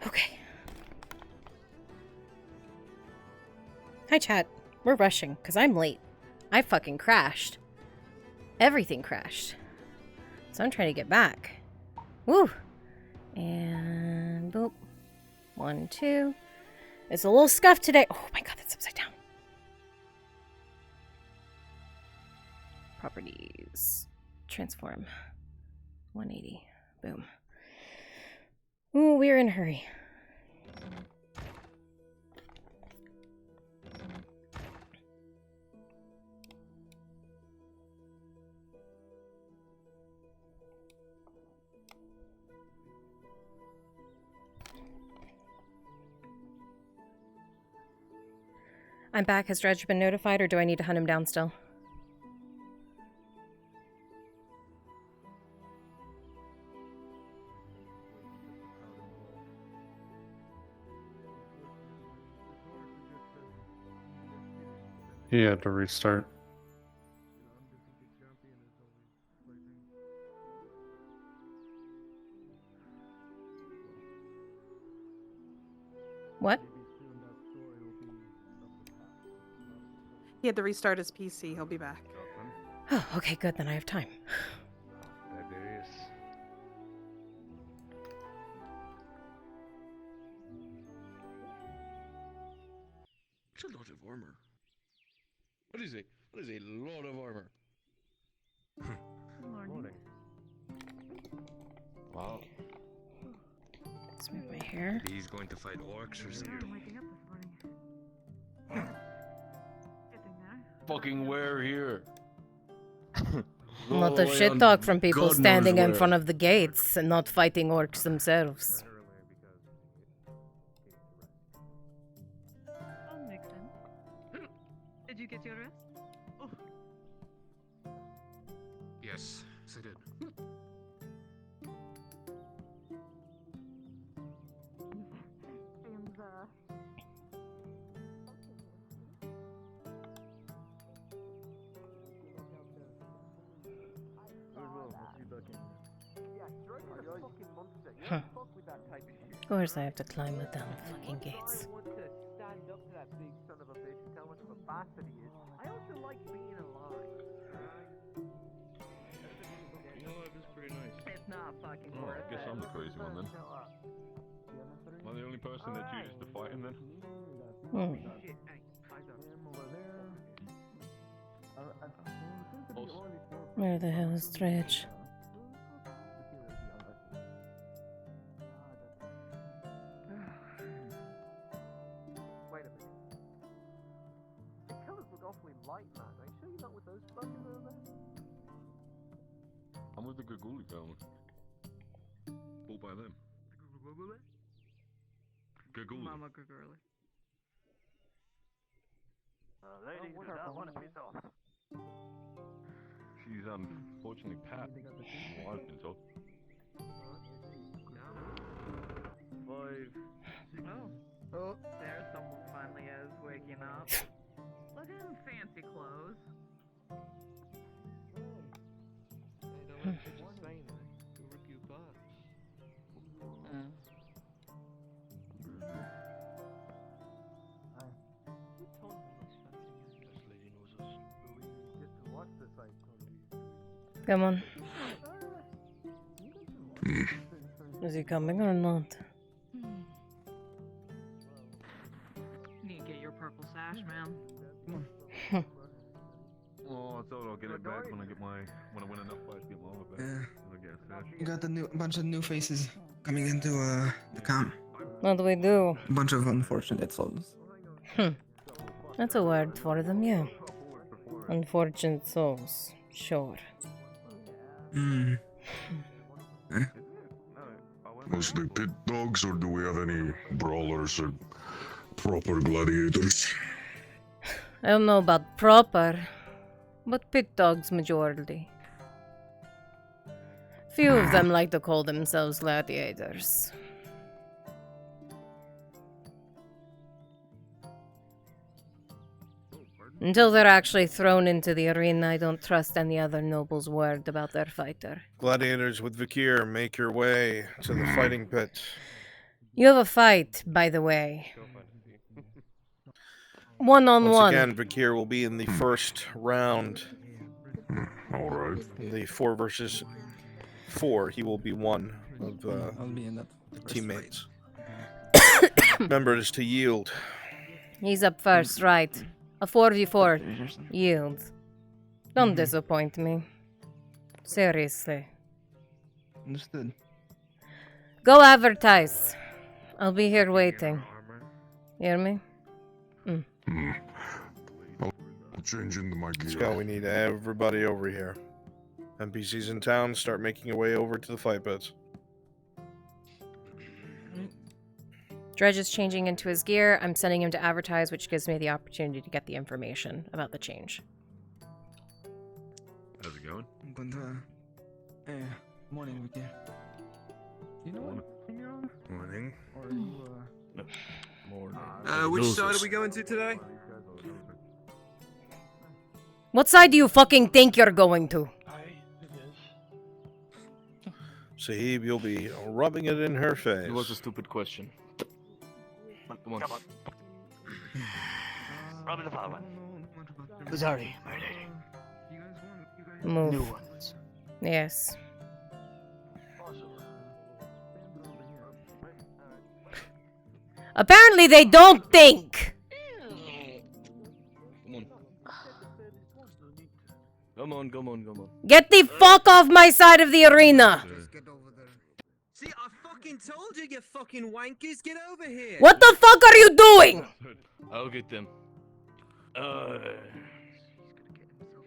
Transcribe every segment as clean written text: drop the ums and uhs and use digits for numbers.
Okay. Hi, chat. We're rushing, because I'm late. I fucking crashed. Everything crashed. So I'm trying to get back. Woo! And boop. 1, 2. It's a little scuffed today. Oh my god, that's upside down. Properties. Transform. 180. Boom. Ooh, we're in a hurry. I'm back. Has Dredge been notified, or do I need to hunt him down still? He had to restart. What? He had to restart his PC. He'll be back. Oh, okay, good. Then I have time. There is. It's a lot of armor. What is it? What is a lot of armor? Morning. Wow. Let's move my hair. He's going to fight orcs or something. I'm waking up this morning. Getting there. Fucking where here? A lot of shit talk from people standing in front of the gates and not fighting orcs themselves. That makes sense. Did you get your rest? Oh. Yes, I did. Seems, Huh. Of course I have to climb the damn fucking gates. I want to stand up to that big son of a bitch and tell him how much of a bastard he is. I also like being alive. You know what? This is pretty nice. it's not fucking Oh, worth I guess it. I'm the crazy one then. Am I the only person that chooses to fight him then? Hmm. Shit, hey, eyes up. Also, Where the hell is Dredge? Wait a minute. The colours look awfully light, man. Are you sure you're not with those fuckers over there? I'm with the Gaguli family. All by them. Gaguli. Mama Gurgurly. Ladies, I want to piss off. She's unfortunately Pat. Well, I've been told. 5. Oh, there's someone finally is waking up. Look at him, fancy clothes. Come on. Is he coming or not? Need to get your purple sash, man. Oh, I thought I'll get it back when I win enough fights to get my armor back. Yeah. I guess. We got a bunch of new faces coming into the camp. What do we do? A bunch of unfortunate souls. That's a word for them, yeah. Unfortunate souls. Sure. Hmm. Mostly pit dogs, or do we have any brawlers or proper gladiators? I don't know about proper, but pit dogs majority. Few of them like to call themselves gladiators. Until they're actually thrown into the arena, I don't trust any other noble's word about their fighter. Gladiators with Vikir, make your way to the fighting pit. You have a fight, by the way. One-on-one. Once again, Vakir will be in the first round. Alright. In the 4 versus 4, he will be one of I'll be in that the first teammates. Remember, it is to yield. He's up first, right. A 4v4. Yield. Don't disappoint me. Seriously. Understood. Go advertise. I'll be here waiting. Hear me? I'll change into my Let's gear. go. We need everybody over here. NPCs in town, start making your way over to the fight pits. Dredge is changing into his gear. I'm sending him to advertise, which gives me the opportunity to get the information about the change. How's it going? I'm going to. Morning with you. You know what? Morning. Or are you, Which side are we going to today? What side do you fucking think you're going to? Sahib, you'll be rubbing it in her face. It was a stupid question. Come on. Rub it about one. Sorry, my lady. Move. New ones. Yes. Apparently they don't think. Come on. Come on. Get the fuck off my side of the arena. See, I fucking told you, you fucking wankers, get over here. What the fuck are you doing? I'll get them.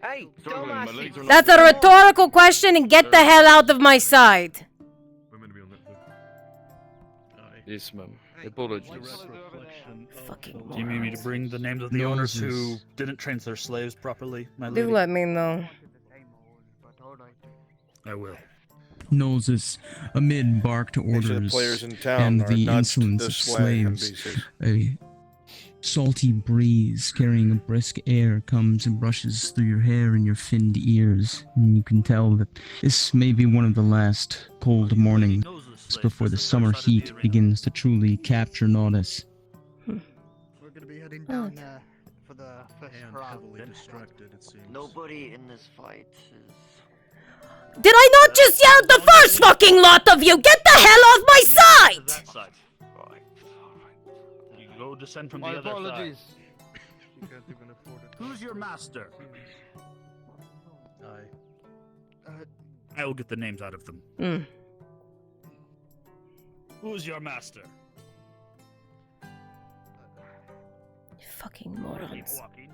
Hey, Sorry, my legs are not- That's a rhetorical question and get the hell out of my side. Yes, ma'am. Apologies. Fucking Do you mean me to bring the names of the owners who didn't train their slaves properly, my lady? Do let me know. I will. Noses amid barked Make sure the orders players in town and are the nudged insolence of this way, slaves. NPCs. A salty breeze carrying a brisk air comes and brushes through your hair and your finned ears, and you can tell that this may be one of the last cold mornings before the summer heat begins to truly capture Nordis. We're gonna be heading down there for the first round. distracted, it seems. Nobody in this fight is... Did I not just yell at the first fucking lot of you? Get the hell off my side! That side. Right. You go descend from My the other apologies. side. Who's your master? I will get the names out of them. Who's your master? Fucking Keep morons. walking.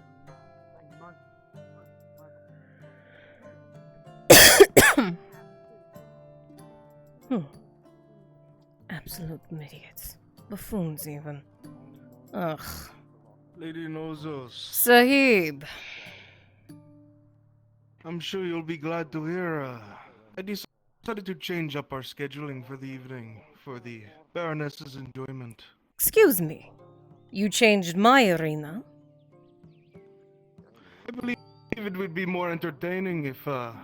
Absolute idiots. Buffoons, even. Ugh. Lady Nozos, Sahib. I'm sure you'll be glad to hear, I decided to change up our scheduling for the evening, for the Baroness's enjoyment. Excuse me. You changed my arena? I believe it would be more entertaining if, an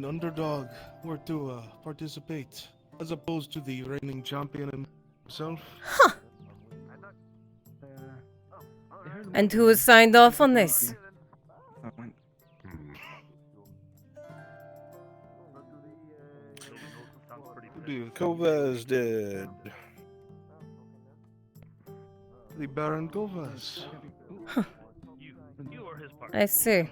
underdog were to, participate, as opposed to the reigning champion himself. Huh. And who has signed off on this? Kovaz did. The Baron Govas. You are his partner. I see.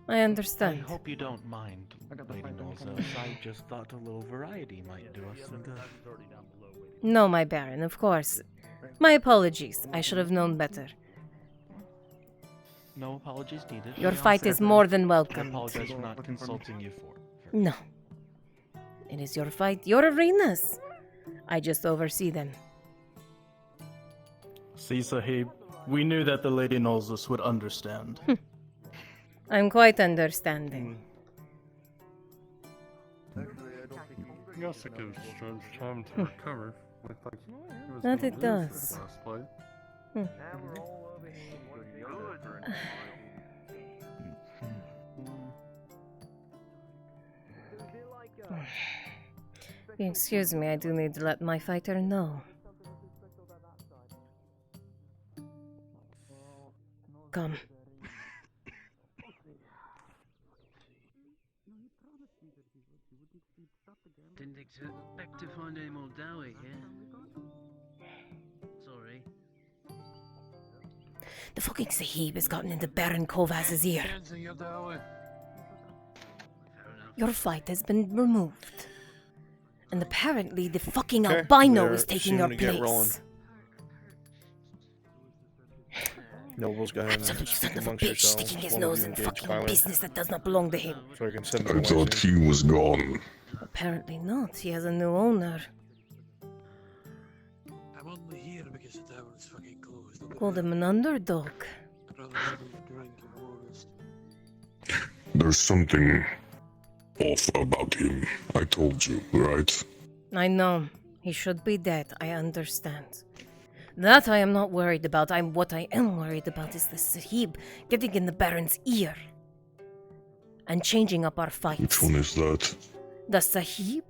I understand. I hope you don't mind, Lady Nolzos. I just thought a little variety might do us some good. No, my Baron, of course. My apologies. I should have known better. No apologies needed. Your fight is more than welcome. I apologize for not consulting you for. No. It is your fight, your arenas. I just oversee them. See, Sahib, we knew that the Lady Nolzos would understand. I'm quite understanding. Guess it gives Strange time to recover. Like, he was That gonna it lose does. this last fight. Excuse me, I do need to let my fighter know. Come. Didn't expect to find any more Dowie here. Sorry. The fucking Sahib has gotten into Baron Kovaz's ear. Your fight has been removed. And apparently the fucking albino is taking your place. Nobles, go ahead Absolute and son speak of a amongst bitch, yourselves. sticking his One of nose you in engage fucking Kyler, business that does not belong to him. so I can send I him away thought soon. he was gone. Apparently not. He has a new owner. I'm only here because the tavern's fucking closed. Called him an underdog. I'd rather have him drink, to be honest. There's something off about him. I told you, right? I know. He should be dead. I understand. That I am not worried about. What I am worried about is the Sahib getting in the Baron's ear. And changing up our fights. Which one is that? The Sahib?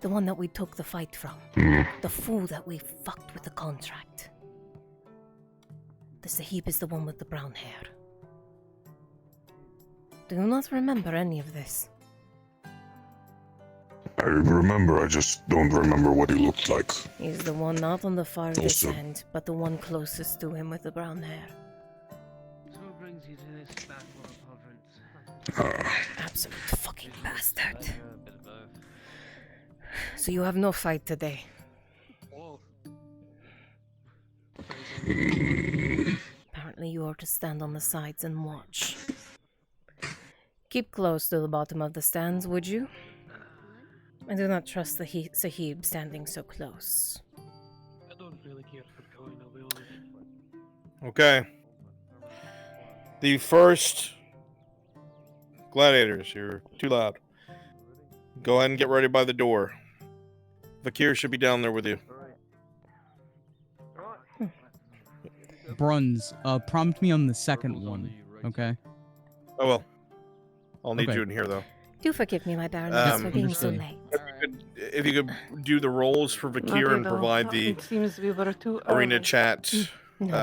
The one that we took the fight from. The fool that we fucked with the contract. The Sahib is the one with the brown hair. Do you not remember any of this? I remember, I just don't remember what he looked like. He's the one not on the farthest Also- end, but the one closest to him with the brown hair. So what brings you to this backwater province? Absolute fucking bastard. So you have no fight today. Apparently you are to stand on the sides and watch. Keep close to the bottom of the stands, would you? I do not trust the Sahib standing so close. I don't really care for going, I'll be honest. Okay. The first gladiators, you're too loud. Go ahead and get ready by the door. Vakir should be down there with you. Bruns, prompt me on the second one, okay? Oh well. I'll need Okay. you in here though. Do forgive me, my Baroness, for being so understood. late. If you could do the roles for Vakir and provide the It seems we were too arena early. chat, No.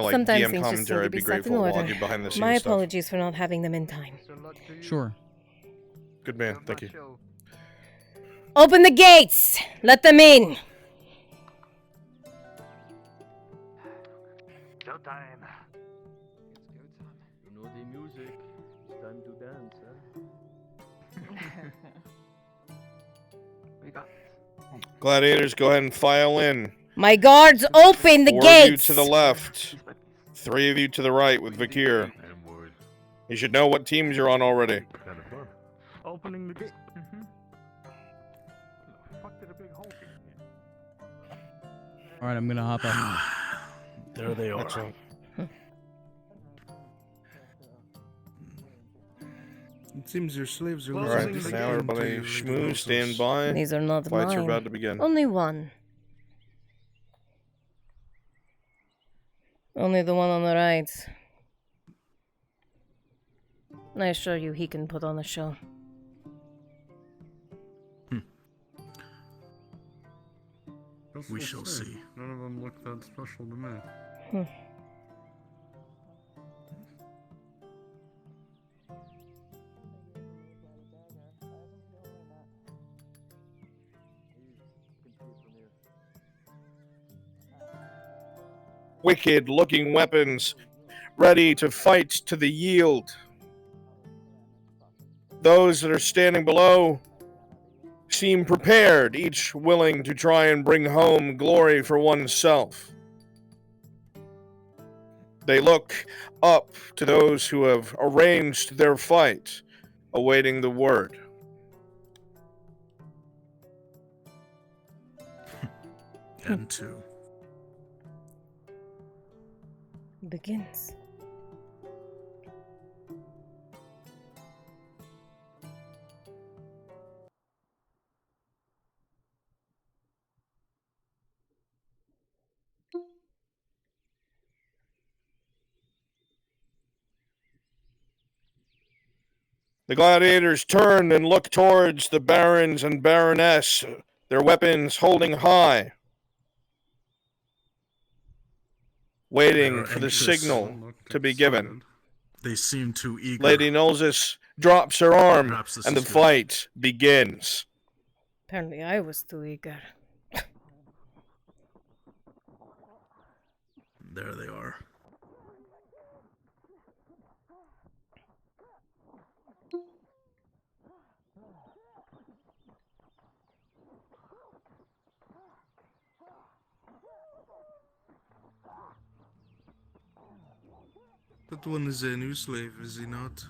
like Sometimes DM things just commentary, need I'd to be be set in grateful while I order. do behind the scenes My stuff. apologies for not having them in time. Sure. Good man, thank you. Open the gates! Let them in! Showtime. You know the music. It's time to dance, huh? We got Gladiators, go ahead and file in. My guards, open the 4 gates! of you to the left, 3 of you to the right with Vakir. You should know what teams you're on already. opening the gate. Alright, I'm gonna hop up. There they are. Excellent. It seems your slaves are Alright, listening for again now to everybody your schmoo, stand voices. by. These are not Fights are mine. about to begin. Only one. Only the one on the right. I assure you he can put on a show. We shall see. None of them look that special to me. Wicked looking weapons, ready to fight to the yield. Those that are standing below seem prepared, each willing to try and bring home glory for oneself. They look up to those who have arranged their fight, awaiting the word. And 2. Begins. The gladiators turn and look towards the barons and baroness, their weapons holding high, waiting for the signal to be given. They seem too eager. Lady Nolzis drops her arm, Perhaps this and the is good. fight begins. Apparently I was too eager. There they are. That one is a new slave, is he not?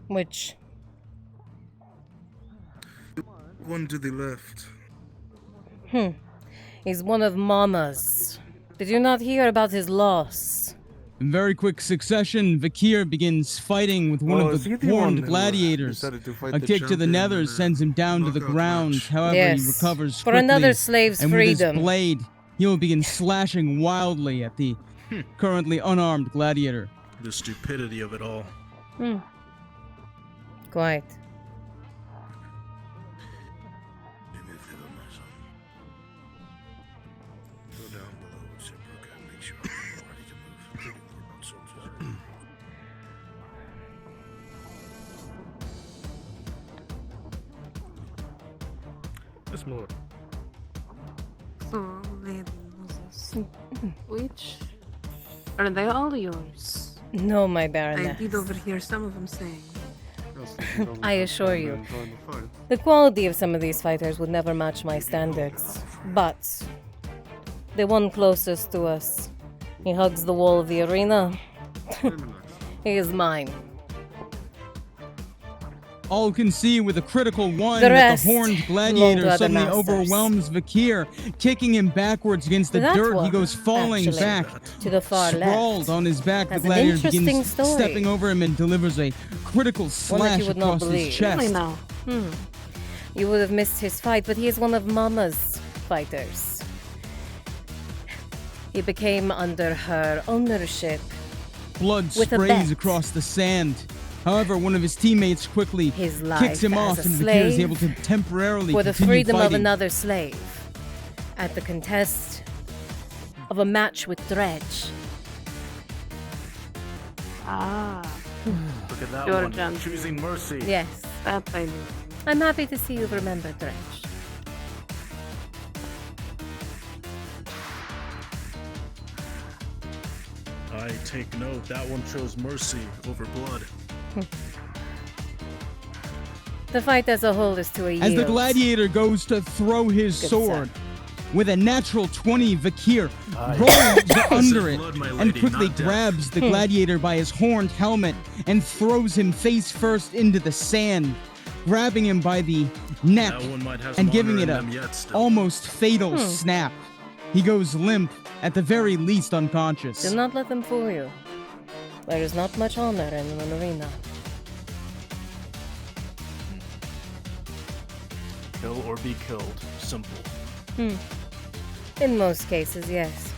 Which? One to the left. He's one of Mama's. Did you not hear about his loss? In very quick succession, Vakir begins fighting with one of the horned gladiators. A kick to the nethers sends him down to the ground. However, he Yes, recovers for quickly, another slave's and freedom. with his blade, he will begin slashing wildly at the currently unarmed gladiator. The stupidity of it all. Quite. Go down below, Simperka, and make sure I'm ready to move. Thinking more about soldiers. Yes, my lord. So, Lady Moses, which are they all yours? No, my I baroness. did overhear some of them saying. I assure you, the quality of some of these fighters would never match my standards. But the one closest to us, he hugs the wall of the arena. He is mine. All can see with a critical one The that rest the horned belong gladiator to other suddenly masters. overwhelms Vakir, kicking him backwards against the That dirt. He one, goes falling actually, back. to the far Sprawled left. on his back, That's the an gladiator interesting begins story. stepping over him and delivers a critical One that slash you would not across believe. his chest. Really now? You would have missed his fight, but he is one of Mama's fighters. He became under her ownership. Blood With a sprays bet. across the sand. However, one of his teammates quickly His life kicks him as off, a and Vakir is slave able to temporarily for the continue freedom of fighting. another slave at the contest of a match with Dredge. Ah, Look at that Your one. John. Choosing mercy. Yes, that I knew. I'm happy to see you remember Dredge. I take note. That one chose mercy over blood. The fight as a whole is to a As the yield. gladiator goes to throw his Good sword, set. with a natural 20, Vakir Aye. rolls under it Blood, my and lady, quickly not death. grabs the gladiator by his horned helmet and throws him face first into the sand, grabbing him by the neck That one might have and some giving honor it in a them yet still. almost fatal snap. He goes limp, at the very least unconscious. Do not let them fool you. There is not much honor in an arena. Kill or be killed. Simple. In most cases, yes.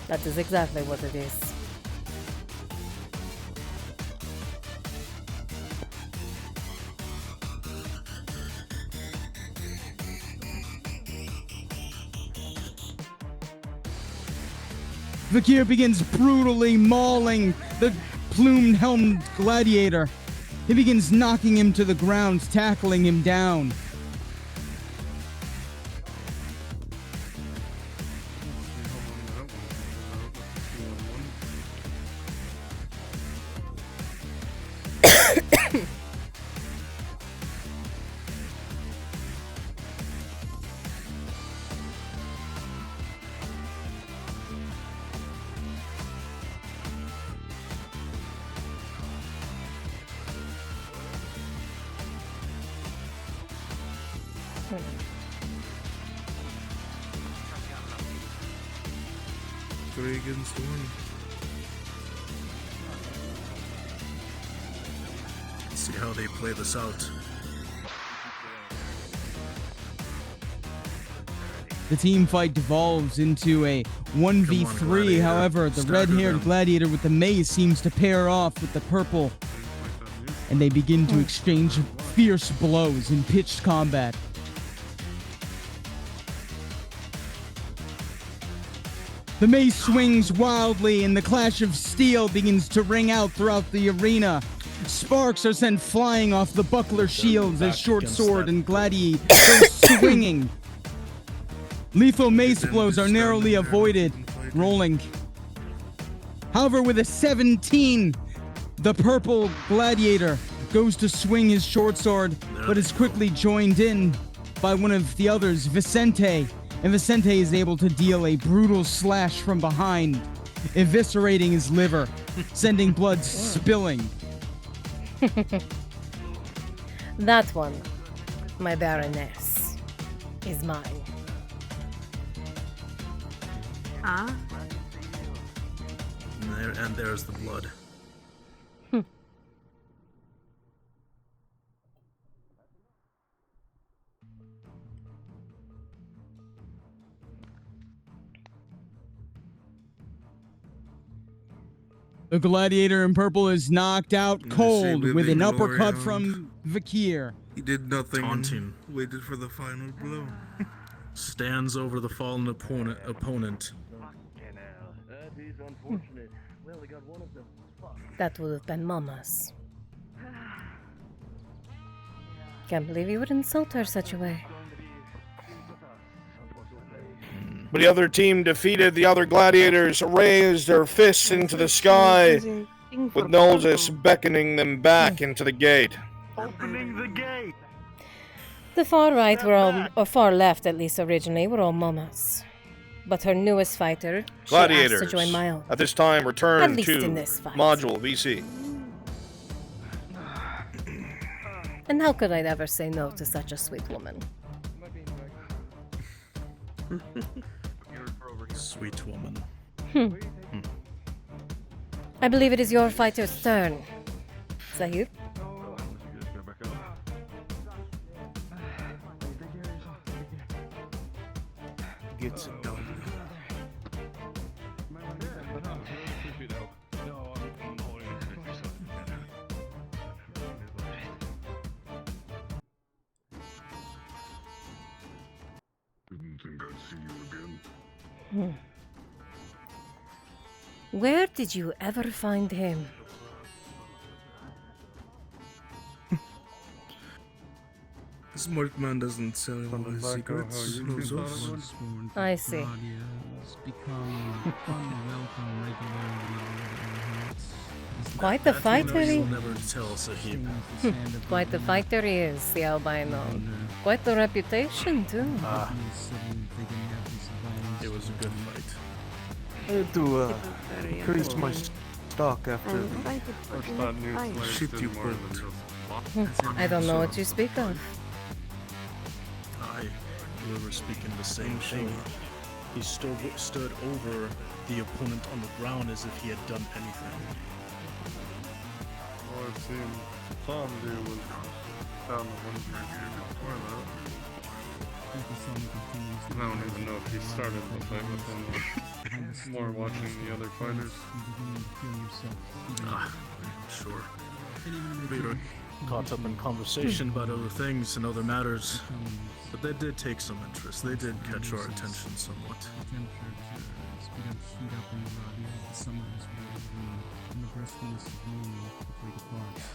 That is exactly what it is. Vakir begins brutally mauling the plumed helmed gladiator. He begins knocking him to the ground, tackling him down. Three against one. Let's see how they play this out. The team fight devolves into a 1v3. However, the red-haired gladiator with the mace seems to pair off with the purple, and they begin to exchange fierce blows in pitched combat. The mace swings wildly, and the clash of steel begins to ring out throughout the arena. Sparks are sent flying off the buckler shields as short sword and gladiator go swinging. Lethal mace blows are narrowly avoided, rolling. However, with a 17, the purple gladiator goes to swing his short sword, but is quickly joined in by one of the others, Vicente. And Vicente is able to deal a brutal slash from behind, eviscerating his liver, sending blood spilling. That one, my Baroness, is mine. Huh? And there's the blood. The gladiator in purple is knocked out cold with an living uppercut glory from Vakir. He did nothing. Taunting. And waited for the final blow. Stands over the fallen opponent. That is unfortunate. We only got one of them. That would have been Mama's. Can't believe you would insult her such a way. But the other team defeated. The other gladiators raised their fists into the sky, with Nolzis beckoning them back into the gate. Opening the gate! The far right were all, or far left at least originally, were all Mamas. But her newest fighter, she asked Gladiators, to join my own. at this time, return At least to in this fight. Module VC. And how could I ever say no to such a sweet woman? Sweet woman. I believe it is your fighter's turn. Zahir? Gets it done. Didn't think I'd see you again. Where did you ever find him? Smart man doesn't sell all his secrets. I see. Quite the fighter he Never tell Sahib. Quite the fighter he is, the albino. Quite the reputation, too. It was a good fight. I had to increase my stock after the shit you pulled. I don't know what you speak of. We were speaking the same thing. He stood over the opponent on the ground as if he had done anything. All I've seen Tom do was down the one before that. I don't even know if he started the fight with him. More watching the other fighters. Sure. We were caught up in conversation about other things and other matters, but they did take some interest. They did catch our attention somewhat.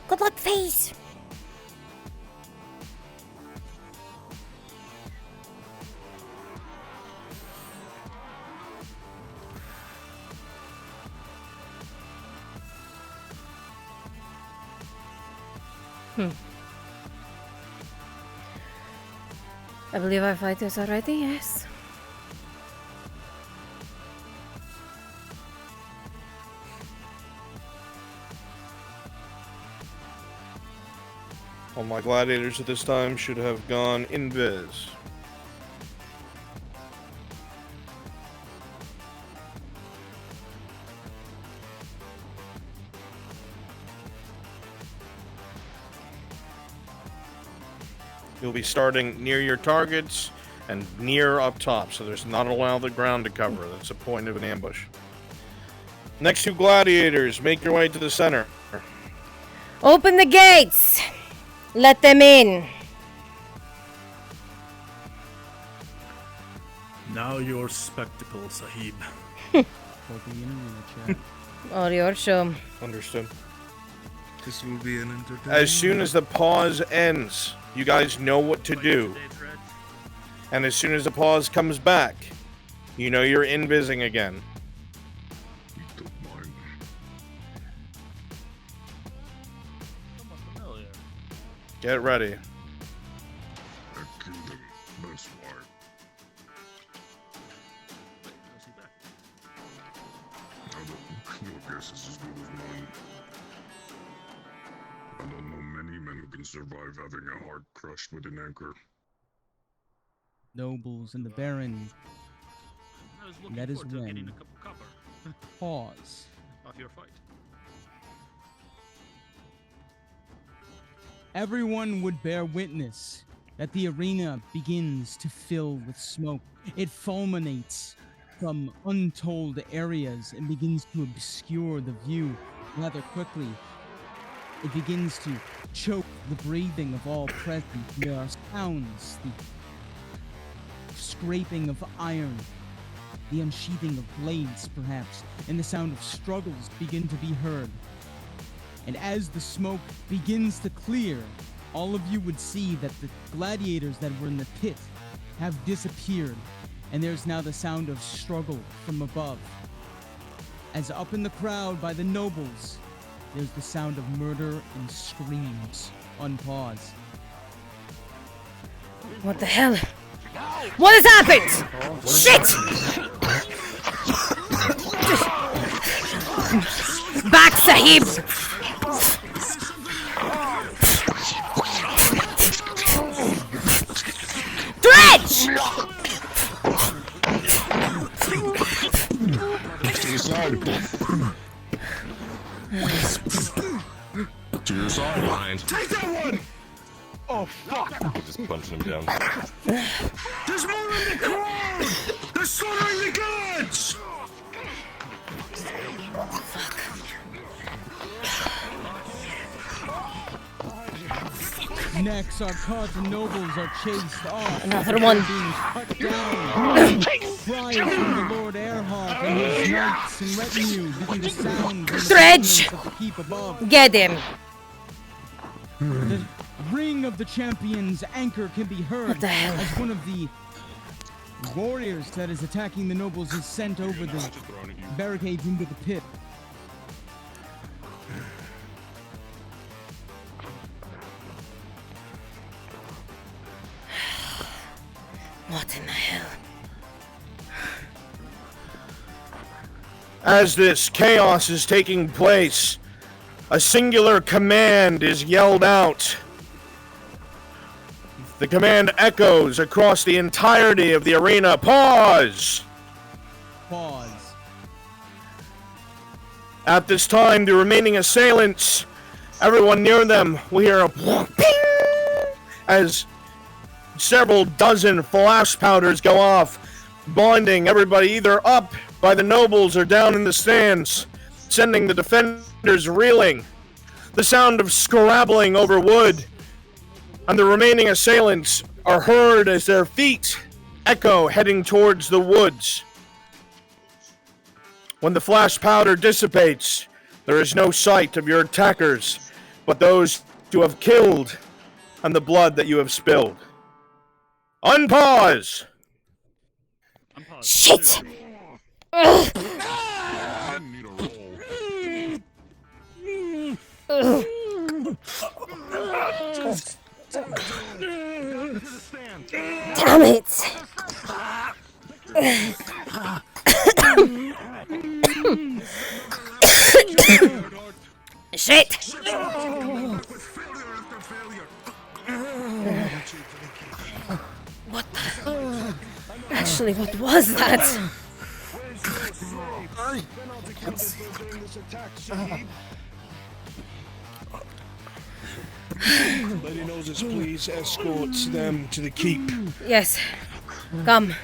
Good luck, face! I believe our fighters are ready, yes. All my gladiators at this time should have gone invis. You'll be starting near your targets and near up top, so there's not a lot of the ground to cover. That's the point of an ambush. Next two gladiators, make your way to the center. Open the gates! Let them in! Now your spectacle, Sahib. All your show. Understood. This will be an entertainment. As soon as the pause ends, you guys know what to do. And as soon as the pause comes back, you know you're invising again. Get ready. I killed him. That's why. Your guess is as good as mine. I don't know many men who can survive having a heart crushed with an anchor. Nobles and the Baron. And that is when. Pause. Your fight. Everyone would bear witness that the arena begins to fill with smoke. It fulminates from untold areas and begins to obscure the view rather quickly. It begins to choke the breathing of all present. There are sounds, the scraping of iron, the unsheathing of blades perhaps, and the sound of struggles begin to be heard. And as the smoke begins to clear, all of you would see that the gladiators that were in the pit have disappeared, and there's now the sound of struggle from above. As up in the crowd by the nobles, there's the sound of murder and screams on pause. What the hell? What has happened? Shit! Back, Sahib! Dredge! To your side. To your side. Behind. Take that one! Oh, fuck! Just punching him down. There's more in the crowd! They're slaughtering the gods! Next, our cards and nobles are chased off. Another one. Being cut down. Cries from the Lord Erhard and his knights and retinue begin to sound from the Dredge! of the keep above. Get him! The ring of the champion's anchor can be heard What the hell? as one of the warriors that is attacking the nobles is sent over the barricades into the pit. What in the hell? As this chaos is taking place, a singular command is yelled out. The command echoes across the entirety of the arena. Pause! Pause. At this time, the remaining assailants, everyone near them, will hear a ping as several dozen flash powders go off, blinding everybody either up by the nobles or down in the stands, sending the defenders reeling. The sound of scrabbling over wood, and the remaining assailants are heard as their feet echo heading towards the woods. When the flash powder dissipates, there is no sight of your attackers, but those you have killed and the blood that you have spilled. Unpause! Shit! Ugh. Ugh. Damn it! Shit! What the? Actually, what was that? Lady Noses, please escort them to the keep. Yes. Come,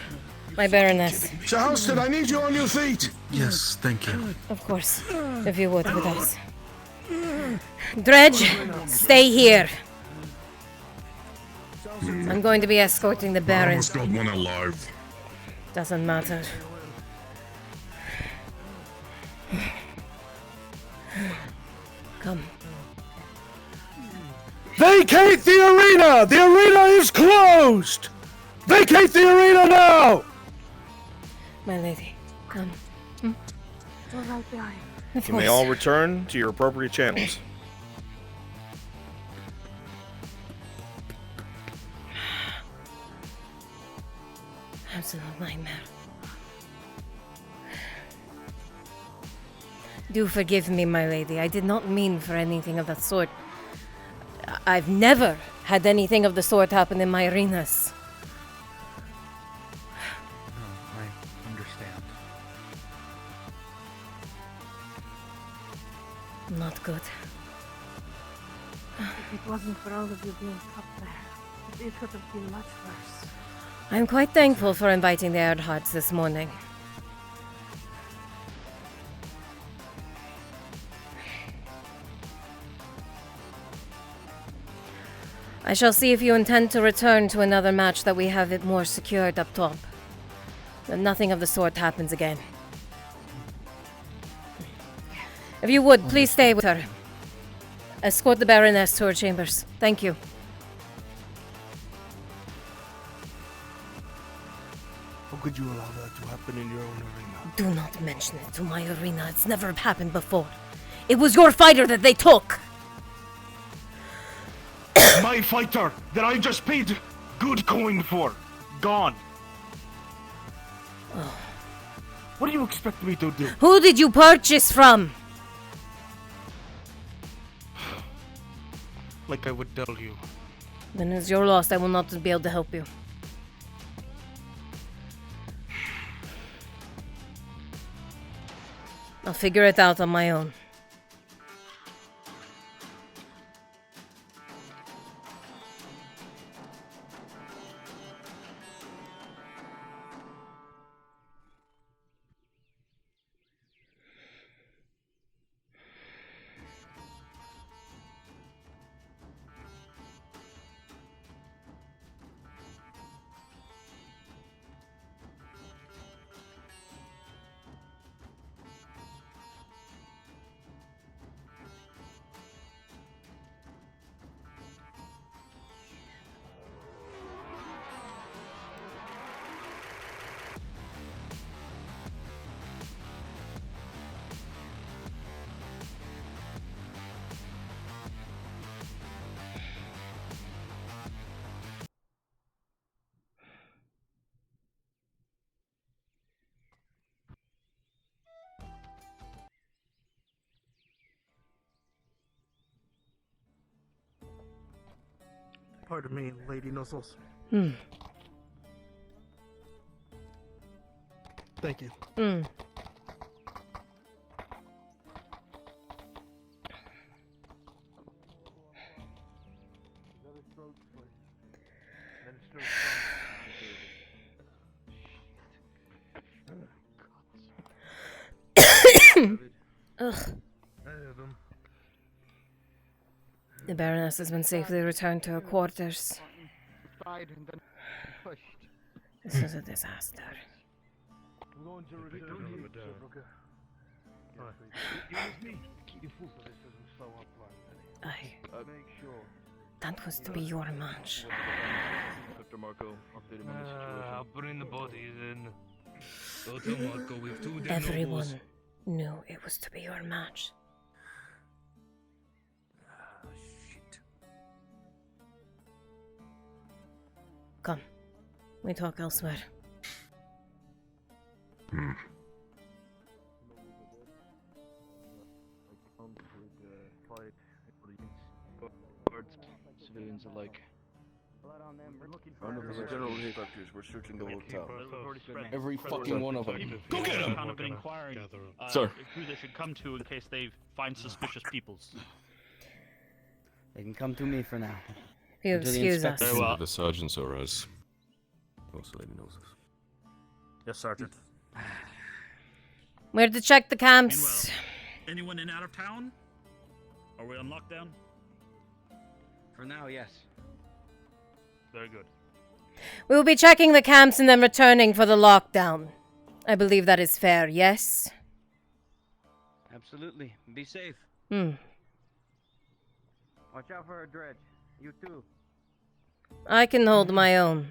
my Baroness. Sir Halstead, I need you on your feet. Yes, thank you. Of course, if you would with us. Dredge, stay here. I'm going to be escorting the I Baron. almost got one alive. Doesn't matter. Come. Vacate the arena! The arena is closed! Vacate the arena now! My lady, come. We're right behind. Of You may course. all return to your appropriate channels. Absolute nightmare. Do forgive me, my lady. I did not mean for anything of that sort. I've never had anything of the sort happen in my arenas. No, I understand. Not good. If it wasn't for all of you being up there, it could have been much worse. I'm quite thankful for inviting the Earharts this morning. I shall see if you intend to return to another match that we have it more secured up top. That nothing of the sort happens again. If you would, please stay with her. Escort the Baroness to her chambers. Thank you. How could you allow that to happen in your own arena? Do not mention it to my arena. It's never happened before. It was your fighter that they took. My fighter that I just paid good coin for. Gone. What do you expect me to do? Who did you purchase from? Like I would tell you. Then it's your loss. I will not be able to help you. I'll figure it out on my own. Pardon me, Lady Nuzzles. Thank you. Ugh. The Baroness has been safely returned to her quarters. This is a disaster. That was to be your match. Dr. Marco, update him on the situation. I'll bring the bodies in. Go tell Marco we've two dead Everyone nobles. knew it was to be your match. Come, we talk elsewhere. Civilians alike. None of the general inspectors were searching the hotel. Every fucking one of them. Go get them! Kind of been inquiring Sir. who they should come to in case they find suspicious peoples. They can come to me for now. If you Until the excuse us. inspector- The sergeant's orders. Most of the lady knows us. Yes, Sergeant. We're to check the camps. Meanwhile, anyone in out of town? Are we on lockdown? For now, yes. Very good. We will be checking the camps and then returning for the lockdown. I believe that is fair, yes? Absolutely. Be safe. Hmm. Watch out for her, Dredge. You too. I can hold my own.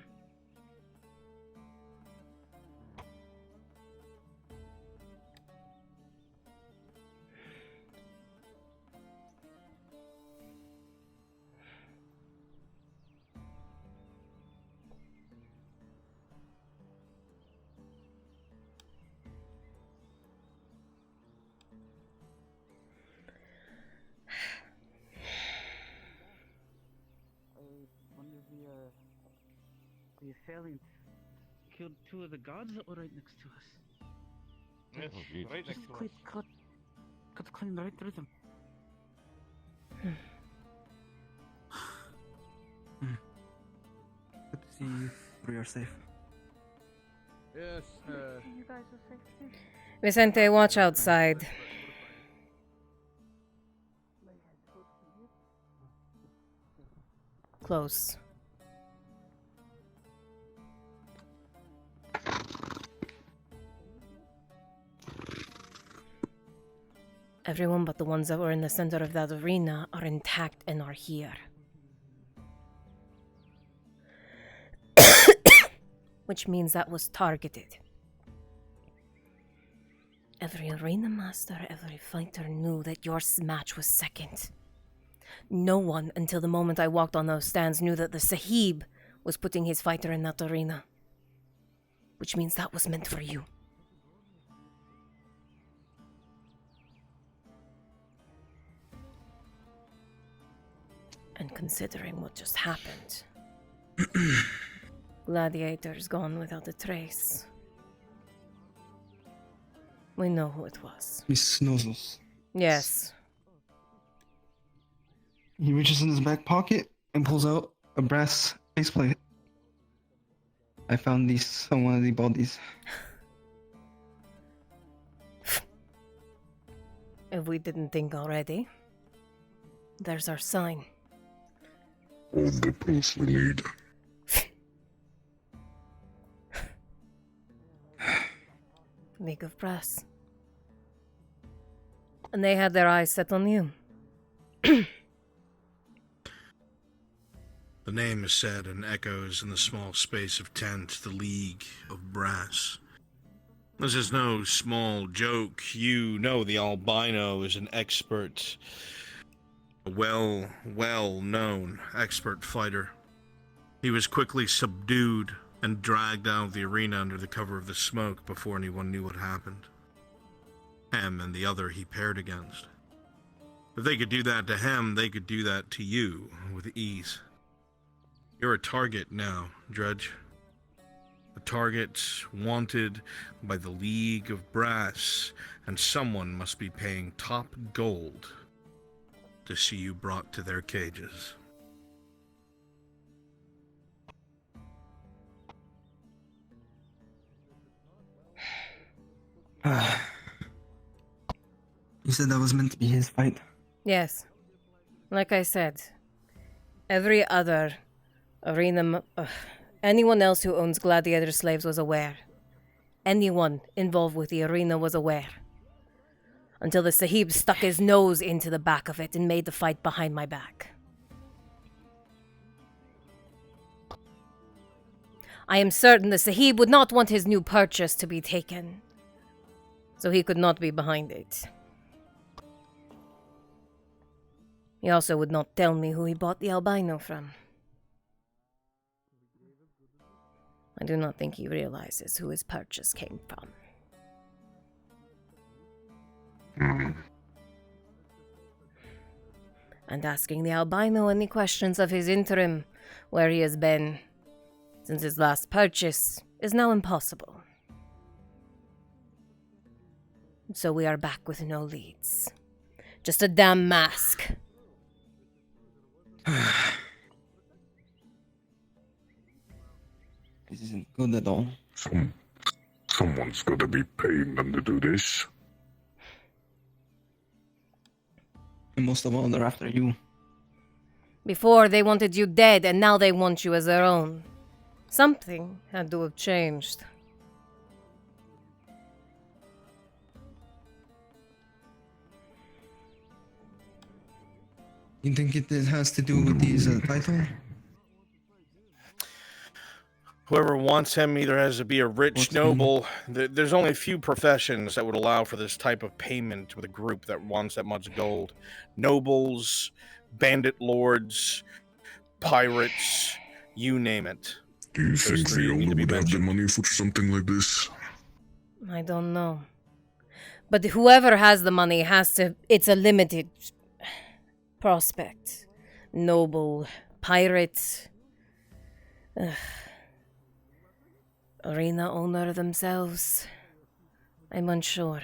The assailants killed two of the guards that were right next to us. Yes, right next to us. Cut clean right through them. Good to see you. We are safe. Yes, You guys are safe too. Vicente, watch outside. Close. Everyone but the ones that were in the center of that arena are intact and are here. Which means that was targeted. Every arena master, every fighter knew that your match was second. No one, until the moment I walked on those stands, knew that the Sahib was putting his fighter in that arena. Which means that was meant for you. And considering what just happened, Gladiator's gone without a trace. We know who it was. Miss Nozzles. Yes. He reaches in his back pocket and pulls out a brass faceplate. I found these on one of the bodies. If we didn't think already, there's our sign. All the proof we need. League of Brass. And they had their eyes set on you. The name is said and echoes in the small space of tent, the League of Brass. This is no small joke. You know the albino is an expert, a well-known expert fighter. He was quickly subdued and dragged out of the arena under the cover of the smoke before anyone knew what happened. Him and the other he paired against. If they could do that to him, they could do that to you with ease. You're a target now, Dredge. A target wanted by the League of Brass, and someone must be paying top gold to see you brought to their cages. You said that was meant to be his fight. Yes. Like I said, every other arena... anyone else who owns gladiator slaves was aware. Anyone involved with the arena was aware. Until the Sahib stuck his nose into the back of it and made the fight behind my back. I am certain the Sahib would not want his new purchase to be taken, so he could not be behind it. He also would not tell me who he bought the albino from. I do not think he realizes who his purchase came from. And asking the albino any questions of his interim, where he has been since his last purchase, is now impossible. So we are back with no leads. Just a damn mask. This isn't good at all. Someone's gotta be paying them to do this. And most of all, they're after you. Before, they wanted you dead, and now they want you as their own. Something had to have changed. You think it has to do with these title? Whoever wants him either has to be a rich noble. There's only a few professions that would allow for this type of payment with a group that wants that much gold. Nobles, bandit lords, pirates, you name it. Do you think Viola would have the money for something like this? I don't know. But whoever has the money has to... It's a limited prospect. Noble, pirate... arena owner themselves. I'm unsure.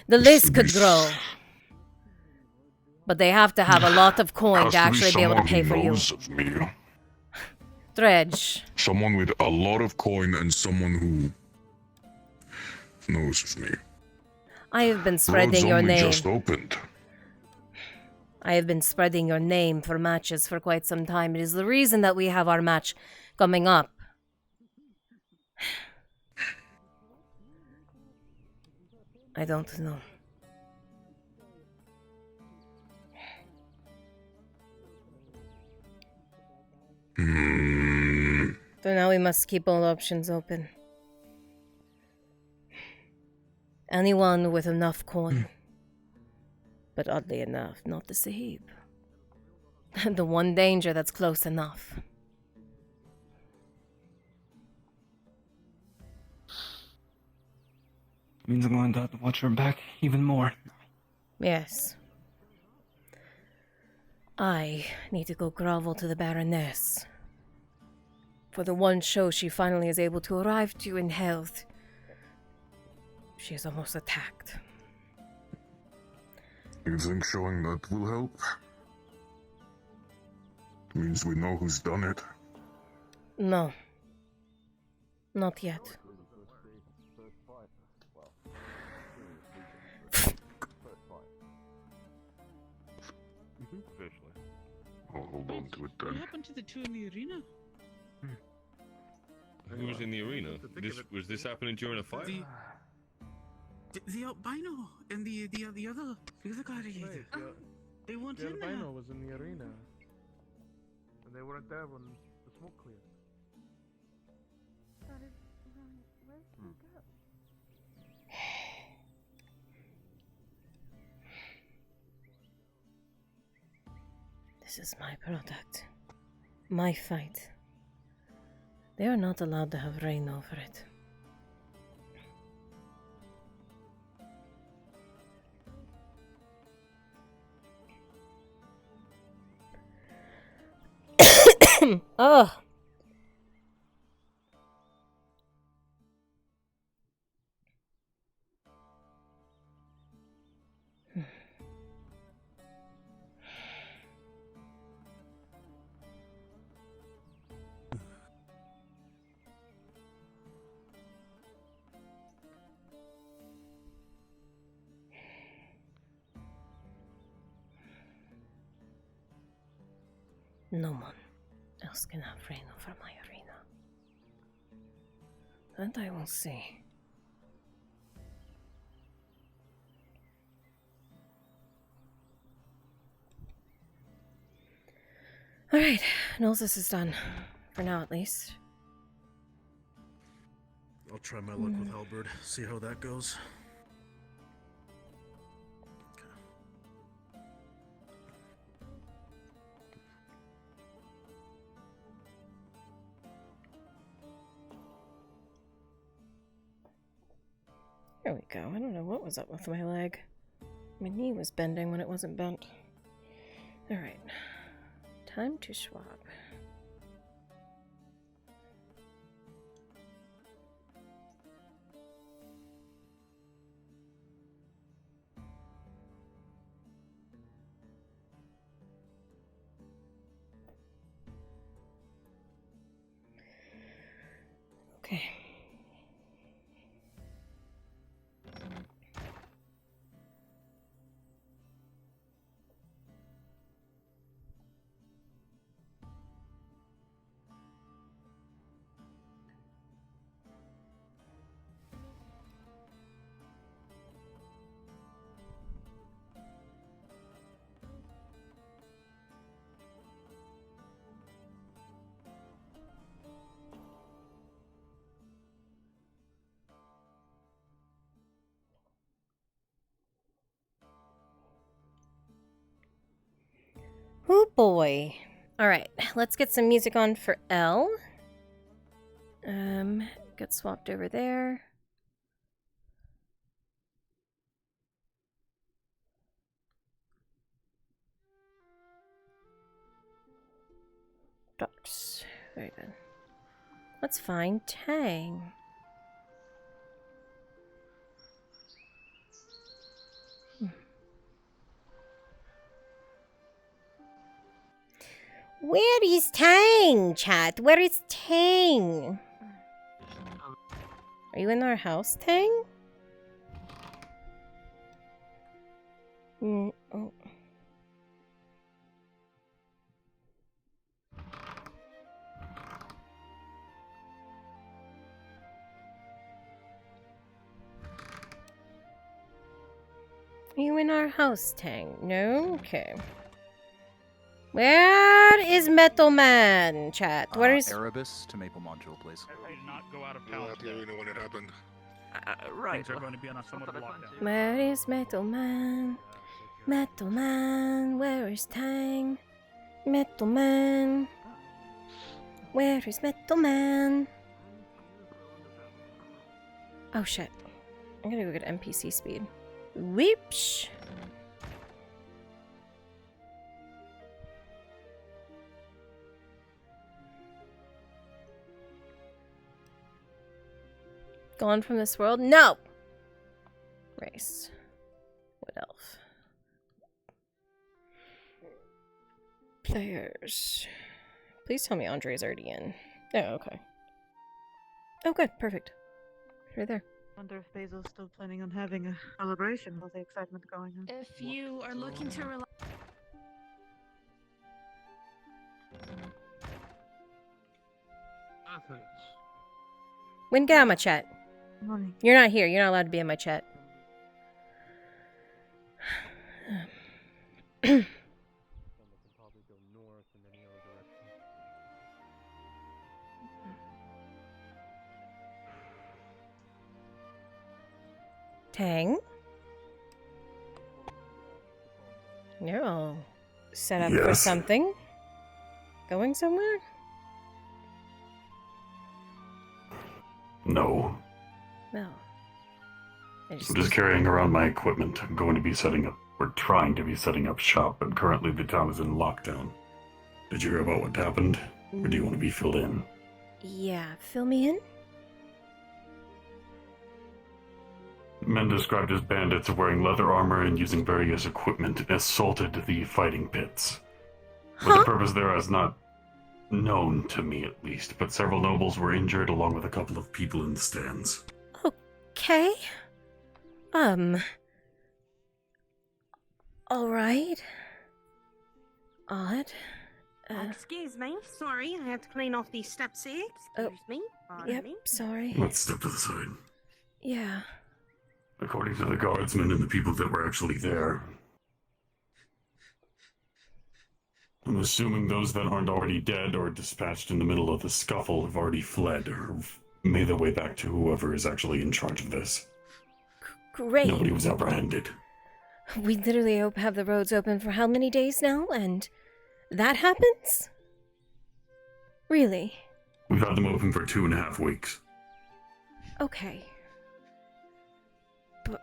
The list could grow. But they have to have a lot of coin to actually be able to pay for you. Dredge. Someone with a lot of coin and someone who knows of me. I have been spreading Road's your only name. just opened. I have been spreading your name for matches for quite some time. It is the reason that we have our match coming up. I don't know. So now we must keep all options open. Anyone with enough coin. But oddly enough, not the Sahib. The one danger that's close enough. Means I'm going to have to watch her back even more. Yes. I need to go grovel to the Baroness. For the one show she finally is able to arrive to in health. She is almost attacked. You think showing that will help? Means we know who's done it. No. Not yet. I'll hold on to it What then. happened to the two in the arena? Who was in the arena? Was this happening during a fight? The albino and the other gladiator. They weren't The in there. albino was in the arena. And they weren't there when the smoke cleared. This is my product. My fight. They are not allowed to have reign over it. Oh. No one else can have reign over my arena. And I will see. Alright, Nolsis is done. For now, at least. I'll try my luck with Halberd, see how that goes. There we go. I don't know what was up with my leg. My knee was bending when it wasn't bent. Alright. Time to swap. Okay. Oh boy. Alright, let's get some music on for Elle. Get swapped over there. Ducks. Very good. Let's find Tang. Where is Tang, chat? Where is Tang? Are you in our house, Tang? Oh. Are you in our house, Tang? No? Okay. Where is Metal Man, chat? Where is... Erebus to Maple Module, please. I did not go out of town today. know when it happened. Right. Things are going to be on a somewhat lockdown. Where is Metal Man? Metal Man, where is Tang? Metal Man. Where is Metal Man? Oh shit. I'm gonna go get NPC speed. Whoops. Gone from this world? No! Race. What elf? Players. Please tell me Andre's already in. Oh, okay. Oh, good. Perfect. Right there. Wonder if Basil's still planning on having a celebration with the excitement going on. If you are looking to rely... Win, get out of my chat. Morning. You're not here. You're not allowed to be in my chat. Tang? You're all set up for Yes. something? Going somewhere? No. No. I'm just carrying around my equipment. I'm going to be setting up, or trying to be setting up shop, but currently the town is in lockdown. Did you hear about what happened? Or do you want to be filled in? Yeah, fill me in? Men described as bandits wearing leather armor and using various equipment assaulted the fighting pits. What the purpose there is not known to me, at least, but several nobles were injured along with a couple of people in the stands. Okay. Alright. Odd. Excuse me, sorry, I have to clean off these steps here. Excuse me. Pardon Yep, me. sorry. Let's step to the side. Yeah. According to the guardsmen and the people that were actually there, I'm assuming those that aren't already dead or dispatched in the middle of the scuffle have already fled or made their way back to whoever is actually in charge of this. Great. Nobody was apprehended. We literally have the roads open for how many days now, and that happens? Really? We've had them open for 2.5 weeks. Okay. But...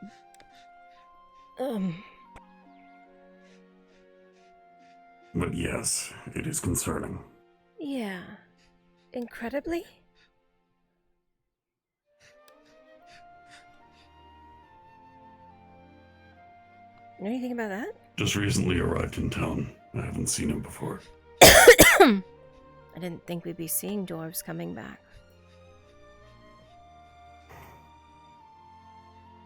But yes, it is concerning. yeah. Incredibly? Know anything about that? Just recently arrived in town. I haven't seen him before. I didn't think we'd be seeing dwarves coming back.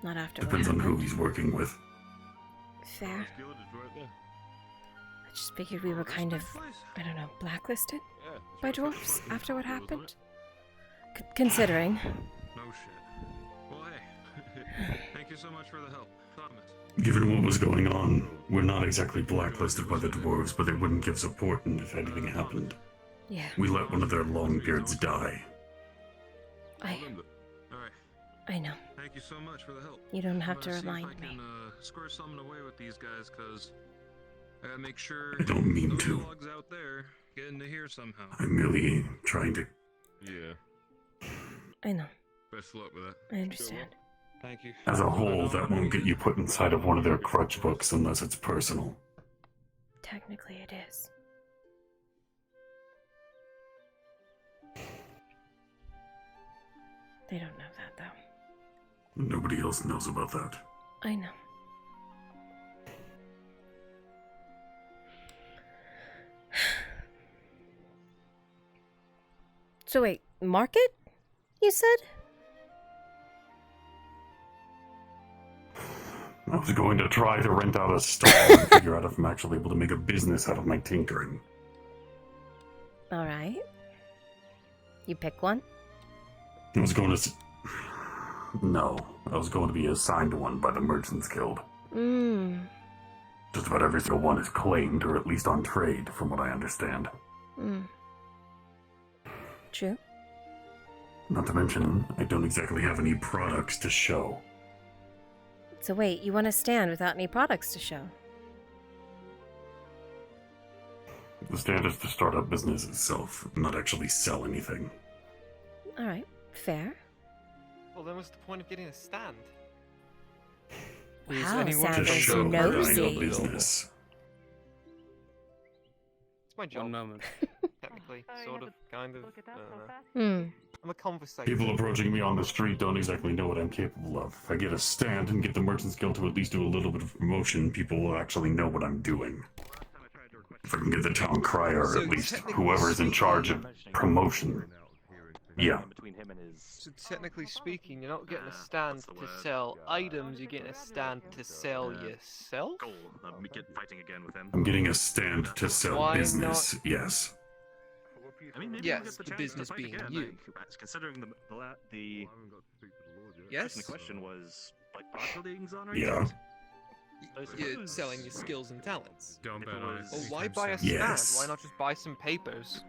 Not after Depends what on who happened. he's working with. Fair. I just figured we were kind of, I don't know, blacklisted by dwarfs after what happened. Considering. No shit. Well, hey. Thank you so much for the help. Thomas. Given what was going on, we're not exactly blacklisted by the dwarves, but they wouldn't give support and if anything happened. Yeah. We let one of their longbeards die. I know. Thank you so much for the help. You don't have I'm to gonna see if remind I me. can, score something away with these guys, cause I gotta make sure I don't mean those to. logs out there get into here somehow. I'm merely trying to... Yeah. I know. Best of luck with that. I understand. Thank you. As a whole, that won't get you put inside of one of their crutch books unless it's personal. Technically it is. They don't know that, though. Nobody else knows about that. I know. So wait, market? You said? I was going to try to rent out a stall and figure out if I'm actually able to make a business out of my tinkering. Alright. You pick one? I was going to... No, I was going to be assigned one by the Merchants Guild. Mmm. Just about every single one is claimed, or at least on trade, from what I understand. Hmm. True. Not to mention, I don't exactly have any products to show. So wait, you want to stand without any products to show? The stand is to start up business itself, not actually sell anything. Alright, fair. Well, then what's the point of getting a stand? Wow, To Sanders show that I know nosy. business. It's my job. One moment. Technically, sort of, kind of. I don't know. Hmm. I'm a conversator. People approaching me on the street don't exactly know what I'm capable of. If I get a stand and get the Merchants Guild to at least do a little bit of promotion, people will actually know what I'm doing. If I can get the town crier, or So at least technically whoever's in charge of promotion. Yeah. So technically speaking, you're not getting a stand to sell items, you're getting a stand to sell yourself? I'm getting a stand to sell Why business, yes. I mean, maybe Yes, we'll get the chance business to fight being again, you. like, considering the Yes? The question was like bodybuilding's on our Yeah. You're selling your skills and talents. Don't bet on it. Well, why buy a stand? Yes. Why not just buy some papers?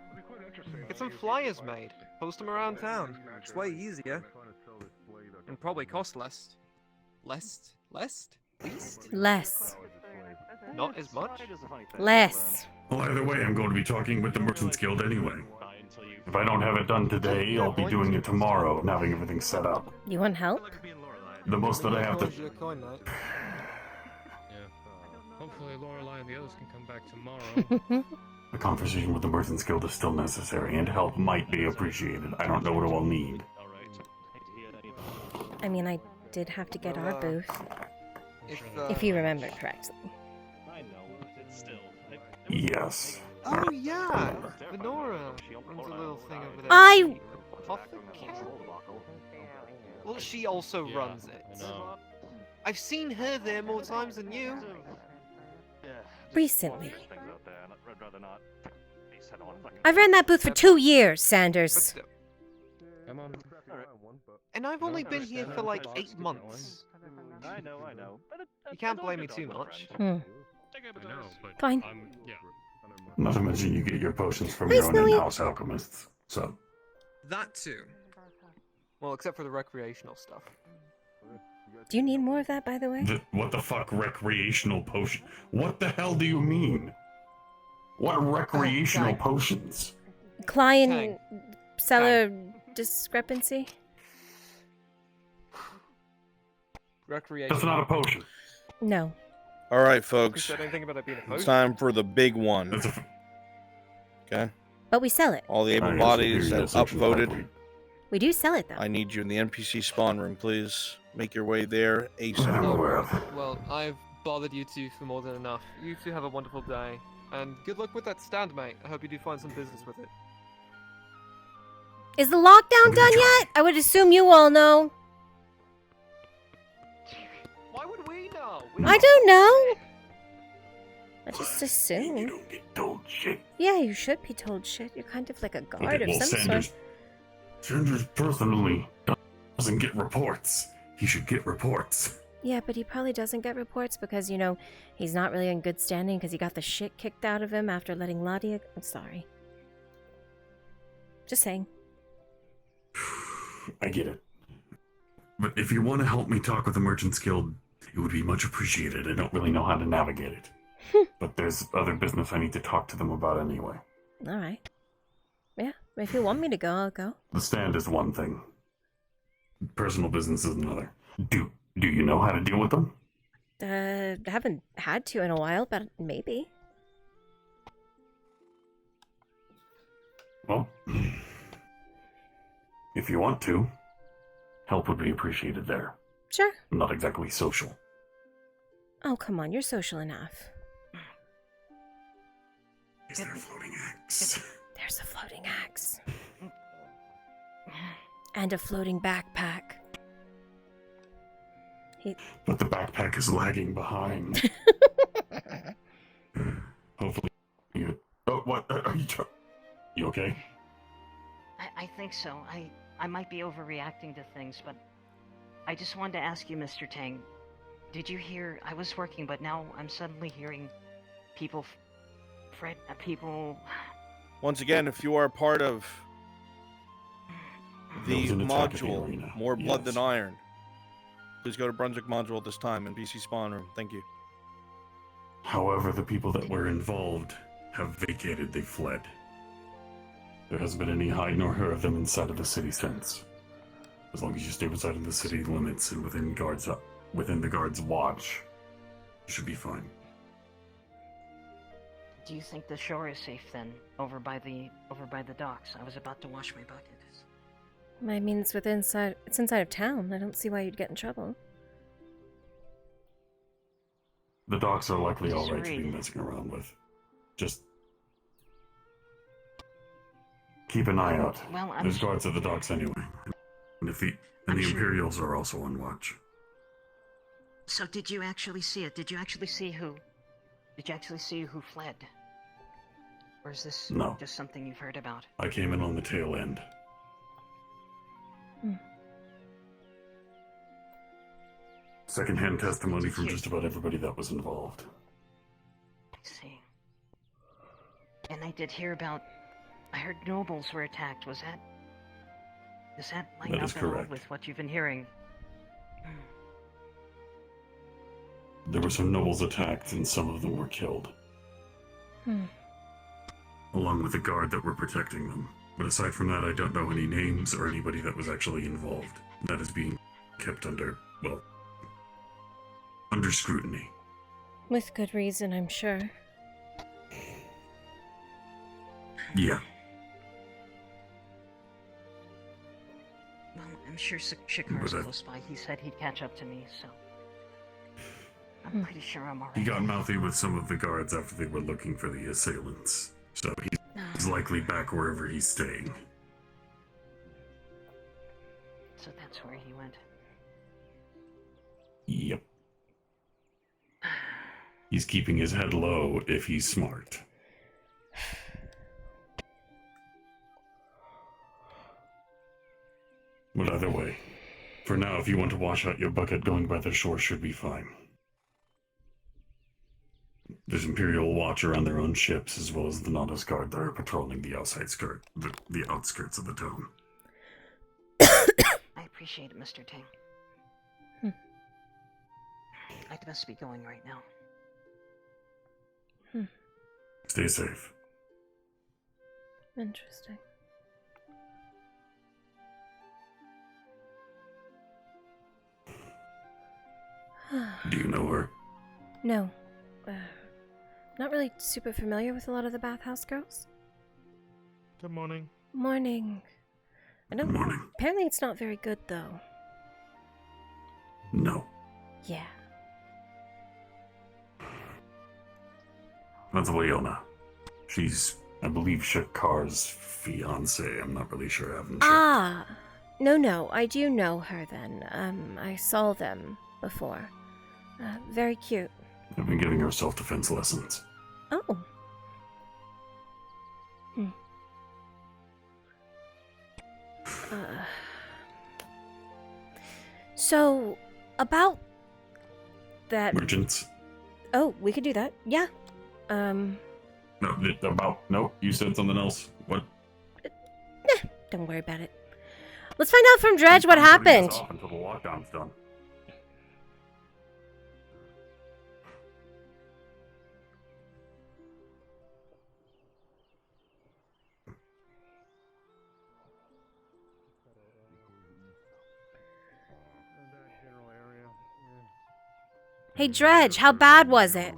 Get some flyers made. Post them around town. It's way easier. And probably cost less. Less? Least? Less. Not as much? Less. Well, either way, I'm going to be talking with the Merchants Guild anyway. If I don't have it done today, I'll be doing it tomorrow and having everything set up. You want help? The most that I have to... Hopefully Lorelei and the others can come back tomorrow. A conversation with the Merchants Guild is still necessary, and help might be appreciated. I don't know what I'll need. I mean, I did have to get our booth. If If you remember correctly. I know, but still. Yes. Oh yeah! Venora runs a little thing over there. I- Apothecary? Well, she also runs it. I've seen her there more times than you. Recently. I've ran that booth for 2 years, Sanders. Come on. And I've only been here for like 8 months. I know. But You can't blame me too much. Hmm. I know, but Fine. yeah. Not to mention you get your potions from Hi, your own Snowy. in-house alchemists. So, That too. Well, except for the recreational stuff. Do you need more of that, by the way? what the fuck recreational potion? What the hell do you mean? What recreational potions? Client seller discrepancy? Recreational. That's not a potion. No. All right, You folks. said anything about it being a It's potion? time for the big one. Okay. But we sell it. All the I able guess bodies Imperial that section's upvoted. We do sell it, though. I need you in the NPC spawn room, please. Make your way there ASAP. Well, I've bothered you two for more than enough. You two have a wonderful day. And good luck with that stand, mate. I hope you do find some business with it. Is the lockdown done yet? I would assume you all know. I don't know. I just assume. You don't get told shit. Yeah, you should be told shit. You're kind of like a guard Okay, of well, some sort. Sanders personally doesn't get reports. He should get reports. Yeah, but he probably doesn't get reports because, you know, he's not really in good standing because he got the shit kicked out of him after letting Ladia... I'm sorry. Just saying. I get it. But if you want to help me talk with the Merchants Guild, it would be much appreciated. I don't really know how to navigate it. But there's other business I need to talk to them about anyway. Alright. Yeah, if you want me to go, I'll go. The stand is one thing. Personal business is another. Do you know how to deal with them? I haven't had to in a while, but maybe. Well, if you want to, help would be appreciated there. Sure. I'm not exactly social. Oh, come on, you're social enough. Is there a floating axe? There's a floating axe. And a floating backpack. But the backpack is lagging behind. Hopefully you... Oh, what? Are you okay? I think so. I might be overreacting to things, but I just wanted to ask you, Mr. Tang. Did you hear... I was working, but now I'm suddenly hearing people... people... Once again, if you are part of the There was an attack at the module, arena. More Blood Yes. Than Iron, please go to Brunswick Module at this time in BC Spawn Room. Thank you. However, the people that were involved have vacated. They fled. There hasn't been any hide nor hair of them inside of the city since. As long as you stay inside of the city limits and within the guards' watch, you should be fine. Do you think the shore is safe then? Over by the docks. I was about to wash my bucket. I mean, it's inside of town. I don't see why you'd get in trouble. The docks are likely Just alright to be read. messing around with. Just keep an eye out. Well, I'm There's sure- guards at the docks anyway. And the Imperials are also on watch. So did you actually see it? Did you actually see who fled? Or is this No. just something you've heard about? I came in on the tail end. Secondhand testimony from just about everybody that was involved. I see. And I did hear about... I heard nobles were attacked. Does that line That up is at all correct. with what you've been hearing? There were some nobles attacked and some of them were killed. Along with the guard that were protecting them. But aside from that, I don't know any names or anybody that was actually involved. That is being kept under scrutiny. With good reason, I'm sure. Yeah. Well, I'm sure Shikar's But, close by. He said he'd catch up to me, so... I'm pretty sure I'm alright. He got mouthy with some of the guards after they were looking for the assailants. So he's likely back wherever he's staying. So that's where he went. Yep. He's keeping his head low if he's smart. But either way, for now, if you want to wash out your bucket, going by the shore should be fine. There's Imperial watch around their own ships, as well as the Nautilus Guard that are patrolling the the outskirts of the town. I appreciate it, Mr. Tang. I'd best be going right now. Stay safe. Interesting. Do you know her? No. Not really super familiar with a lot of the bathhouse girls. Good morning. Morning. I don't. Morning. Apparently, it's not very good though. No. Yeah. That's Leona. She's, I believe, Shakar's fiance. I'm not really sure. I haven't checked. No. I do know her then. I saw them before. Very cute. I've been giving her self-defense lessons. Oh. So, about that... Merchants. Oh, we could do that. Yeah. No, you said something else. What? Don't worry about it. Let's find out from Dredge what happened. Off until the lockdown's done. Hey, Dredge, how bad was it?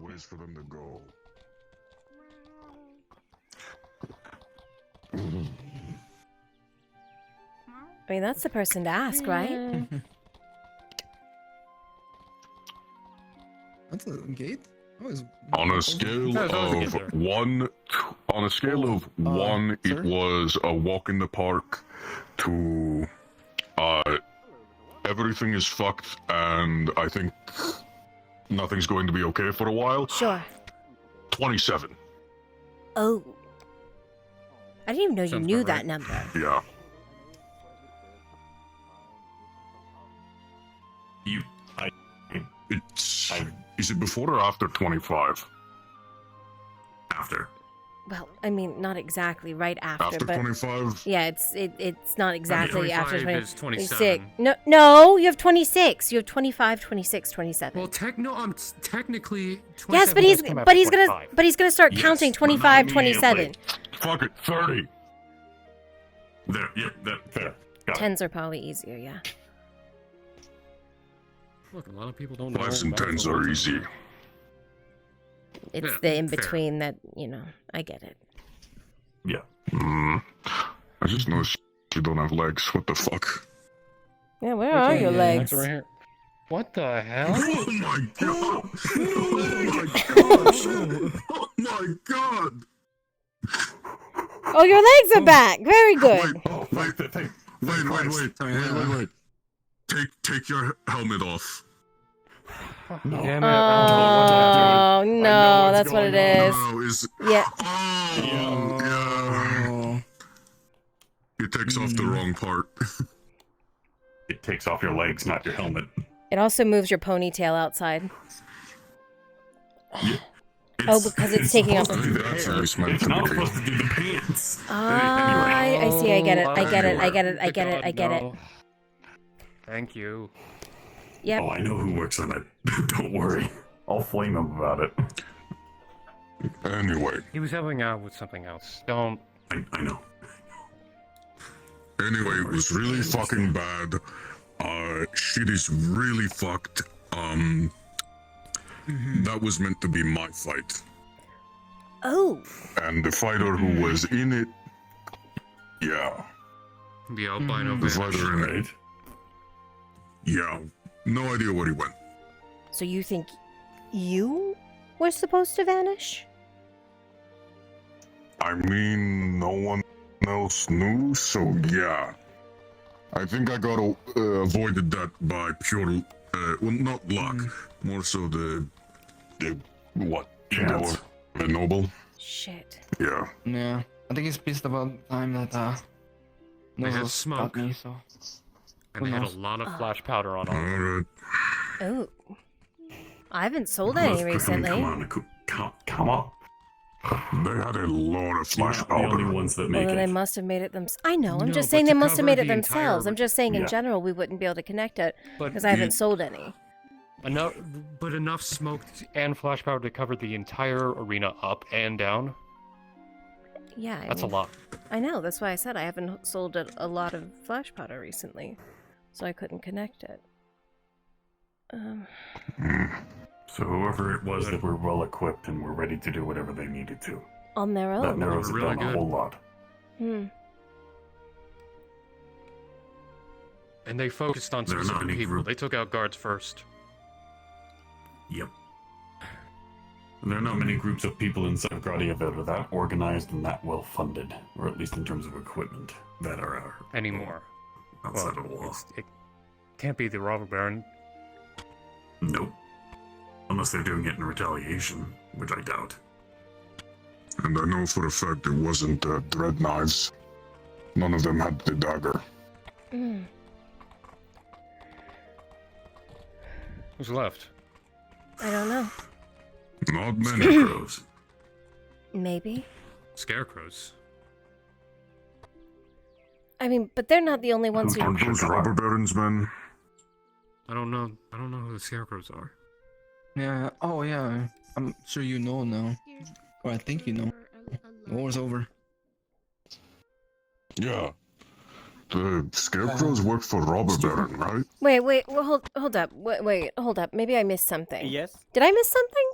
I mean, that's the person to ask, right? That's a gate? On a scale of one, it was a walk in the park, to everything is fucked, and I think nothing's going to be okay for a while. Sure. 27. Oh. I didn't even know you knew that number. Yeah. Is it before or after 25? After. Well, I mean, not exactly right after, After but 25? yeah, it's not exactly after 25 is 26. 27. No, you have 26. You have 25, 26, 27. Well, I'm technically. Yes, but he's gonna start counting 25, 27. Fuck it, 30. There, yeah, fair. Got it. Tens are probably easier, yeah. Look, a lot of people don't know. 5s and 10s are easy. It's Yeah, the in fair. between that, I get it. Yeah. I just noticed you don't have legs. What the fuck? Yeah, where are your legs? Right here. What the hell? Oh my god! Oh my god! Oh, your legs are back. Very good. Wait. Take your helmet off. Damn it. Oh, no, that's what it is. Yeah. It takes off the wrong part. It takes off your legs, not your helmet. It also moves your ponytail outside. Because it's taking off. That's how it's meant It's to not be. supposed to do the pants. I see. I get it. I get it. Thank you. Yep. Oh, I know who works on it. Don't worry. I'll flame him about it. Anyway. He was helping out with something else. Don't. I know. Anyway, it was really fucking bad. Shit is really fucked. That was meant to be my fight. Oh. And the fighter who was in it, yeah. The albino The vanished. fighter in it. Yeah. No idea where he went. So you think you were supposed to vanish? I mean, no one else knew, so yeah. I think I got avoided that by pure, well, not luck, more so the what? Chance. The noble. Shit. Yeah. Yeah, I think he's pissed about the time that They had Nozos smoke. got me, so And they who had a knows? lot of flash powder on them. Alright. Oh. I haven't sold any recently. Come on. They had a lot of flash You're not powder. the only ones that Well, make then they it. must have made it I know. I'm No, just but saying to they must have cover made it the entire- themselves. I'm just saying in Yeah. general we wouldn't be able to connect it But because I haven't sold any. Enough smoke and flash powder to cover the entire arena up and down. Yeah, That's a lot. I know. That's why I said I haven't sold a lot of flash powder recently, so I couldn't connect it. So whoever it was that were well equipped and were ready to do whatever they needed to. On their own. That narrows it Really down a good. whole lot. And they focused on There are not specific any people. group- They took out guards first. Yep. There are not many groups of people inside of Gradia that are that organized and that well funded, or at least in terms of equipment, that are Anymore. outside of the law. It can't be the robber baron. Nope. Unless they're doing it in retaliation, which I doubt. And I know for a fact it wasn't dread knives. None of them had the dagger. Mm. Who's left? I don't know. Not many. Scarecrows. Maybe. Scarecrows. I mean, but they're not the only ones who. Aren't those robber barons, men? I don't know who the scarecrows are. Yeah. Oh, yeah. I'm sure you know now. Or I think you know. The war's over. Yeah. The scarecrows work for robber baron, right? Wait. Well, hold up. Wait, hold up. Maybe I missed something. Yes. Did I miss something?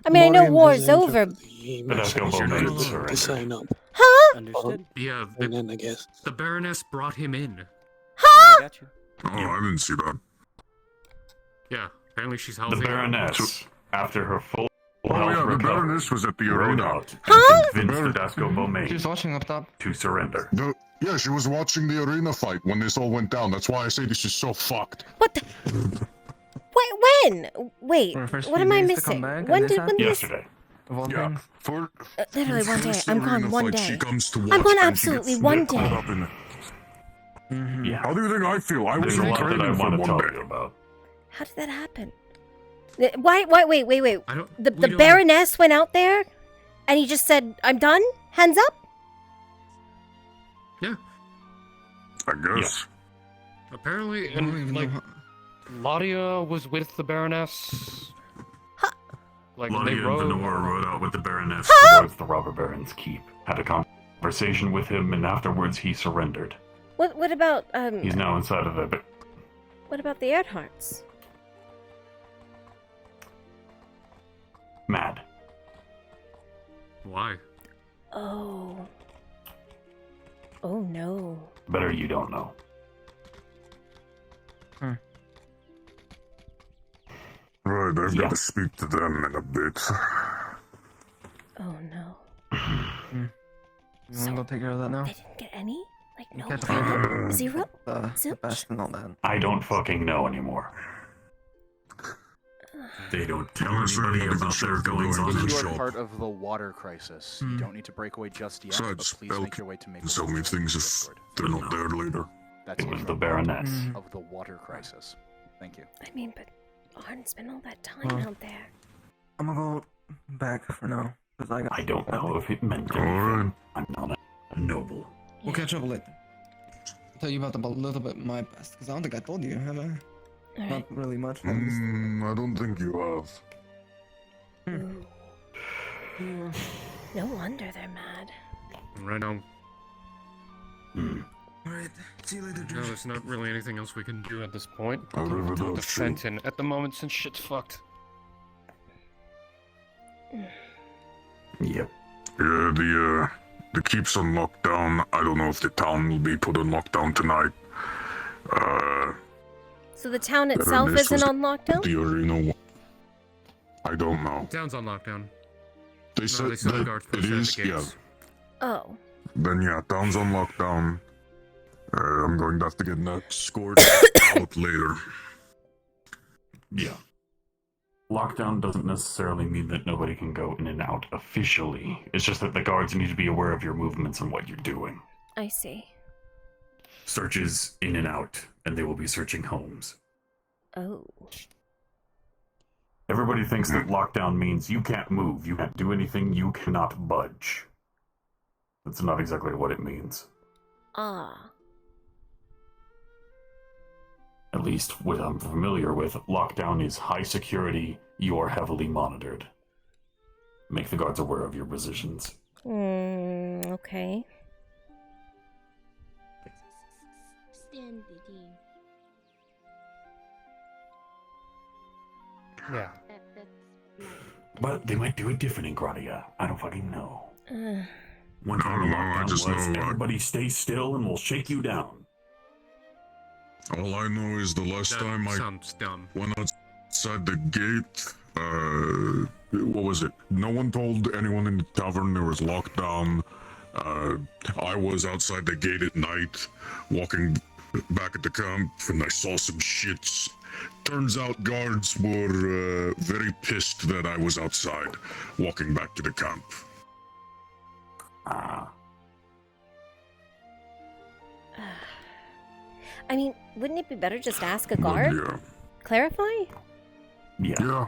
I mean, I know war's over. To sign up. Huh? Understood. Yeah, And then I guess. the Baroness brought him in. Huh? I got you. Oh, I didn't see that. Yeah, apparently she's The healthy. Baroness, after her full Oh health yeah, the recovery, baroness was at the rode arena. out and convinced the Dasco Bowmain She's watching up top. to surrender. Yeah, she was watching the arena fight when this all went down. That's why I say this is so fucked. What the? When? Wait, For the first what few am I days to come missing? back, When and did this when this? Yesterday. Of all Yeah, things. for Literally one day. first I'm gone arena one fight, day. She comes to watch I'm gone and she gets absolutely one caught day. up in it. Mm-hmm. Yeah. How do you think I feel? I was There's a in lot that I training for want to one tell day. you about. How did that happen? Why? Wait. I don't. The we don't- Baroness went out there, and he just said, "I'm done. Hands up." Yeah. I guess. Apparently, I don't even and know like how- Ladia was with the Baroness. Like they Ladia and rode. Venora rode out with the Baroness towards the robber baron's keep. Had a conversation with him, and afterwards he surrendered. What about He's now inside of the. What about the Earharts? Mad. Why? Oh. Oh no. Better you don't know. Right, I've Yeah. got to speak to them in a bit. Oh no. You want to go take care of that now? They didn't get any? Like no. Catch up with Zero? the Zilch? best and all that. I don't fucking know anymore. They don't tell Honestly, I'm anybody not even about sure their if they're goings going on to in the the You shop. are part of the water crisis. You don't need to break away just yet, but Besides, please Elk make your way to Maple sell me Mountain things if Discord. they're not there later. That's It was you the are Baroness. part of the water crisis. Thank you. I mean, but Arn spent all that time Huh. out there. I'm gonna go back for now. Cause I don't know if it meant Alright. anything. I'm not a noble. We'll catch up later. I'll tell you about a little bit my past, because I don't think I told you, have I? Alright. Not really much. but just- I don't think you have. Ooh. No wonder they're mad. Right now, Alright, see you later, no, George. there's not really anything else we can do at this point. I'll live Talk without to you. Fenton at the moment since shit's fucked. Yep. Yeah, the keep's on lockdown. I don't know if the town will be put on lockdown tonight. So the town itself Baroness isn't was on lockdown? The arena. I don't know. Town's on lockdown. They No, said they said the that guards it posted at is. the Yeah. gates. Oh. Then yeah, town's on lockdown. I'm going to have to get an escort out later. Yeah. Lockdown doesn't necessarily mean that nobody can go in and out officially. It's just that the guards need to be aware of your movements and what you're doing. I see. Searches in and out, and they will be searching homes. Oh. Everybody thinks that lockdown means you can't move, you can't do anything, you cannot budge. That's not exactly what it means. Ah. At least what I'm familiar with, lockdown is high security, you are heavily monitored. Make the guards aware of your positions. Okay. Yeah. But they might do it different in Gradia. I don't fucking know. One I time don't the know, I lockdown just was, know, everybody stay still and we'll shake you down. All I know is the last That time I sounds dumb. went outside the gate, what was it? No one told anyone in the tavern there was lockdown. I was outside the gate at night, walking back at the camp, and I saw some shits turns out guards were very pissed that I was outside, walking back to the camp. I mean, wouldn't it be better just to ask a guard? Yeah. Clarify? Yeah.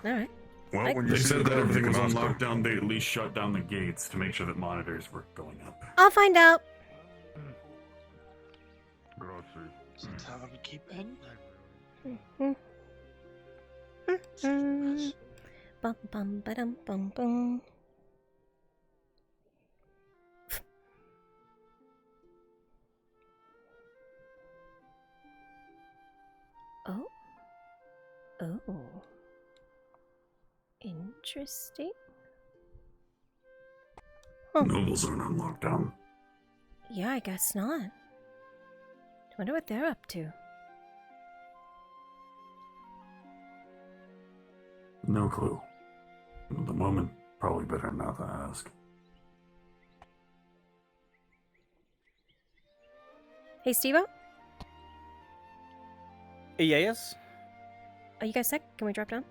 Alright. Well, when They you see said that everything was on ask them. lockdown, they at least shut down the gates to make sure that monitors were going up. I'll find out. Does the tavern keep in? Bum bum ba-dum bum bum. Oh. Oh. Interesting. Huh. Nobles aren't on lockdown. Yeah, I guess not. Wonder what they're up to. No clue. At the moment, probably better not to ask. Hey, Steve-O? Yes? Are you guys sick? Can we drop down?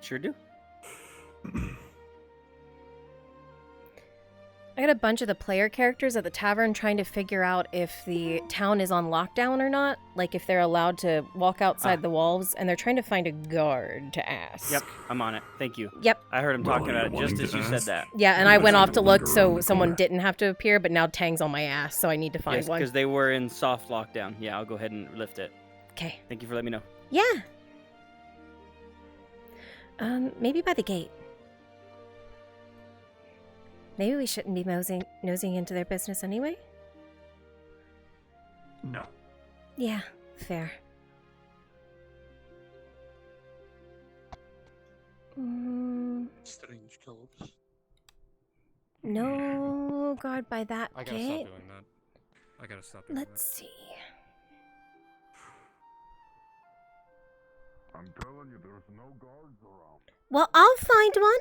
Sure do. I got a bunch of the player characters at the tavern trying to figure out if the town is on lockdown or not. Like if they're allowed to walk outside the walls, and they're trying to find a guard to ask. Yep, I'm on it. Thank you. Yep. I heard him talking about it just as you said that. Yeah, and I went off to look so someone didn't have to appear, but now Tang's on my ass, so I need to find Yes, one. because they were in soft lockdown. Yeah, I'll go ahead and lift it. Okay. Thank you for letting me know. Yeah. Maybe by the gate. Maybe we shouldn't be nosing into their business anyway? No. Yeah, fair. Strange clubs. No guard by that I gotta gate. stop doing that. I gotta stop doing Let's see. I'm telling you, there's no guards around. Well, I'll find one.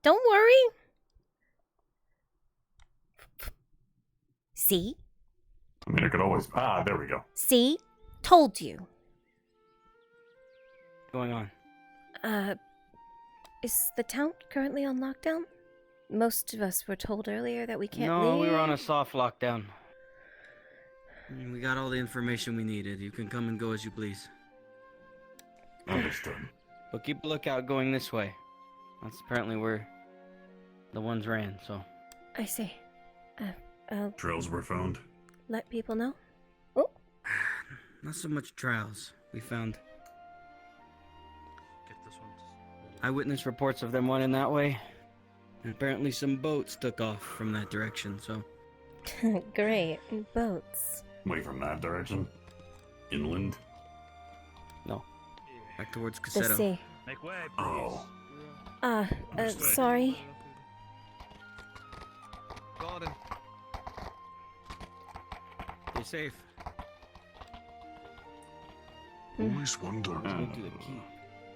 Don't worry. See? I mean, I could always... Ah, there we go. See? Told you. Going on. Is the town currently on lockdown? Most of us were told earlier that we can't No, leave. we were on a soft lockdown. We got all the information we needed. You can come and go as you please. Understood. But keep a lookout going this way. That's apparently where the ones ran, so. I see. Trails were found. Let people know? Oh. Not so much trials. We found eyewitness reports of them running that way. And apparently some boats took off from that direction, so. Great. Boats. Away from that direction? Inland? No. Back towards The Cassetto. sea. Make way, Oh. Sorry. Gordon. Stay safe. Always wondered. Go to the key.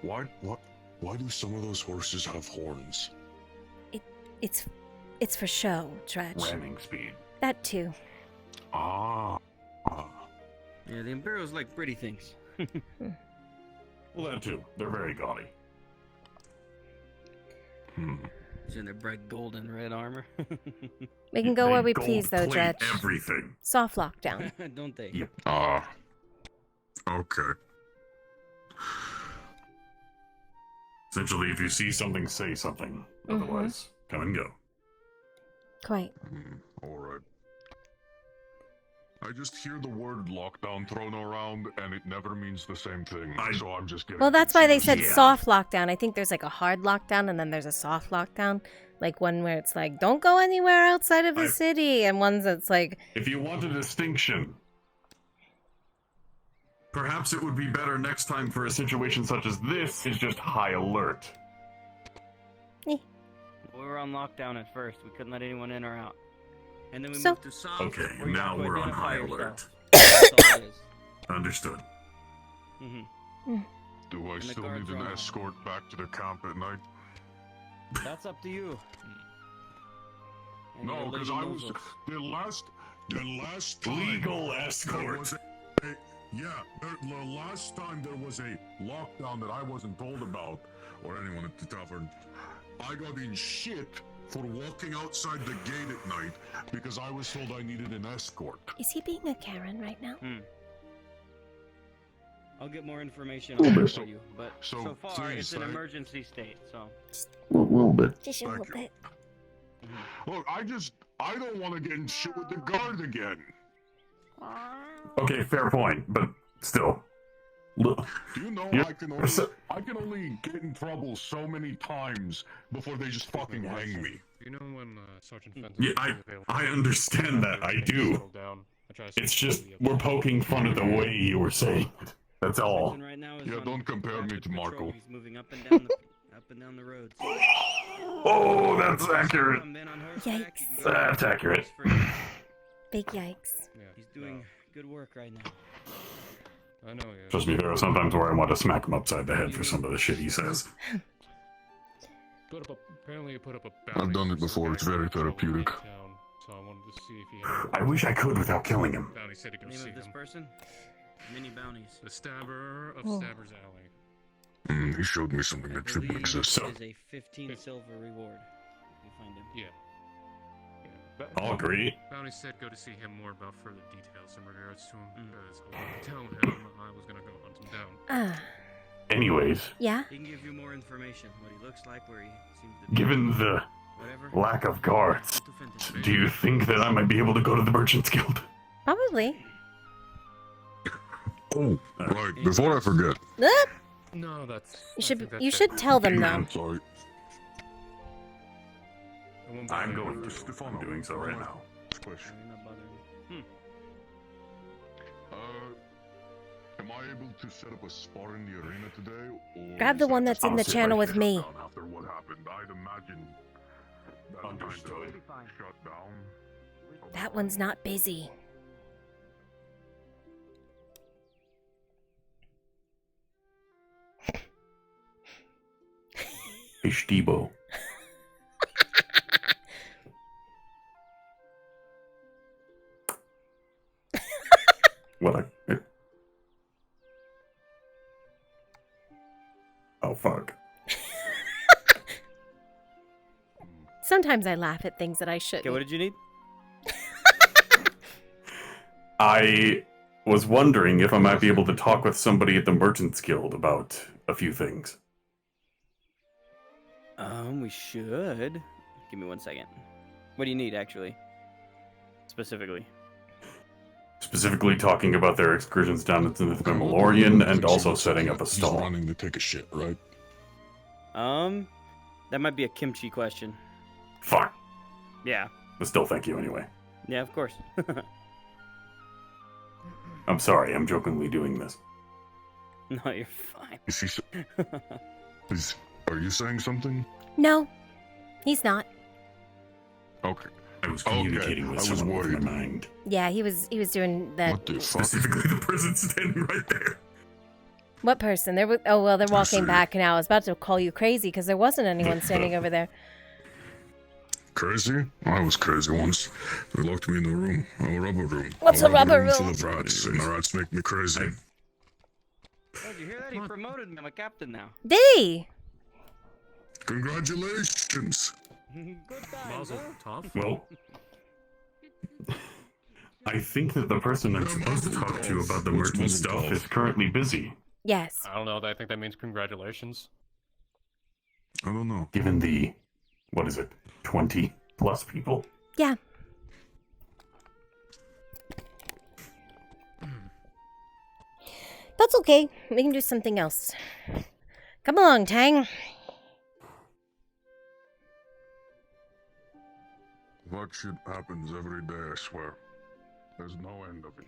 Why do some of those horses have horns? It's for show, Dredge. Ramming speed. That too. Ah. Yeah, the Imperials like pretty things. Well, that too. They're very gaudy. It's in their bright gold and red armor. We can go They where we gold please, though, plate Dredge. everything. Soft lockdown. Don't they? Yep. Okay. Essentially, if you see something, say something. Otherwise, come and go. Quite. Alright. I just hear the word lockdown thrown around, and it never means the same thing, so I'm just getting... Well, that's why they said confused. soft lockdown. I think there's like a hard lockdown, and then there's a soft lockdown. Like one where it's like, don't go anywhere outside of the city, and ones that's like... If you want a distinction, perhaps it would be better next time for a situation such as this is just high alert. We were on lockdown at first. We couldn't let anyone in or out. And then we So- moved to south. Okay, where you now have to we're on identify high yourself. alert. That's all it is. Understood. Do I And the still guards need are an on. escort back to the camp at night? That's up to you. And No, your because lady I knows was... us. The last time... Legal there escort. was Yeah, the last time there was a lockdown that I wasn't told about, or anyone at the tavern, I got in shit for walking outside the gate at night because I was told I needed an escort. Is he being a Karen right now? I'll get more information Little on bit. that for you, but so far please, it's an I- emergency state, so. A little bit. Just a little bit. Look, I don't want to get in shit with the guard again. Okay, fair point, but still. Look, Do you know Yeah. I can only get in trouble so many times before they just fucking hang me. Do you know when Sergeant Fenton Yeah, will be available? I understand that. I do. Settle down. I try to It's stay just fully we're poking fun at the way you were saying it. That's all. Right now is Yeah, on don't compare me to patrol. Marco. He's moving up and down the roads. Oh, that's accurate. Yikes. That's accurate. Big yikes. He's doing good work right now. I know, yeah. Trust me, there are sometimes where I want to smack him upside the head for some of the shit he says. Apparently, you put up a I've done it before, it's very therapeutic. town, so I wanted to see if he had. I wish I could without killing him. Bounty said to go Name see of this him. person? Mini bounties. The stabber of Oh. Stabber's Alley. He showed me something that shouldn't exist. It is a 15 silver reward. If you find him. Yeah. I'll agree. Bounty said go to see him more about further details in regards to him, because I wanted to tell him I was gonna go hunt him down. Anyways, Yeah? He can give you more information. What he looks like, where he seems to be. given the Whatever. lack of guards, do you think that I might be able to go to the Merchants Guild? Probably. Oh, right, before I forget. Ah! No, that's. You should tell them though. I'm sorry. I'm going to. I'm doing so right now. Question. Am I able to set up a spar in the arena today? Or Grab the one that's in the channel with me. After what happened, I'd imagine that Understood. Shut down. That one's not busy. Fish Debo. What a. Oh, fuck. Sometimes I laugh at things that I shouldn't. Okay, what did you need? I was wondering if I might be able to talk with somebody at the Merchants Guild about a few things. We should. Give me 1 second. What do you need, actually? Specifically. Specifically talking about their excursions down into the Mandalorian and also setting up a stall. He's running to take a shit, right? That might be a kimchi question. Fuck. Yeah. But still, thank you anyway. Yeah, of course. I'm sorry, I'm jokingly doing this. No, you're fine. Is he? Are you saying something? No, he's not. Okay. I was communicating with someone with my mind. Yeah, he was doing that. What the fuck? Specifically the person standing right there. What person? There was. Oh well, they're walking back now. I was about to call you crazy because there wasn't anyone standing over there. Crazy? I was crazy once. They locked me in the room, a rubber room. What's a rubber room? Full of rats, and the rats make me crazy. Oh, did you hear that? He promoted me. I'm a captain now. Did he? Congratulations. Good Mazel tov. Well, I think that the person I'm supposed to talk to about the merchant stuff is currently busy. Yes. I don't know. I think that means congratulations. I don't know. Given the, what is it, 20 plus people? Yeah. That's okay. We can do something else. Come along, Tang. That shit happens every day, I swear. There's no end of it.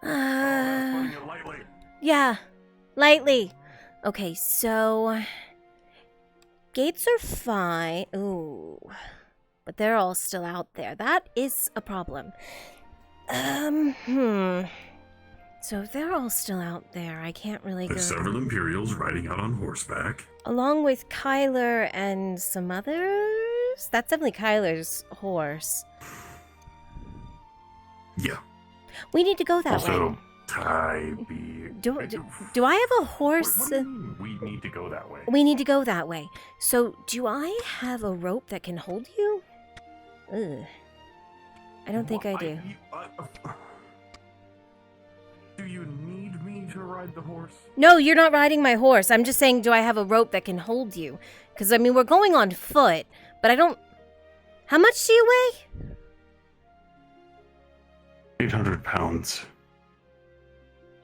Putting it lightly. Yeah, lightly. Okay, so gates are fine. Ooh, but they're all still out there. That is a problem. So if they're all still out there, I can't really go. There's several Imperials riding out on horseback. Along with Kyler and some others. That's definitely Kyler's horse. Yeah. We need to go that way. Also, Tybee. Do I have a horse? What do you mean we need to go that way? We need to go that way. So, do I have a rope that can hold you? Ugh. I don't think I do. Do you need me to ride the horse? No, you're not riding my horse. I'm just saying, do I have a rope that can hold you? Because, I mean, we're going on foot, but I don't... How much do you weigh? 800 pounds.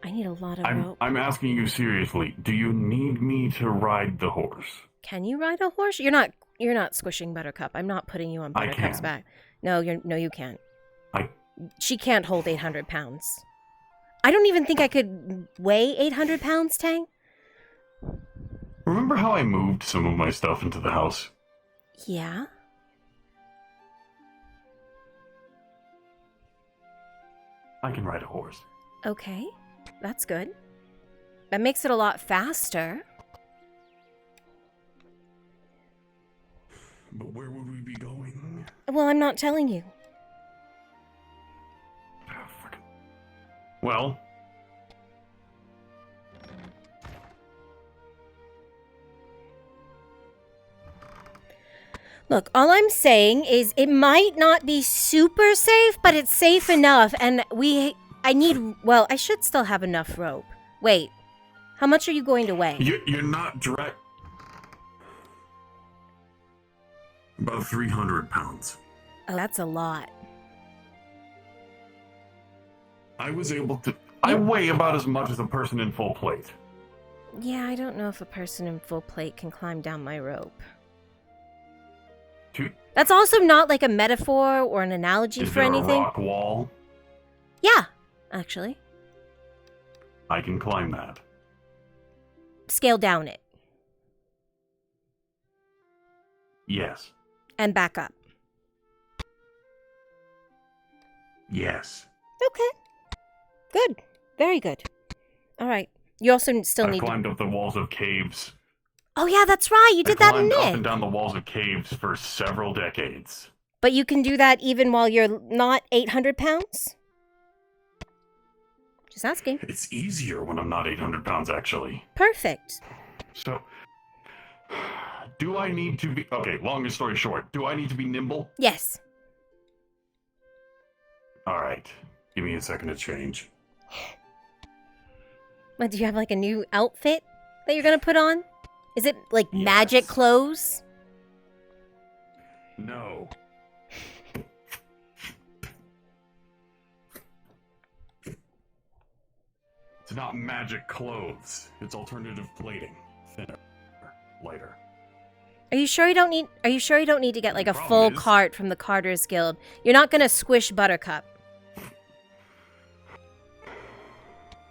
I need a lot of rope. I'm asking you seriously. Do you need me to ride the horse? Can you ride a horse? You're not squishing Buttercup. I'm not putting you on I Buttercup's can. back. No, you can't. I... She can't hold 800 pounds. I don't even think I could weigh 800 pounds, Tang. Remember how I moved some of my stuff into the house? Yeah? I can ride a horse. Okay, that's good. That makes it a lot faster. But where would we be going? Well, I'm not telling you. Well... Look, all I'm saying is it might not be super safe, but it's safe enough, and I should still have enough rope. Wait, how much are you going to weigh? You're not direct... About 300 pounds. Oh, that's a lot. I was able to... I weigh about as much as a person in full plate. Yeah, I don't know if a person in full plate can climb down my rope. That's also not like a metaphor or an analogy Is for there anything. a rock wall? Yeah, actually. I can climb that. Scale down it. Yes. And back up. Yes. Okay. Good. Very good. All right. You also still I've need climbed to... up the walls of caves. Oh, yeah, that's right. You did that in climbed up Nick. and down the walls of caves for several decades. But you can do that even while you're not 800 pounds? Just asking. It's easier when I'm not 800 pounds, actually. Perfect. So, do I need to be... Okay, longest story short. Do I need to be nimble? Yes. Alright. Give me a second to change. What, do you have like a new outfit that you're going to put on? Is it like magic clothes? No. It's not magic clothes. It's alternative plating. Thinner. Lighter. Are you sure you don't need to get like a problem full is- cart from the Carter's Guild? You're not going to squish Buttercup.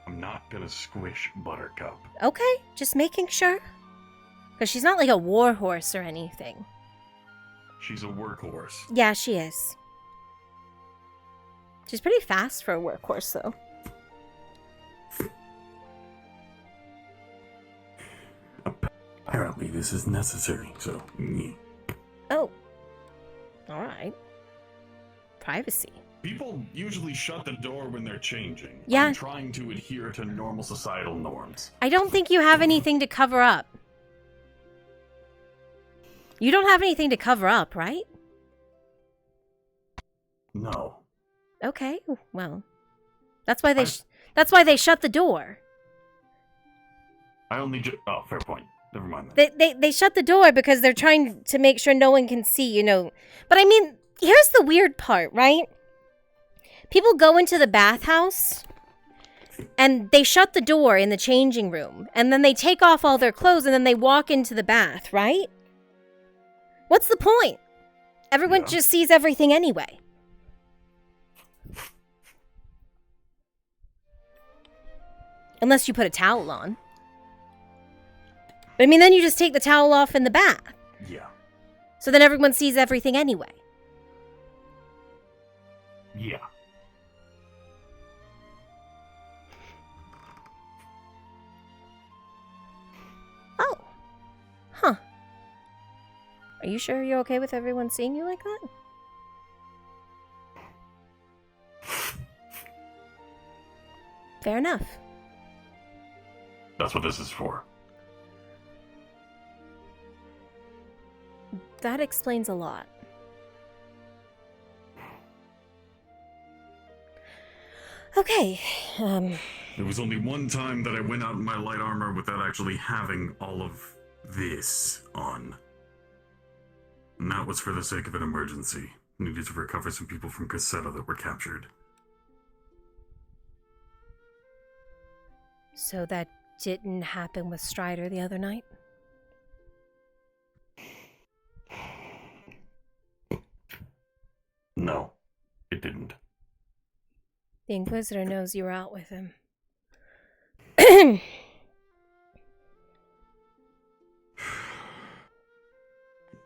I'm not gonna squish Buttercup. Okay, just making sure. Because she's not like a war horse or anything. She's a workhorse. Yeah, she is. She's pretty fast for a workhorse, though. Apparently this is necessary, so... yeah. Oh. Alright. Privacy. People usually shut the door when they're changing. Yeah. I'm trying to adhere to normal societal norms. I don't think you have anything to cover up. You don't have anything to cover up, right? No. Okay, well. That's why they shut the door. I only oh, fair point. Never mind that. They shut the door because they're trying to make sure no one can see, you know. But I mean, here's the weird part, right? People go into the bathhouse and they shut the door in the changing room and then they take off all their clothes and then they walk into the bath, right? What's the point? Everyone just sees everything anyway. Unless you put a towel on. But I mean, then you just take the towel off in the bath. Yeah. So then everyone sees everything anyway. Yeah. Oh. Huh. Are you sure you're okay with everyone seeing you like that? Fair enough. That's what this is for. That explains a lot. Okay, There was only one time that I went out in my light armor without actually having all of this on. And that was for the sake of an emergency. Needed to recover some people from Cassetta that were captured. so that didn't happen with Strider the other night? No, it didn't. The Inquisitor knows you were out with him.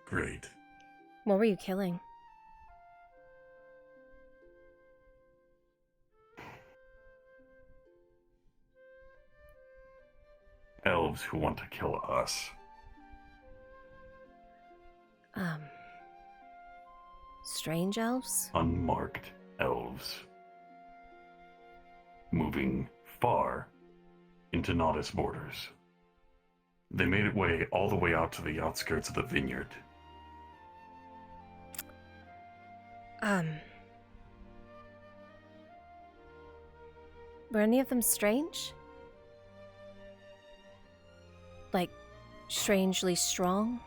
Great. What were you killing? Elves who want to kill us. Strange elves? Unmarked elves. Moving far into Nodus borders. They made it way all the way out to the outskirts of the vineyard. Were any of them strange? Like, strangely strong?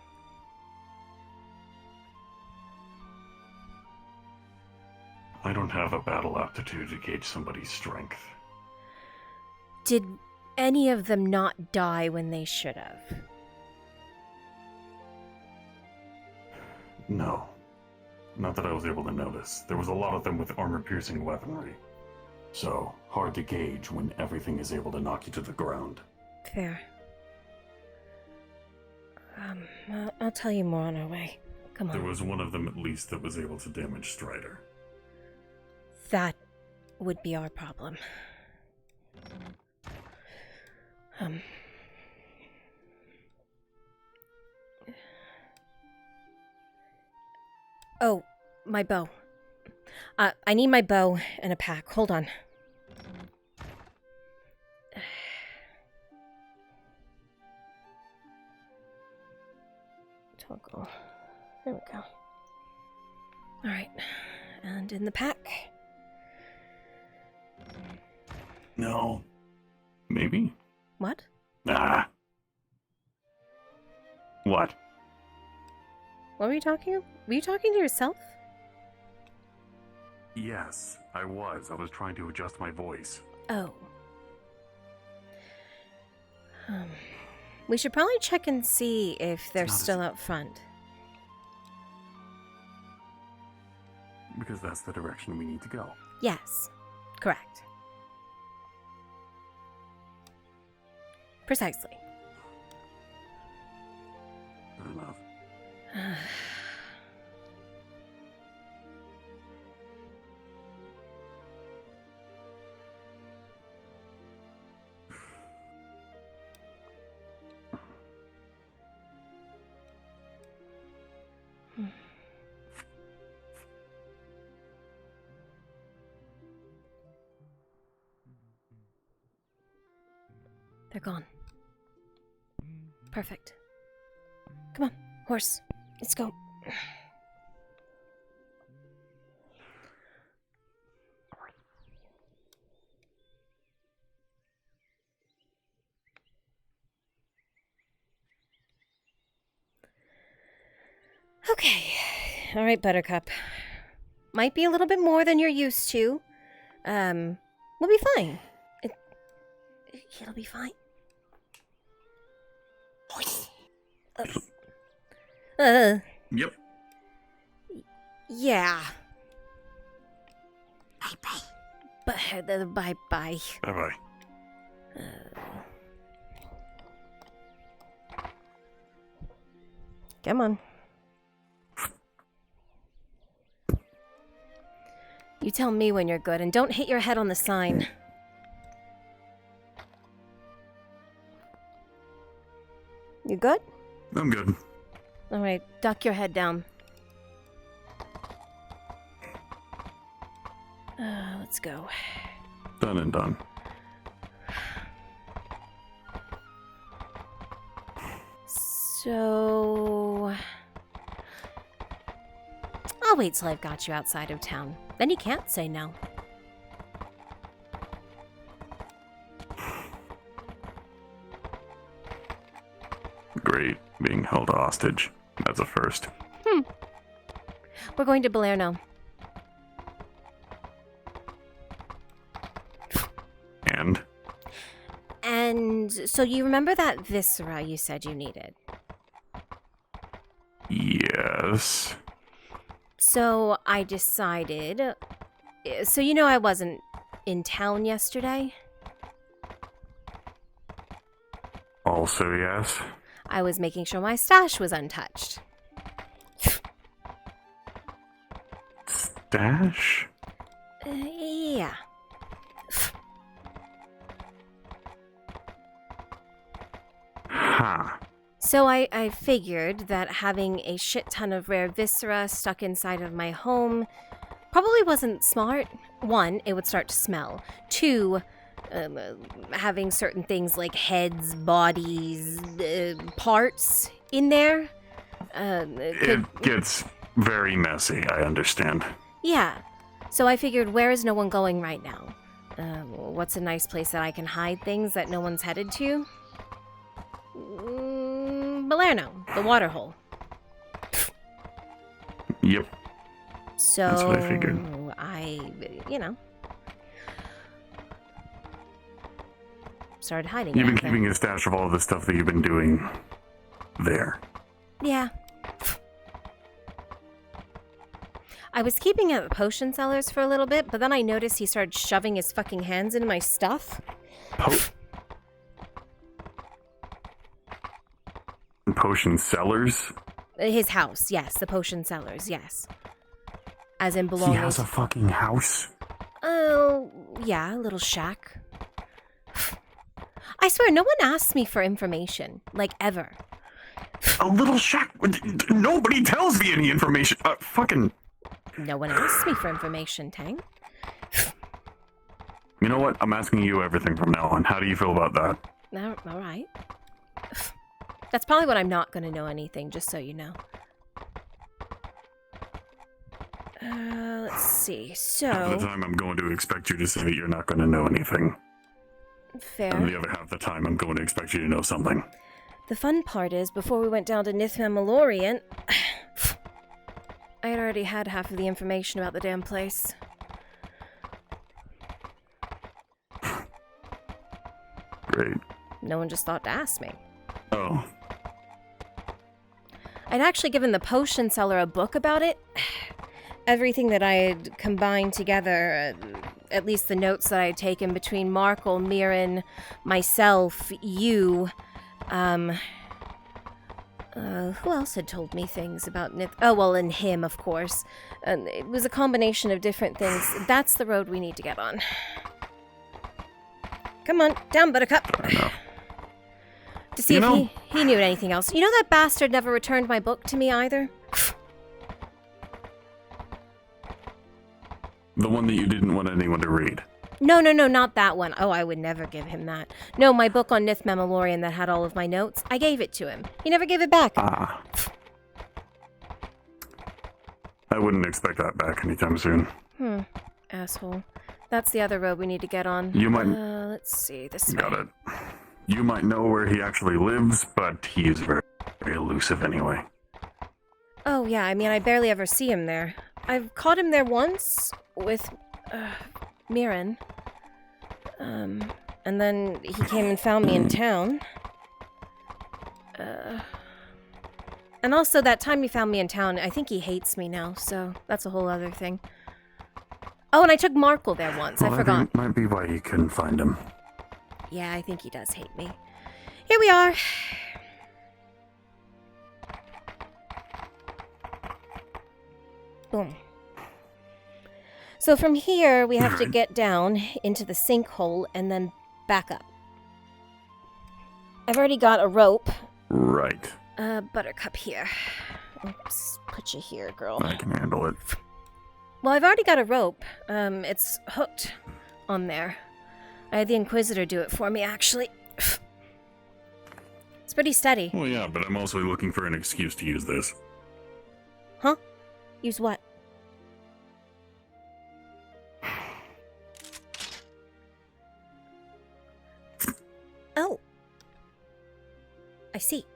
I don't have a battle aptitude to gauge somebody's strength. Did any of them not die when they should have? No. Not that I was able to notice. There was a lot of them with armor-piercing weaponry. So, hard to gauge when everything is able to knock you to the ground. Fair. I'll tell you more on our way. Come on. There was one of them at least that was able to damage Strider. That would be our problem. Oh, my bow. I need my bow and a pack. Hold on. Toggle. There we go. Alright. And in the pack. No. Maybe? What? Ah. What? What were you talking of? Were you talking to yourself? Yes, I was. I was trying to adjust my voice. Oh. We should probably check and see if they're still out front. Because that's the direction we need to go. Yes. Correct. Precisely. Fair enough. They're gone. Perfect. Come on, horse. Let's go. Okay. All right, Buttercup. Might be a little bit more than you're used to. We'll be fine. It'll be fine. Yep. Yeah. Bye-bye. Bye-bye. Bye-bye. Come on. You tell me when you're good, and don't hit your head on the sign. You good? I'm good. Alright, duck your head down. Let's go. Done and done. So... I'll wait till I've got you outside of town. Then you can't say no. Great. Being held hostage. That's a first. We're going to Balerno. And? And so you remember that viscera you said you needed? Yes. So I decided... So you know I wasn't in town yesterday? Also, yes. I was making sure my stash was untouched. Stash? Yeah. Huh. So I figured that having a shit ton of rare viscera stuck inside of my home probably wasn't smart. One, it would start to smell. Two, having certain things like heads, bodies, parts in there. It gets very messy, I understand. Yeah. So I figured, where is no one going right now? What's a nice place that I can hide things that no one's headed to? Balerno, the waterhole. Yep. So That's what I figured. You know, started hiding. You've been out there. keeping a stash of all of the stuff that you've been doing there. Yeah. I was keeping it at the potion sellers for a little bit, but then I noticed he started shoving his fucking hands into my stuff. Potion sellers? His house, yes. The potion sellers, yes. As in He belonging. has a fucking house? Oh, yeah, a little shack. I swear, no one asks me for information. Like, ever. A little shack? Nobody tells me any information. Fucking... No one asks me for information, Tang. You know what? I'm asking you everything from now on. How do you feel about that? All right. That's probably what I'm not going to know anything, just so you know. Let's see. Half the So, time I'm going to expect you to say that you're not going to know anything. fair. And the other half the time I'm going to expect you to know something. The fun part is, before we went down to Nithma Malorian, I had already had half of the information about the damn place. Great. No one just thought to ask me. Oh. I'd actually given the potion seller a book about it. Everything that I had combined together, at least the notes that I had taken between Markle, Mirren, myself, you, who else had told me things about oh, well, and him, of course. It was a combination of different things. That's the road we need to get on. Come on, down, Buttercup. To see if he knew anything else. You know that bastard never returned my book to me either? The one that you didn't want anyone to read. No, not that one. Oh, I would never give him that. No, my book on Nithma Malorian that had all of my notes. I gave it to him. He never gave it back. Ah. I wouldn't expect that back anytime soon. Asshole. That's the other road we need to get on. You might... let's see, this way. Got it. You might know where he actually lives, but he is very, very elusive anyway. Oh, yeah, I mean, I barely ever see him there. I've caught him there once with, Mirren. And then he came and found me in town. And also, that time he found me in town, I think he hates me now, so that's a whole other thing. Oh, and I took Markle there once, I forgot. That might be why you couldn't find him. Yeah, I think he does hate me. Here we are. Boom. So from here, we have to get down into the sinkhole and then back up. I've already got a rope. Right. Buttercup here. Oops, put you here, girl. I can handle it. Well, I've already got a rope. It's hooked on there. I had the Inquisitor do it for me, actually. It's It's pretty steady. Well, yeah, but I'm also looking for an excuse to use this. Huh? Use what? Oh. I see.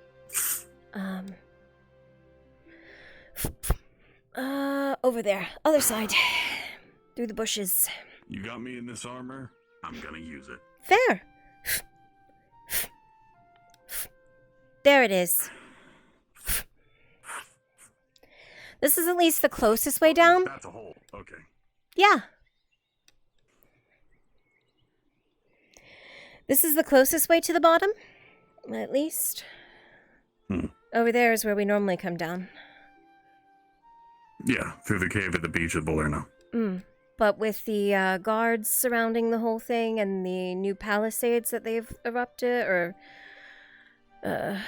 Over there. Other side. Through the bushes. You got me in this armor, I'm gonna use it. Fair. There it is. This is at least the closest way down. That's a hole. Okay. Yeah. This is the closest way to the bottom, at least. Over there is where we normally come down. Yeah, through the cave at the beach at Balerno. But with the guards surrounding the whole thing and the new palisades that they've erupted, or I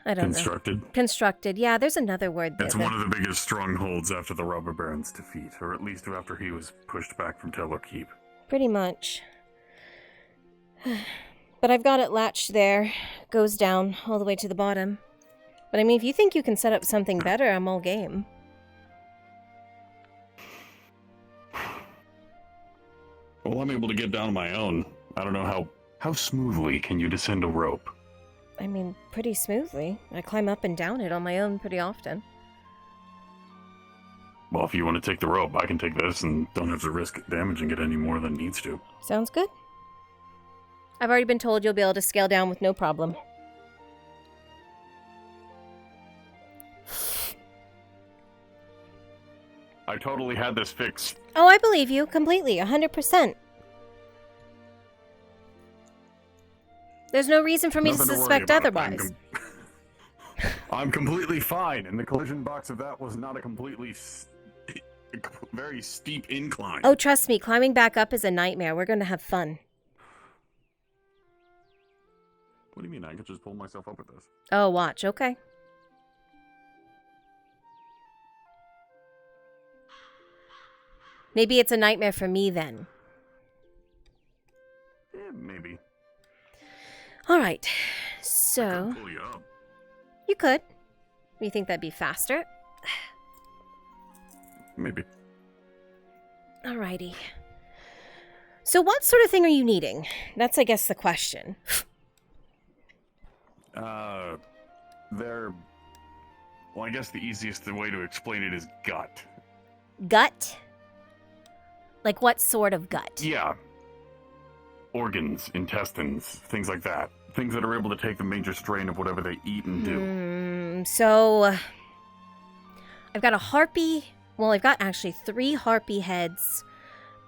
don't know. Constructed. Yeah, there's another word there. It's one of the biggest strongholds after the Robber Baron's defeat, or at least after he was pushed back from Teller Keep. Pretty much. But I've got it latched there. Goes down all the way to the bottom. But I mean, if you think you can set up something better, I'm all game. Well, I'm able to get down on my own. I don't know how smoothly can you descend a rope? I mean, pretty smoothly. I climb up and down it on my own pretty often. Well, if you want to take the rope, I can take this and don't have to risk damaging it any more than needs to. Sounds good. I've already been told you'll be able to scale down with no problem. I totally had this fixed. Oh, I believe you completely, 100%. There's no reason for me to suspect otherwise. I'm completely fine, and the collision box of that was not a very steep incline. Oh, trust me, climbing back up is a nightmare. We're going to have fun. What do you mean? I could just pull myself up with this. Oh, watch. Okay. Maybe it's a nightmare for me then. Maybe. All right. So. Pull you up. You could. You think that'd be faster? Maybe. Alrighty. So what sort of thing are you needing? That's, I guess, the question. Well, I guess the easiest way to explain it is gut. Gut? Like what sort of gut? Yeah. Organs, intestines, things like that. Things that are able to take the major strain of whatever they eat and do. So, I've got a harpy. Well, I've got actually 3 harpy heads.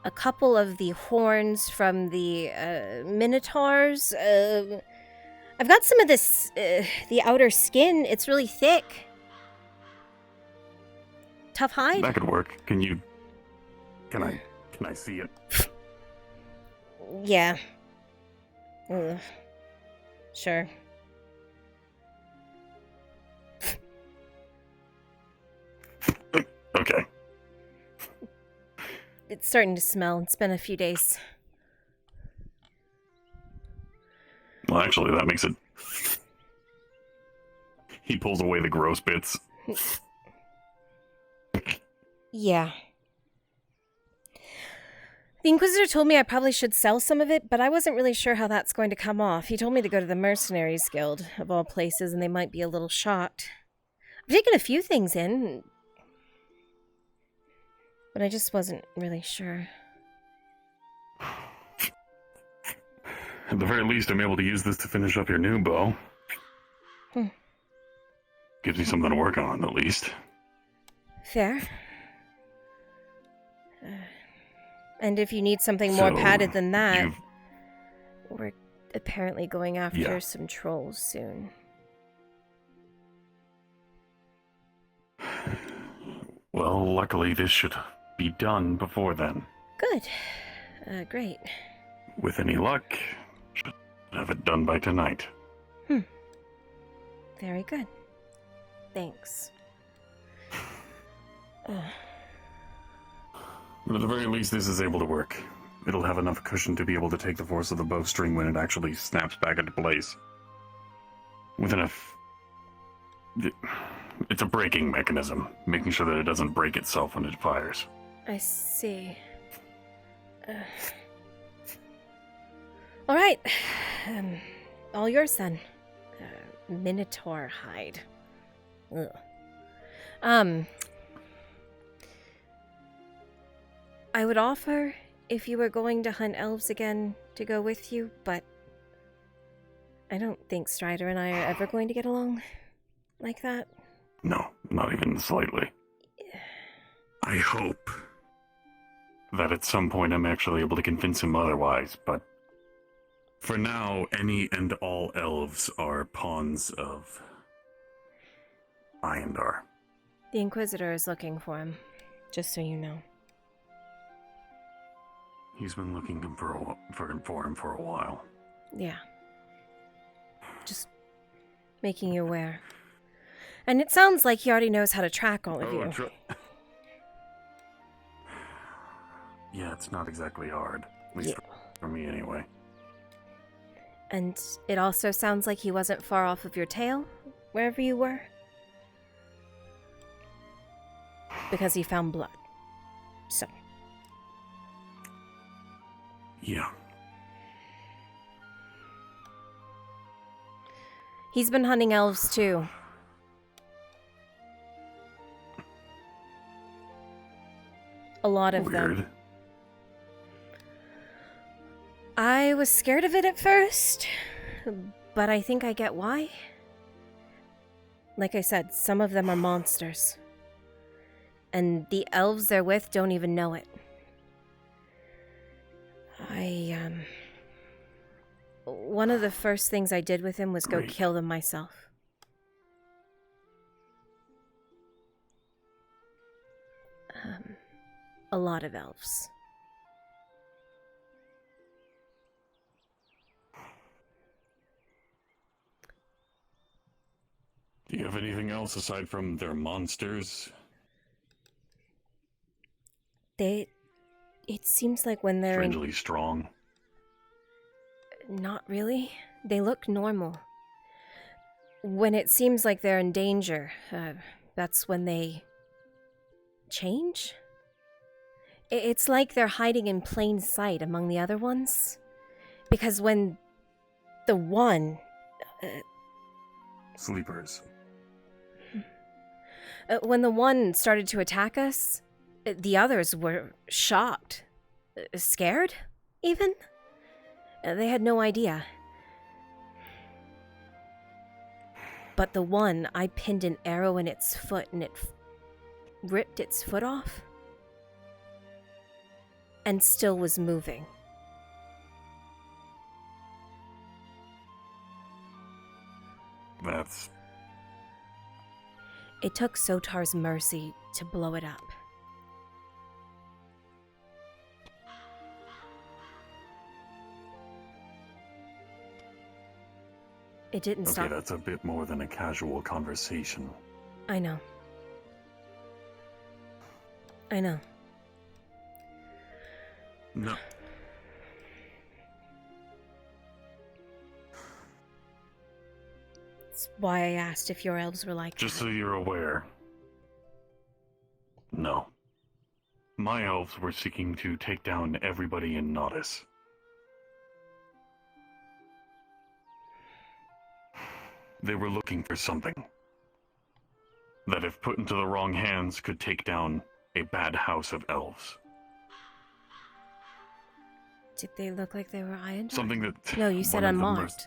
A couple of the horns from the minotaurs. I've got some of this, the outer skin. It's really thick. Tough hide. That could work. Can I see it? Yeah. Sure. Okay. It's starting to smell. It's been a few days. Well, actually, that makes it... He pulls away the gross bits. Yeah. The Inquisitor told me I probably should sell some of it, but I wasn't really sure how that's going to come off. He told me to go to the Mercenaries Guild, of all places, and they might be a little shocked. I've taken a few things in, but I just wasn't really sure. At the very least, I'm able to use this to finish up your new bow. Gives me something to work on, at least. Fair. And if you need something more padded than that, we're apparently going after some trolls soon. Well, luckily this should be done before then. Good. Great. With any luck, should have it done by tonight. Very good. Thanks. But at the very least, this is able to work. It'll have enough cushion to be able to take the force of the bowstring when it actually snaps back into place. It's a braking mechanism, making sure that it doesn't break itself when it fires. I see. All right. All yours then. Minotaur hide. Ugh. I would offer, if you were going to hunt elves again, to go with you, but I don't think Strider and I are ever going to get along like that. No, not even slightly. I hope that at some point I'm actually able to convince him otherwise, but for now, any and all elves are pawns of Iandar. The Inquisitor is looking for him, just so you know. He's been looking for him for a while. Yeah. Just making you aware. And it sounds like he already knows how to track all of you. Yeah, it's not exactly hard. At least for me, anyway. And it also sounds like he wasn't far off of your tail, wherever you were. Because he found blood. So. Yeah. He's been hunting elves too. A lot of them. I was scared of it at first, but I think I get why. Like I said, some of them are monsters. And the elves they're with don't even know it. One of the first things I did with him was go kill them myself. A lot of elves. Do you have anything else aside from their monsters? It seems like when they're Strangely strong. Not really. They look normal. When it seems like they're in danger, that's when they change? It's like they're hiding in plain sight among the other ones. Because when the one... Sleepers. When the one started to attack us, the others were shocked. Scared, even? They had no idea. But the one, I pinned an arrow in its foot and it ripped its foot off. And still was moving. That's... It took Sotar's mercy to blow it up. It didn't stop. Okay, that's a bit more than a casual conversation. I know. I know. No. That's why I asked if your elves were like Just that. so you're aware. No. My elves were seeking to take down everybody in Nodus. They were looking for something that, if put into the wrong hands, could take down a bad house of elves. Did they look like they were Iandar? Something that... No, you said one of them unmarked.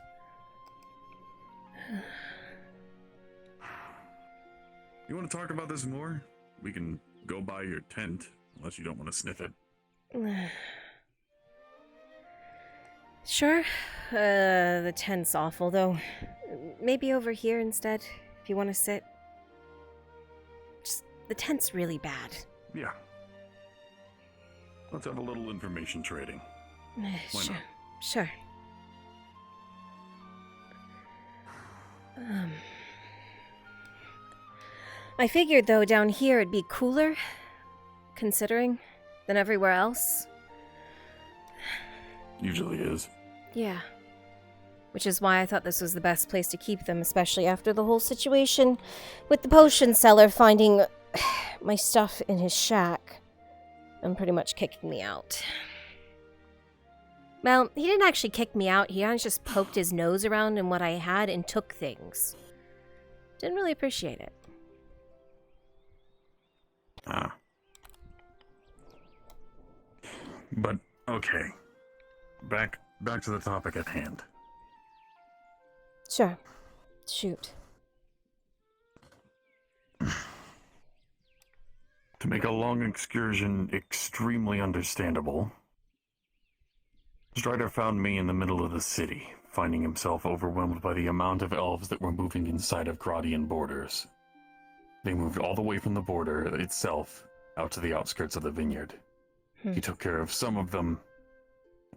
You want to talk about this more? We can go by your tent, unless you don't want to sniff it. Sure. The tent's awful, though. Maybe over here instead, if you want to sit. Just, the tent's really bad. Yeah. Let's have a little information trading. Why Sure. not? Sure. I figured, though, down here it'd be cooler, considering, than everywhere else. Usually is. Yeah. Which is why I thought this was the best place to keep them, especially after the whole situation with the potion seller finding my stuff in his shack and pretty much kicking me out. Well, he didn't actually kick me out. He just poked his nose around in what I had and took things. Didn't really appreciate it. But, okay. Back to the topic at hand. Sure. Shoot. To make a long excursion extremely understandable, Strider found me in the middle of the city, finding himself overwhelmed by the amount of elves that were moving inside of Gradian borders. They moved all the way from the border itself out to the outskirts of the vineyard. He took care of some of them,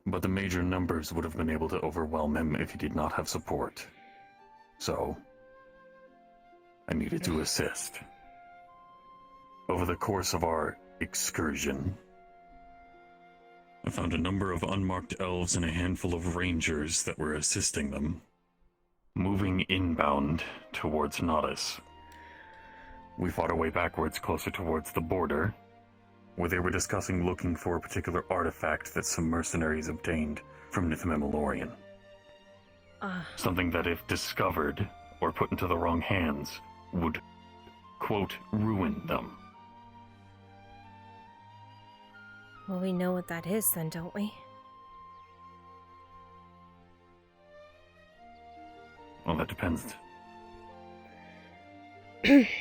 but the major numbers would have been able to overwhelm him if he did not have support. So, I needed to assist. Over the course of our excursion, I found a number of unmarked elves and a handful of rangers that were assisting them, moving inbound towards Nodus. We fought our way backwards closer towards the border, where they were discussing looking for a particular artifact that some mercenaries obtained from Nithmemalorian. Something that, if discovered or put into the wrong hands, would, quote, ruin them. Well, we know what that is then, don't we? Well, that depends.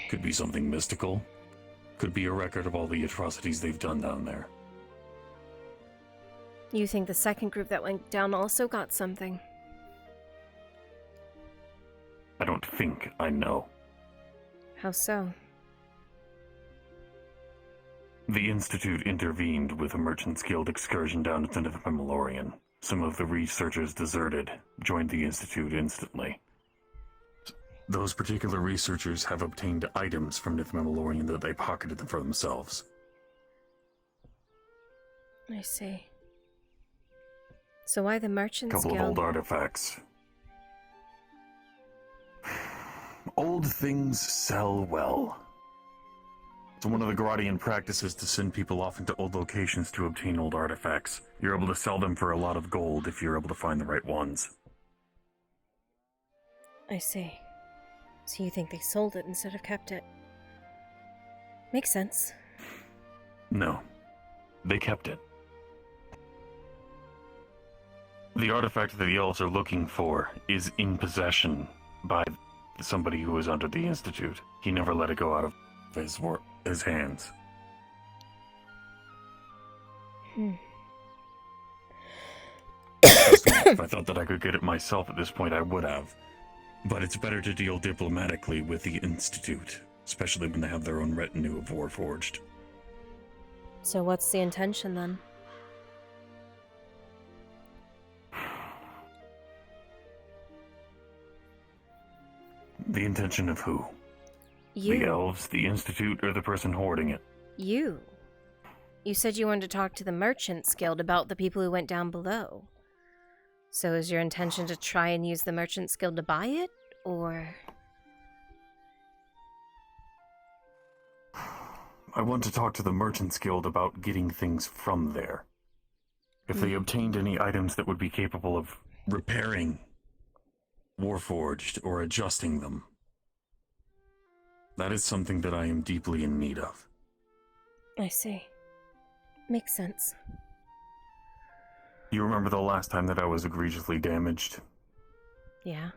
Could be something mystical. Could be a record of all the atrocities they've done down there. You think the second group that went down also got something? I don't think I know. How so? The Institute intervened with a Merchants Guild excursion down to Nithmemalorian. Some of the researchers deserted, joined the Institute instantly. Those particular researchers have obtained items from Nithmemalorian that they pocketed them for themselves. I see. So why the Merchants Couple Guild? of old artifacts. Old things sell well. It's one of the Gradian practices to send people off into old locations to obtain old artifacts. You're able to sell them for a lot of gold if you're able to find the right ones. I see. So you think they sold it instead of kept it? Makes sense. No. They kept it. The artifact that the elves are looking for is in possession by somebody who was under the Institute. He never let it go out of his hands. If I thought that I could get it myself at this point, I would have. But it's better to deal diplomatically with the Institute, especially when they have their own retinue of Warforged. So what's the intention then? The intention of who? You. The elves, the Institute, or the person hoarding it? You. You said you wanted to talk to the Merchants Guild about the people who went down below. So is your intention to try and use the Merchants Guild to buy it, or...? I want to talk to the Merchants Guild about getting things from there. If they obtained any items that would be capable of repairing Warforged or adjusting them. That is something that I am deeply in need of. I see. Makes sense. You remember the last time that I was egregiously damaged? Yeah.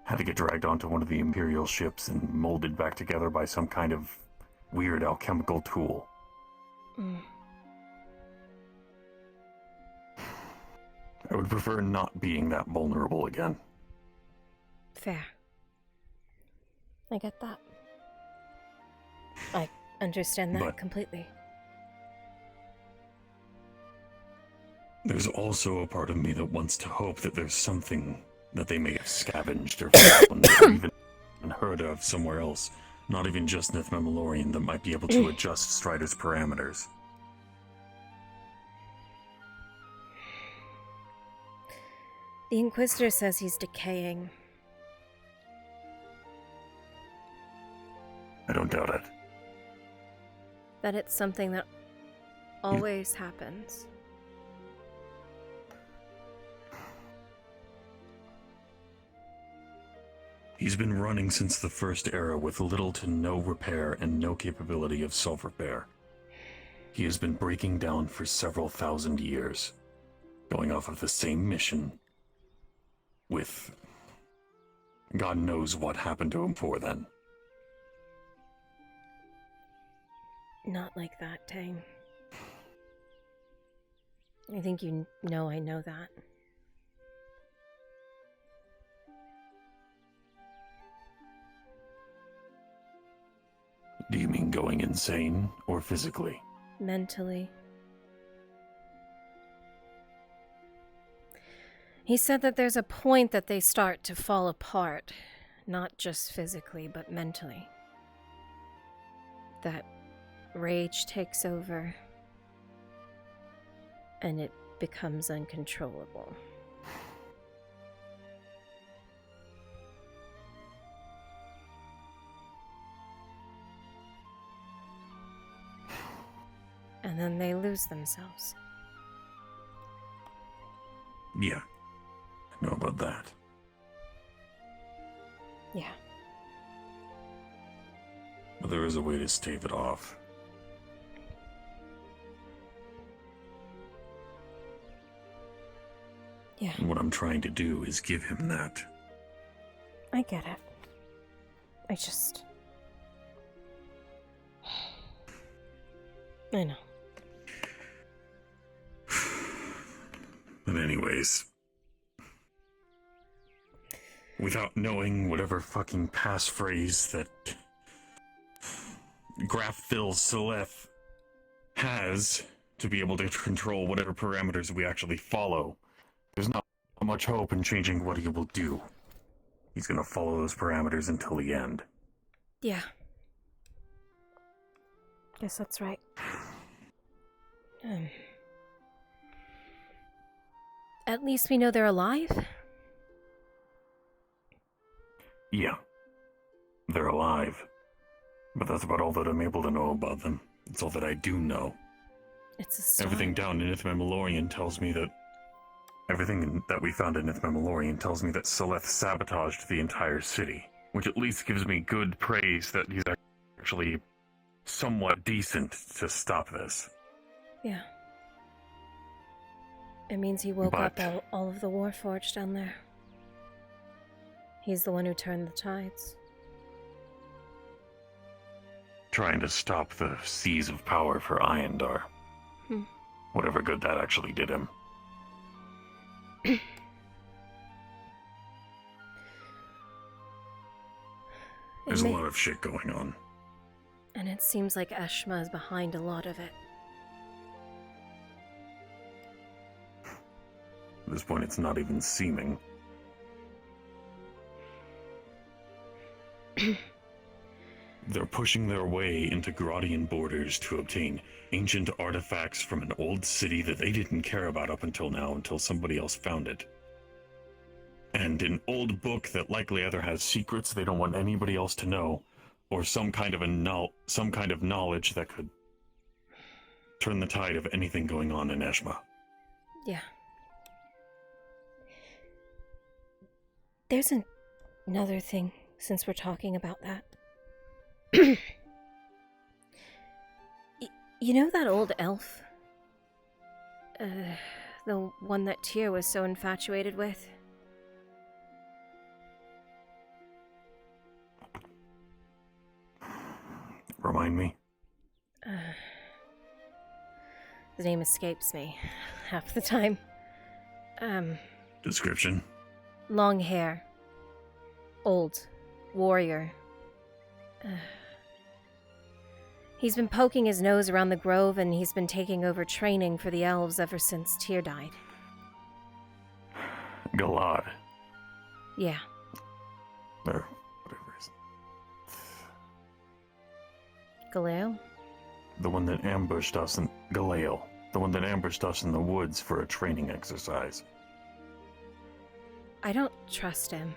Had to get dragged onto one of the Imperial ships and molded back together by some kind of weird alchemical tool. I would prefer not being that vulnerable again. Fair. I get that. I understand that completely. There's also a part of me that wants to hope that there's something that they may have scavenged or found or even heard of somewhere else, not even just Nithmemalorian, that might be able to adjust Strider's parameters. The Inquisitor says he's decaying. I don't doubt it. That it's something that always happens. He's been running since the First Era with little to no repair and no capability of self-repair. He has been breaking down for several thousand years, going off of the same mission, with God knows what happened to him before then. Not like that, Tang. I think you know I know that. Do you mean going insane or physically? Mentally. He said that there's a point that they start to fall apart, not just physically, but mentally. That rage takes over, and it becomes uncontrollable. And then they lose themselves. Yeah, I know about that. Yeah. But there is a way to stave it off. Yeah. And what I'm trying to do is give him that. I get it. I know. But anyways, without knowing whatever fucking passphrase that Graf-Phil Seleth has to be able to control whatever parameters we actually follow, there's not much hope in changing what he will do. He's gonna follow those parameters until the end. Yeah. Guess that's right. At least we know they're alive? Yeah. They're alive. But that's about all that I'm able to know about them. It's all that I do know. It's a start. Everything down in Ithmemilorian tells me that... Everything that we found in Ithmemilorian tells me that Seleth sabotaged the entire city. Which at least gives me good praise that he's actually somewhat decent to stop this. Yeah. It means he woke up all of the Warforged down there. He's the one who turned the tides. Trying to stop the seas of power for Iondar. Whatever good that actually did him. There's a lot of shit going on. And it seems like Eshma is behind a lot of it. At this point, it's not even seeming. They're pushing their way into Gradian borders to obtain ancient artifacts from an old city that they didn't care about up until now, until somebody else found it. And an old book that likely either has secrets they don't want anybody else to know, or some kind of knowledge that could turn the tide of anything going on in Eshma. Yeah. There's another thing, since we're talking about that. You know that old elf? The one that Tyr was so infatuated with? Remind me? His name escapes me half the time. Description? Long hair. Old. Warrior. He's been poking his nose around the grove, and he's been taking over training for the elves ever since Tyr died. Galad. Yeah. Or whatever it is. Galeo? The one that ambushed us in... Galale. The one that ambushed us in the woods for a training exercise. I don't trust him.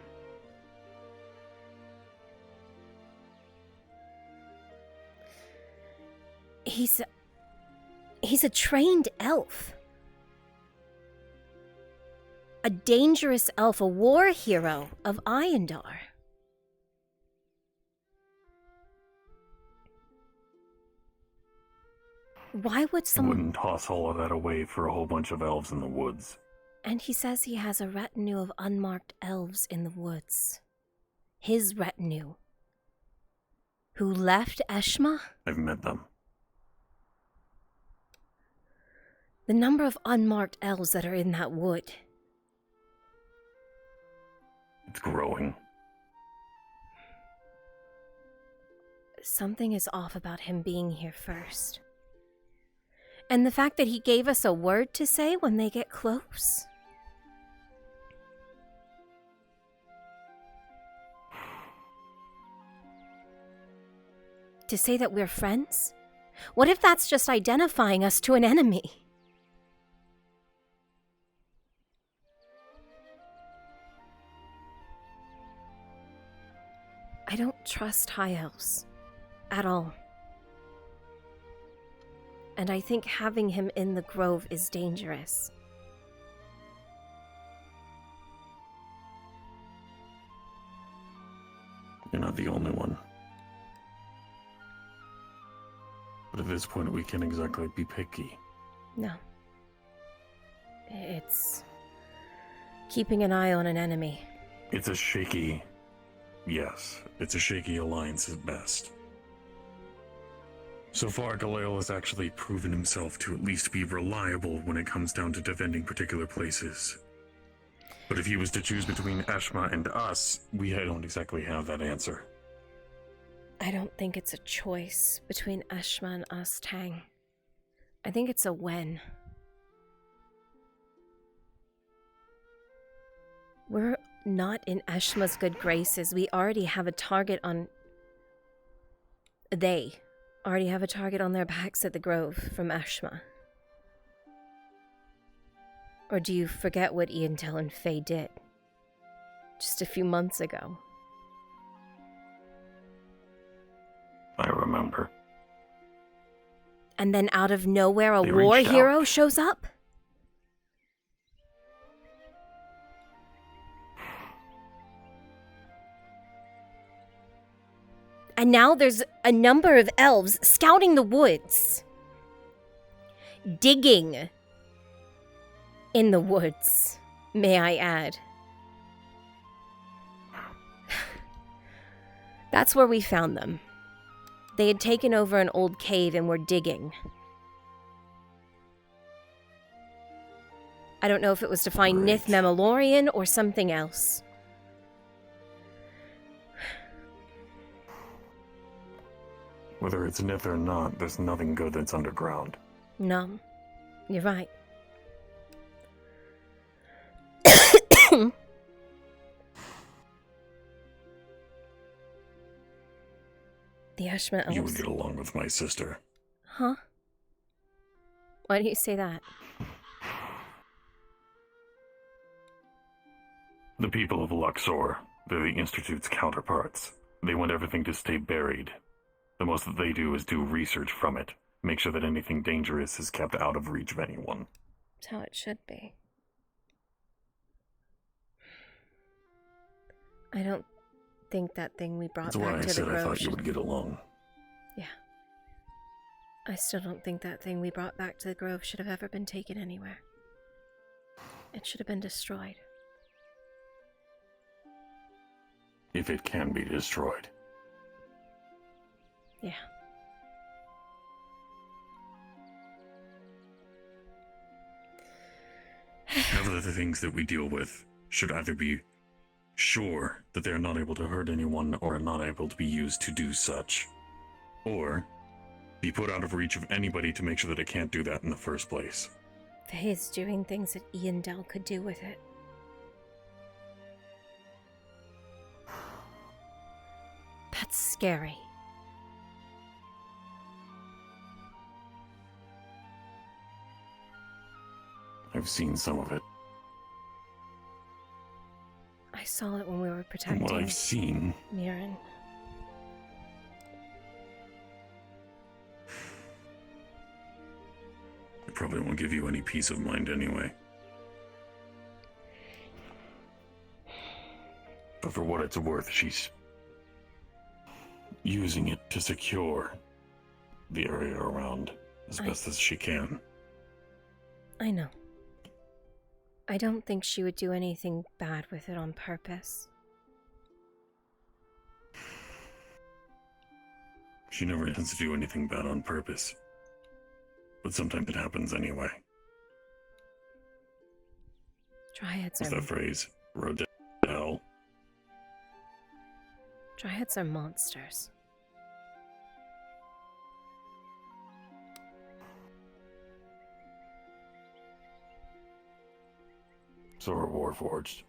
He's a trained elf. A dangerous elf, a war hero of Iondar. Why would I someone... wouldn't toss all of that away for a whole bunch of elves in the woods. And he says he has a retinue of unmarked elves in the woods. His retinue. Who left Eshma? I've met them. The number of unmarked elves that are in that wood. It's growing. Something is off about him being here first. And the fact that he gave us a word to say when they get close. To say that we're friends? What if that's just identifying us to an enemy? I don't trust High Elves. At all. And I think having him in the grove is dangerous. You're not the only one. But at this point, we can't exactly be picky. No. It's keeping an eye on an enemy. It's a shaky... Yes, it's a shaky alliance at best. So far, Galil has actually proven himself to at least be reliable when it comes down to defending particular places. But if he was to choose between Eshma and us, we don't exactly have that answer. I don't think it's a choice between Eshma and us, Tang. I think it's a when. We're not in Eshma's good graces. We already have a target on... They already have a target on their backs at the Grove from Eshma. Or do you forget what Iandel and Faye did? Just a few months ago. I remember. And then out of nowhere, a They war reached out. hero shows up? And now there's a number of elves scouting the woods. Digging in the woods, may I add. That's where we found them. They had taken over an old cave and were digging. I don't know if it was to find Nith Memorian or something else. Whether it's Nith or not, there's nothing good that's underground. No, you're right. The Eshma elves. You would get along with my sister. Huh? Why do you say that? The people of Luxor, they're the Institute's counterparts. They want everything to stay buried. The most that they do is do research from it. Make sure that anything dangerous is kept out of reach of anyone. That's how it should be. I don't think that thing we brought That's why back I to the said I Grove thought you should... would get along. Yeah. I still don't think that thing we brought back to the Grove should have ever been taken anywhere. It should have been destroyed. If it can be destroyed. Yeah. None of the things that we deal with should either be sure that they are not able to hurt anyone or are not able to be used to do such, or be put out of reach of anybody to make sure that it can't do that in the first place. Faye is doing things that Iandel could do with it. That's scary. I've seen some of it. I saw it when we were From protecting what I've seen, Mirren. it probably won't give you any peace of mind anyway. But for what it's worth, she's using it to secure the area around as best as she can. I know. I don't think she would do anything bad with it on purpose. She never intends to do anything bad on purpose. But sometimes it happens anyway. Dryads What's are that phrase? Road to hell? Dryads are monsters. So are Warforged.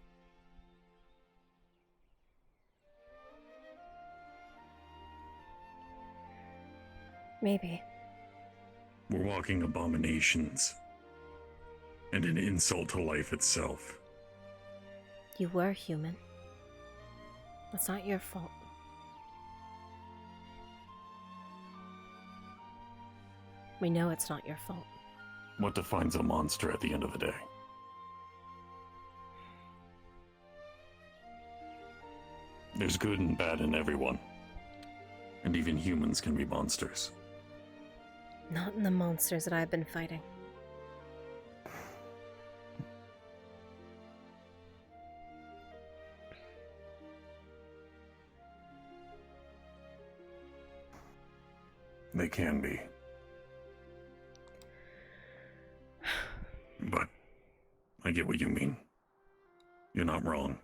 Maybe. We're walking abominations. And an insult to life itself. You were human. It's not your fault. We know it's not your fault. What defines a monster at the end of the day? There's good and bad in everyone. And even humans can be monsters. Not in the monsters that I've been fighting. They can be. But I get what you mean. You're not wrong.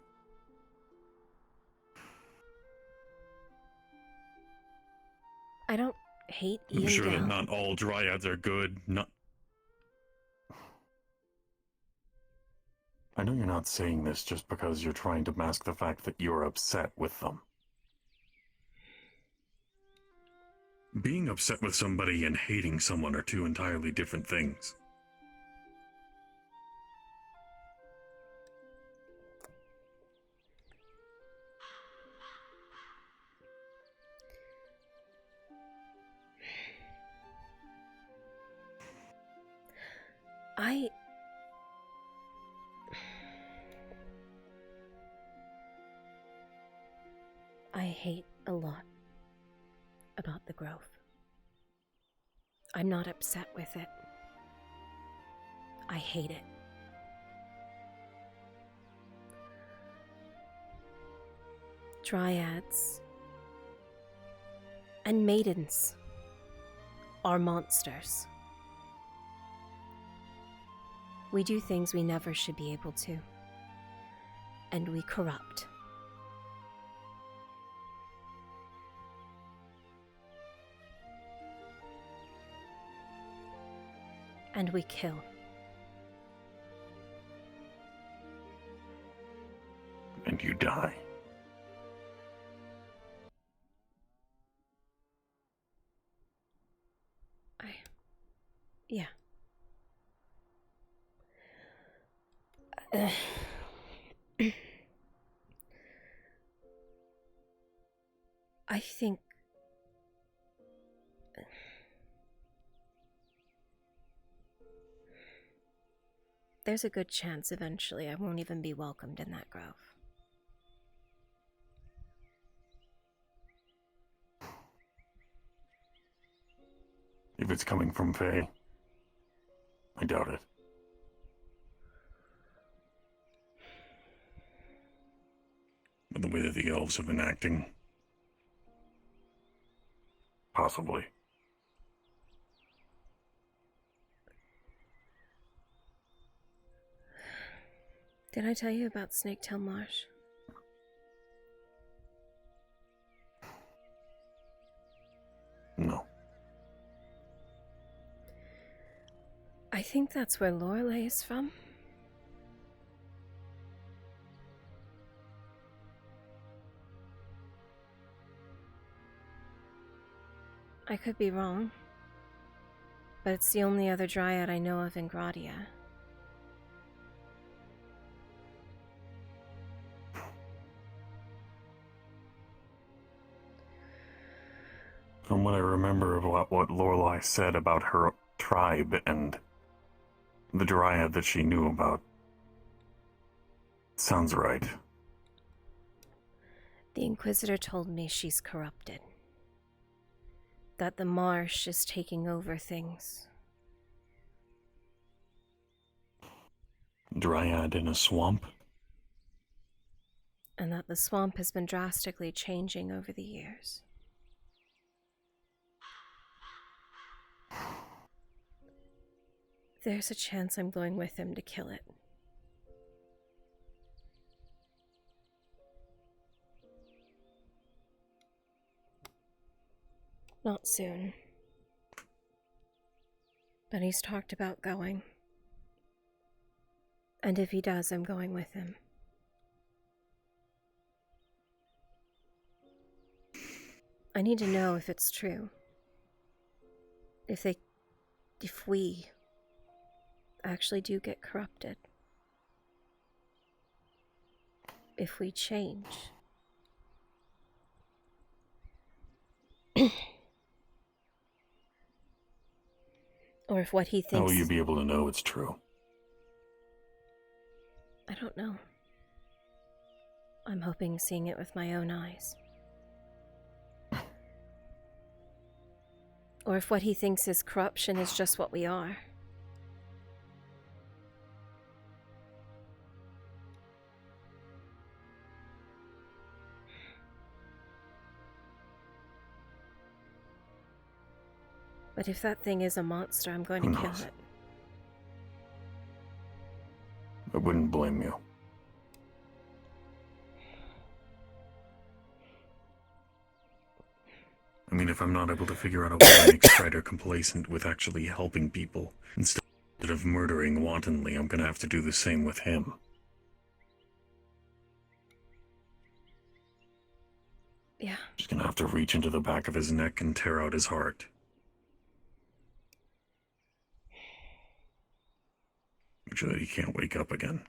I don't hate Ian I'm sure Gale. that not all dryads are good, I know you're not saying this just because you're trying to mask the fact that you're upset with them. Being upset with somebody and hating someone are two entirely different things. I hate a lot about the Grove. I'm not upset with it. I hate it. Dryads and maidens are monsters. We do things we never should be able to. And we corrupt. And we kill. And you die. Yeah. I think there's a good chance eventually I won't even be welcomed in that grove. If it's coming from Faye, I doubt it. But the way that the elves have been acting, possibly. Did I tell you about Snaketail Marsh? No. I think that's where Lorelei is from. I could be wrong, but it's the only other dryad I know of in Gradia. From what I remember of what Lorelei said about her tribe and the Dryad that she knew about, sounds right. The Inquisitor told me she's corrupted. That the marsh is taking over things. Dryad in a swamp? And that the swamp has been drastically changing over the years. There's a chance I'm going with him to kill it. Not soon. But he's talked about going. And if he does, I'm going with him. I need to know if it's true. If we actually do get corrupted. If we change. Or if what he thinks... How will you be able to know it's true? I don't know. I'm hoping seeing it with my own eyes. Or if what he thinks is corruption is just what we are. But if that thing is a monster, I'm going to kill it. I wouldn't blame you. I mean, if I'm not able to figure out a way to make Strider complacent with actually helping people instead of murdering wantonly, I'm gonna have to do the same with him. Yeah. Just gonna have to reach into the back of his neck and tear out his heart. Make sure that he can't wake up again.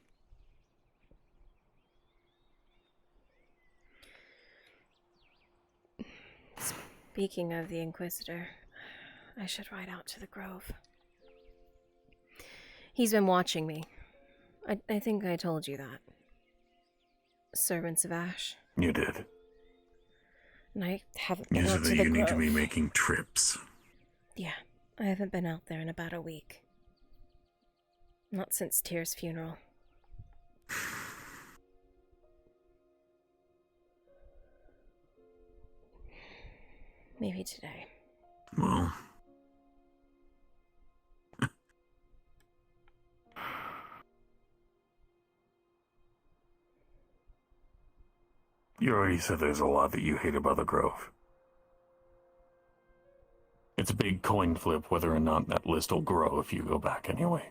Speaking of the Inquisitor, I should ride out to the Grove. He's been watching me. I think I told you that. Servants of Ash. You did. And I haven't been You out said to that the you Grove. need to be making trips. Yeah, I haven't been out there in about a week. Not since Tyr's funeral. Maybe today. Well... You already said there's a lot that you hate about the Grove. It's a big coin flip whether or not that list will grow if you go back anyway.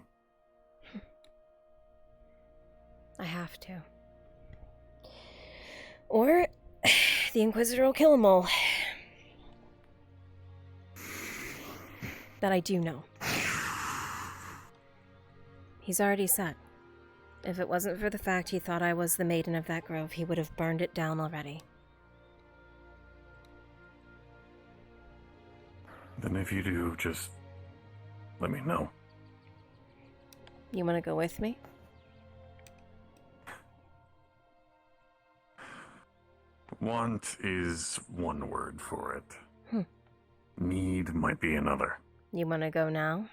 I have to. Or the Inquisitor will kill them all. That I do know. He's already said. If it wasn't for the fact he thought I was the maiden of that grove, he would have burned it down already. Then if you do, just let me know. You want to go with me? Want is one word for it. Hmm. Need might be another. You want to go now?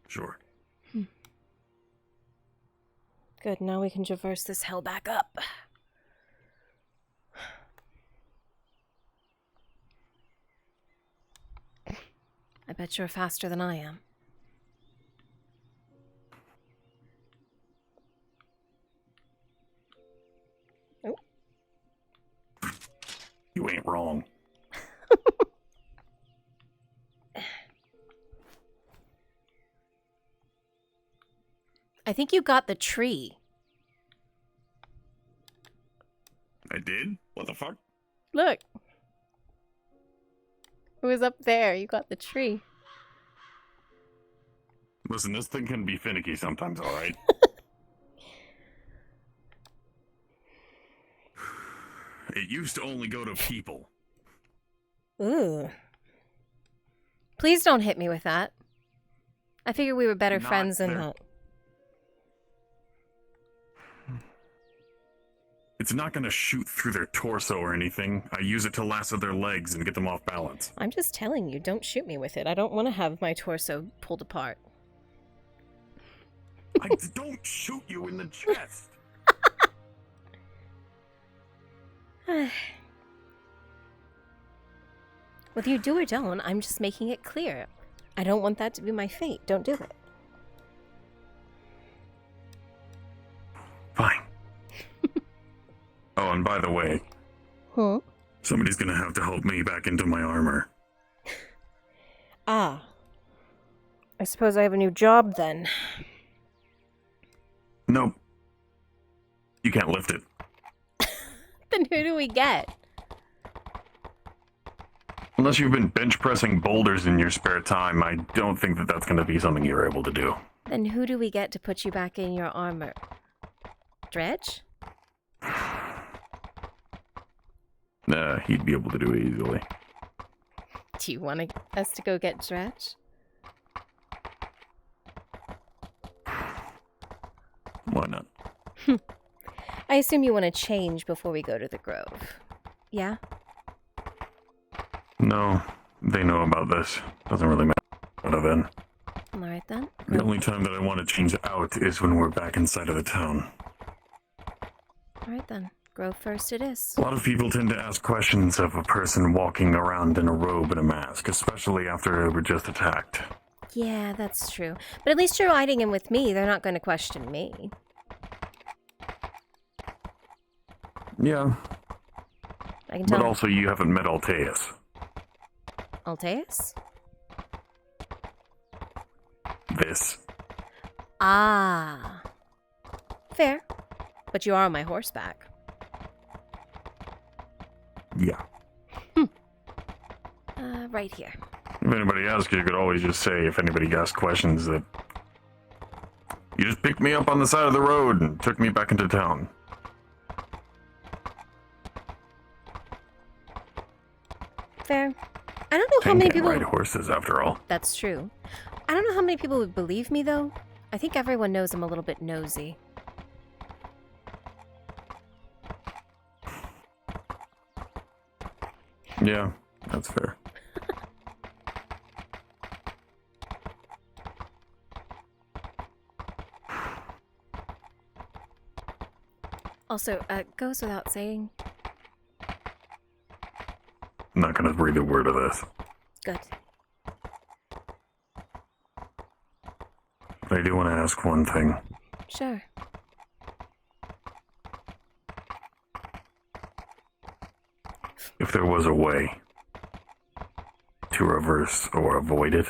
Sure. Good, now we can traverse this hell back up. I bet you're faster than I am. Oh. You ain't wrong. I think you got the tree. I did? What the fuck? Look. It was up there. You got the tree. Listen, this thing can be finicky sometimes, alright? It used to only go to people. Ooh. Please don't hit me with that. I figured we were better Not friends than their- that. It's not gonna shoot through their torso or anything. I use it to lasso their legs and get them off balance. I'm just telling you, don't shoot me with it. I don't want to have my torso pulled apart. I don't shoot you in the chest. Whether you do or don't, I'm just making it clear. I don't want that to be my fate. Don't do it. Fine. Oh, and by the way, somebody's gonna have to help me back into my armor. Ah. I suppose I have a new job then. Nope. You can't lift it. Then who do we get? Unless you've been bench pressing boulders in your spare time, I don't think that that's gonna be something you're able to do. Then who do we get to put you back in your armor? Dredge? Nah, he'd be able to do it easily. Do you want us to go get Dredge? Why not? I assume you want to change before we go to the Grove. Yeah? No, they know about this. Doesn't really matter what I've been. Alright then. The only time that I want to change out is when we're back inside of the town. Alright then. Grove first it is. A lot of people tend to ask questions of a person walking around in a robe and a mask, especially after we're just attacked. Yeah, that's true. But at least you're riding in with me. They're not going to question me. Yeah. I can But tell. also, you haven't met Alteus. Alteus? This. Ah. Fair. But you are on my horseback. Yeah. Right here. If anybody asks, you could always just say, if anybody asks questions, that you just picked me up on the side of the road and took me back into town. Fair. I don't know how Tang many can't people... ride horses, after all. That's true. I don't know how many people would believe me, though. I think everyone knows I'm a little bit nosy. Yeah, that's fair. Also, goes without saying. I'm not gonna breathe a word of this. Good. But I do want to ask one thing. Sure. If there was a way to reverse or avoid it,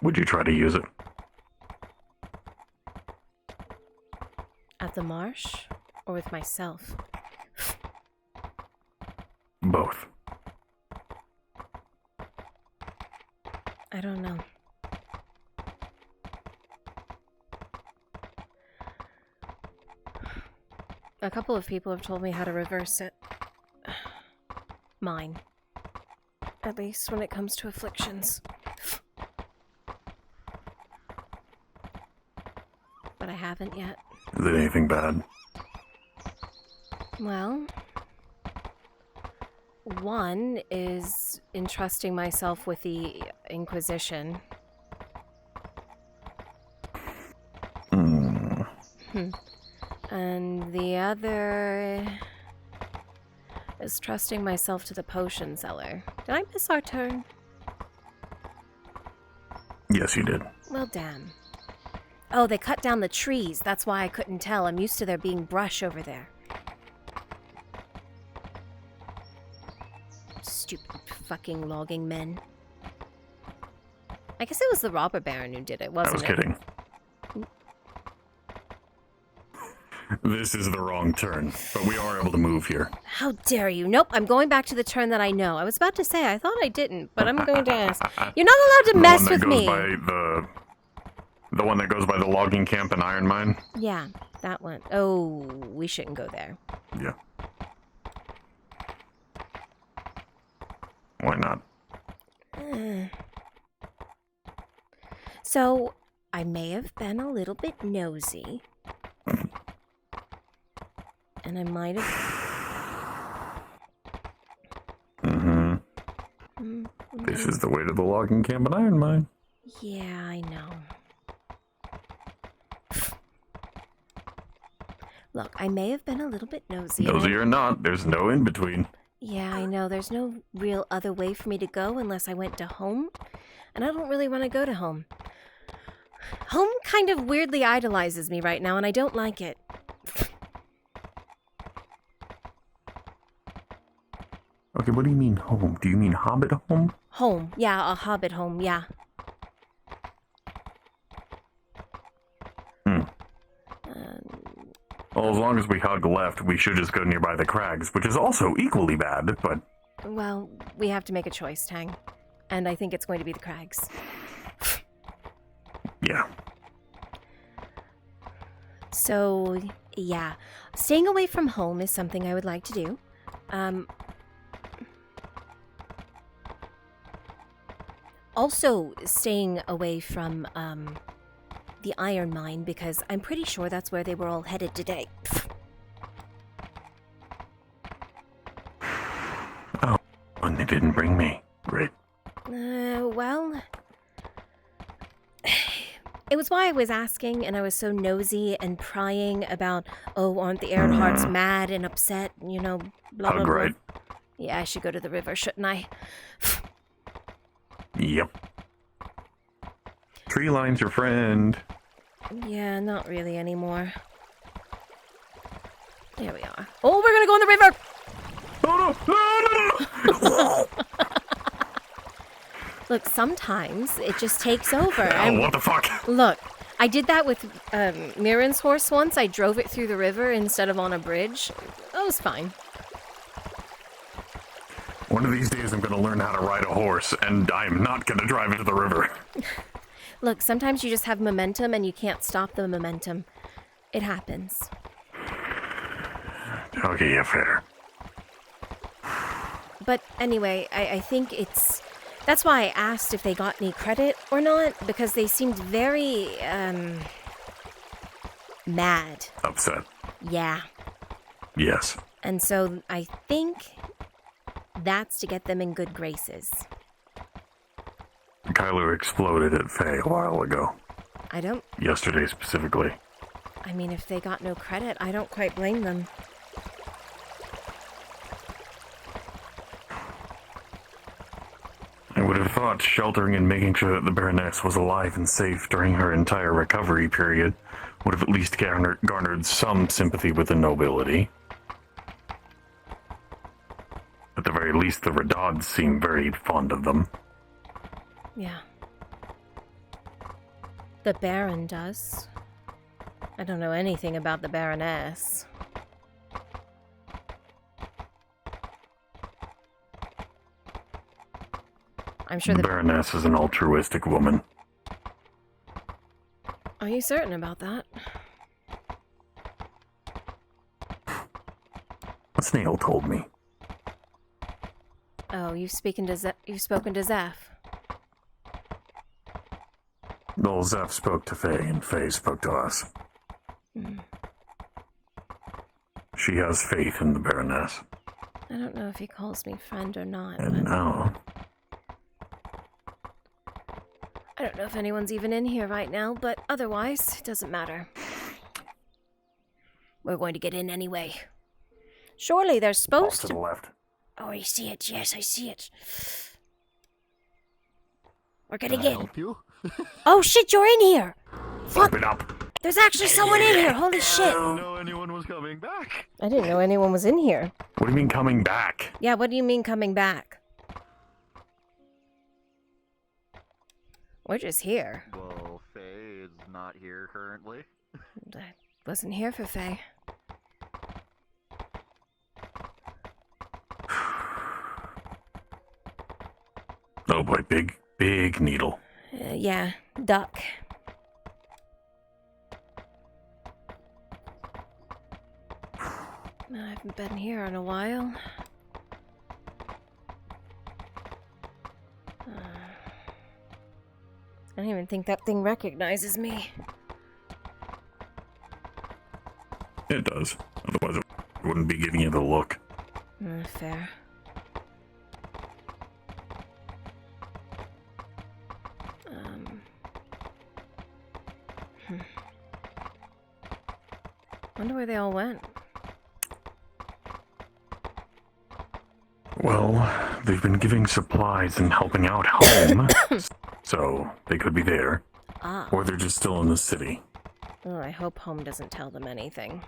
would you try to use it? At the marsh? Or with myself? Both. I don't know. A couple of people have told me how to reverse it. Mine. At least when it comes to afflictions. But I haven't yet. Is it anything bad? Well, one is entrusting myself with the Inquisition. And the other is trusting myself to the potion seller. Did I miss our turn? Yes, you did. Well, damn. Oh, they cut down the trees. That's why I couldn't tell. I'm used to there being brush over there. Stupid fucking logging men. I guess it was the robber baron who did it, wasn't it? I was kidding. This is the wrong turn, but we are able to move here. How dare you? Nope, I'm going back to the turn that I know. I was about to say, I thought I didn't, but I'm going to ask. You're not allowed to mess with me. The one that goes by the logging camp and iron mine? Yeah. That one. Oh, we shouldn't go there. Yeah. Why not? So, I may have been a little bit nosy. And I might have... Mm-hmm. This is the way to the logging camp in Iron Mine. Yeah, I know. Look, I may have been a little bit nosy. Nosy or not, there's no in-between. Yeah, I know. There's no real other way for me to go unless I went to home. And I don't really want to go to home. Home kind of weirdly idolizes me right now, and I don't like it. Okay, what do you mean home? Do you mean Hobbit home? Home. Yeah, a Hobbit home, yeah. Well, as long as we hug left, we should just go nearby the crags, which is also equally bad, but... Well, we have to make a choice, Tang. And I think it's going to be the crags. Yeah. So, yeah. Staying away from home is something I would like to do. Also, staying away from, the iron mine, because I'm pretty sure that's where they were all headed today. Oh, and they didn't bring me. Great. Well... It was why I was asking, and I was so nosy and prying about, oh, aren't the Earnhardts mad and upset, you know, blah, blah, blah. Right. Yeah, I should go to the river, shouldn't I? Yep. Tree line's your friend. Yeah, not really anymore. There we are. Oh, we're gonna go in the river! Oh, no! Look, sometimes it just takes over. Oh, what the fuck? Look, I did that with Mirren's horse once. I drove it through the river instead of on a bridge. That was fine. One of these days I'm gonna learn how to ride a horse, and I'm not gonna drive into the river. Look, sometimes you just have momentum and you can't stop the momentum. It happens. Okay, yeah, fair. But anyway, I think it's... That's why I asked if they got any credit or not, because they seemed very, mad. Upset. Yeah. Yes. And so I think that's to get them in good graces. Kylo exploded at Faye a while ago. I don't... Yesterday specifically. I mean, if they got no credit, I don't quite blame them. I would have thought sheltering and making sure that the Baroness was alive and safe during her entire recovery period would have at least garnered some sympathy with the nobility. At the very least, the Radauds seem very fond of them. Yeah. The Baron does. I don't know anything about the Baroness. I'm sure the Baroness is an altruistic woman. Are you certain about that? Snail told me. Oh, you've spoken to Zeph. Well, Zeph spoke to Faye, and Faye spoke to us. She has faith in the Baroness. I don't know if he calls me friend or not. And now... I don't know if anyone's even in here right now, but otherwise, it doesn't matter. We're going to get in anyway. Surely they're supposed to the left. Oh, I see it. Yes, I see it. We're getting Can I in. help you? Oh shit, you're in here! Fuck! Open up! There's actually someone in here! Holy shit! I didn't know anyone was coming back. I didn't know anyone was in here. What do you mean coming back? Yeah, what do you mean coming back? We're just here. Well, Faye is not here currently. I wasn't here for Faye. Oh boy, big needle. Yeah, duck. I haven't been here in a while. I don't even think that thing recognizes me. It does. Otherwise, it wouldn't be giving you the look. Fair. Wonder where they all went. Well, they've been giving supplies and helping out home, so they could be there. Ah. Or they're just still in the city. Oh, I hope home doesn't tell them anything.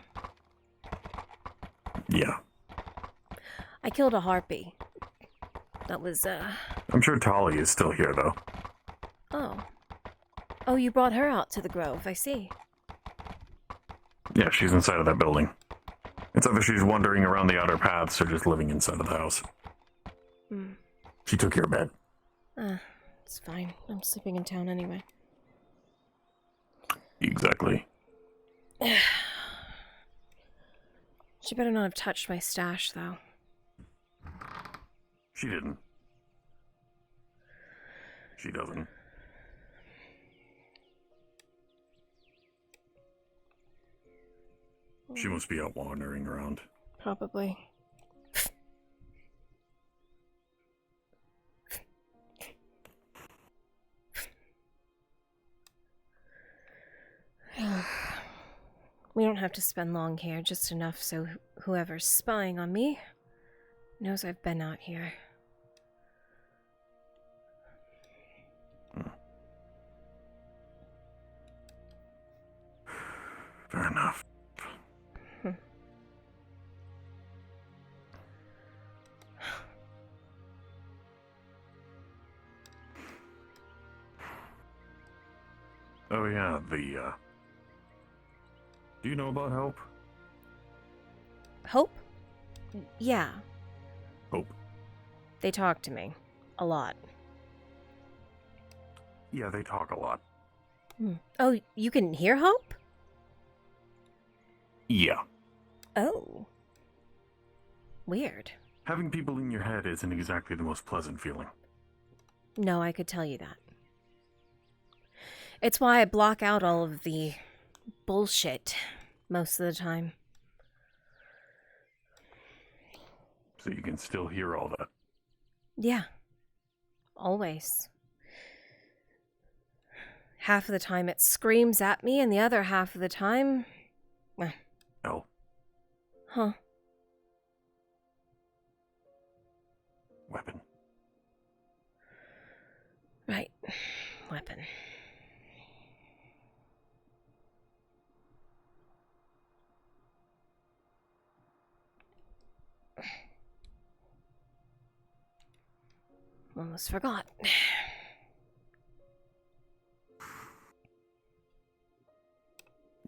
Yeah. I killed a harpy. That was, I'm sure Tali is still here, though. Oh. Oh, you brought her out to the grove, I see. Yeah, she's inside of that building. It's either she's wandering around the outer paths or just living inside of the house. She took your bed. It's fine. I'm sleeping in town anyway. Exactly. She better not have touched my stash, though. She didn't. She doesn't. She must be out wandering around. Probably. We don't have to spend long here, just enough so whoever's spying on me knows I've been out here. Fair enough. Oh yeah, do you know about Hope? Hope? Yeah. Hope. They talk to me. A lot. Yeah, they talk a lot. Oh, you can hear Hope? Yeah. Oh. Weird. Having people in your head isn't exactly the most pleasant feeling. No, I could tell you that. It's why I block out all of the bullshit most of the time. So you can still hear all that. Yeah. Always. Half of the time it screams at me, and the other half of the time... No. Huh. Weapon. Right. Weapon. Almost forgot.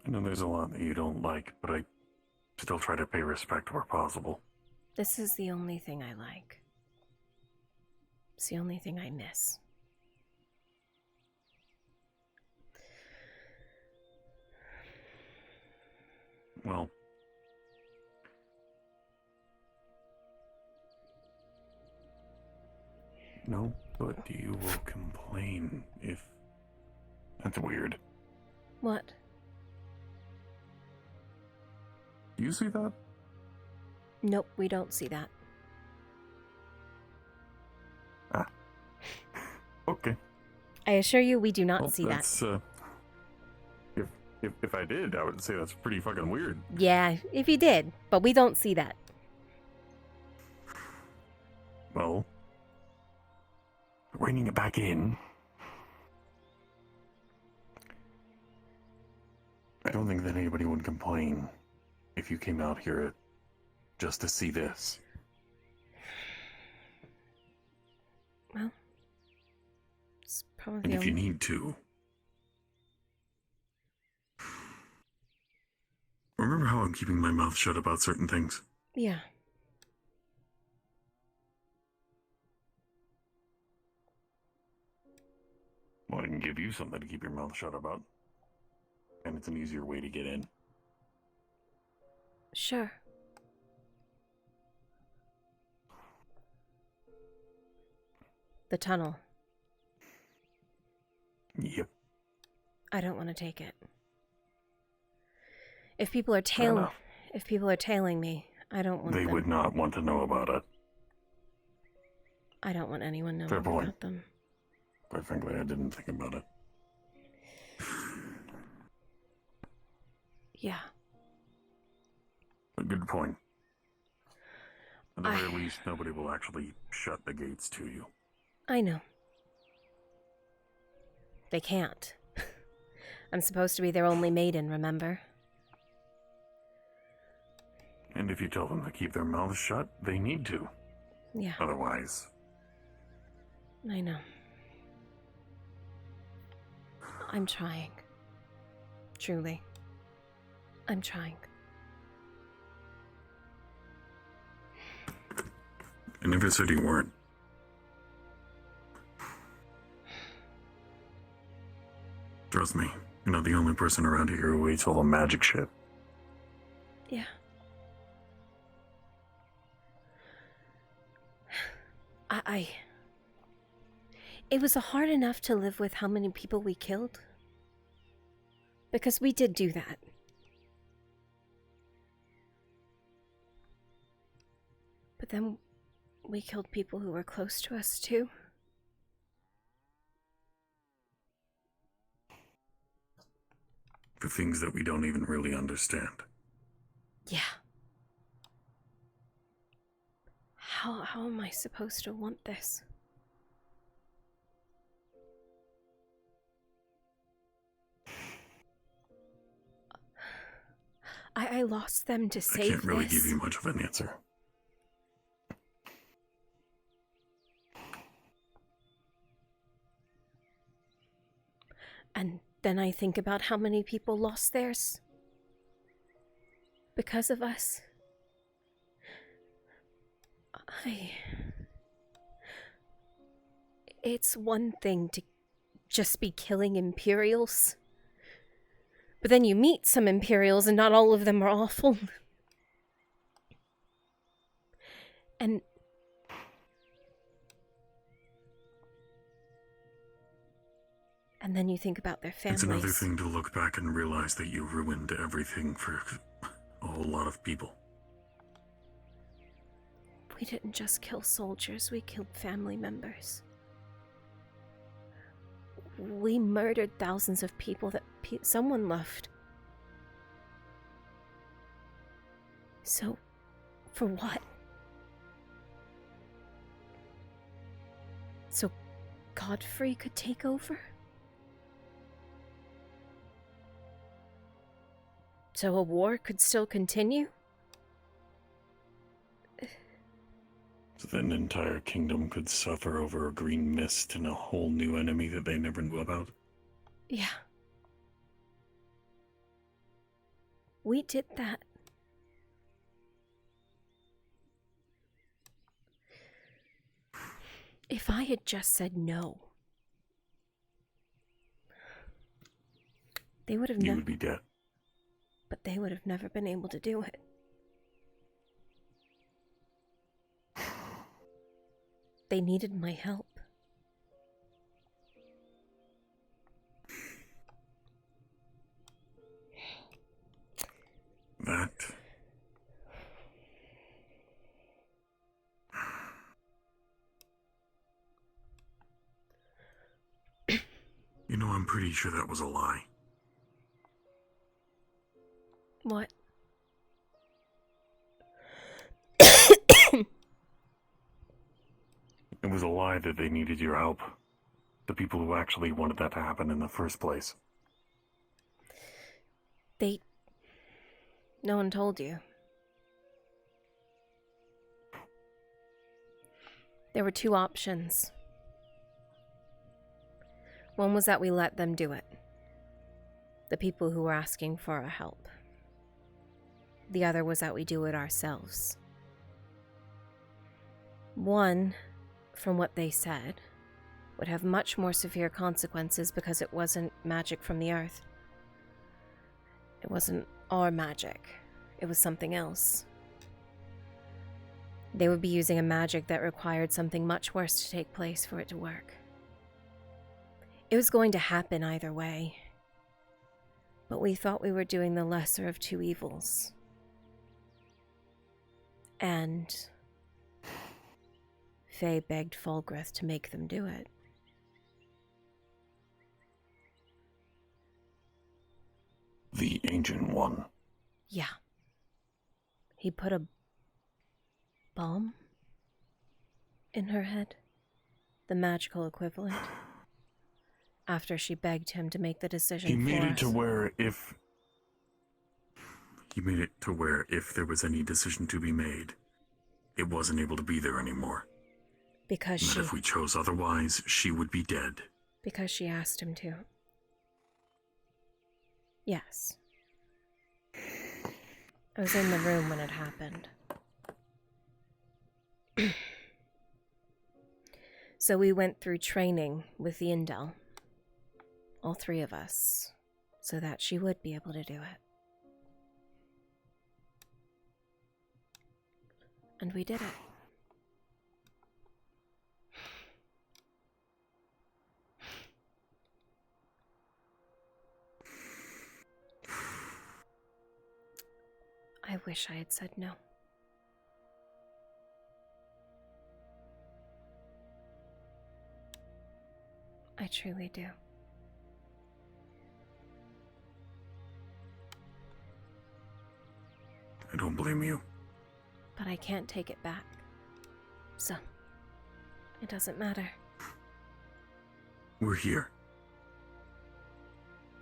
I know there's a lot that you don't like, but I still try to pay respect where possible. This is the only thing I like. It's the only thing I miss. Well, nobody will complain if... That's weird. What? Do you see that? Nope, we don't see that. Ah. Okay. I assure you, we do not Well, see that. that's, if I did, I would say that's pretty fucking weird. Yeah, if you did, but we don't see that. Well, reining it back in. I don't think that anybody would complain if you came out here just to see this. Well, it's probably And the if you only... need to. Remember how I'm keeping my mouth shut about certain things? Yeah. Well, I can give you something to keep your mouth shut about. And it's an easier way to get in. Sure. The tunnel. Yep. I don't want to take it. If people are tailing me, I don't want They them. would not want to know about it. I don't want anyone knowing Fair point. about them. Quite frankly, I didn't think about it. Yeah. A good point. At the very least, nobody will actually shut the gates to you. I know. They can't. I'm supposed to be their only maiden, remember? And if you tell them to keep their mouths shut, they need to. Yeah. Otherwise, I know. I'm trying. Truly. I'm trying. I never said you weren't. Trust me, you're not the only person around here who hates all the magic shit. Yeah. It was hard enough to live with how many people we killed. Because we did do that. But then we killed people who were close to us too. For things that we don't even really understand. Yeah. How am I supposed to want this? I lost them to save I can't really this. give you much of an answer. And then I think about how many people lost theirs because of us. It's one thing to just be killing Imperials. But then you meet some Imperials and not all of them are awful. And then you think about their families. It's another thing to look back and realize that you ruined everything for a whole lot of people. We didn't just kill soldiers, we killed family members. We murdered thousands of people that someone loved. So, for what? So Godfrey could take over? So a war could still continue? So that an entire kingdom could suffer over a green mist and a whole new enemy that they never knew about? Yeah. We did that. If I had just said no, they would have You never... would be dead. But they would have never been able to do it. They needed my help. That... You know, I'm pretty sure that was a lie. What? It was a lie that they needed your help. The people who actually wanted that to happen in the first place. No one told you. There were two options. One was that we let them do it. The people who were asking for our help. The other was that we do it ourselves. One, from what they said, would have much more severe consequences because it wasn't magic from the earth. It wasn't our magic. It was something else. They would be using a magic that required something much worse to take place for it to work. It was going to happen either way. But we thought we were doing the lesser of two evils. And Faye begged Fulgrith to make them do it. The Ancient One. Yeah. He put a bomb in her head, the magical equivalent, after she begged him to make the decision He made for it us. to where if there was any decision to be made, it wasn't able to be there anymore. Because And that if we chose otherwise, she would be dead. Because she asked him to. Yes. I was in the room when it happened. So we went through training with the Indel. All three of us. So that she would be able to do it. And we did it. I wish I had said no. I truly do. I don't blame you. But I can't take it back. So, it doesn't matter. We're here.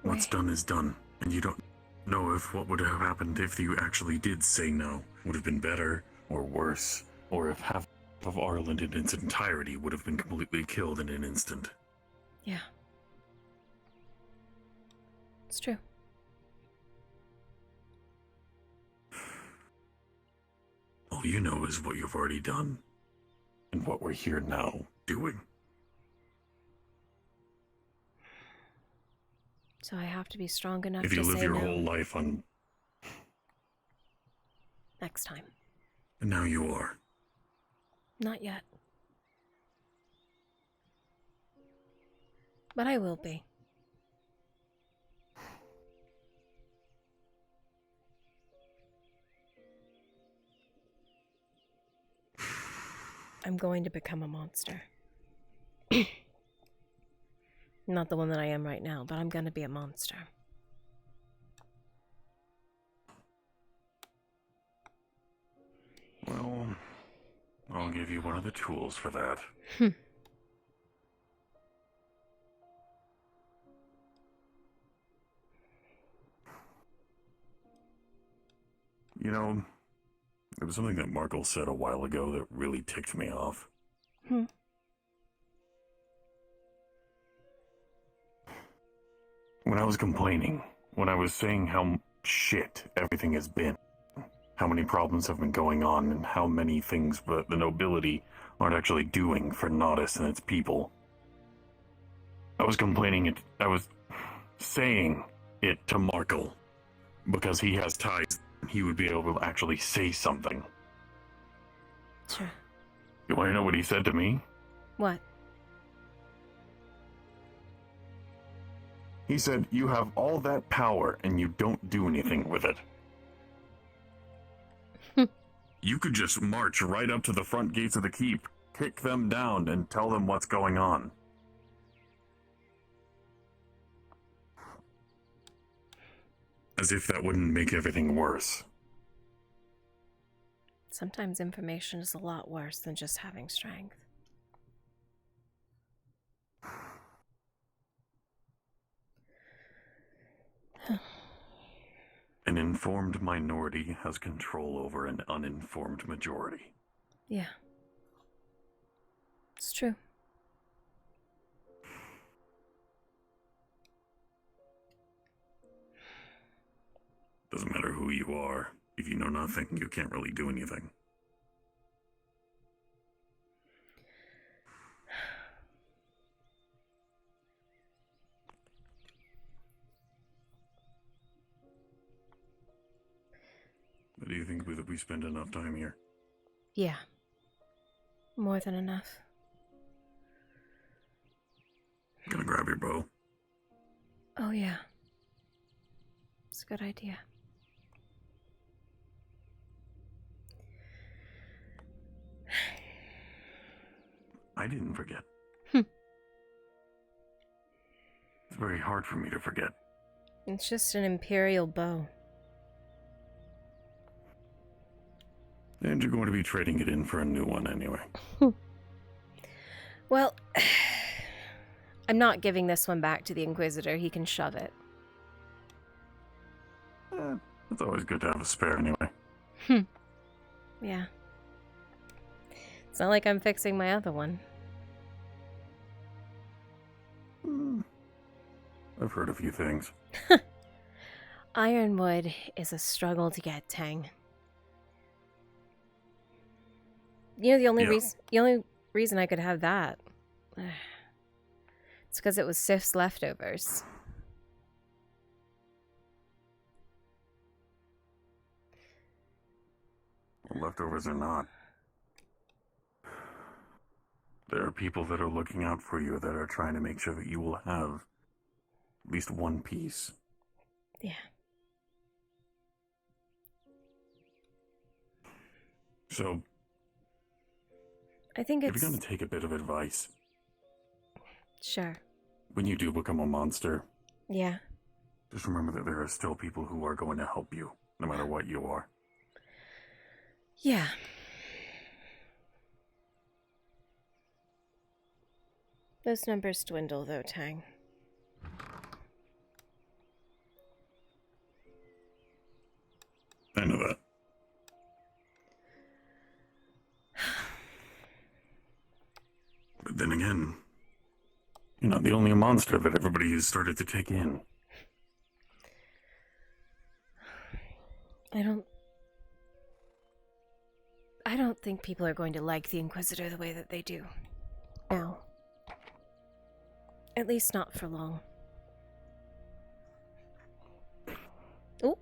What's done is done, and you don't know if what would have happened if you actually did say no would have been better or worse, or if half of Ireland in its entirety would have been completely killed in an instant. Yeah. It's true. All you know is what you've already done, and what we're here now doing. So I have to be strong enough If to you live say your no. whole life on... Next time. And now you are. Not yet. But I will be. I'm going to become a monster. Not the one that I am right now, but I'm going to be a monster. Well, I'll give you one of the tools for that. You know, there was something that Markle said a while ago that really ticked me off. When I was complaining, when I was saying how shit everything has been, how many problems have been going on, and how many things the nobility aren't actually doing for Nodus and its people. I was complaining it, I was saying it to Markle, because he has ties, he would be able to actually say something. Sure. You want to know what he said to me? What? He said, you have all that power and you don't do anything with it. You could just march right up to the front gates of the keep, kick them down, and tell them what's going on. As if that wouldn't make everything worse. Sometimes information is a lot worse than just having strength. An informed minority has control over an uninformed majority. Yeah. It's true. Doesn't matter who you are. If you know nothing, you can't really do anything. Do you think that we spend enough time here? Yeah, More than enough. Gonna grab your bow. Oh, yeah. It's a good idea. I didn't forget. Hmm. It's very hard for me to forget. It's just an Imperial bow. And you're going to be trading it in for a new one anyway. Well, I'm not giving this one back to the Inquisitor. He can shove it. It's always good to have a spare anyway. Yeah. It's not like I'm fixing my other one. I've heard a few things. Ironwood is a struggle to get, Tang. You know, the only reason I could have that, it's because it was Sif's leftovers. Well, leftovers or not. There are people that are looking out for you that are trying to make sure that you will have at least one piece. Yeah. So, I think if it's... you're going to take a bit of advice, Sure. when you do become a monster, Yeah. just remember that there are still people who are going to help you, no matter what you are. Yeah. Those numbers dwindle, though, Tang. I know that. But then again, you're not the only monster that everybody has started to take in. I don't think people are going to like the Inquisitor the way that they do now. At least not for long. Oh,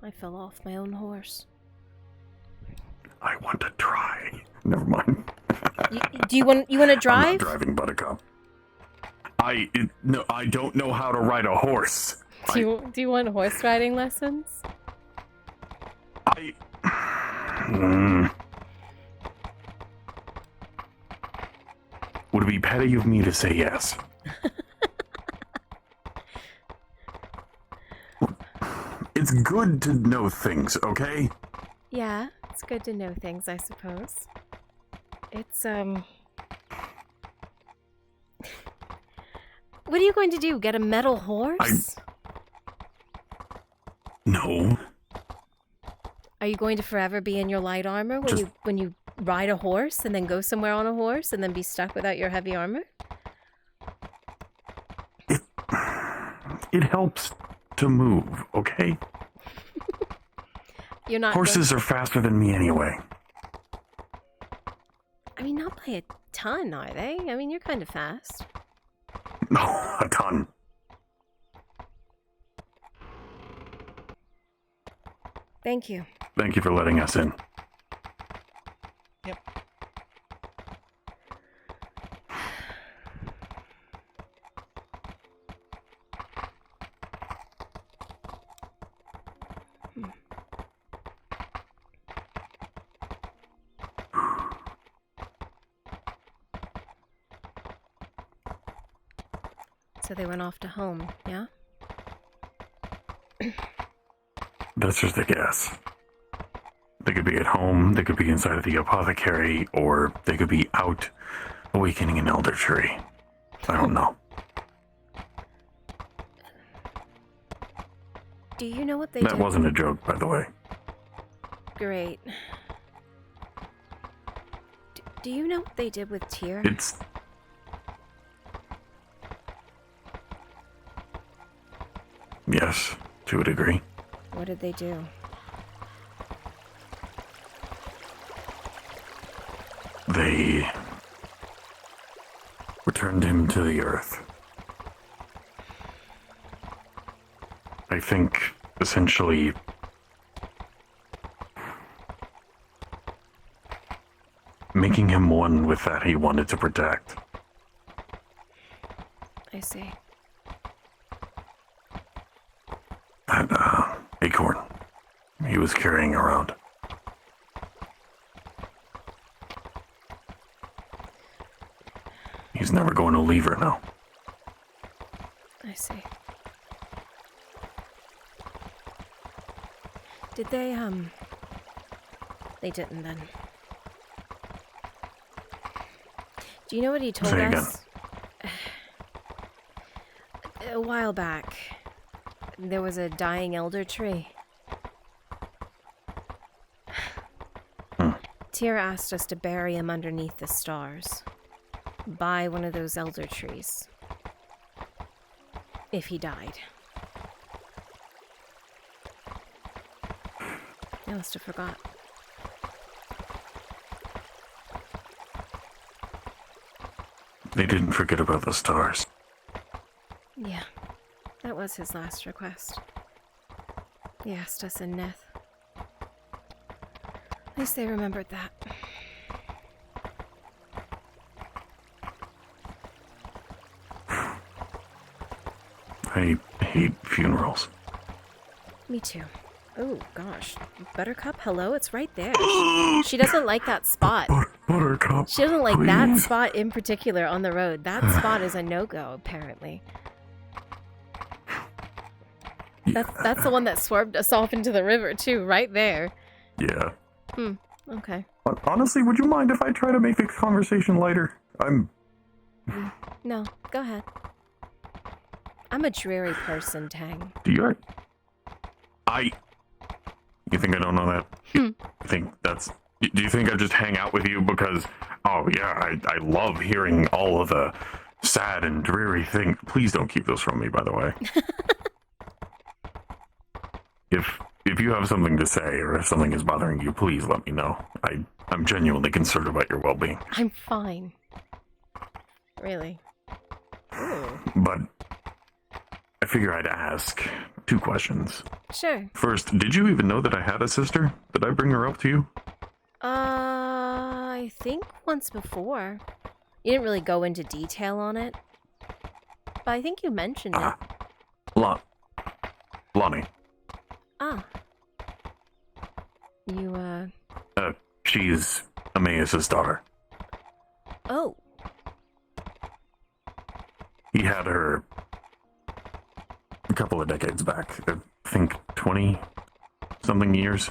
I fell off my own horse. I want to try. Never mind. Do you want to drive? I'm not driving, Buttercup. No, I don't know how to ride a horse. Do you want horse riding lessons? Would it be petty of me to say yes? It's good to know things, okay? Yeah, it's good to know things, I suppose. It's, What are you going to do? Get a metal horse? No. Are you going to forever be in your light armor when you ride a horse and then go somewhere on a horse and then be stuck without your heavy armor? It helps to move, okay? You're not Horses are faster than me anyway. I mean, not by a ton, are they? I mean, you're kind of fast. No, a ton. Thank you. Thank you for letting us in. Yep. So they went off to home, yeah? That's just a guess. They could be at home, they could be inside of the apothecary, or they could be out awakening an elder tree. I don't know. Do you know what they did? That wasn't a joke, by the way. Great. Do you know what they did with Tyr? It's... Yes, to a degree. What did they do? They returned him to the earth. I think, essentially, making him one with that he wanted to protect. I see. That, acorn he was carrying around. He's never going to leave her now. I see. Did they, They didn't then. Do you know what he told Say again. us? A while back, there was a dying elder tree. Tyr asked us to bury him underneath the stars. By one of those elder trees. If he died. I must have forgot. They didn't forget about the stars. Yeah, that was his last request. He asked us in Neth. At least they remembered that. I hate funerals. Me too. Oh, gosh. Buttercup, hello? It's right there. She doesn't like that spot. Buttercup, She doesn't like that please. spot in particular on the road. That spot is a no-go, apparently. That's the one that swerved us off into the river, too, right there. Yeah. Okay. Honestly, would you mind if I try to make this conversation lighter? No, go ahead. I'm a dreary person, Tang. You think I don't know that? I think that's... Do you think I just hang out with you because... Oh, yeah, I love hearing all of the sad and dreary things. Please don't keep those from me, by the way. If you have something to say or if something is bothering you, please let me know. I'm genuinely concerned about your well-being. I'm fine. Really. Ooh. But I figure I'd ask 2 questions. Sure. First, did you even know that I had a sister? Did I bring her up to you? I think once before. You didn't really go into detail on it. But I think you mentioned it. Lonnie. Ah. You, She's Emmaus's daughter. Oh. He had her a couple of decades back. I think 20-something years.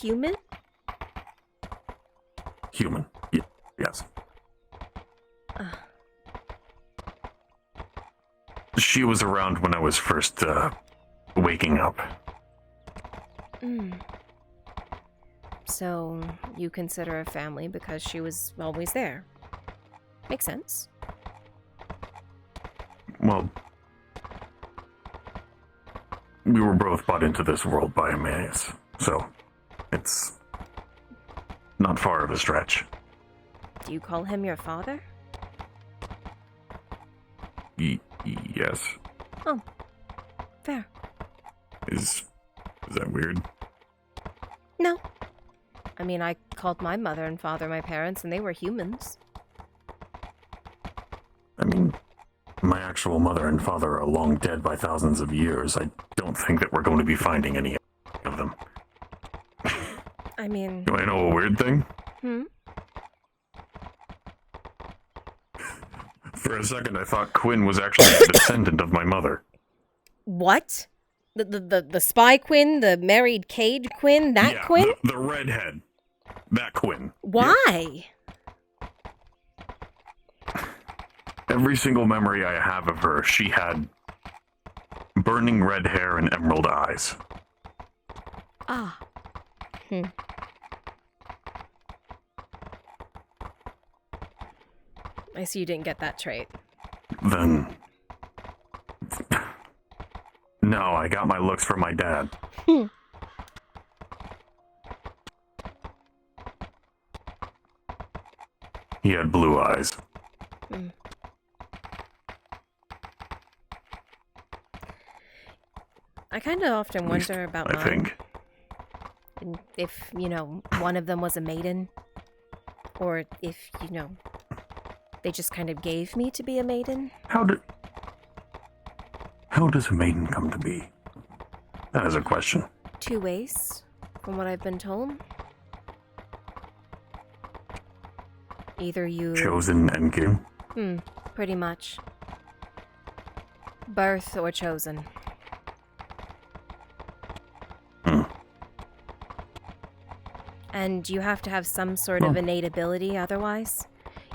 Human? Human. Yes. She was around when I was first, waking up. So, you consider her family because she was always there. Makes sense. Well, we were both brought into this world by Emmaus, so it's not far of a stretch. Do you call him your father? Yes. Oh. Fair. Is that weird? No. I mean, I called my mother and father my parents, and they were humans. I mean, my actual mother and father are long dead by thousands of years. I don't think that we're going to be finding any of them. I mean... Do I know a weird thing? For a second, I thought Quinn was actually a descendant of my mother. What? The spy Quinn? The married Cage Quinn? That Yeah, Quinn? The redhead. That Quinn. Why? Every single memory I have of her, she had burning red hair and emerald eyes. Ah. I see you didn't get that trait. Then... No, I got my looks from my dad. He had blue eyes. I kind of often wonder about I mine. think. And if, you know, one of them was a maiden. Or if, you know, they just kind of gave me to be a maiden. How does a maiden come to be? That is a question. 2 ways, from what I've been told. Either you... Chosen and given? Pretty much. Birth or chosen. And you have to have some sort of innate ability otherwise.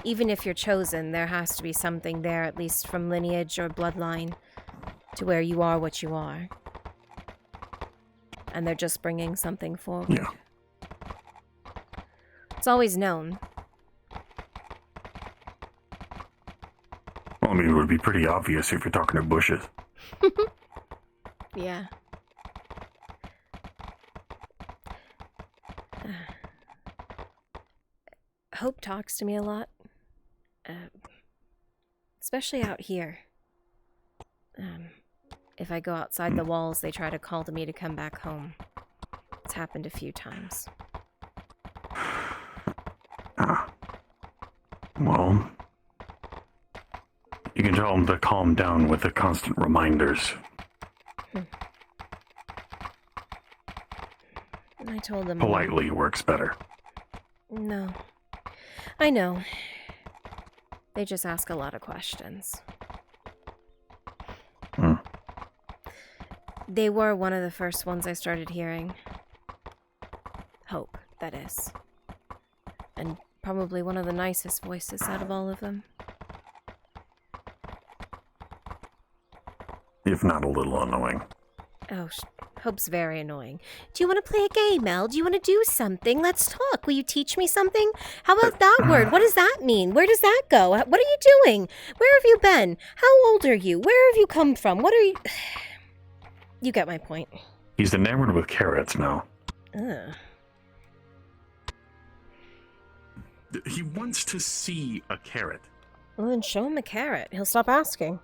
Even if you're chosen, there has to be something there, at least from lineage or bloodline, to where you are what you are. And they're just bringing something forward. Yeah. It's always known. Well, I mean, it would be pretty obvious if you're talking to bushes. Yeah. Hope talks to me a lot. Especially out here. If I go outside the walls, they try to call to me to come back home. It's happened a few times. Well, you can tell them to calm down with the constant reminders. I told them... Politely works better. No. I know. They just ask a lot of questions. They were one of the first ones I started hearing. Hope, that is. And probably one of the nicest voices out of all of them. If not a little annoying. Oh, Hope's very annoying. Do you want to play a game, Mel? Do you want to do something? Let's talk. Will you teach me something? How about that word? What does that mean? Where does that go? What are you doing? Where have you been? How old are you? Where have you come from? What are you... You get my point. He's enamored with carrots now. Ugh. He wants to see a carrot. Well, then show him a carrot. He'll stop asking.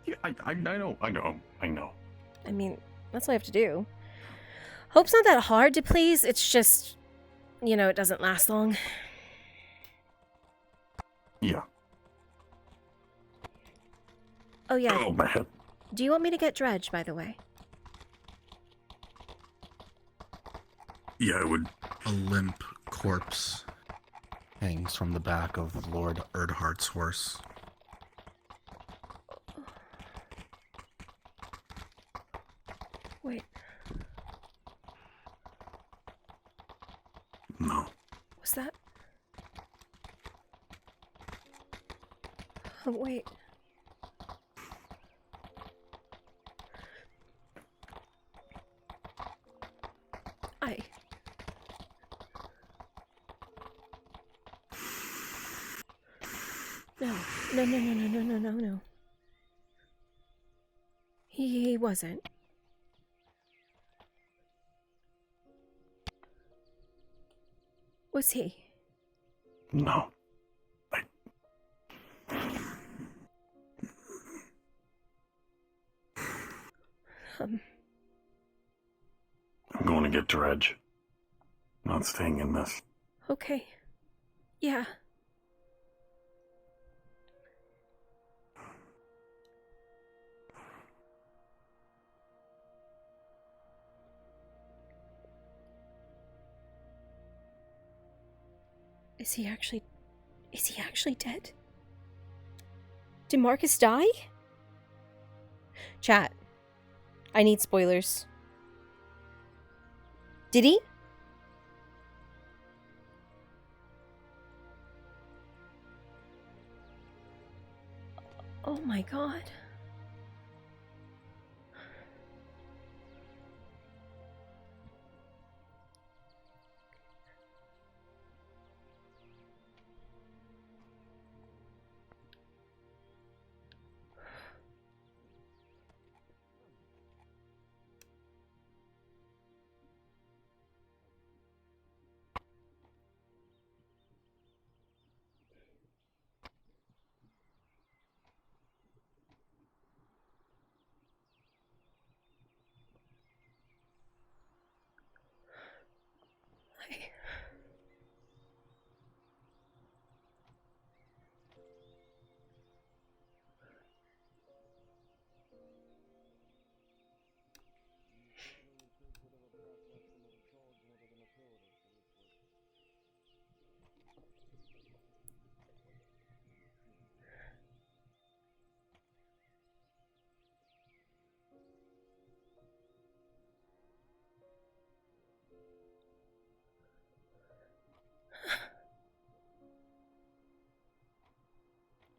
Yeah, I know. I mean, that's all I have to do. Hope's not that hard to please. It's just, you know, it doesn't last long. Yeah. Oh, yeah. Oh, my head. Do you want me to get Dredge, by the way? Yeah, I would. A limp corpse hangs from the back of Lord Erdhart's horse. Wait. No. Was that... Oh, wait. No. He wasn't. Was he? No. I'm going to get Dredge. Not staying in this. Okay. Yeah. Is he actually dead? Did Marcus die? Chat. I need spoilers. Did he? Oh my god.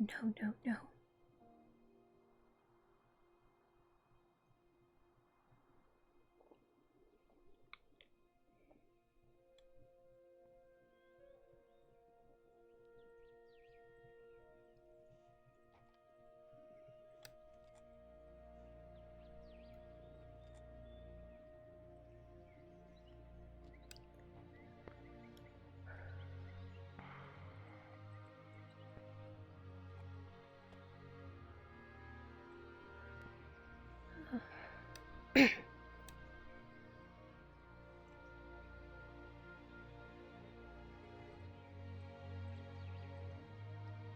No, no, no.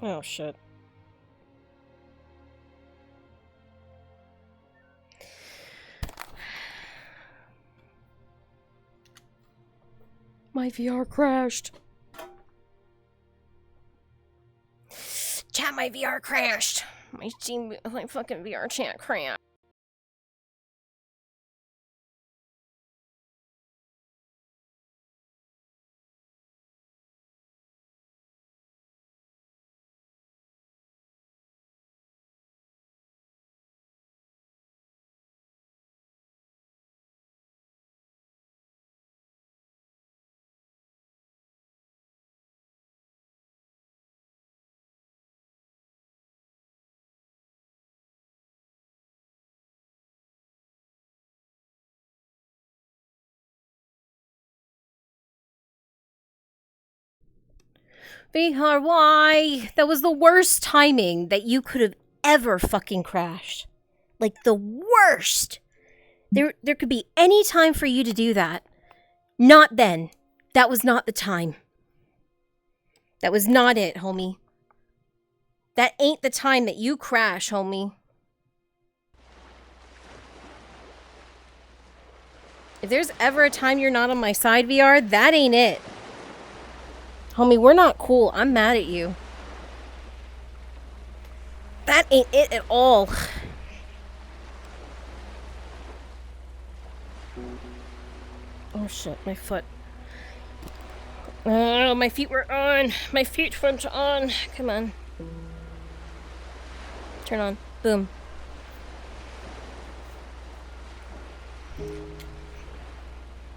Oh shit. My VR crashed. Chat, my VR crashed. My fucking VR chat crashed. Bihar, why? That was the worst timing that you could have ever fucking crashed. Like, the worst. There could be any time for you to do that. Not then. That was not the time. That was not it, homie. That ain't the time that you crash, homie. If there's ever a time you're not on my side, VR, that ain't it. Homie, we're not cool. I'm mad at you. That ain't it at all. Oh shit, my foot. Oh, my feet were on. My feet weren't on. Come on. Turn on. Boom.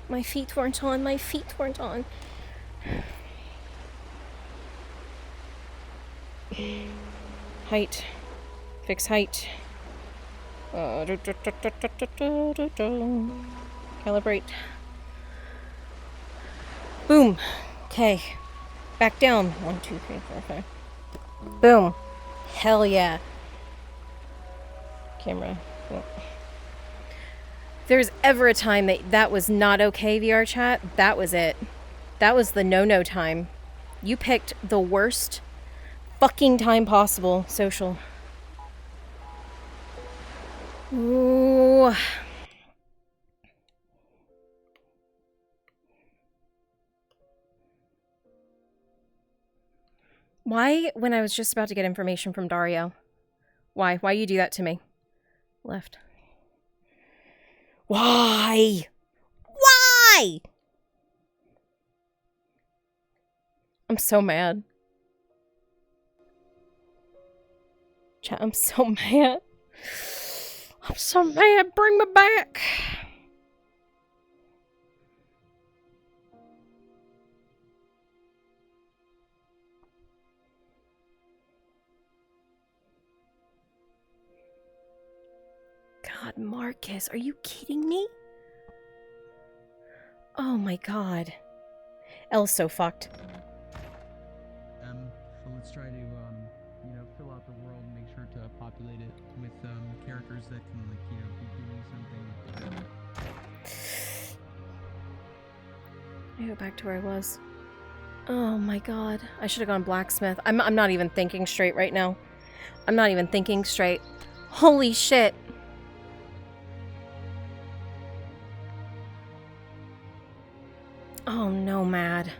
My feet weren't on. My feet weren't on. Height. Fix height. Calibrate. Boom. Okay. Back down. 1, 2, 3, 4, 5. Boom. Hell yeah. Camera. Oh. If there's ever a time that was not okay, VR chat, that was it. That was the no-no time. You picked the worst fucking time possible, social. Ooh. Why, when I was just about to get information from Dario? Why? Why you do that to me? Left. Why? Why? I'm so mad. Chat, I'm so mad. I'm so mad. Bring me back. God, Marcus, are you kidding me? Oh my god. Elle's so fucked. So let's try to, you know, fill out the world and make sure to populate it with, characters that can, like, you know, be doing something. I go back to where I was. Oh my god. I should have gone blacksmith. I'm not even thinking straight right now. I'm not even thinking straight. Holy shit. Oh no, Mad.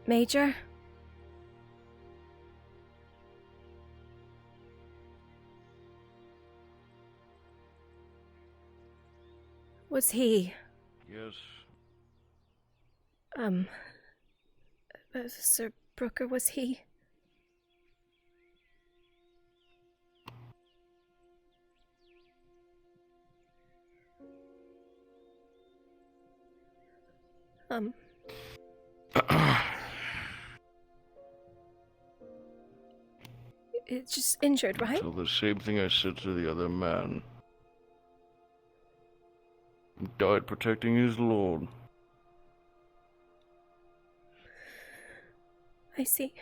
Major? Was he... Yes. Sir Brooker, was he... It's just injured, right? So the same thing I said to the other man. He died protecting his lord. I see.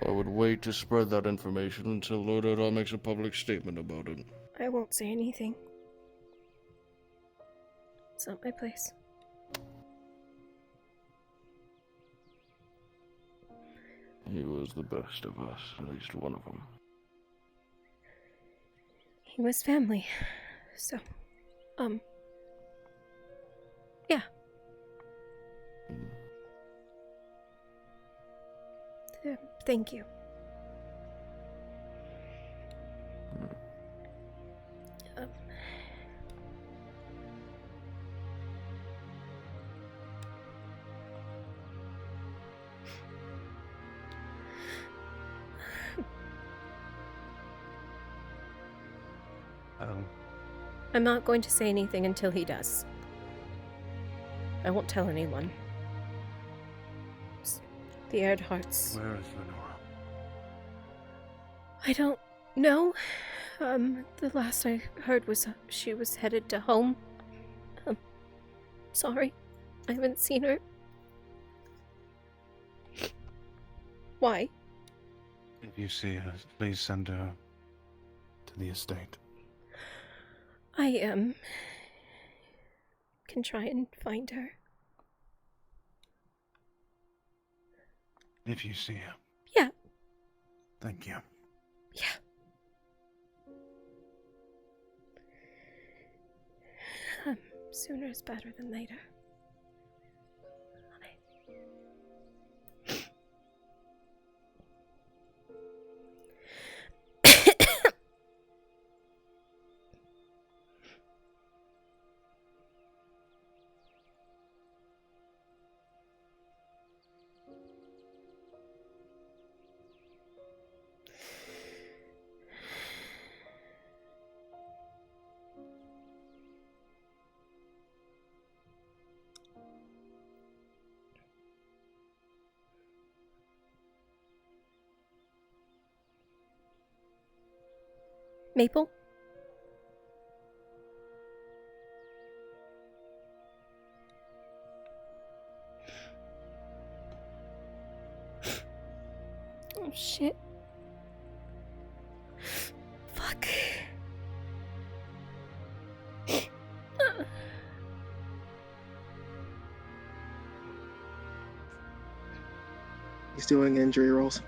I would wait to spread that information until Lord Erdar makes a public statement about it. I won't say anything. It's not my place. He was the best of us, at least one of them. He was family. So, yeah. Thank you. I'm not going to say anything until he does. I won't tell anyone. The Erdharts. Where is Lenora? I don't know. The last I heard was she was headed to home. Sorry. I haven't seen her. Why? If you see her, please send her to the estate. I, can try and find her. If you see her. Yeah. Thank you. Yeah. Sooner is better than later. Maple? Oh shit. Fuck. He's doing injury rolls.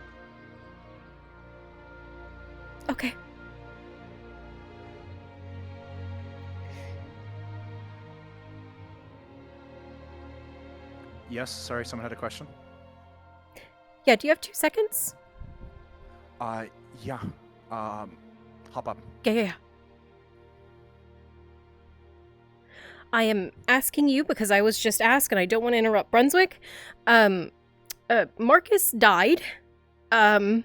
Okay. Yes, sorry, someone had a question. Yeah, do you have 2 seconds? Yeah. Hop up. Yeah. I am asking you because I was just asked and I don't want to interrupt Brunswick. Marcus died. Oh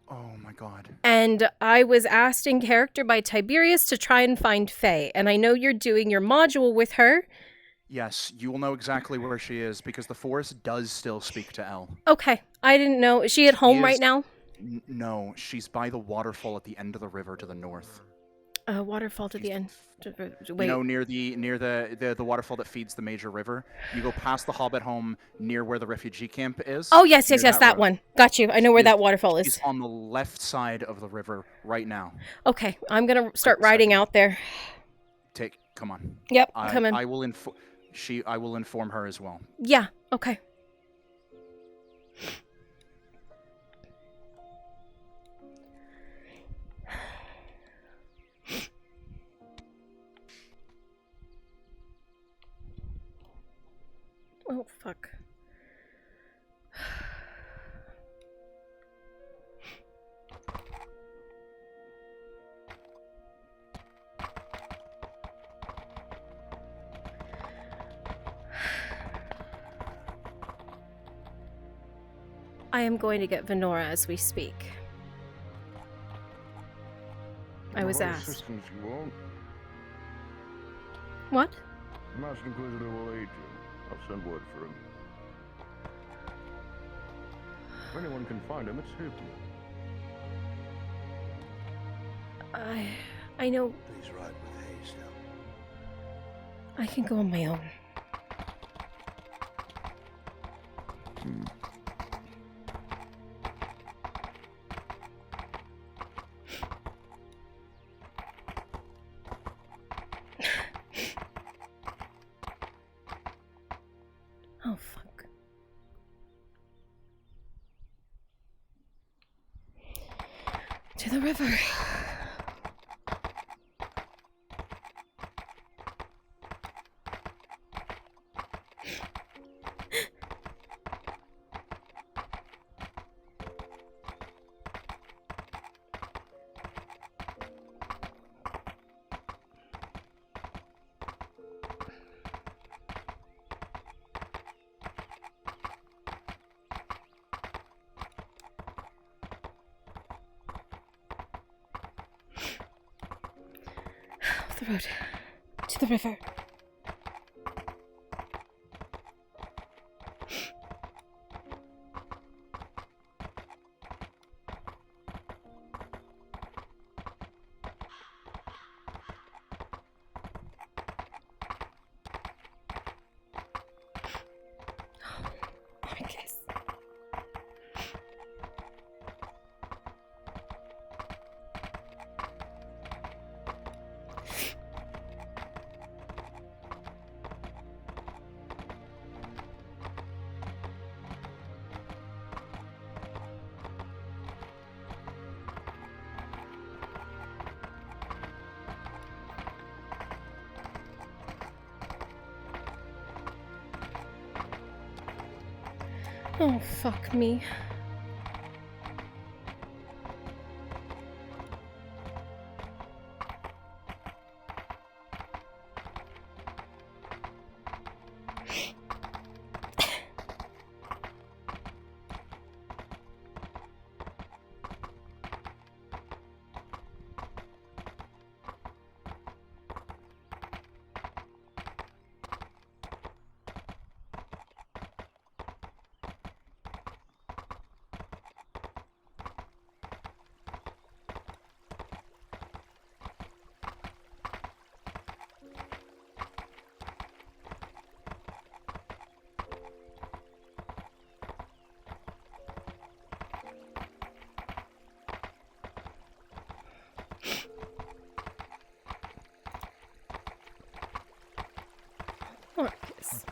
my god. And I was asked in character by Tiberius to try and find Faye. And I know you're doing your module with her. Yes, you will know exactly where she is because the forest does still speak to Elle. Okay, I didn't know. Is she at home right now? No, she's by the waterfall at the end of the river to the north. Waterfall to the end. Wait. You know, near the waterfall that feeds the major river. You go past the Hobbit home near where the refugee camp is. Oh, yes, that one. Got you. I know where that waterfall is. She's on the left side of the river right now. Okay, I'm gonna start riding out there. Come on. Yep, coming. I will inform her as well. Yeah, okay. Oh, fuck. I am going to get Venora as we speak. I was asked. Assistance you want? What? Master Inquisitor will aid you. I'll send word for him. If anyone can find him, it's him. I know Please ride with haste, Helen. I can go on my own. Oh, fuck. To the river. The road to the river. I guess. Oh, fuck me. Marcus.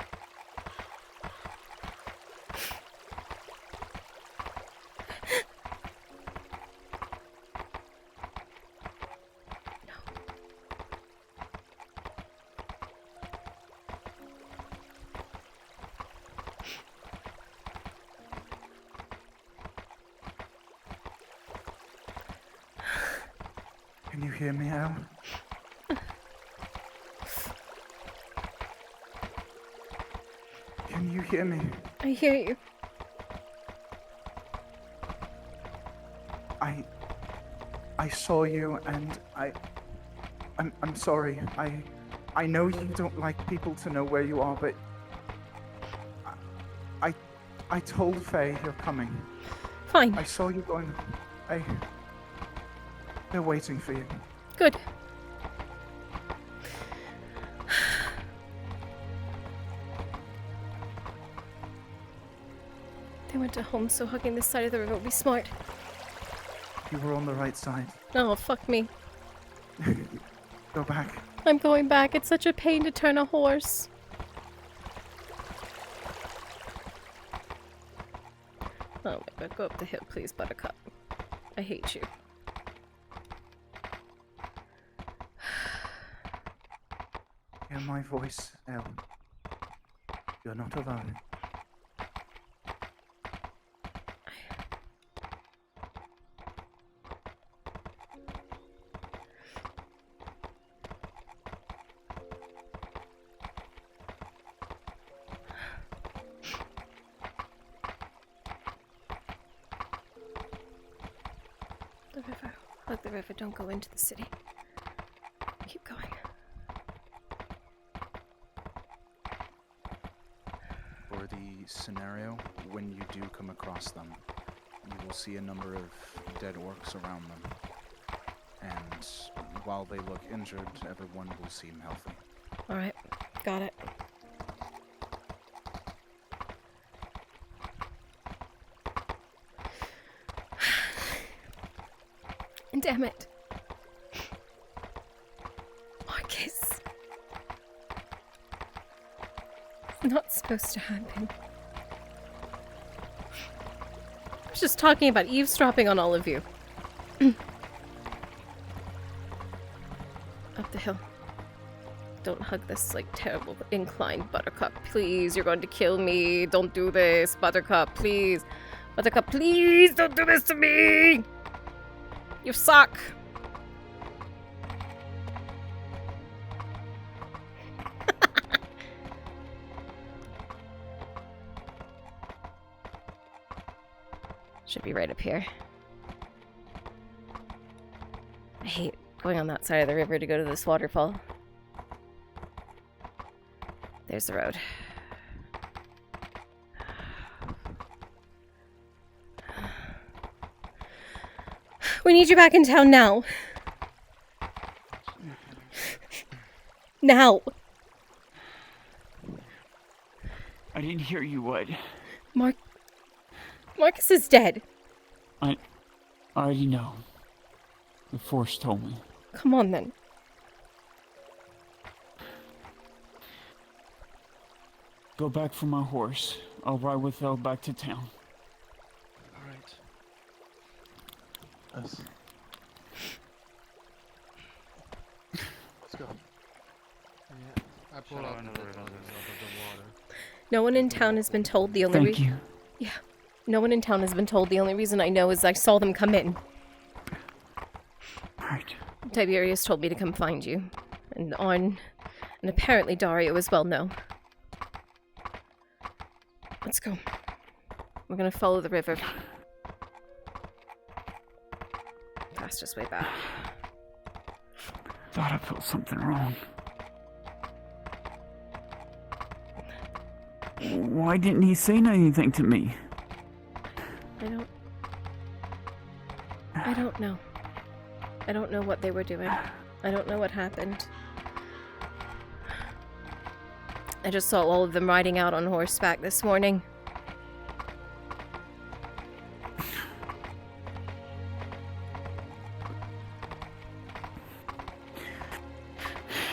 Can you hear me, Al? Can you hear me? I hear you. I saw you and I'm sorry. I know you don't like people to know where you are, but I told Faye you're coming. Fine. I saw you going. They're waiting for you. Good. They went to home, so hugging this side of the river would be smart. You were on the right side. Oh, fuck me. Go back. I'm going back. It's such a pain to turn a horse. Oh my god, go up the hill, please, Buttercup. I hate you. Hear my voice, Elle. You're not alone. The river. Hug the river. Don't go into the city. Keep going. For the scenario, when you do come across them, you will see a number of dead orcs around them. And while they look injured, everyone will seem healthy. Alright, got it. Damn it. Marcus. It's not supposed to happen. I was just talking about eavesdropping on all of you. Up the hill. Don't hug this, like, terrible incline, Buttercup. Please, you're going to kill me. Don't do this, Buttercup, please. Buttercup, please don't do this to me! You suck! Should be right up here. I hate going on that side of the river to go to this waterfall. There's the road. We need you back in town now. Now. I didn't hear you, what? Marcus is dead. I already know. The Force told me. Come on, then. Go back for my horse. I'll ride with Elle back to town. Alright. Let's go. Yeah, I pulled out another out of the water. No one in town has been told the only Thank you. Yeah. No one in town has been told. The only reason I know is I saw them come in. Right. Tiberius told me to come find you. And apparently Dario as well know. Let's go. We're gonna follow the river. Fastest way back. Thought I felt something wrong. Why didn't he say anything to me? I don't know. I don't know what they were doing. I don't know what happened. I just saw all of them riding out on horseback this morning.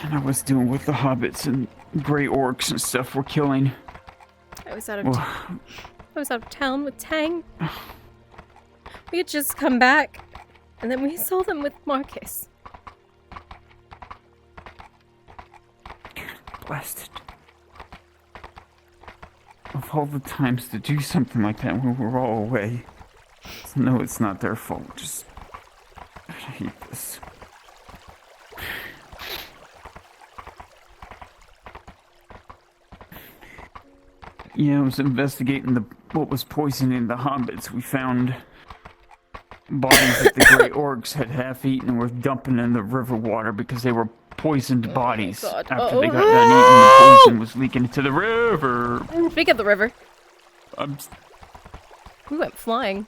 And I was dealing with the hobbits and gray orcs and stuff we're killing. I was out of town with Tang. We had just come back, and then we saw them with Marcus. Blasted. Of all the times to do something like that when we're all away. No, it's not their fault. Just... I hate this. Yeah, I was investigating what was poisoning the hobbits. We found bodies that the Grey Orcs had half-eaten and were dumping in the river water because they were poisoned bodies. God. After they got done eating, the poison was leaking into the river. Speak of the river. We went flying.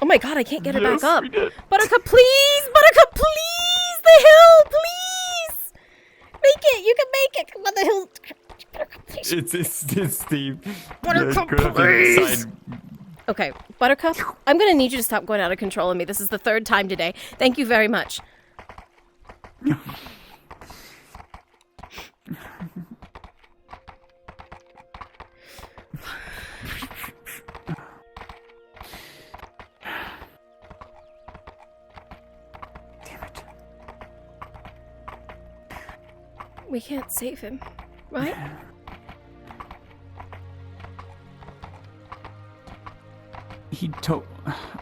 Oh my god, I can't get it back up. Buttercup, please! Buttercup, please! The hill, please! Make it! You can make it! Come on, the hill. Buttercup, please. It's Steve. Buttercup, please! Okay, Buttercup, I'm gonna need you to stop going out of control on me. This is the third time today. Thank you very much. We can't save him, right?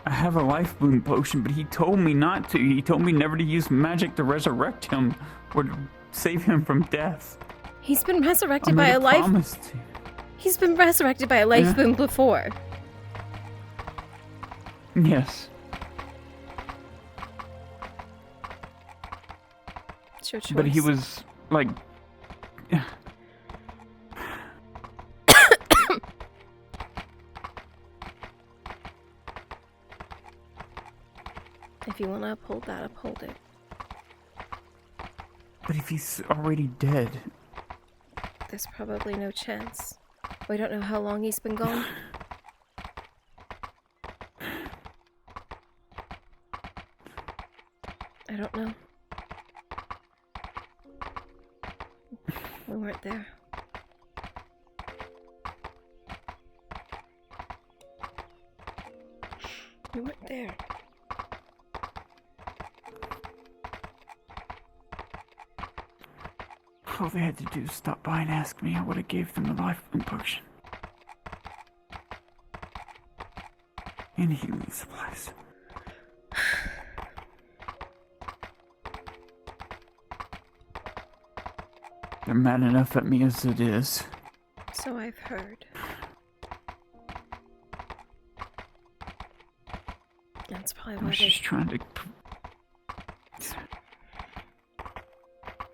I have a life boon potion, but he told me not to. He told me never to use magic to resurrect him or to save him from death. He's been resurrected by a life... He's been resurrected by a life boon before. Yes. It's your choice. But he was like. If you want to uphold that, uphold it. But if he's already dead. There's probably no chance. We don't know how long he's been gone. I don't know. We weren't there. We weren't there. All they had to do was stop by and ask me. I would have gave them the lifeline potion. And healing supplies. They're mad enough at me as it is. So I've heard. That's probably I why was they... just trying to...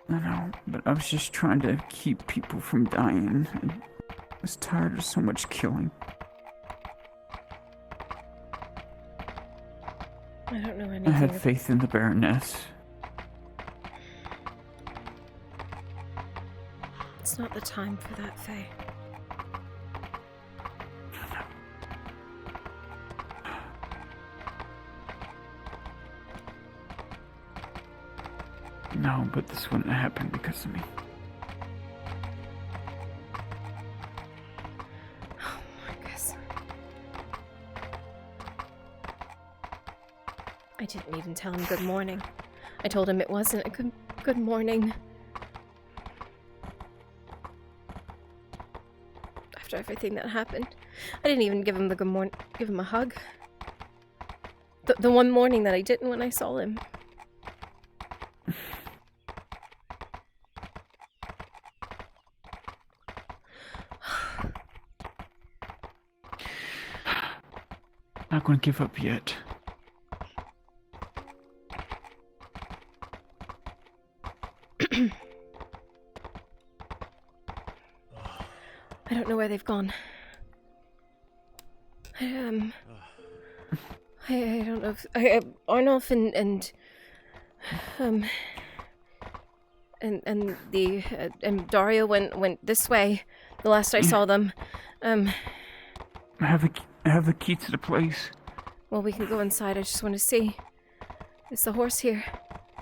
I know, but I was just trying to keep people from dying. I was tired of so much killing. I don't know anything. I had faith in the Baroness. It's not the time for that, Faye. No, but this wouldn't have happened because of me. Oh, Marcus. I didn't even tell him good morning. I told him it wasn't a good morning. After everything that happened, I didn't even give him the good morning, give him a hug. The one morning that I didn't when I saw him. Not gonna give up yet. I don't know where they've gone. I don't know if Arnulf and Dario went this way. The last I saw them. I have the key to the place. Well, we can go inside. I just want to see. Is the horse here?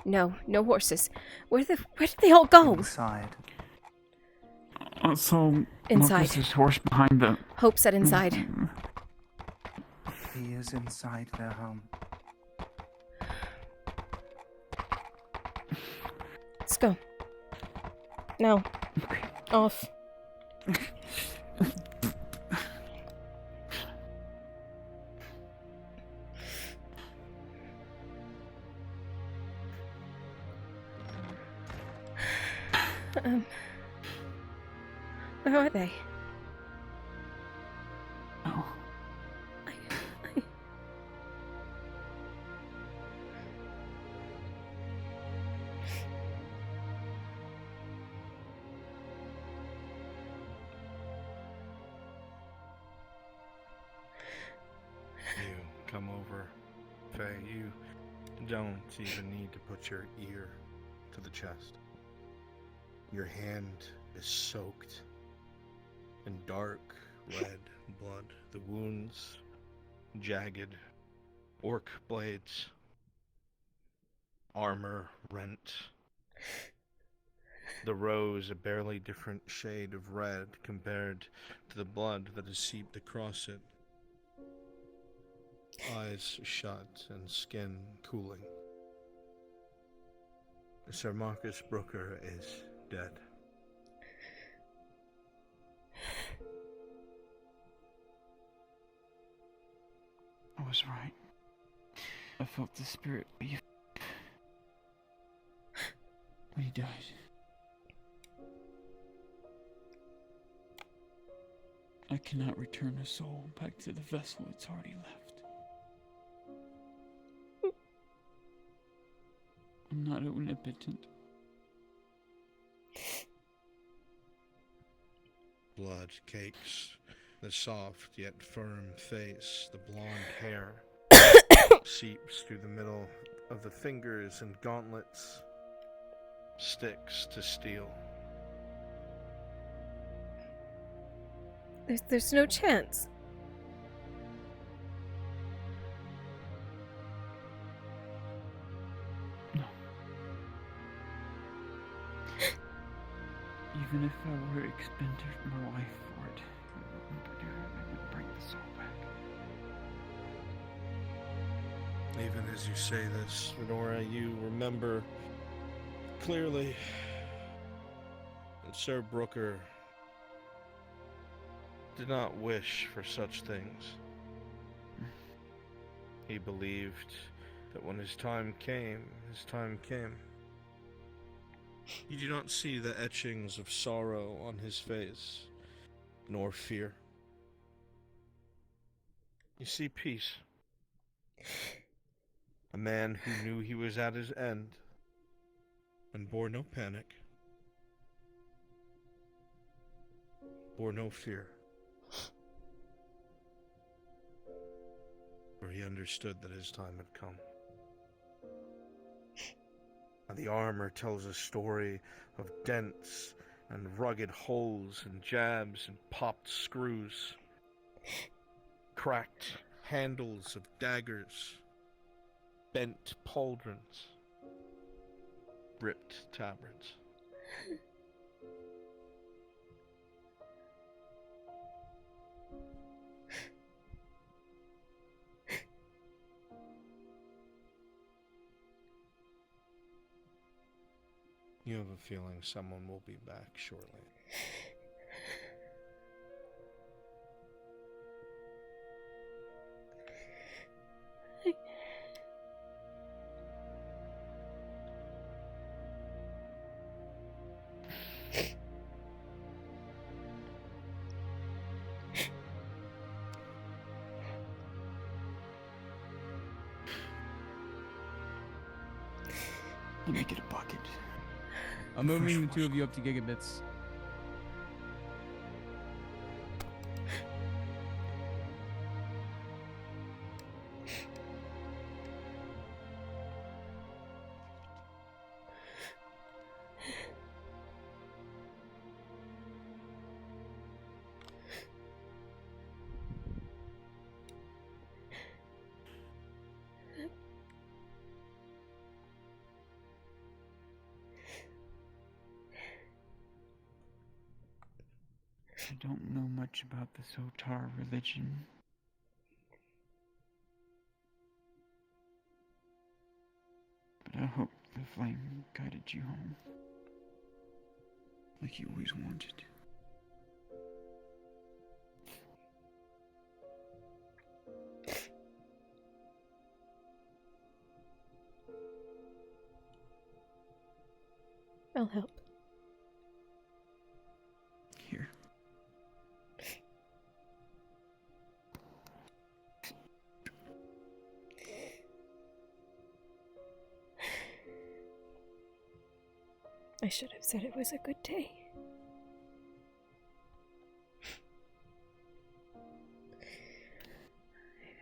No horses. Where did they all go? Inside. So Inside. Marcus's horse behind the... Hope said inside. He is inside their home. Let's go. Now. Off. Where are they? Oh. You come over, Faye. You don't even need to put your ear to the chest. Your hand is soaked in dark red blood. The wounds, jagged, orc blades, armor rent. The rose a barely different shade of red compared to the blood that has seeped across it. Eyes shut and skin cooling. Sir Marcus Brooker is dead. I was right. I felt the spirit leave when he died. I cannot return a soul back to the vessel it's already left. I'm not omnipotent, blood cakes the soft yet firm face, the blonde hair seeps through the middle of the fingers and gauntlets, sticks to steel. There's no chance. Even if I were to expend my life for it, I wouldn't bring the soul back. Even as you say this, Renora, you remember clearly that Sir Brooker did not wish for such things. He believed that when his time came, his time came. You do not see the etchings of sorrow on his face, nor fear. You see peace. A man who knew he was at his end and bore no panic, bore no fear. For he understood that his time had come. And the armor tells a story of dents and rugged holes and jabs and popped screws, cracked handles of daggers, bent pauldrons, ripped tabards. You have a feeling someone will be back shortly. Let me get a bucket. I'm moving the two of you up to gigabits. I don't know much about the Sotar religion. But I hope the flame guided you home. Like you always wanted. I'll help. Here. I should have said it was a good day.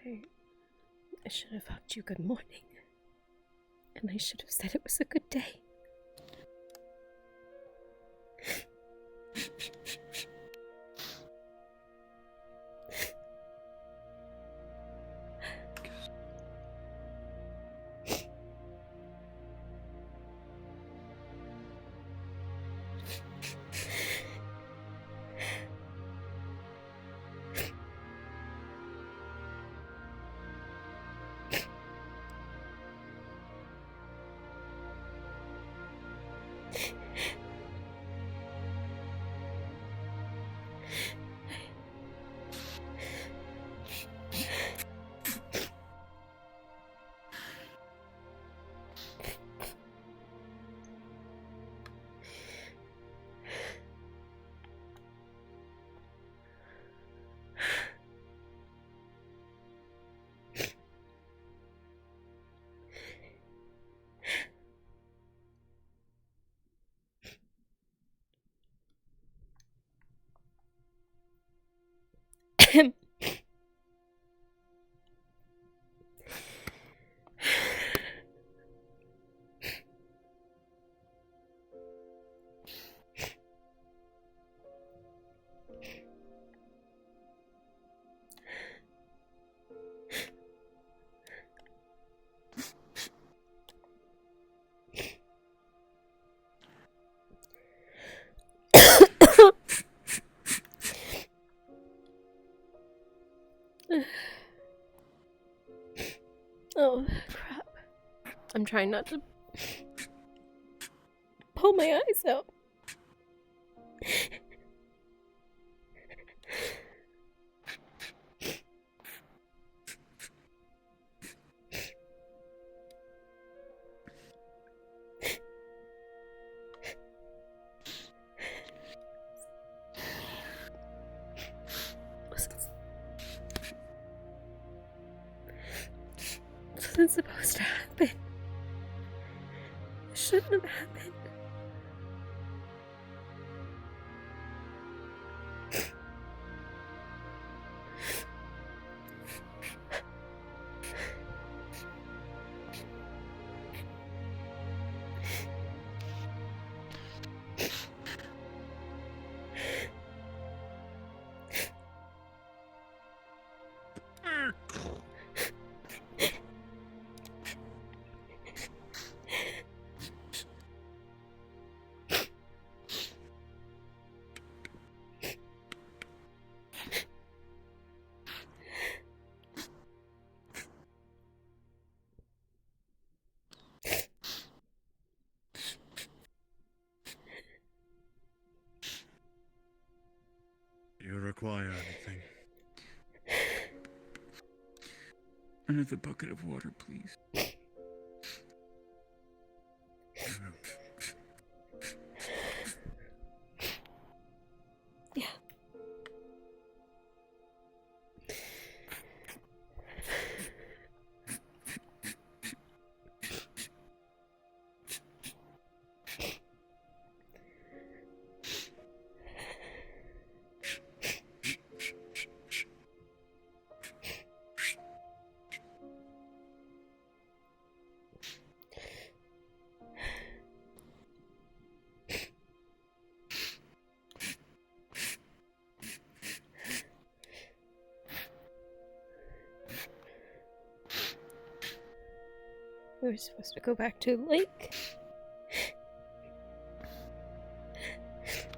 I should have hugged you good morning. And I should have said it was a good day. Oh, crap. I'm trying not to pull my eyes out. This wasn't supposed to happen. It shouldn't have happened. Do you require anything? Another bucket of water, please. Yeah. We were supposed to go back to the lake.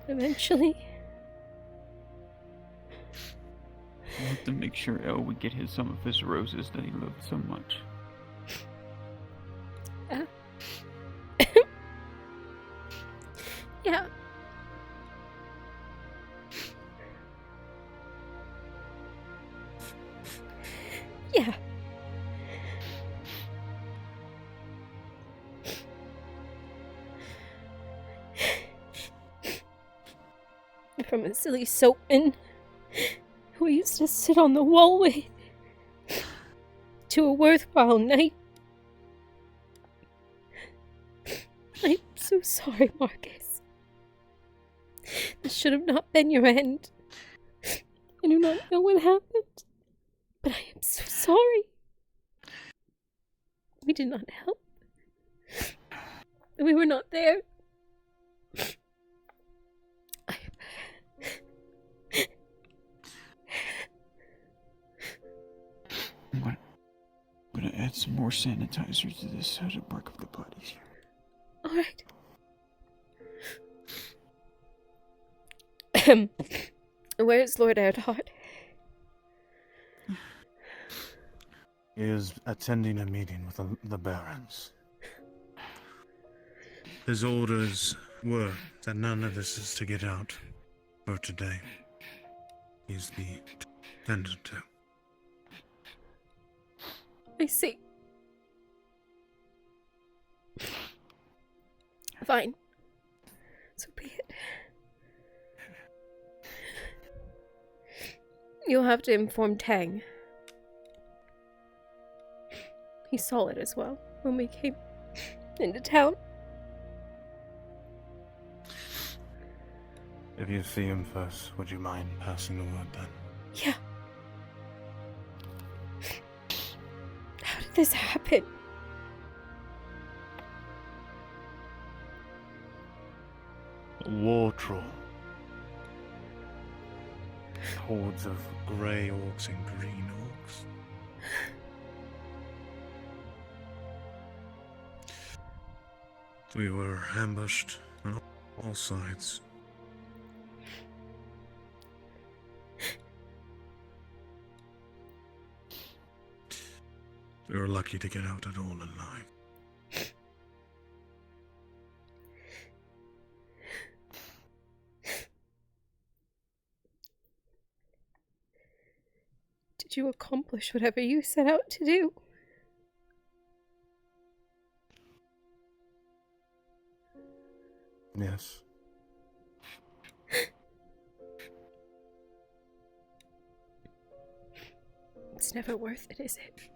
Eventually. We'll have to make sure El would get some of his roses that he loved so much. Yeah. Yeah. From a silly soapman who used to sit on the wall with, to a worthwhile knight. I'm so sorry, Marcus. This should have not been your end. I do not know what happened, but I am so sorry. We did not help. We were not there. I'm gonna add some more sanitizer to this so to work up the blood easier. Alright. Where's Lord Erdhart? He is attending a meeting with the barons. His orders were that none of this is to get out for today. He's the tended to. I see. Fine. So be it. You'll have to inform Tang. He saw it as well when we came into town. If you see him first, would you mind passing the word then? Yeah, this happen? A war troll. Hordes of grey orcs and green orcs. We were ambushed on all sides. We were lucky to get out at all alive. Did you accomplish whatever you set out to do? Yes. It's never worth it, is it?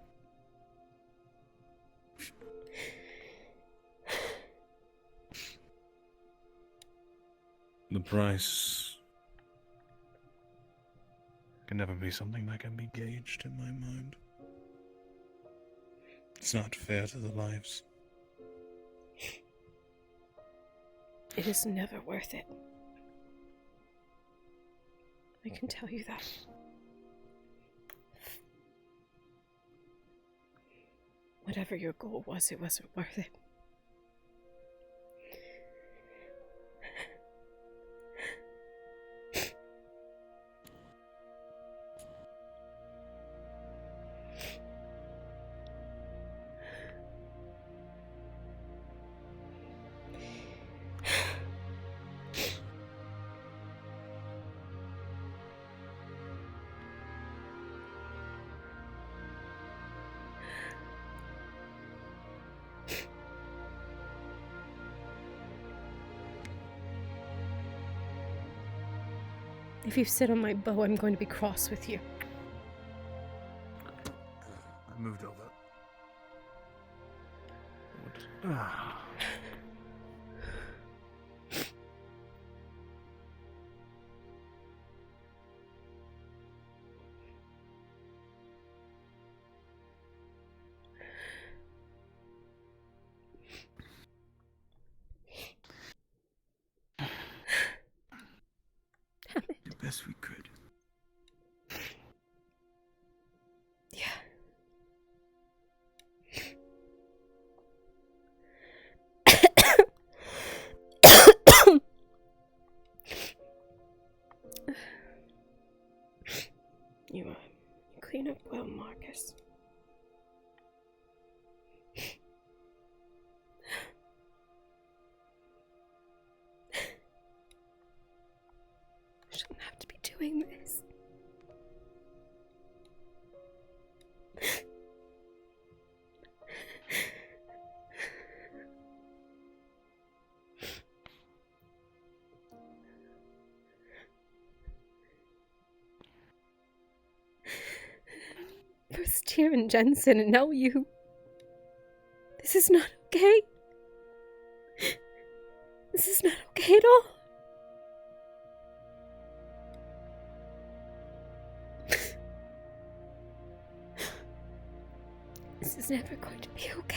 The price can never be something that can be gauged in my mind. It's not fair to the lives. It is never worth it. I can tell you that. Whatever your goal was, it wasn't worth it. If you sit on my bow, I'm going to be cross with you. I moved over. The best we could. Yeah. You clean up well, Marcus. I shouldn't have to be doing this. First Tyrion Jensen and now you. This is not okay. This is not okay at all. This is never going to be okay.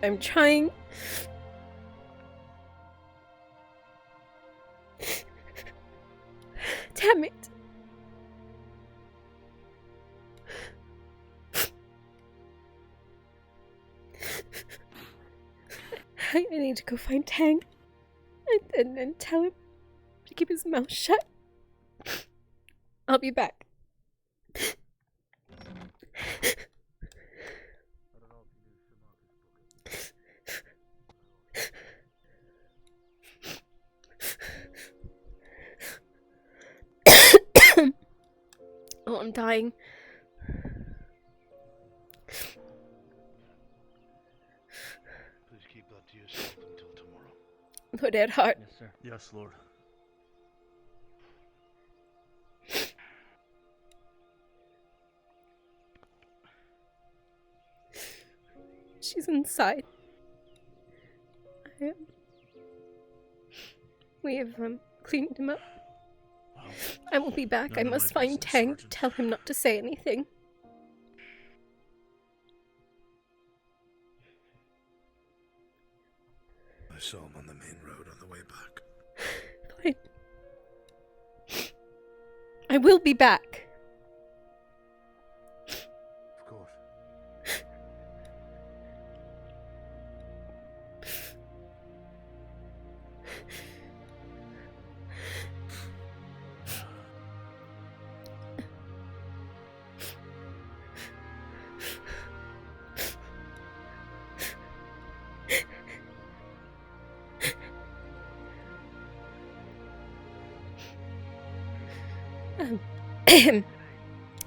I'm trying. Damn it. I need to go find Tang and tell him to keep his mouth shut. I'll be back. Oh, I'm dying. Please keep that to yourself until tomorrow. Lord Earhart. Yes, sir. Yes, Lord. She's inside. We have cleaned him up. I will be back. I must find Tang to tell him not to say anything. I saw him on the main road on the way back. Fine. I will be back. Of course.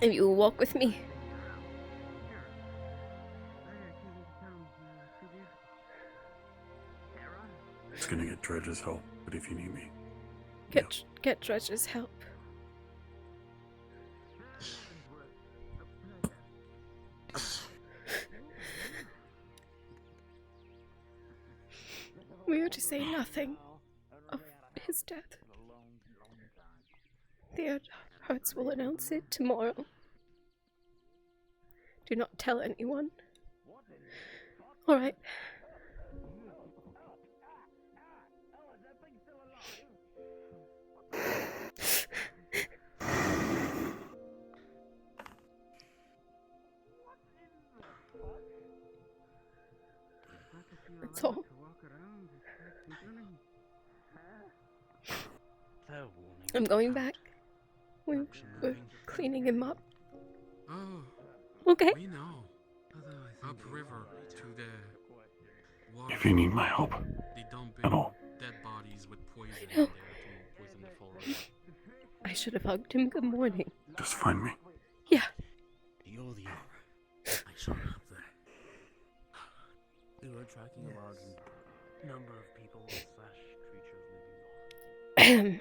If you will walk with me. It's gonna get Dredge's help, but if you need me. Get Dredge's help. We are to say nothing of his death. The Earthhearts will announce it tomorrow. Do not tell anyone. Alright. That's all. I'm going back. We're cleaning him up. Oh. Okay. We know. Upriver to the water. If you need my help They dump at all. dead bodies with poison I in know. there to poison the forest. I should have hugged him. Good morning. Just find me. Yeah. You're the I showed up there. We were tracking a large number of people / creatures living on.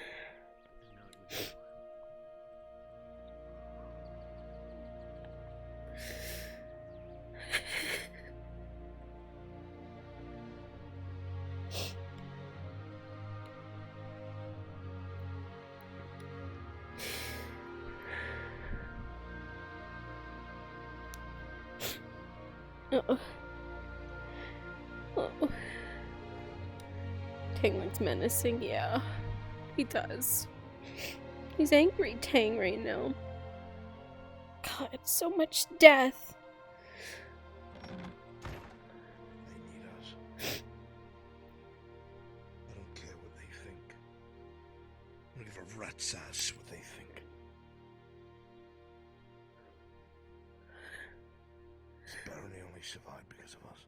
Oh. Tang looks menacing, yeah. He does. He's angry Tang right now. God, so much death. They need us. I don't care what they think. I don't give a rat's ass what they think. The Barony only survived because of us.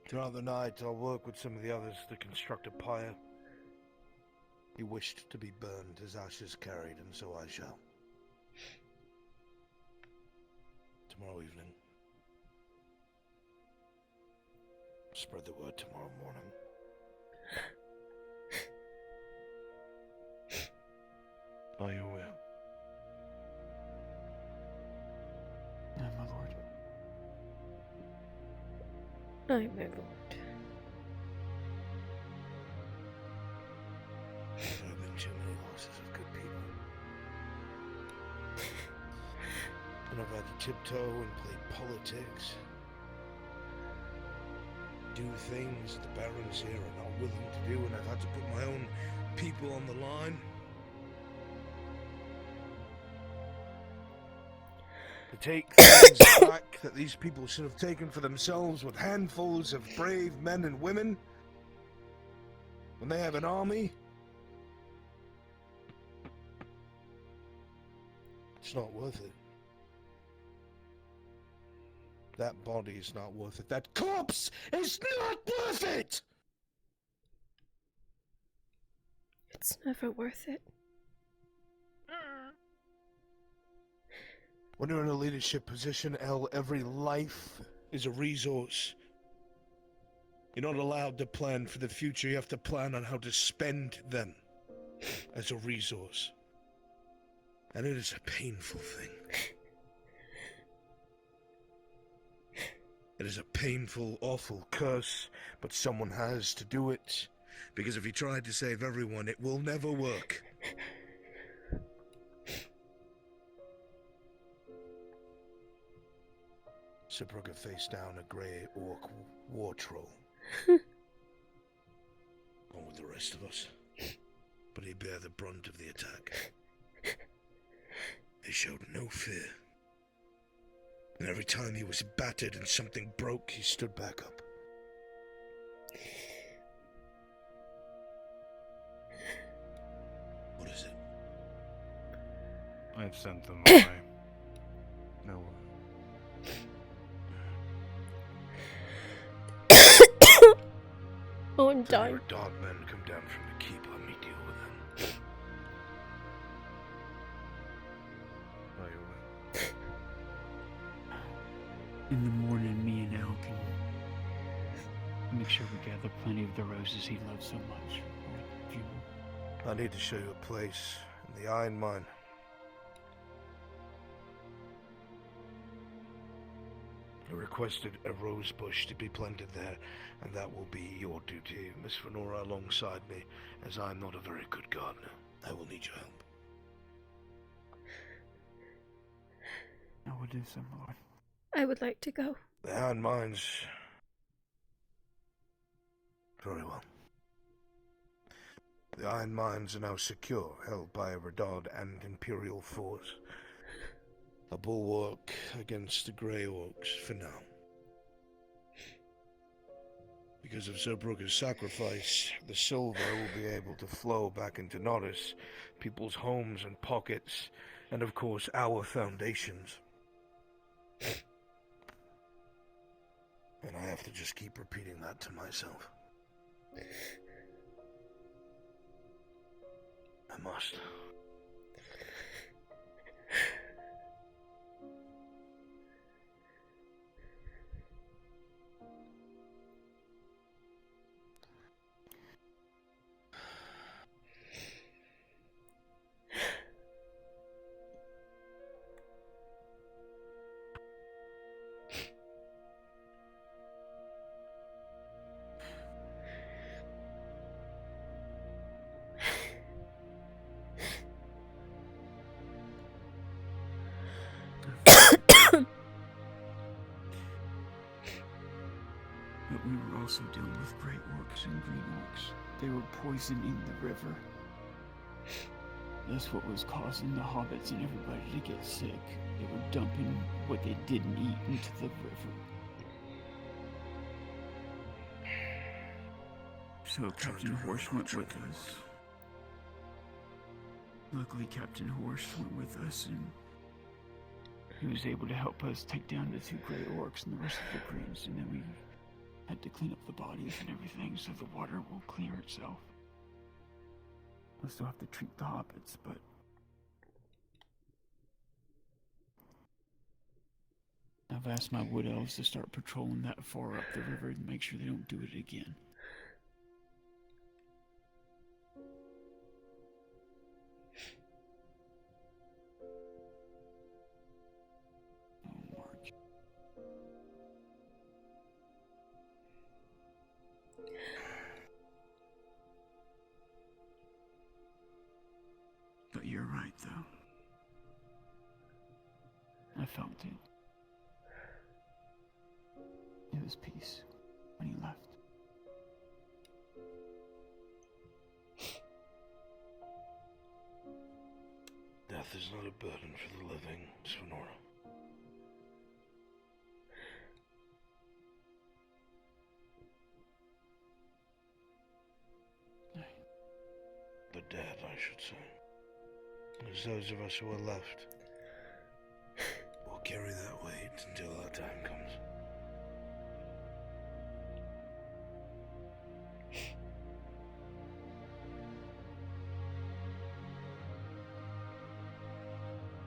Throughout the night, I'll work with some of the others to construct a pyre. He wished to be burned, his ashes carried, and so I shall. Tomorrow evening. Spread the word tomorrow morning. By your will. Aye, my lord. Aye, my lord. There have been too many losses of good people. And I've had to tiptoe and play politics. Do things the barons here are not willing to do, and I've had to put my own people on the line. To take things back that these people should have taken for themselves with handfuls of brave men and women. When they have an army, it's not worth it. That body is not worth it. That corpse is not worth it! It's never worth it. When you're in a leadership position, Elle, every life is a resource. You're not allowed to plan for the future. You have to plan on how to spend them as a resource. And it is a painful thing. It is a painful, awful curse, but someone has to do it. Because if you try to save everyone, it will never work. Zeebrugge faced down a grey orc war troll. Along with the rest of us. But he bare the brunt of the attack. He showed no fear. And every time he was battered and something broke, he stood back up. What is it? I've sent them away. No one. Oh, I'm dying. Your dog men come down from the keep. Let me deal with them. In the morning, me and El can make sure we gather plenty of the roses he loves so much. I need to show you a place in the Iron Mine. I requested a rose bush to be planted there, and that will be your duty, Miss Fenora, alongside me, as I am not a very good gardener. I will need your help. I will do so, Lord. I would like to go. The Iron Mines. Very well. The Iron Mines are now secure, held by a Redod and Imperial force. A bulwark against the Grey Orcs for now. Because of Zeebrugge's sacrifice, the silver will be able to flow back into Norris, people's homes and pockets, and of course our foundations. And I have to just keep repeating that to myself. I must. But we were also dealing with Grey Orcs and Green Orcs. They were poisoning the river. That's what was causing the hobbits and everybody to get sick. They were dumping what they didn't eat into the river. So Captain Horse went with us. Luckily, Captain Horse went with us, and he was able to help us take down the 2 Grey Orcs and the rest of the Greens, and then we had to clean up the bodies and everything so the water will clear itself. We'll still have to treat the hobbits, but I've asked my wood elves to start patrolling that far up the river and make sure they don't do it again. But you're right, though. I felt it. It was peace when he left. Death is not a burden for the living, Svenora. dead, I should say. As those of us who are left will carry that weight until our time comes.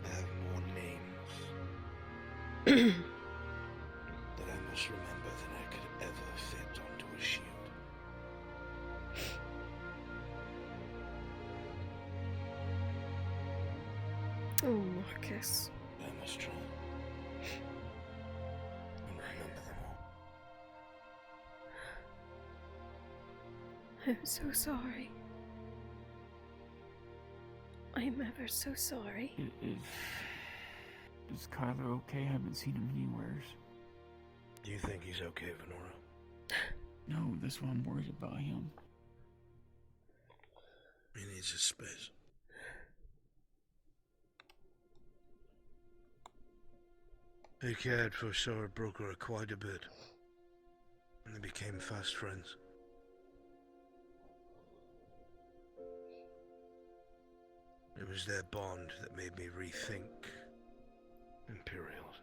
I have more names that I must remember than I could ever fit onto a shield. Oh, Marcus. I must try and remember them all. I'm so sorry. I'm ever so sorry. Is Kyler okay? I haven't seen him anywhere. Do you think he's okay, Venora? No, that's why I'm worried about him. He needs his space. He cared for Sora Brooker quite a bit, and they became fast friends. It was their bond that made me rethink Imperials.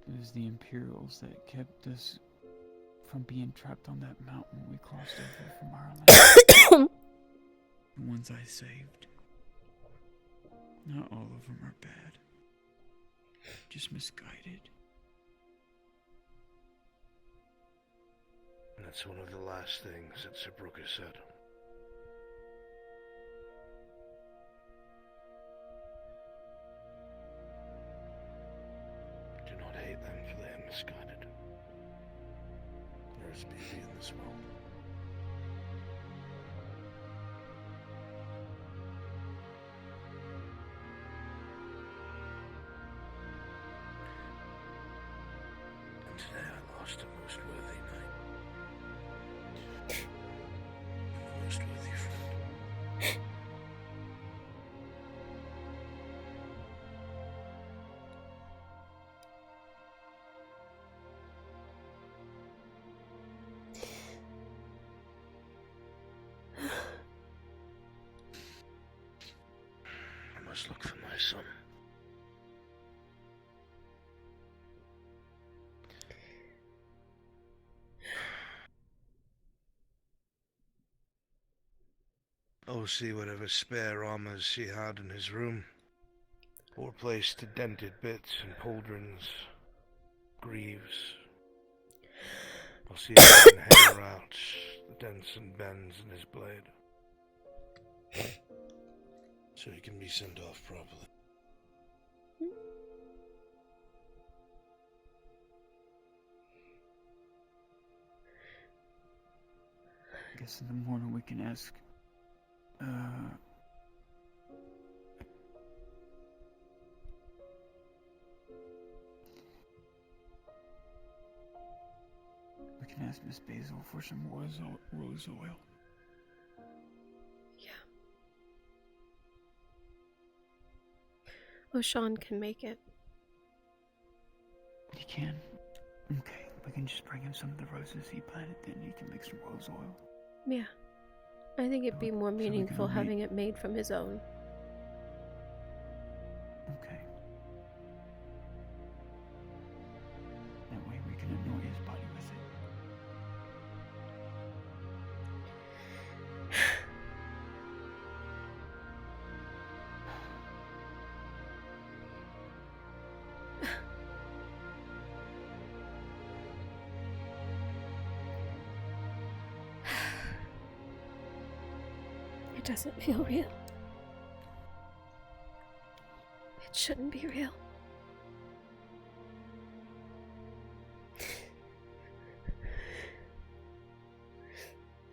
It was the Imperials that kept us from being trapped on that mountain we crossed over from Ireland. The ones I saved. Not all of them are bad. Just misguided. That's one of the last things that Sir Brooker said. Do not hate them, for they are misguided. There is beauty in this world. And today I lost a most worthy knight. And a most worthy friend. I must look for my son. I'll see whatever spare armors he had in his room, or placed to dented bits and pauldrons, greaves. I'll see if I can hammer out the dents and bends in his blade, so he can be sent off properly. I guess in the morning we can ask, we can ask Miss Basil for some rose oil. Yeah. Oh, Sean can make it. He can? Okay, we can just bring him some of the roses he planted, then he can make some rose oil. Yeah. I think it'd be more we can meaningful only- having it made from his own. Okay. That way we can annoy his body with it. It doesn't feel real. It shouldn't be real.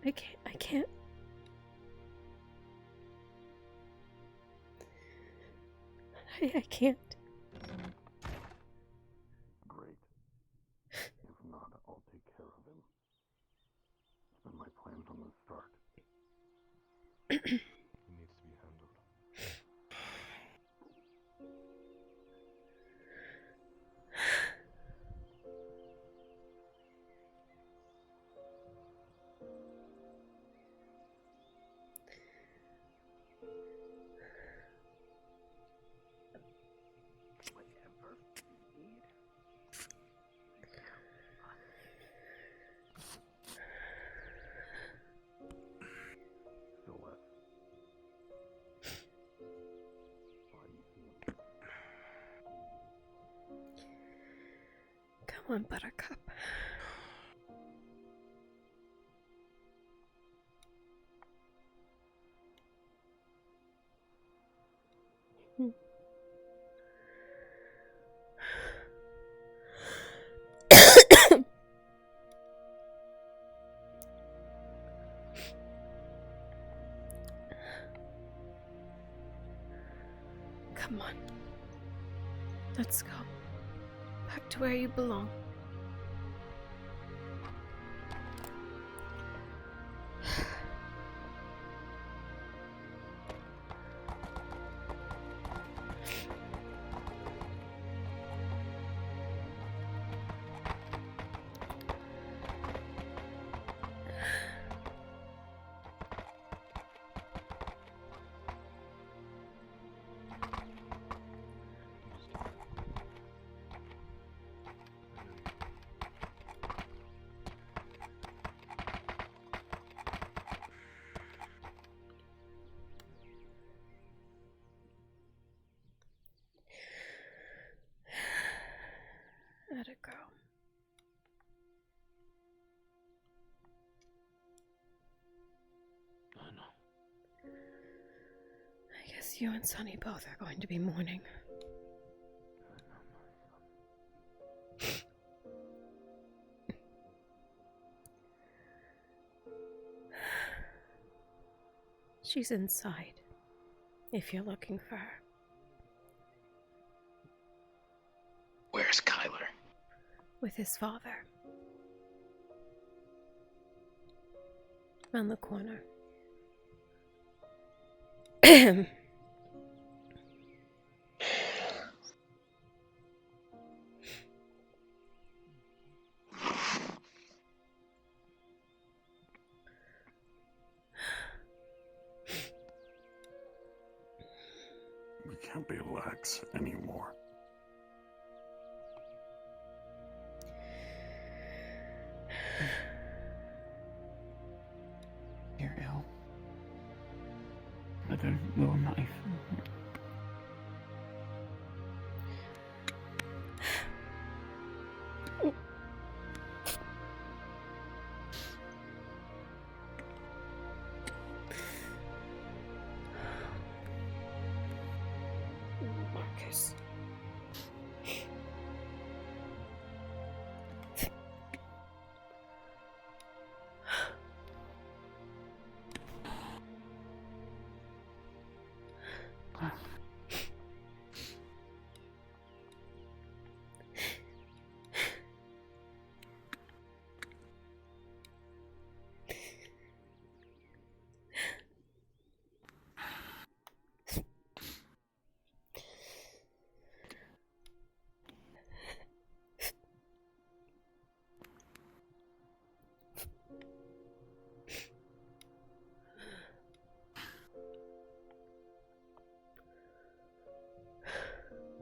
I can't. I can't. Great. If not, I'll take care of him. It's been my plan from the start. He needs to be handled. Come on, Buttercup. Come on. Let's go. Back to where you belong. Let it go. I know. I guess you and Sonny both are going to be mourning. She's inside, if you're looking for her. Where's Kyler? With his father. Around the corner. We can't be lax anymore. You're ill. With a little knife. Marcus.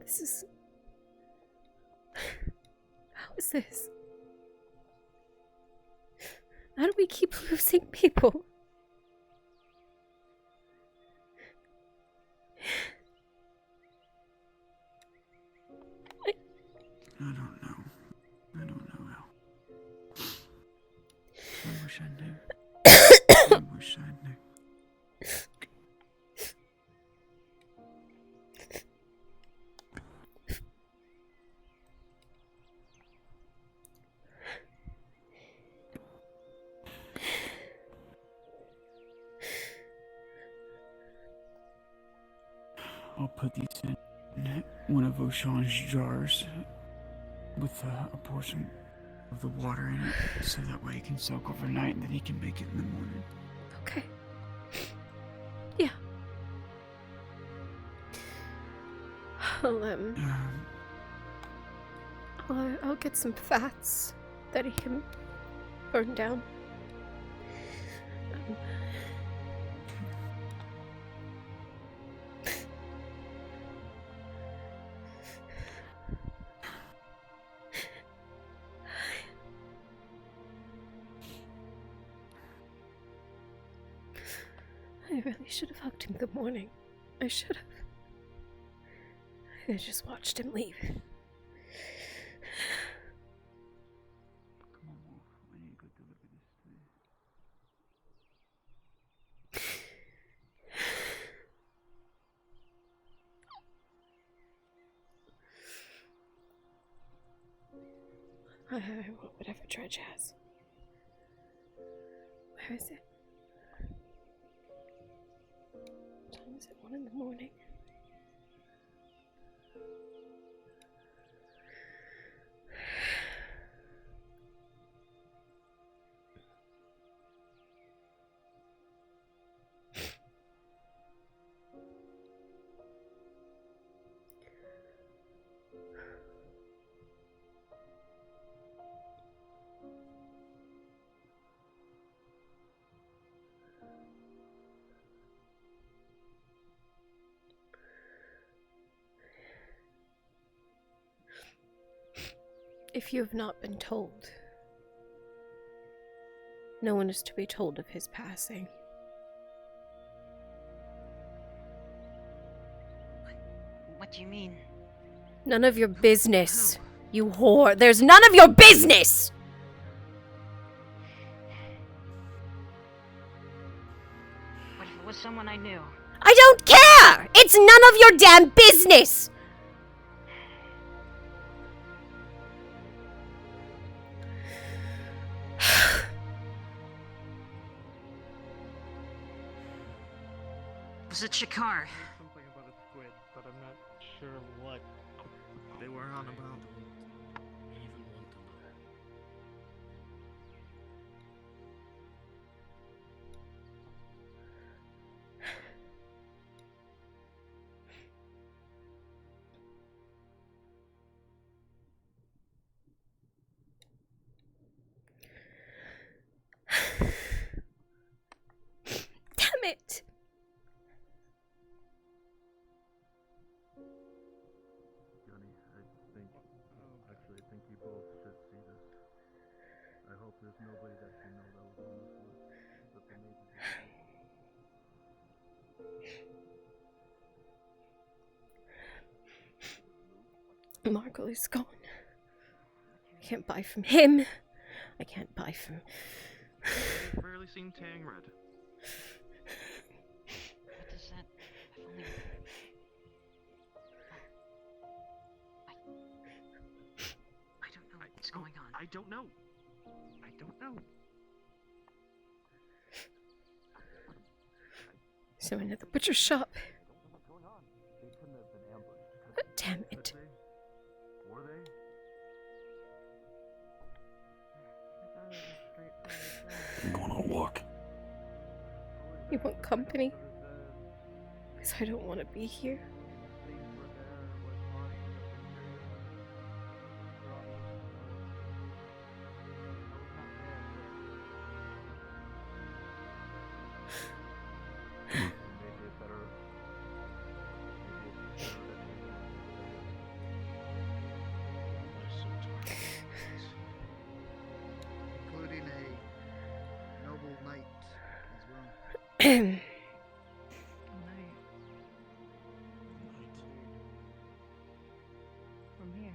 This is... How is this? How do we keep losing people? I don't know. I don't know how. I wish I knew. I wish I knew. I'll put these in one of Oshan's jars with a portion of the water in it, so that way it can soak overnight and then he can make it in the morning. Okay. Yeah. I'll get some fats that he can burn down. I really should have hugged him good morning. I should have. I just watched him leave. Whatever Dredge has. Where is it? What time is it? 1 in the morning. If you have not been told, no one is to be told of his passing. What do you mean? None of your business, you whore. There's none of your business! What if it was someone I knew? I don't care! It's none of your damn business! Was it Shakar? Something about a squid, but I'm not sure what they were on about. Damn it! I think you both should see this. I hope there's nobody that you know that was on this list, but there may be. Marco is gone. I can't buy from him. I can't buy from... I've rarely seen Tang Red. What does that... I've only... I don't know what's going on. I don't know. I don't know. Someone at the butcher shop. Damn it. Were they? I'm going on a walk. You want company? Because I don't want to be here. Including a noble knight as well. From here.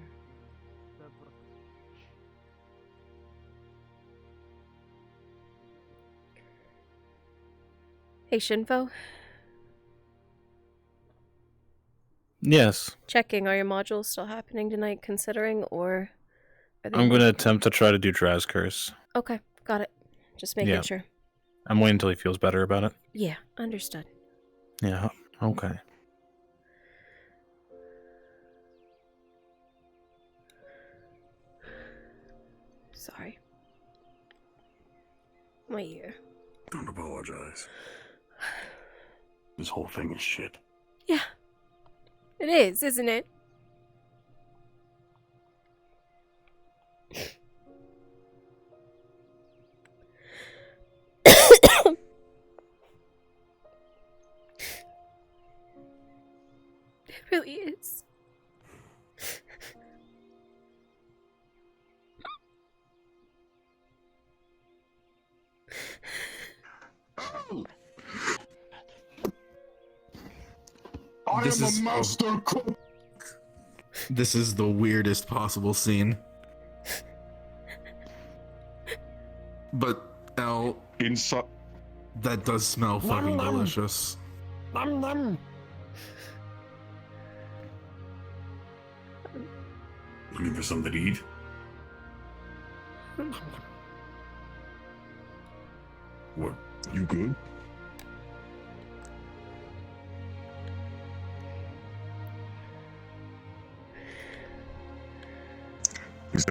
Hey, Shinfo. Yes. Checking, are your modules still happening tonight, considering, or... Are they I'm going to attempt to try to do Draz Curse. Okay, got it. Just making Yeah. sure. I'm waiting until he feels better about it. Yeah, understood. Yeah, okay. Sorry. My ear. Don't apologize. This whole thing is shit. Yeah. It is, isn't it? It really is. I This am is- a master cook. This is the weirdest possible scene. But L inside that does smell fucking nom. delicious. Nom nom. Looking for something to eat? What? You good? He's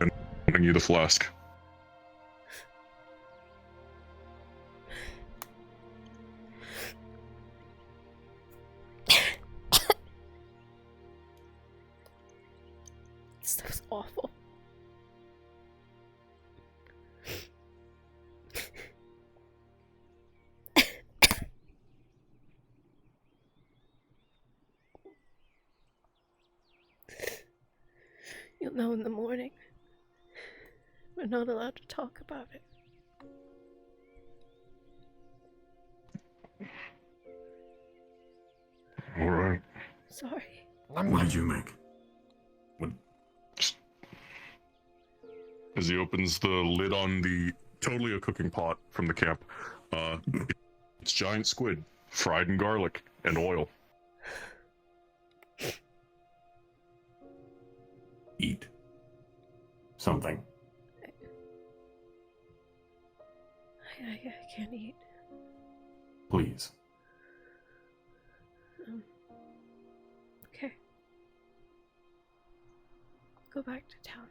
handing you the flask. This stuff's awful. You'll know in the morning. We're not allowed to talk about it. All right. Sorry. What did you make? What? As he opens the lid on the totally a cooking pot from the camp, it's giant squid, fried in garlic and oil. Eat something. I can't eat. Please. Okay. Go back to town.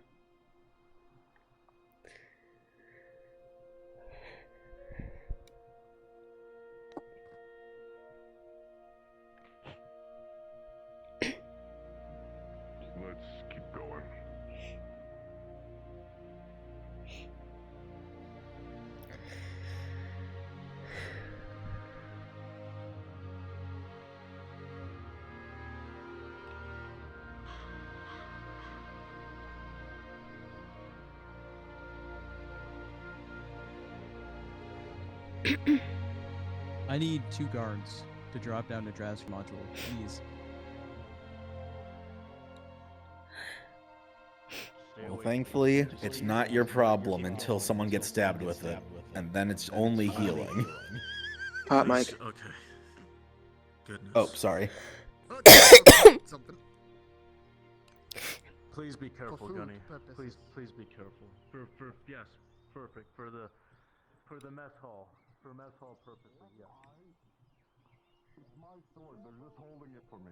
Let's keep going. I need 2 guards to drop down to Draz's module, please. Well, thankfully, it's not your problem until someone gets stabbed with it, and then it's only healing. Hot mic. Okay. Goodness. Oh, sorry. Something. Please be careful, food Gunny. purposes. Please be careful. Yes, perfect. For the mess hall. For mess hall purposes, yes. It's my sword. They're just holding it for me.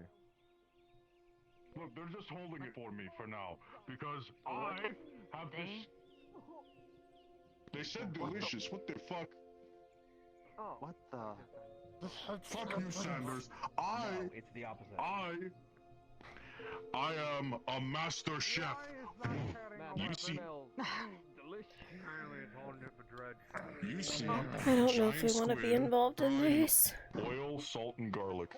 Look, they're just holding it for me for now because I have this. They said delicious. What the fuck? What the? Fuck you, Sanders. No, it's the opposite. I am a master chef. You see, you see. I don't know if we want to be involved in this. Oil, salt, and garlic.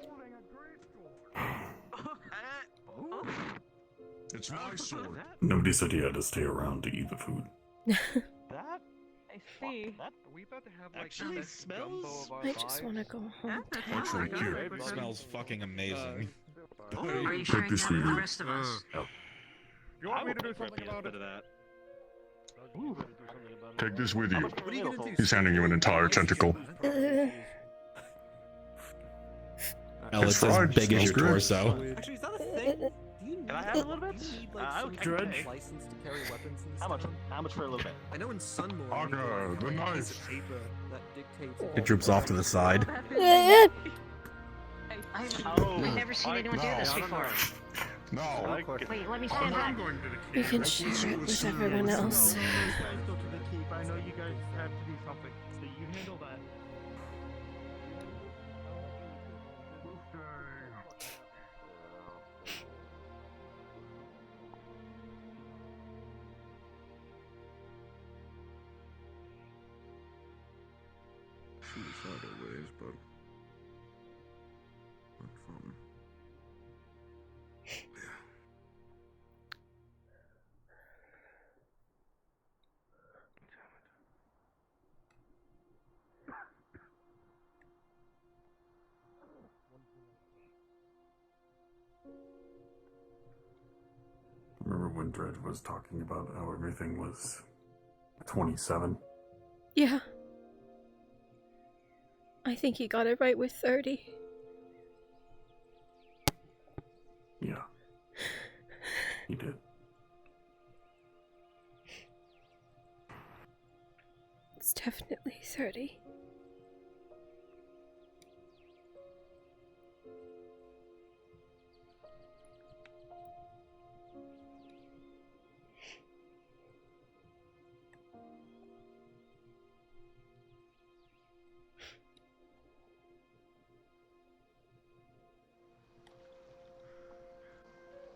It's my sword. Nobody said you had to stay around to eat the food. That? I see. That? Are we about to have like Actually the best gumbo smells- of our I just want to go home. Actually, cute. It smells fucking amazing. Are you sharing this that with with the you. rest of us? You want me to do something about it? Take this with you. What are you gonna do? He's handing you an entire tentacle. Well, it's as fried, big as smells your good. torso. Actually, is that a thing? Do you Can I have a little bit? need, like, I'll some Dredge. kind of license to carry weapons and How much? stuff? How much for a little bit? I know in Sunmore, Aga, the a piece knife. of paper that dictates It droops off to the side. I've never seen anyone do this before. No. Wait, let me stand back. You can share it with everyone else. You guys go to the keep. I know you guys have to do something. So you handle that. Suicidal ways, but not fun. Remember when Dredge was talking about how everything was 27? Yeah. I think he got it right with 30. Yeah. He did. definitely 30.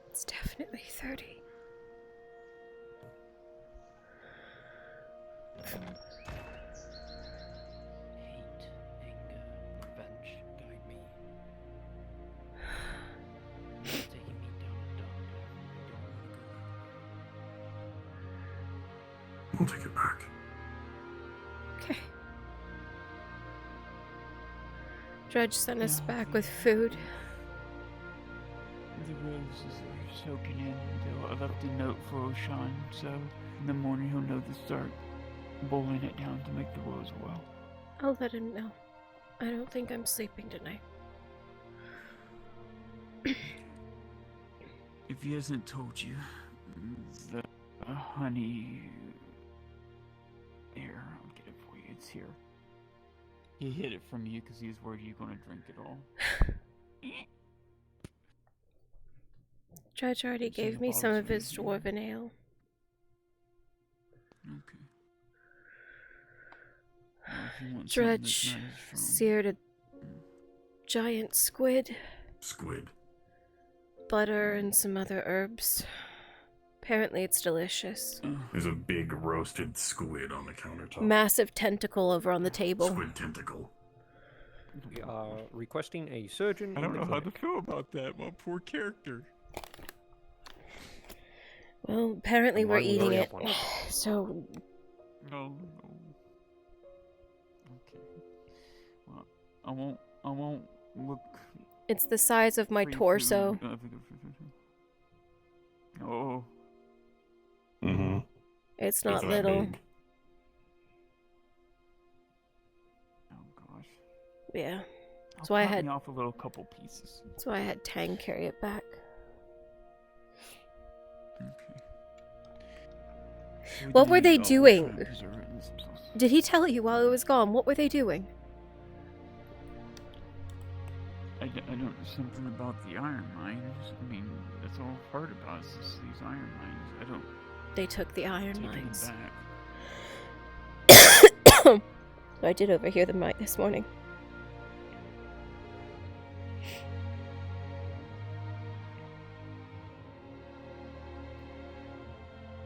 It's definitely 30. Hate, anger, revenge guide me. It's taking me down a dark path. I don't want to go there. We'll take it back. Okay. Dredge sent us back with food. The roses are soaking in. I left a note for Oshan, so in the morning he'll know to start boiling it down to make the rose well. I'll let him know. I don't think I'm sleeping tonight. If he hasn't told you, the honey... Here, I'll get it for you. It's here. He hid it from you because he was worried you were going to drink it all. Dredge already gave me some of his dwarven ale. Okay. Well, if you want Dredge something that's nice, seared a giant squid. Squid. Butter and some other herbs. Apparently it's delicious. There's a big roasted squid on the countertop. Massive tentacle over on the table. Squid tentacle. We are requesting a surgeon. I don't know how to feel about that. My poor character. Well, apparently we're One eating very it. up one. No, So, no. Okay. Well, I won't look. it's the size of my free torso. food. Oh. Mm-hmm. It's not that little. big. Oh gosh. Yeah. I'll That's why I cut had. me off a little couple pieces. That's why I had Tang carry it back. What were they doing? Did he tell you while it was gone? What were they doing? I don't. Something about the iron mines. I mean, that's all I've heard about is these iron mines. I don't. They took the iron take them mines. back. I did overhear them this morning.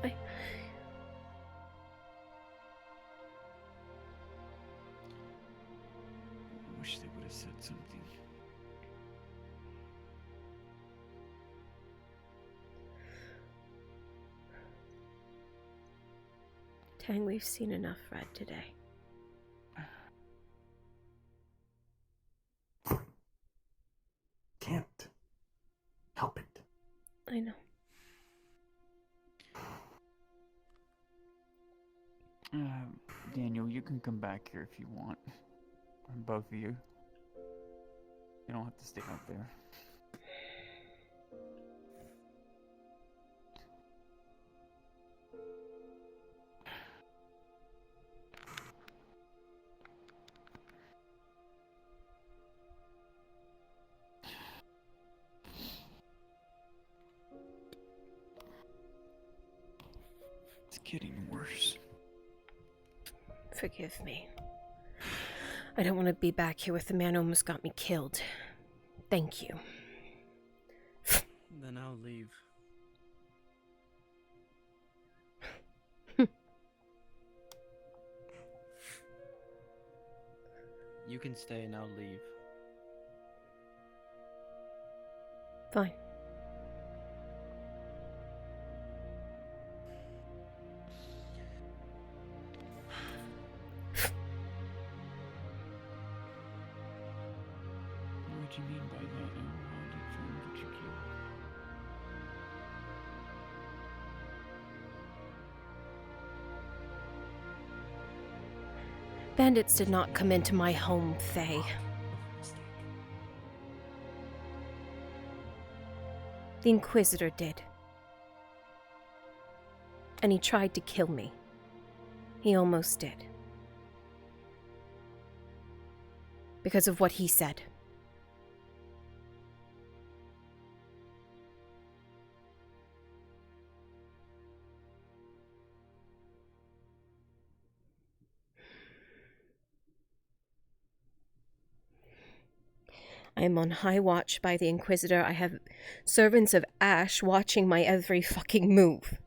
I wish they would have said something. Tang, we've seen enough red today. Can't help it. I know. Daniel, you can come back here if you want. Or both of you. You don't have to stay out there. It's getting worse. Forgive me. I don't want to be back here with the man who almost got me killed. Thank you. Then I'll leave. You can stay and I'll leave. Fine. What do you mean by that? How did you kill? Bandits did not come into my home, Faye. The Inquisitor did. And he tried to kill me. He almost did. because of what he said. I am on high watch by the Inquisitor. I have servants of Ash watching my every fucking move.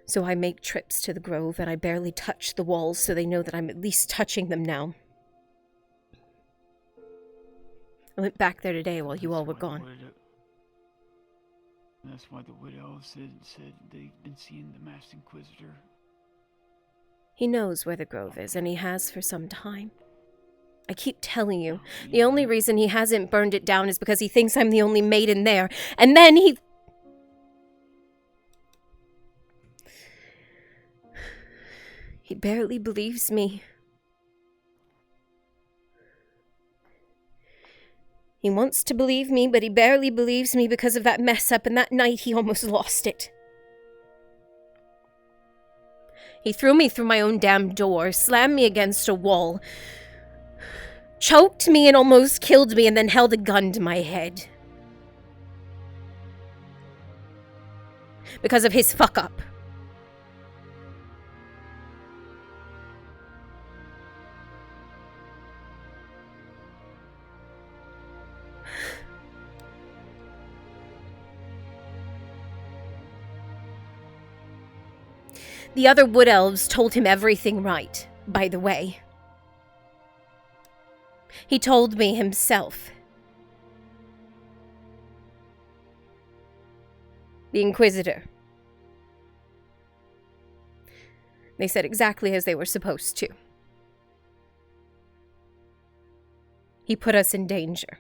So I make trips to the Grove and I barely touch the walls so they know that I'm at least touching them now. I went back there today while you all were gone. That's why the widow said they've been seeing the Masked Inquisitor. He knows where the Grove is, and he has for some time. I keep telling you, the only reason he hasn't burned it down is because he thinks I'm the only maiden there, and then he... He barely believes me. He wants to believe me, but he barely believes me because of that mess up, and that night he almost lost it. He threw me through my own damn door, slammed me against a wall, choked me and almost killed me, and then held a gun to my head. Because of his fuck-up. The other wood elves told him everything right, by the way. He told me himself. The Inquisitor. They said exactly as they were supposed to. He put us in danger.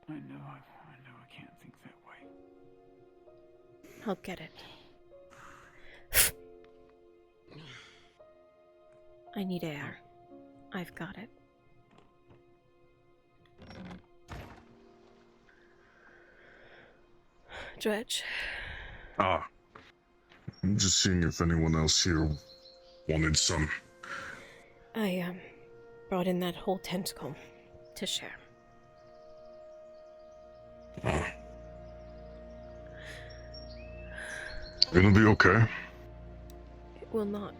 I can't think that way. I'll get it. I need air. I've got it. Dredge. Ah. I'm just seeing if anyone else here wanted some. I, brought in that whole tentacle to share. It'll be okay. It will not.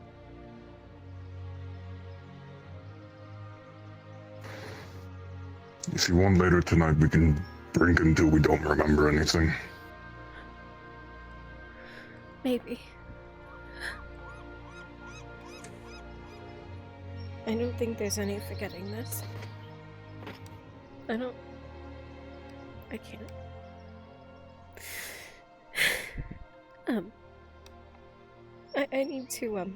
If you want later tonight, we can drink until we don't remember anything. Maybe. I don't think there's any forgetting this. I can't. I need to,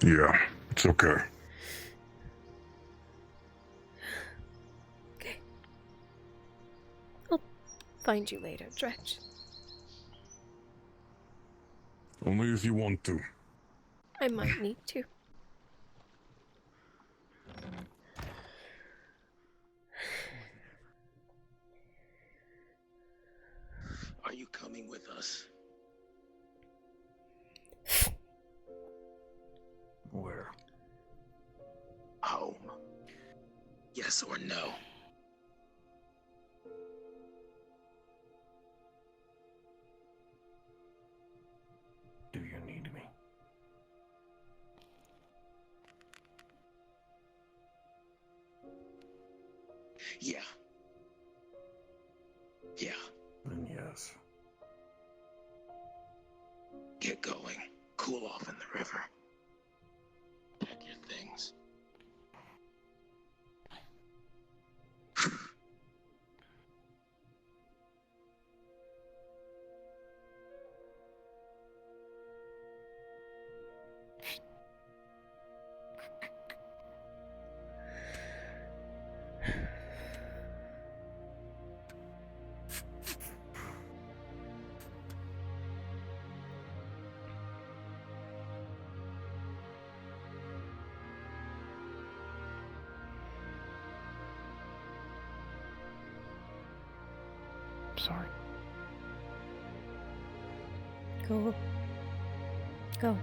Yeah, it's okay. Okay. I'll find you later, Dredge. Only if you want to. I might need to. Are you coming with us? Where? Home. Yes or no? Do you need me? Yeah. Yeah. Then yes. Get going. Cool off in the river. Pack your things. Sorry. Go. Go.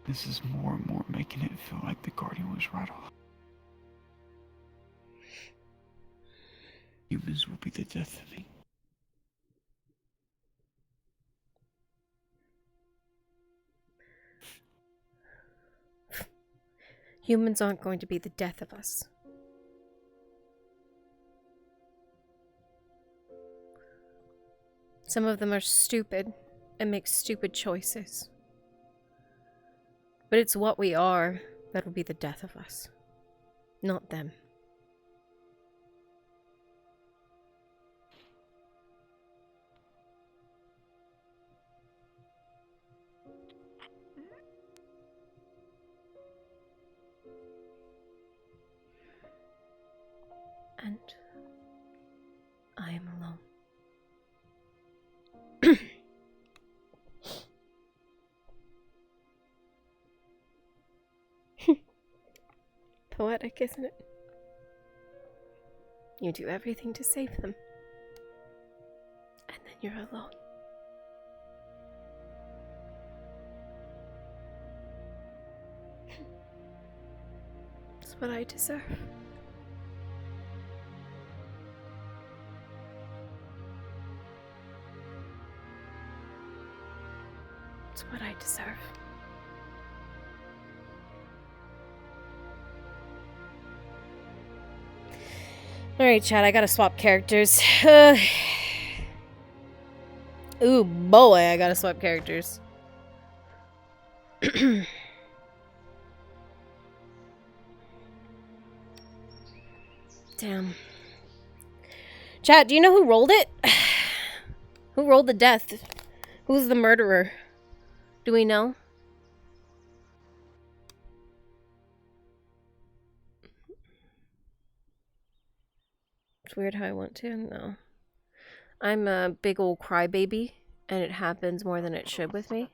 This is more and more making it feel like the Guardian was right all. Humans will be the death of me. Humans aren't going to be the death of us. Some of them are stupid and make stupid choices. But it's what we are that will be the death of us, not them. And I am alone. Poetic, isn't it? You do everything to save them. And then you're alone. It's what I deserve. It's what I deserve. Alright, chat, I gotta swap characters. Ooh, boy, I gotta swap characters. Damn. Chat, do you know who rolled it? Who rolled the death? Who's the murderer? Do we know? It's weird how I want to. No. I'm a big old crybaby, and it happens more than it should with me.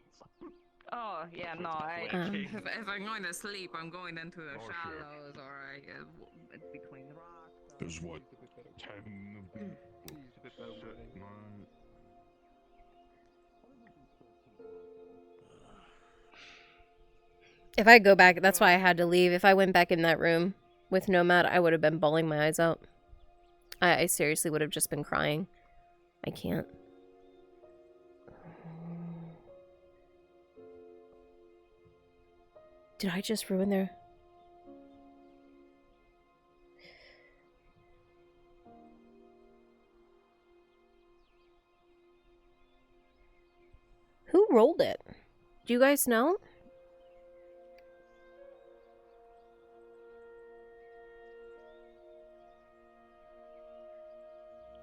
Oh, yeah, no, if I'm going to sleep, I'm going into the shallows or between the rocks. There's what? 10 of them? If I go back, that's why I had to leave. If I went back in that room with Nomad, I would have been bawling my eyes out. I seriously would have just been crying. I can't. Did I just ruin their... Who rolled it? Do you guys know?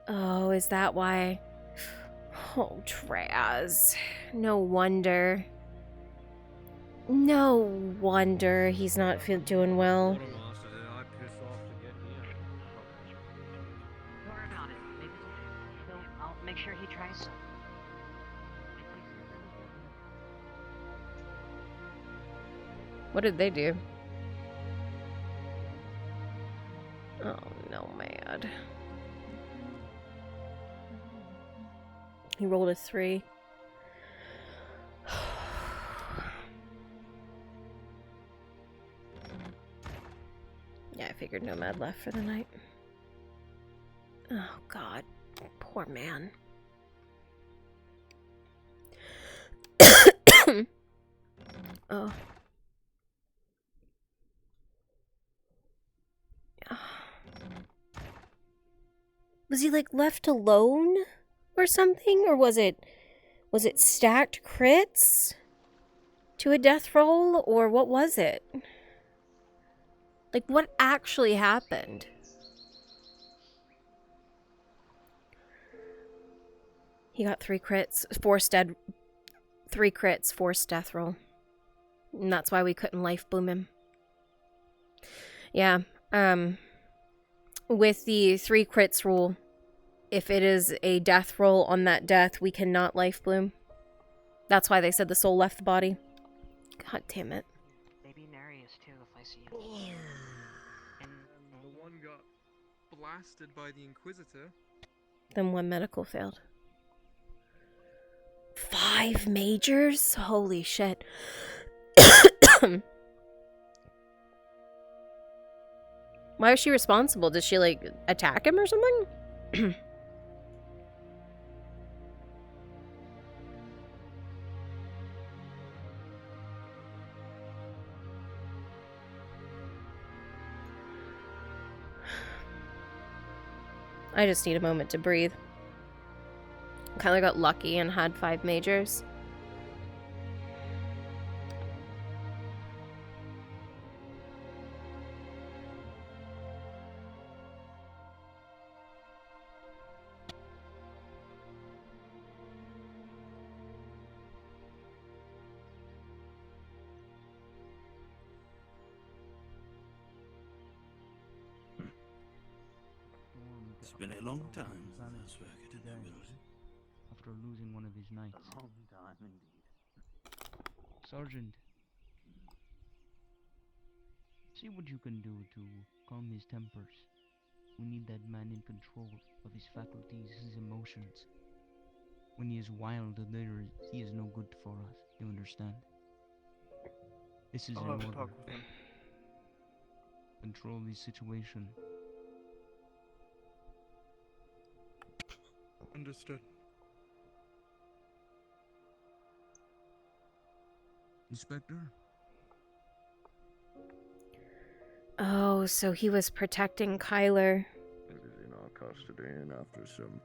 Oh, is that why? Oh, Traz. No wonder. No wonder he's not doing well. Worry about it. Maybe I'll make sure he tries some. What did they do? Oh, no, man. He rolled a 3. Yeah, I figured Nomad left for the night. Oh, God. Poor man. Oh. Was he, like, left alone or something? Or was it stacked crits to a death roll? Or what was it? Like, what actually happened? He got 3 crits, three crits, forced death roll. And that's why we couldn't life boom him. Yeah, with the 3 crits rule, if it is a death roll on that death, we cannot life bloom. That's why they said the soul left the body. God damn it. Maybe Nereus too, if I see him. And the one got blasted by the Inquisitor. Then 1 medical failed. 5 majors? Holy shit. Why was she responsible? Did she, like, attack him or something? I just need a moment to breathe. Kyler got lucky and had 5 majors. It's been a long time. After losing one of his knights. A long time indeed. Sergeant, see what you can do to calm his tempers. We need that man in control of his faculties, his emotions. When he is wild, he is no good for us. You understand? This is I'll an have a order. talk with him. Control the situation. Understood. Inspector? Oh, so he was protecting Kyler. It is in our custody, and after some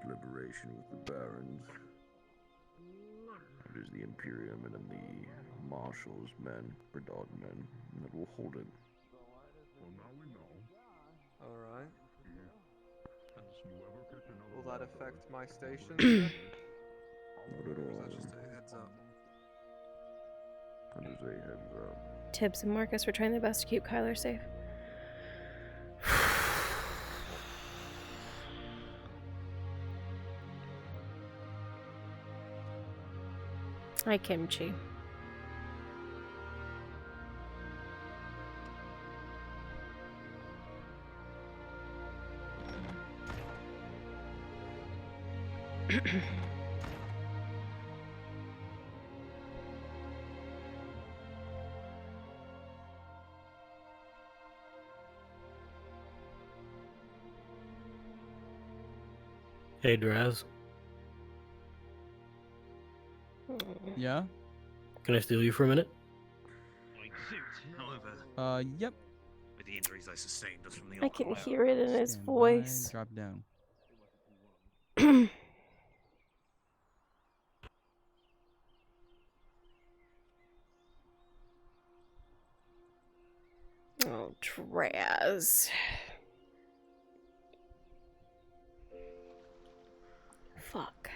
deliberation with the barons, it is the Imperium and the Marshals men, Berdard men, that will hold it. Well, now we know. Alright. As you ever catch another Will that one, affect my station? Not at Or all. is that just a heads up? That is a heads up. Tibbs and Marcus were trying their best to keep Kyler safe. Hi, Kimchi. Hey, Draz. Yeah? Can I steal you for a minute? However, Yep. with the injuries I sustained just from the I can old hear it in his Stand by, voice. drop down. Oh, Draz. Fuck.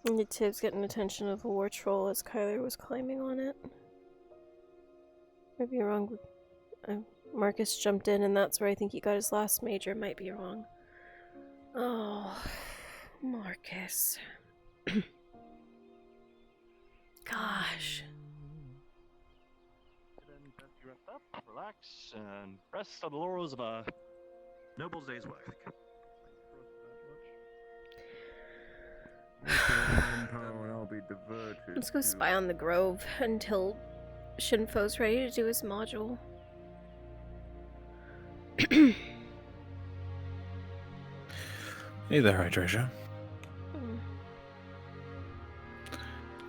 And the Tibbs getting attention of the war troll as Kyler was climbing on it. Might be wrong. Marcus jumped in, and that's where I think he got his last major. Might be wrong. Oh, Marcus. Gosh. Then you rest up, relax, and rest on the laurels of a noble day's work. I'll be diverted. Let's go spy on the Grove until Shinfo's ready to do his module. Hey there, Hydration.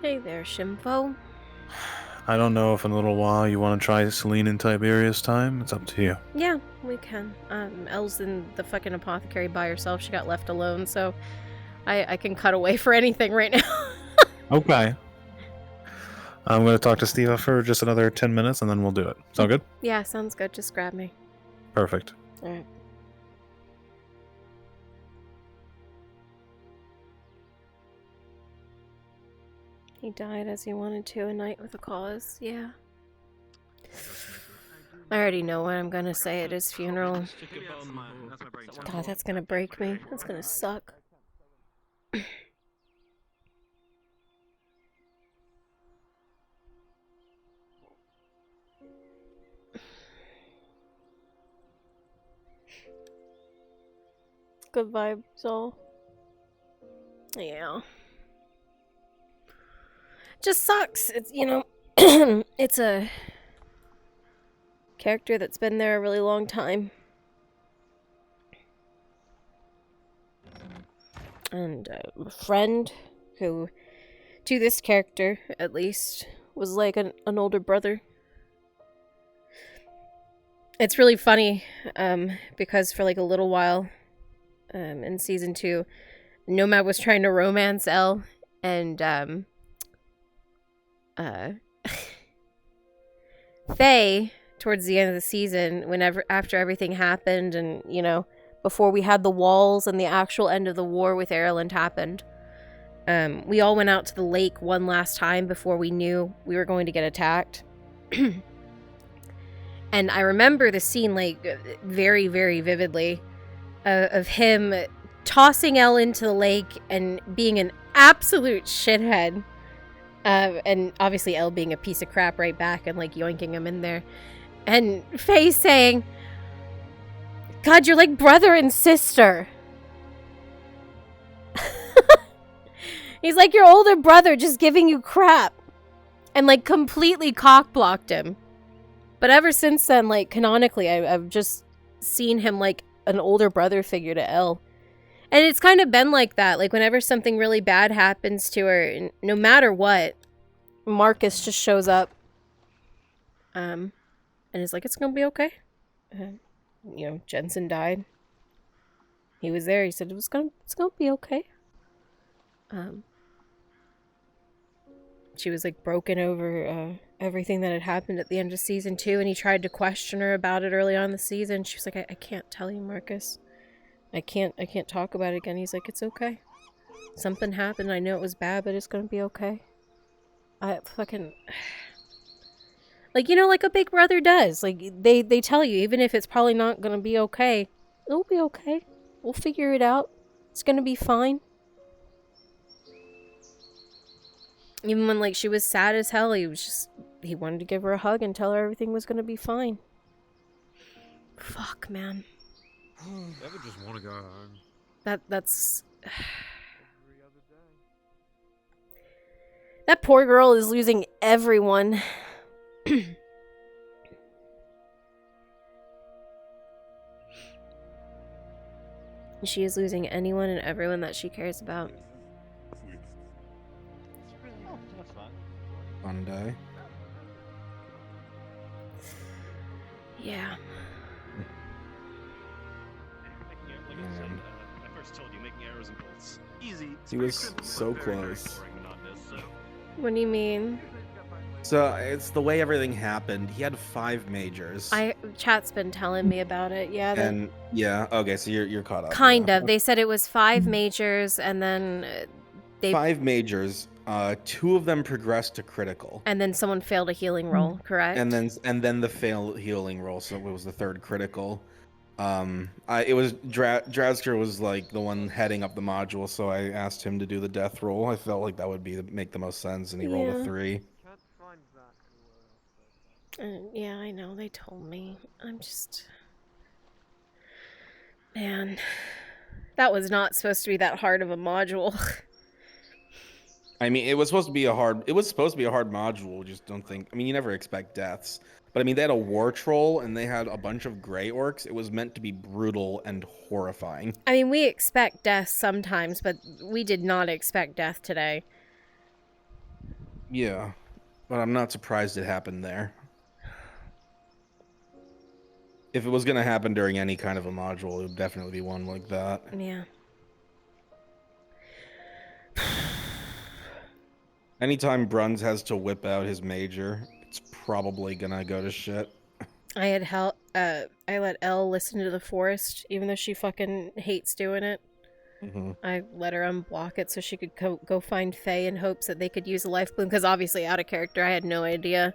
Hey there, Shinfo. I don't know if in a little while you want to try Celine and Tiberius time. It's up to you. Yeah, we can. Elle's in the fucking apothecary by herself. She got left alone, so I can cut away for anything right now. Okay. I'm going to talk to Steva for just another 10 minutes, and then we'll do it. Sound good? Yeah, sounds good. Just grab me. Perfect. Alright. He died as he wanted to, a night with a cause, yeah. I already know what I'm gonna say at his funeral. God, that's gonna break me. That's gonna suck. Good vibes, all. Yeah. Just sucks. It's, you know, it's a character that's been there a really long time. And a friend who, to this character at least, was like an older brother. It's really funny, because for like a little while, in season 2, Nomad was trying to romance Elle, and Faye, towards the end of the season, after everything happened, and, you know, before we had the walls and the actual end of the war with Ireland happened, we all went out to the lake one last time before we knew we were going to get attacked. And I remember the scene, like, very, very vividly, of him tossing Elle into the lake and being an absolute shithead. And obviously Elle being a piece of crap right back and, like, yoinking him in there. And Faye saying, God, you're like brother and sister. He's like your older brother just giving you crap. And, like, completely cock-blocked him. But ever since then, like, canonically, I've just seen him like an older brother figure to Elle. And it's kind of been like that. Like, whenever something really bad happens to her, no matter what, Marcus just shows up. And is like, it's gonna be okay. You know, Jensen died. He was there. He said it's gonna be okay. She was, like, broken over everything that had happened at the end of season 2, and he tried to question her about it early on in the season. She was like, I can't tell you, Marcus. I can't talk about it again. He's like, it's okay. Something happened. I know it was bad, but it's gonna be okay. I fucking... Like, you know, like a big brother does. Like, they tell you, even if it's probably not gonna be okay, it'll be okay. We'll figure it out. It's gonna be fine. Even when, like, she was sad as hell, he wanted to give her a hug and tell her everything was gonna be fine. Fuck, man. I would just want to go home. That's... That poor girl is losing everyone. She is losing anyone and everyone that she cares about. Fun day. Yeah. Like I said, I first told you, making arrows and bolts. Easy. He was so close. What do you mean? So it's the way everything happened. He had 5 majors. Chat's been telling me about it. Yeah. And yeah, okay, so you're caught up. Kind of. They said it was 5 majors, and then they 5 majors. 2 of them progressed to critical. And then someone failed a healing roll, correct? And then the failed healing roll, so it was the 3rd critical. It was Drazker was like the one heading up the module, so I asked him to do the death roll. I felt like that would make the most sense, and he rolled a 3. Yeah, I know. They told me. I'm just... Man. That was not supposed to be that hard of a module. I mean, it was supposed to be a hard module. Just don't think... I mean, you never expect deaths. But I mean, they had a war troll, and they had a bunch of gray orcs. It was meant to be brutal and horrifying. I mean, we expect death sometimes, but we did not expect death today. Yeah. But I'm not surprised it happened there. If it was going to happen during any kind of a module, it would definitely be one like that. Yeah. Anytime Bruns has to whip out his major, it's probably gonna go to shit. I let Elle listen to the forest, even though she fucking hates doing it. I let her unblock it so she could go find Faye in hopes that they could use a life bloom, because obviously out of character I had no idea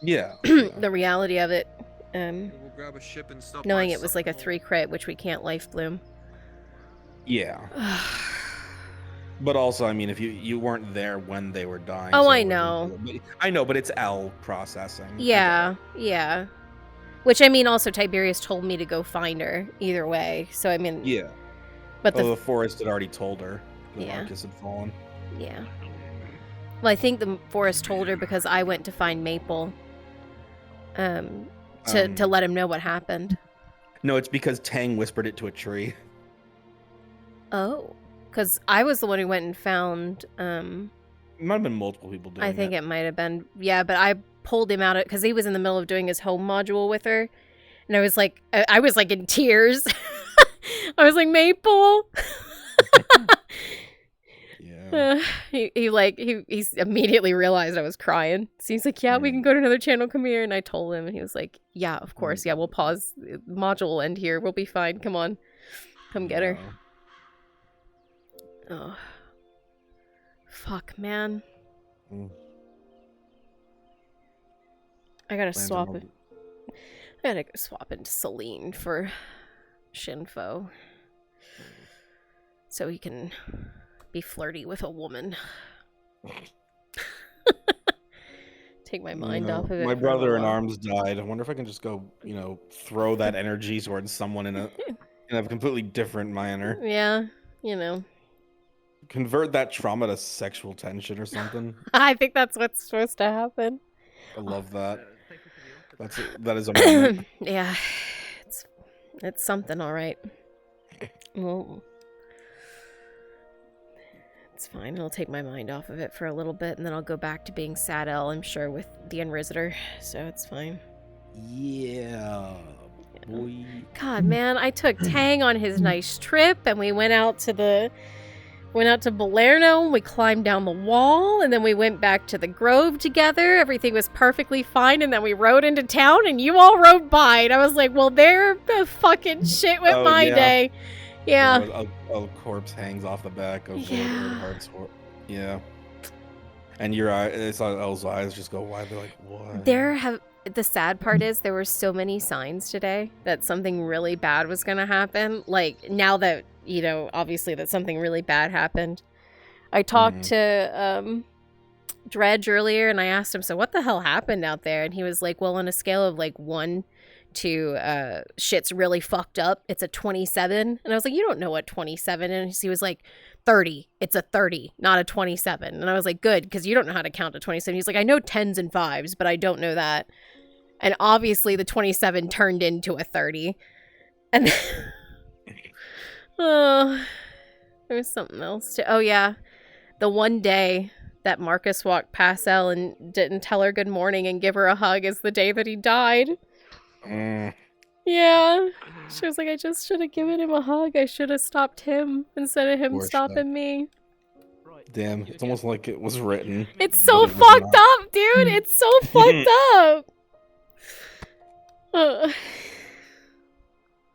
Yeah. the reality of it. We'll grab a ship and stop Knowing by it was like a 3 crit, which we can't life bloom. Yeah. But also, I mean, if you weren't there when they were dying. Oh, so I it know. wouldn't be- I know, but it's L processing. Yeah, yeah. Which, I mean, also Tiberius told me to go find her either way. So, I mean... Yeah. But the forest had already told her that Yeah. Marcus had fallen. Yeah. Well, I think the forest told her because I went to find Maple. To let him know what happened. No, it's because Tang whispered it to a tree. Oh. Because I was the one who went and found... It might have been multiple people doing I think it might have been. Yeah, but I pulled him out of... Because he was in the middle of doing his home module with her. And I was like in tears. I was like, Maple. Yeah. He immediately realized I was crying. So he's like, yeah, we can go to another channel. Come here. And I told him, and he was like, yeah, of course. Yeah, we'll pause. The module will end here. We'll be fine. Come on. Come get her. Oh. Fuck, man. I gotta swap it. I gotta go swap into Celine for Shinfo. So he can be flirty with a woman. Take my mind off of it. My for a brother in while. arms died. I wonder if I can just go, throw that energy towards someone in a completely different manner. Yeah, Convert that trauma to sexual tension or something. I think that's what's supposed to happen. I love that. That is a moment. Yeah, it's something, all right. Well, it's fine. It'll take my mind off of it for a little bit, and then I'll go back to being Sad L, I'm sure, with the Inquisitor. So it's fine. Yeah, boy. God, man, I took Tang on his nice trip, and we went out to Balerno, and we climbed down the wall, and then we went back to the Grove together. Everything was perfectly fine, and then we rode into town, and you all rode by, and I was like, well, there the fucking shit with my day. Yeah. A corpse hangs off the back of Yeah. Earnhardt's horse. Yeah. And your eye, it's like Elle's eyes just go wide. They're like, what? The sad part is there were so many signs today that something really bad was going to happen. Like, now that, obviously that something really bad happened. I talked to Dredge earlier, and I asked him, so what the hell happened out there? And he was like, well, on a scale of like 1 to shit's really fucked up, it's a 27. And I was like, you don't know what 27 is. He was like, 30. It's a 30, not a 27. And I was like, good, because you don't know how to count to 27. He's like, I know 10s and 5s, but I don't know that. And obviously the 27 turned into a 30. And then oh, there was something else too. Oh yeah, the one day that Marcus walked past Elle and didn't tell her good morning and give her a hug is the day that he died. Yeah. She was like, I just should have given him a hug. I should have stopped him instead of him Poor stopping shit. me. Damn, it's almost like it was written. It's so but it was fucked not. up, dude. It's so fucked up.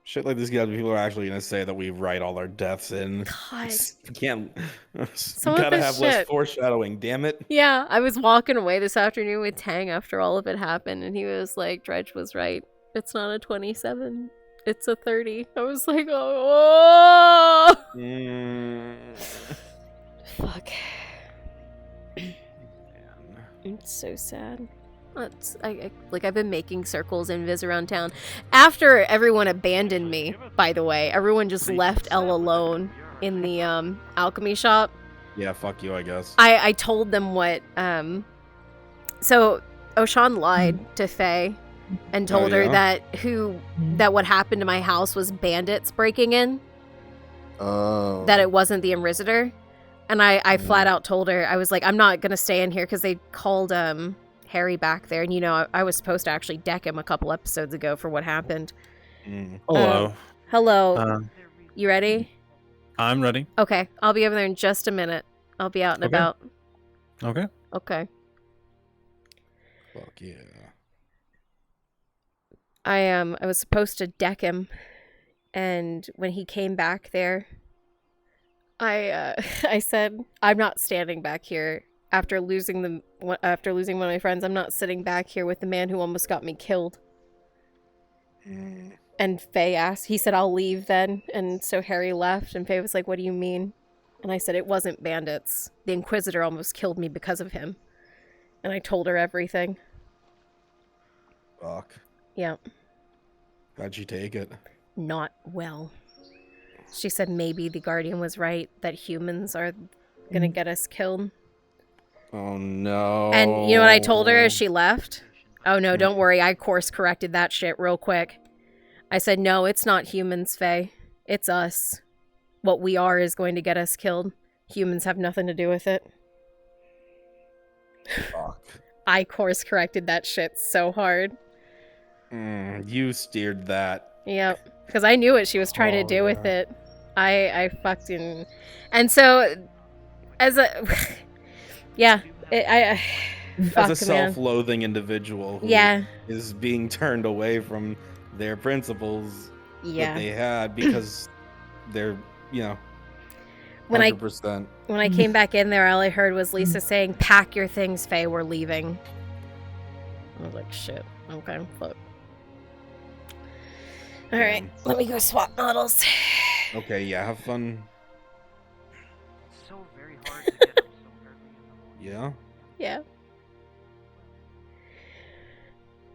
Shit like this, people are actually gonna say that we write all our deaths in. God. We can't. We Some of gotta this have less shit. foreshadowing. Damn it. Yeah, I was walking away this afternoon with Tang after all of it happened, and he was like, Dredge was right. It's not a 27. It's a 30. I was like, oh. Fuck. It's so sad. I've been making circles in Viz around town. After everyone abandoned me, by the way, everyone just left Elle alone in the alchemy shop. Yeah, fuck you, I guess. I told them what so Oshan lied to Faye and told her that what happened to my house was bandits breaking in. Oh. That it wasn't the Inquisitor. And I flat out told her, I was like, I'm not gonna stay in here because they called Harry back there, and I was supposed to actually deck him a couple episodes ago for what happened. Hello. Hello. You ready? I'm ready. Okay, I'll be over there in just a minute. I'll be out and Okay. about. Okay. Okay. Fuck yeah. I was supposed to deck him, and when he came back there, I said I'm not standing back here after losing one of my friends. I'm not sitting back here with the man who almost got me killed. And Faye asked, he said, I'll leave then. And so Harry left, and Faye was like, what do you mean? And I said, it wasn't bandits. The Inquisitor almost killed me because of him. And I told her everything. Fuck. Yeah. How'd she take it? Not well. She said maybe the Guardian was right, that humans are gonna get us killed. Oh no. And you know what I told her as she left? Oh no, don't worry, I course corrected that shit real quick. I said, no, it's not humans, Faye. It's us. What we are is going to get us killed. Humans have nothing to do with it. Fuck. I course corrected that shit so hard. You steered that. Yep. Because I knew what she was trying to do with it. I fucking... And so, as a... yeah. As fuck, a self-loathing individual who is being turned away from their principles that they had because they're, you know, 100%. When I came back in there, all I heard was Lisa saying, pack your things, Faye, we're leaving. I was like, shit. Okay, fuck. Alright, let me go swap models. Okay, yeah, have fun. It's so very hard to get them so early. Yeah? Yeah.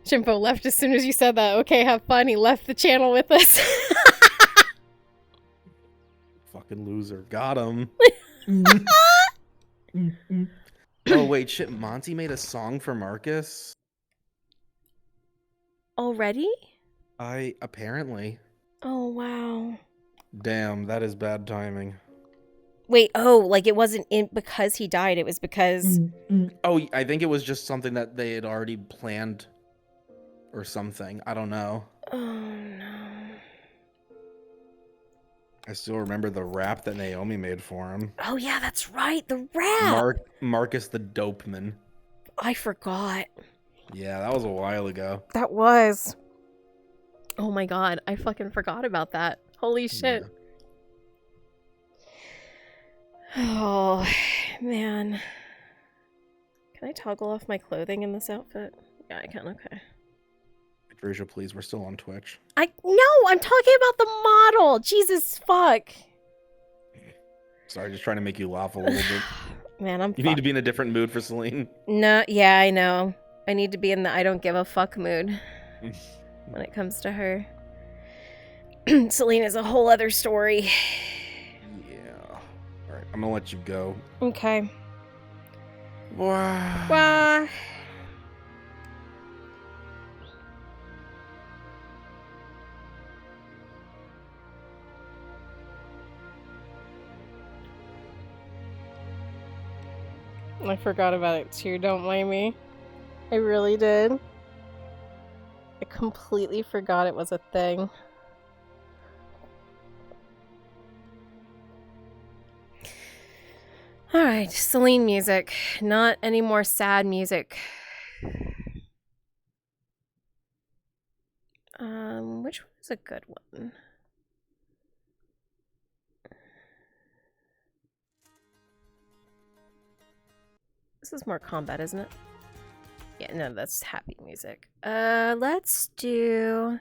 Chimpo left as soon as you said that. Okay, have fun. He left the channel with us. Fucking loser. Got him. Oh, wait, shit. Monty made a song for Marcus? Already? Apparently. Oh, wow. Damn, that is bad timing. Wait, like it wasn't because he died, it was because... Oh, I think it was just something that they had already planned or something. I don't know. Oh, no. I still remember the rap that Naomi made for him. Oh, yeah, that's right, the rap! Marcus the Dopeman. I forgot. Yeah, that was a while ago. That was. Oh my god, I fucking forgot about that. Holy shit. Yeah. Oh, man. Can I toggle off my clothing in this outfit? Yeah, I can, okay. Patricia, please, we're still on Twitch. No, I'm talking about the model! Jesus fuck. Sorry, just trying to make you laugh a little bit. Man, You need to be in a different mood for Celine. No, yeah, I know. I need to be in the I don't give a fuck mood when it comes to her. Celine is a whole other story. Yeah. Alright, I'm gonna let you go. Okay. Wow. Wah. I forgot about it too, don't blame me. I really did. I completely forgot it was a thing. Alright, Celine music. Not any more sad music. Which one is a good one? This is more combat, isn't it? Yeah, no, that's happy music. Let's do...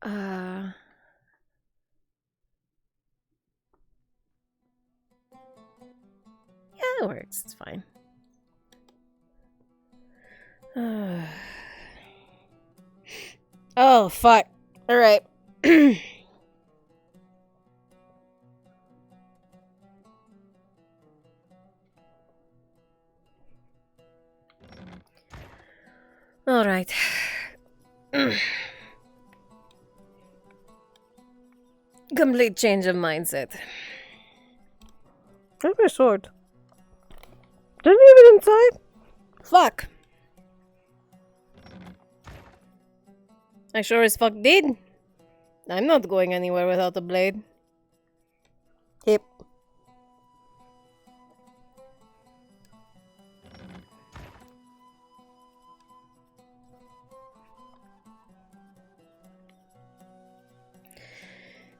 Yeah, it works. It's fine. Oh, fuck. Alright. Alright. Complete change of mindset. Where's my sword? Did I leave it inside? Fuck. I sure as fuck did. I'm not going anywhere without a blade. Yep.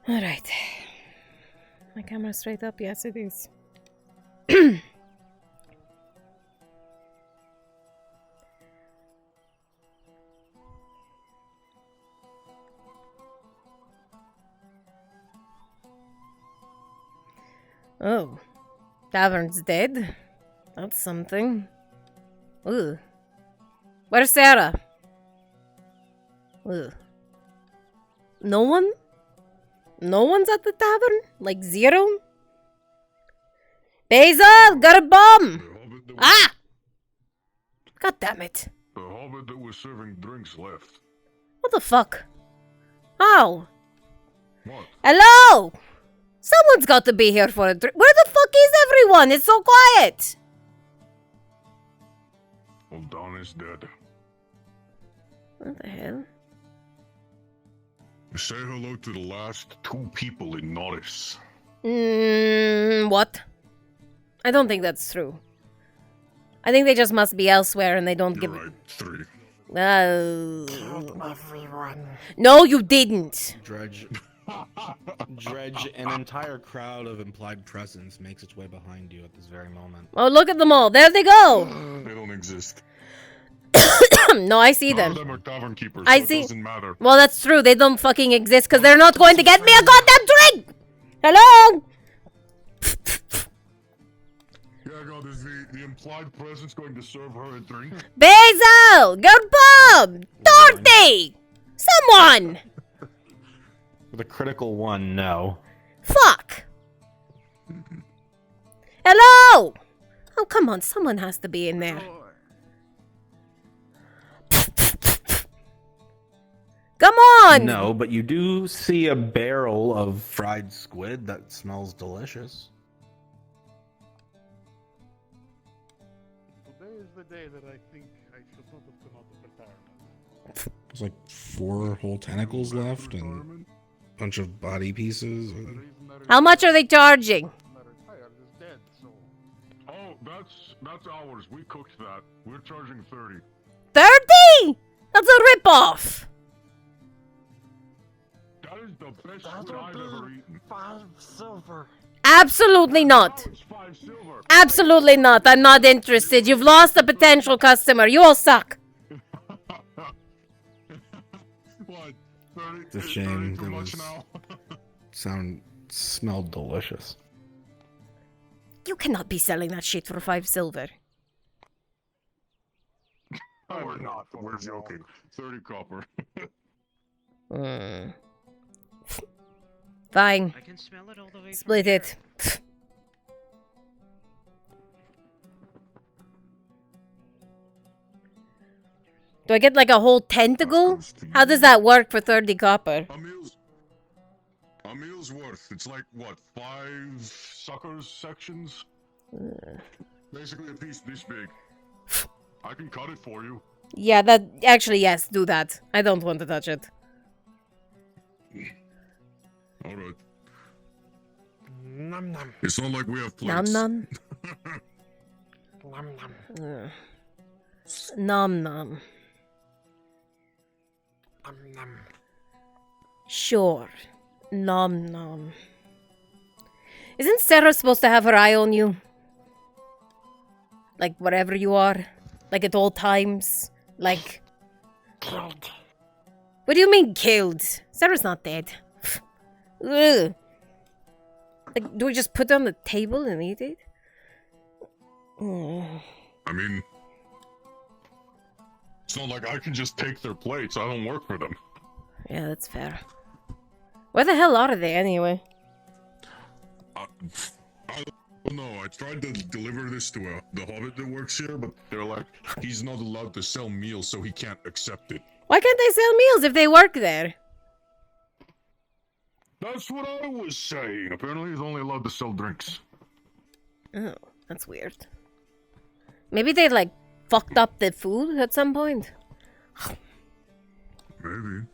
Alright. My camera camera straight up? Yes, it is. Oh. Tavern's dead. That's something. Ooh. Where's Sarah? Ooh. No one? No one's at the tavern? Like zero? Basil! Got a bomb! Ah! God damn it. The hobbit that was serving drinks left. What the fuck? Oh. What? Hello! Someone's got to be here for a drink. Where the fuck is everyone? It's so quiet. Well, Don is dead. What the hell? Say hello to the last 2 people in Norris. What? I don't think that's true. I think they just must be elsewhere and they don't give. Right, 3. Oh. Everyone. No, you didn't. Dredge, an entire crowd of implied presence makes its way behind you at this very moment. Oh, look at them all. There they go. They don't exist. No, I see None them. of them are tavern keepers, I so see. it doesn't matter. Well, that's true. They don't fucking exist because they're not going to get me a goddamn drink. Hello? Yeah, God, is the implied presence going to serve her a drink? Basil! Good Bob! Dorothy! Someone! With a critical 1, no. Fuck! Hello! Oh, come on. Someone has to be in there. Come on! No, but you do see a barrel of fried squid that smells delicious. Today is the day that I think I should not have come out of retirement. There's like 4 whole tentacles left and a bunch of body pieces. How much are they charging? Oh, that's ours. We cooked that. We're charging 30. 30? That's a ripoff. That is the best food I've ever eaten. 5 silver. Absolutely not. Absolutely not. I'm not interested. You've lost a potential customer. You all suck. What? It's a shame. It was smelled delicious. You cannot be selling that shit for 5 silver. No, we're not. We're joking. 30 copper. Fine. I can smell it all the way. Split it. Do I get like a whole tentacle? How does that work for 30 copper? A meal's worth. It's like, what, 5 suckers sections? Basically a piece this big. I can cut it for you. Yeah, that actually, yes, do that. I don't want to touch it. Alright. Num num. It's not like we have Nom plates. nom. Num num. Nom nom. Num num. Sure. Nom nom. Isn't Sarah supposed to have her eye on you? Like wherever you are? Like at all times? Like... Killed. What do you mean killed? Sarah's not dead. Ugh. Like, do we just put it on the table and eat it? I mean, it's not like I can just take their plates. I don't work for them. Yeah, that's fair. Where the hell are they anyway? I don't know. I tried to deliver this to the hobbit that works here, but they're like, he's not allowed to sell meals, so he can't accept it. Why can't they sell meals if they work there? That's what I was saying. Apparently, he's only allowed to sell drinks. Oh, that's weird. Maybe they, like, fucked up the food at some point? Maybe.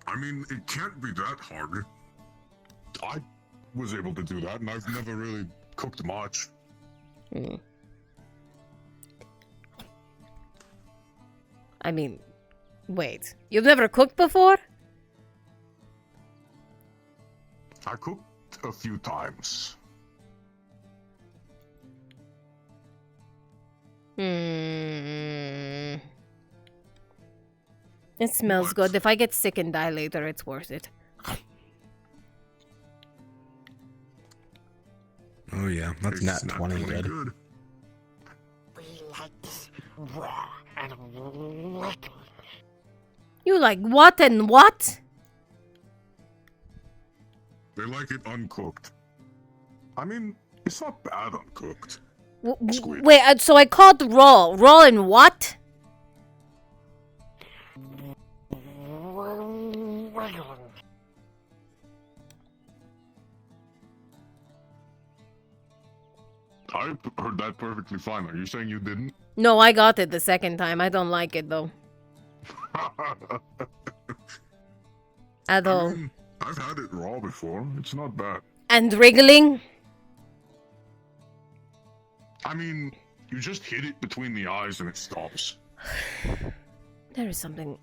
I mean, it can't be that hard. I was able to do that, and I've never really cooked much. I mean, wait. You've never cooked before? I cooked a few times. It smells good. If I get sick and die later, it's worth it. Oh yeah, that's nat 20 good. You like what and what? They like it uncooked. I mean, it's not bad uncooked. Wait, so I called raw. Raw and what? I heard that perfectly fine. Are you saying you didn't? No, I got it the second time. I don't like it though. At all. I've had it raw before. It's not bad. And wriggling? I mean, you just hit it between the eyes and it stops. There is something.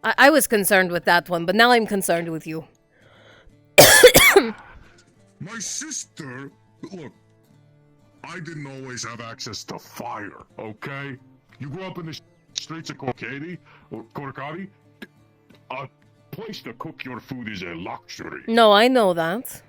I was concerned with that one, but now I'm concerned with you. My sister, look, I didn't always have access to fire, okay? You grew up in the streets of Corcady, or Corcadi. A place to cook your food is a luxury. No, I know that.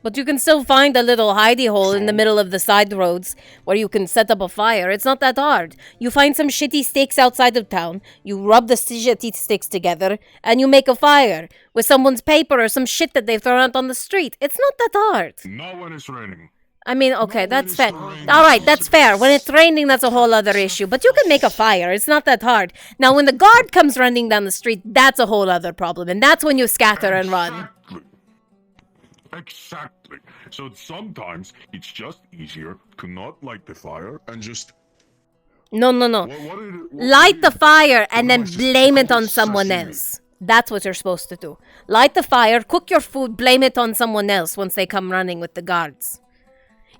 But you can still find a little hidey hole in the middle of the side roads where you can set up a fire. It's not that hard. You find some shitty stakes outside of town, you rub the shitty sticks together, and you make a fire with someone's paper or some shit that they've thrown out on the street. It's not that hard. Not when it's raining. I mean, okay, that's fair. Alright, that's fair. When it's raining, that's a whole other issue. But you can make a fire. It's not that hard. Now, when the guard comes running down the street, that's a whole other problem. And that's when you scatter and run. Exactly. So sometimes it's just easier to not light the fire and just... No. Light the fire and then blame it on someone else. That's what you're supposed to do. Light the fire, cook your food, blame it on someone else once they come running with the guards.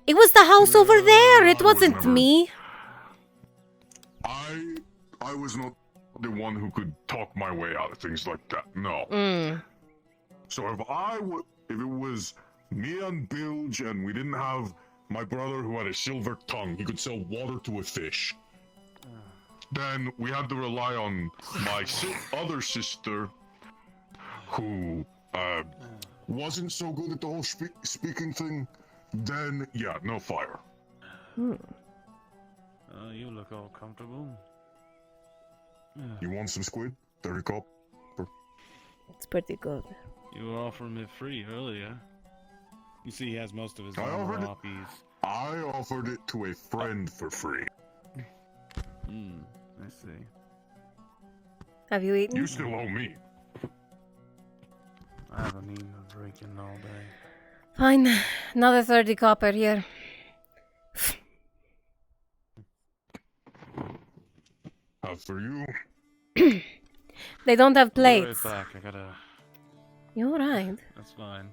It was the house over there. It wasn't me. I was not the one who could talk my way out of things like that. No. So if it was me and Bilge and we didn't have my brother who had a silver tongue, he could sell water to a fish. Then we had to rely on my other sister who wasn't so good at the whole speaking thing. Then, yeah, no fire. You look all comfortable. You want some squid? 30 copper. It's pretty good. You were offering it free earlier. You see, he has most of his I offered it to a friend for free. I see. Have you eaten? You still owe me. I haven't eaten or drinking all day. Fine. Another 30 copper here. Have for you. They don't have I'll be plates. right back. I gotta... You alright? That's fine.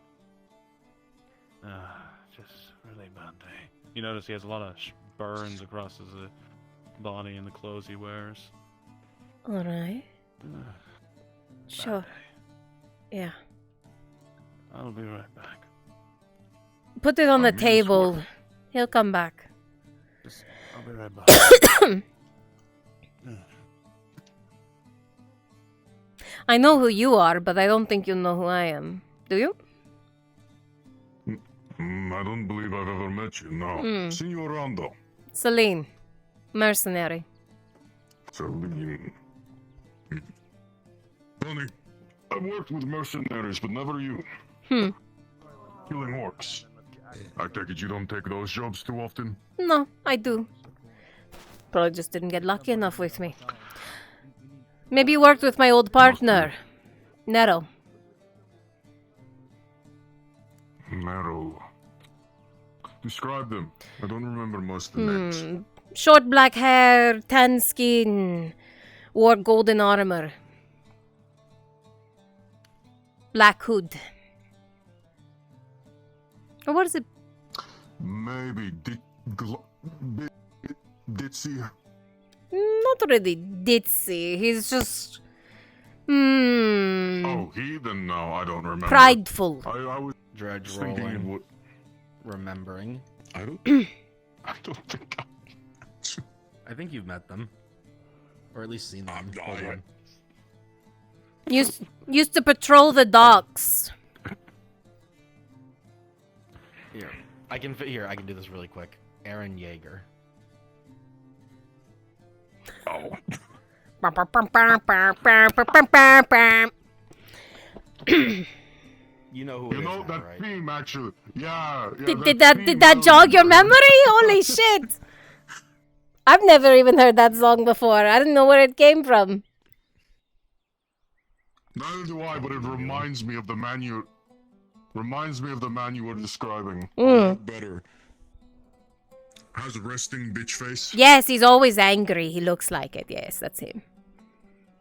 Just really bad day. You notice he has a lot of burns across his body and the clothes he wears. Alright. Sure. Yeah. I'll be right back. Put it on the table. He'll come back. I'll be right back. I know who you are, but I don't think you know who I am. Do you? I don't believe I've ever met you, no. Seen you around, though. Celine. Mercenary. Celine. Funny. I've worked with mercenaries, but never you. Killing orcs. I take it you don't take those jobs too often? No, I do. Probably just didn't get lucky enough with me. Maybe you worked with my old partner, Nero. Nero. Describe them. I don't remember most of the names. Short black hair, tan skin, wore golden armor. Black hood. Or what is it? Maybe Ditzy. Not really ditzy. He's just Oh, he? Then no, I don't remember. Prideful. I was Dredge thinking it rolling. would. Remembering. I don't think I think you've met them. Or at least seen them. Hold on. Used to patrol the docks. Here. I can do this really quick. Aaron Yeager. Oh. You know who it is now, that right? theme actually. Yeah. Did that jog your memory? Holy shit! I've never even heard that song before. I didn't know where it came from. Neither do I, but it reminds me of the man you. Reminds me of the man you were describing. Better. Has a resting bitch face. Yes, he's always angry. He looks like it. Yes, that's him.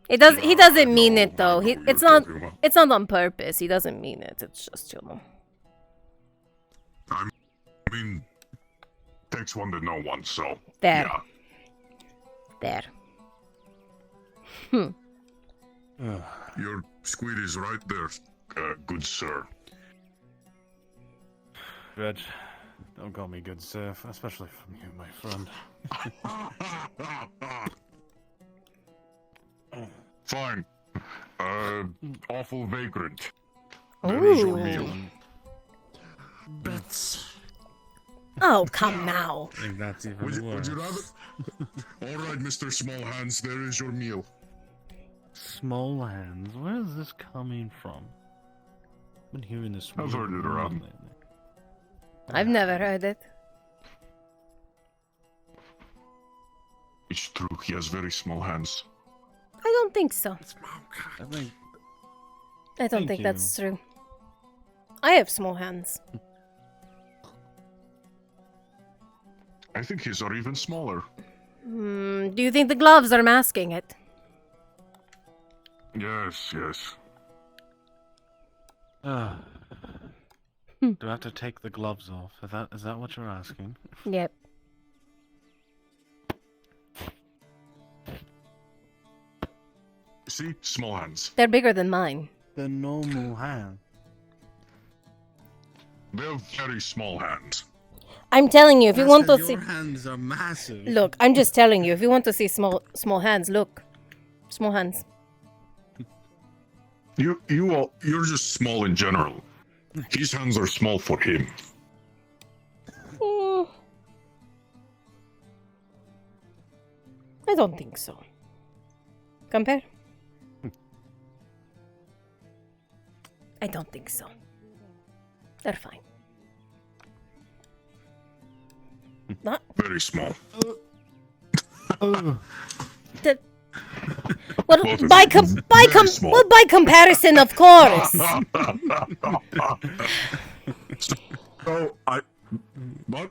He doesn't mean it though. It's not on purpose. He doesn't mean it. It's just, you know. I mean, takes one to know one, so. There. Yeah. There. Your squid is right there, good sir. Dredge, don't call me good sir, especially from you, my friend. Fine. Awful vagrant. There is your meal. Bits. Oh, come now. I think that's even Would worse. you rather? All right, Mr. Small Hands, there is your meal. Small hands? Where is this coming from? I've been hearing this. I've heard it around. lately. I've never heard it. It's true, he has very small hands. I don't think so. I think. I don't Thank think you. that's true. I have small hands. I think his are even smaller. Do you think the gloves are masking it? Yes. Do I have to take the gloves off? Is that what you're asking? Yep. See? Small hands. They're bigger than mine. The normal hand. They're very small hands. I'm telling you, if you want to see... Your hands are massive. Look, I'm just telling you, if you want to see small hands, look. Small hands. You're just small in general. His hands are small for him. I don't think so. Compare? I don't think so. They're fine. Not Very small. well, Both of by them very small. by comparison, of course. But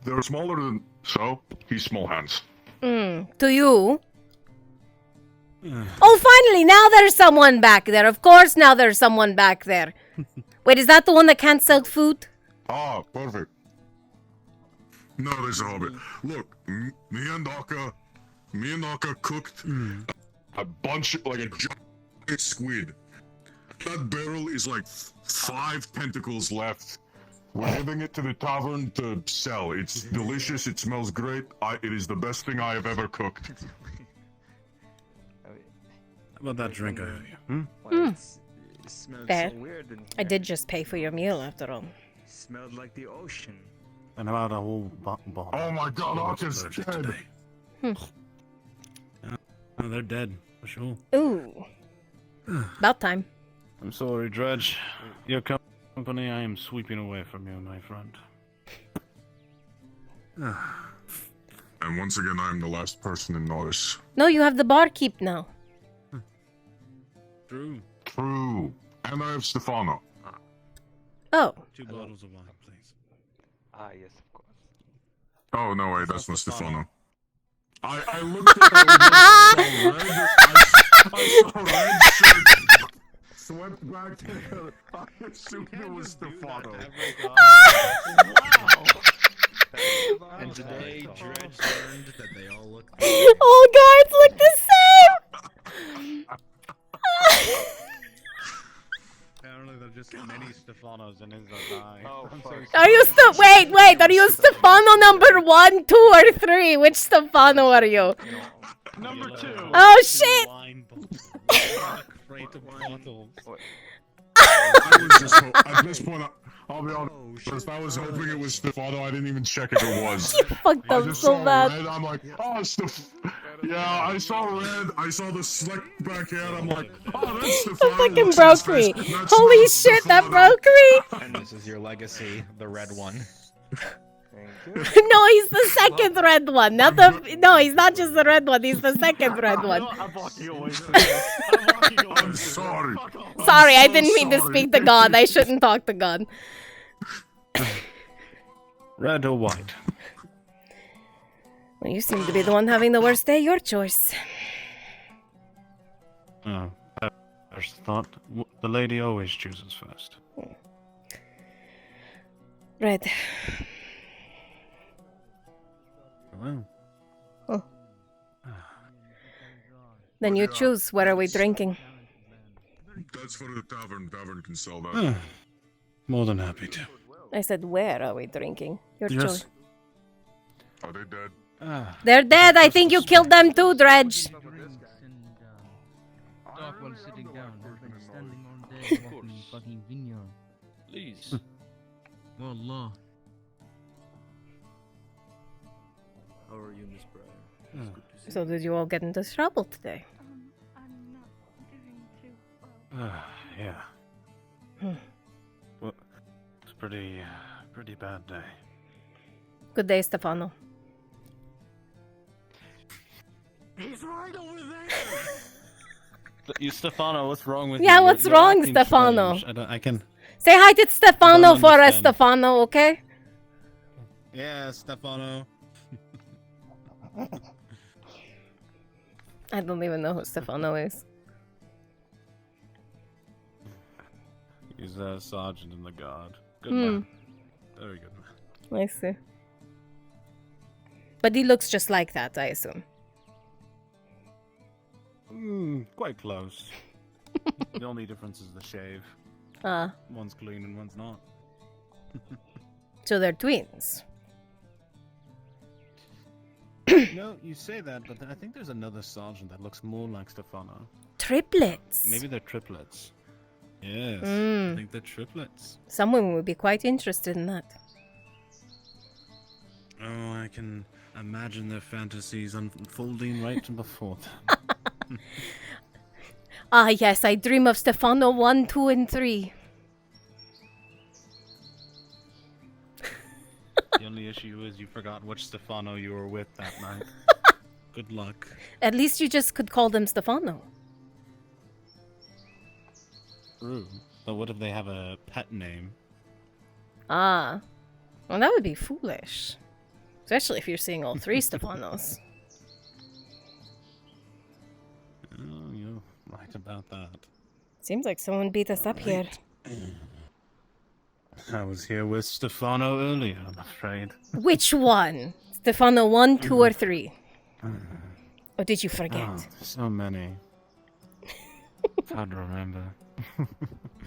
they're smaller than. So he's small hands. To you. Oh, finally! Now there's someone back there. Of course, now there's someone back there. Wait, is that the one that can't sell food? Ah, perfect. No, there's a hobbit. Look, me and Aka cooked a bunch, like a giant squid. That barrel is like 5 tentacles left. We're giving it to the tavern to sell. It's delicious. It smells great. It is the best thing I have ever cooked. How about that drink I owe you? It smelled Fair. so weird in I here. did just pay for your meal, after all. Smelled like the ocean. And about a whole bottle. Oh my god, Aka's dead. Oh, they're dead, for sure. Ooh. About time. I'm sorry, Dredge. Your company I am sweeping away from you, my friend. And once again, I am the last person to notice. No, you have the barkeep now. True. True. And I have Stefano. Oh. 2 bottles of wine, please. Ah, yes, of course. Oh, no, wait, that's not Stefano. I looked at her, I saw red shirt, swept back to her. I assumed it was Stefano. Wow. And today, Dredge learned that they all look. All guards look the same! Apparently, there are just many Stefanos in his eye. Are you wait, are you Stefano number 1, 2, or 3? Which Stefano are you? Number 2. Oh shit! I was just at this point. I'll be honest. I was hoping it was Stefano. I didn't even check if it was. You fucked I up just so saw bad. red. I'm like, oh, yeah. I saw red. I saw the slick back hair. I'm like, oh, that's Stefano. That fucking Looks broke his me. face. That's Holy not shit, that Stefano. broke me. And this is your legacy, the red one. No, he's the second red one. Not the. No, he's not just the red one. He's the second red one. I'm sorry. Sorry, I didn't mean to speak to God. I shouldn't talk to God. Red or white? Well, you seem to be the one having the worst day. Your choice. Oh, first thought. The lady always chooses first. Red. Well. Oh. Then you choose. What are we drinking? That's for the tavern. Tavern can sell that. More than happy to. I said, where are we drinking? Your choice. Are they dead? They're dead. I think you killed them too, Dredge. Talk while sitting down. I've been standing all day walking the fucking vineyard. Please. Wallah. How are you, Miss Breyer? It's good to see So did you all get into trouble today? Yeah. Hmm. Well, it's pretty bad day. Good day, Stefano. He's right over there. You, Stefano, what's wrong with you? Yeah, what's You're wrong, acting Stefano? strange. I can. Say hi to Stefano don't for us, understand. Stefano, okay? Yeah, Stefano. I don't even know who Stefano is. He's a sergeant in the guard. Good Hmm. man. Very good man. I see. But he looks just like that, I assume. Quite close. The only difference is the shave. Ah, One's clean and one's not. so they're twins. No, you say that, but I think there's another sergeant that looks more like Stefano. Triplets. Maybe they're triplets. Yes, Mm. I think they're triplets. Some women would be quite interested in that. Oh, I can imagine their fantasies unfolding right before them. Ah, yes, I dream of Stefano 1, 2, and 3. The only issue is you forgot which Stefano you were with that night. Good luck. At least you just could call them Stefano. True. But what if they have a pet name? Ah. Well, that would be foolish. Especially if you're seeing all 3 Stefanos. Oh, you're right about that. Seems like someone beat us up here. I was here with Stefano earlier, I'm afraid. Which one? Stefano 1, 2, or 3? Or did you forget? Oh, so many. It's hard to remember.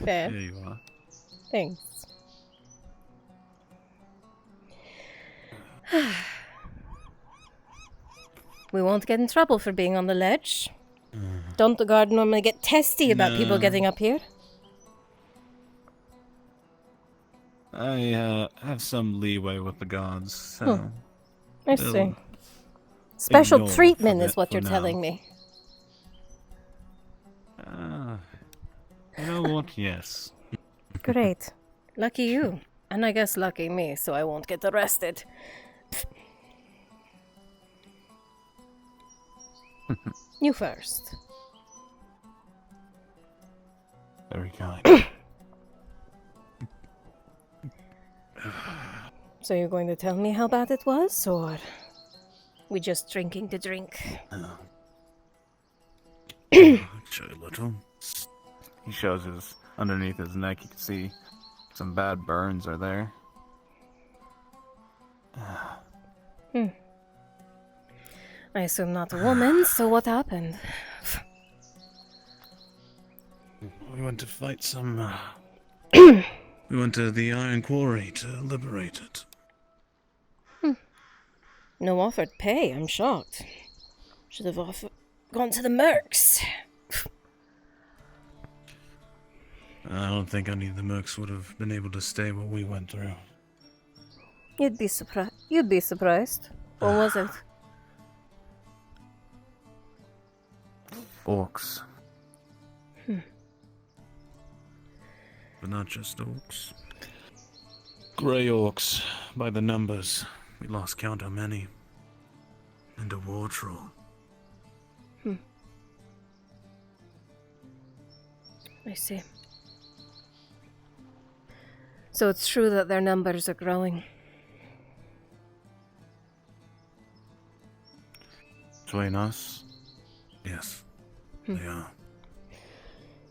Fair. Here you are. Thanks. We won't get in trouble for being on the ledge. Don't the guard normally get testy about people No. getting up here? I have some leeway with the gods, so... I they'll see. Special ignore treatment for is what for you're now. telling me. You know what? Yes. Great. Lucky you. And I guess lucky me, so I won't get arrested. You first. Very kind. So you're going to tell me how bad it was, or we just drinking to drink? Show a little. He shows his underneath his neck. You can see some bad burns are there. I assume not a woman, so what happened? We went to fight some. We went to the Iron Quarry to liberate it. No offered pay, I'm shocked. Should have gone to the mercs. I don't think any of the mercs would have been able to stay what we went through. You'd be surprised. You'd be surprised. Or was it? Orcs. Hmm. But not just orcs. Grey orcs, by the numbers. We lost count how many. And a war troll. I see. So it's true that their numbers are growing. Between us? Yes. They are.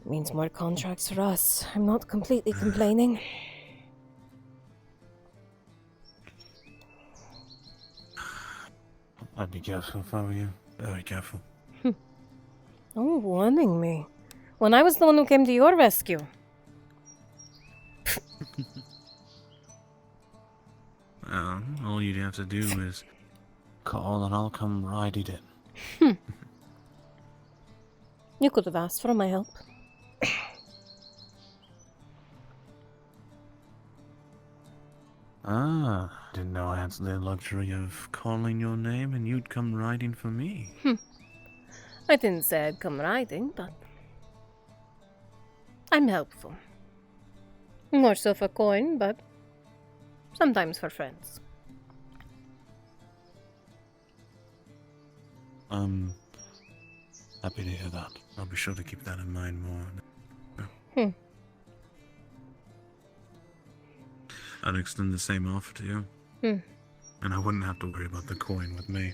Means more contracts for us. I'm not completely complaining. I'd be careful if I were you. Very careful. Oh, warning me. When I was the one who came to your rescue. Well, all you'd have to do is call and I'll come right in. You could have asked for my help. Didn't know I had the luxury of calling your name and you'd come riding for me. I didn't say I'd come riding, but I'm helpful. More so for coin, but sometimes for friends. I'm happy to hear that. I'll be sure to keep that in mind more. I'd extend the same offer to you. And I wouldn't have to worry about the coin with me.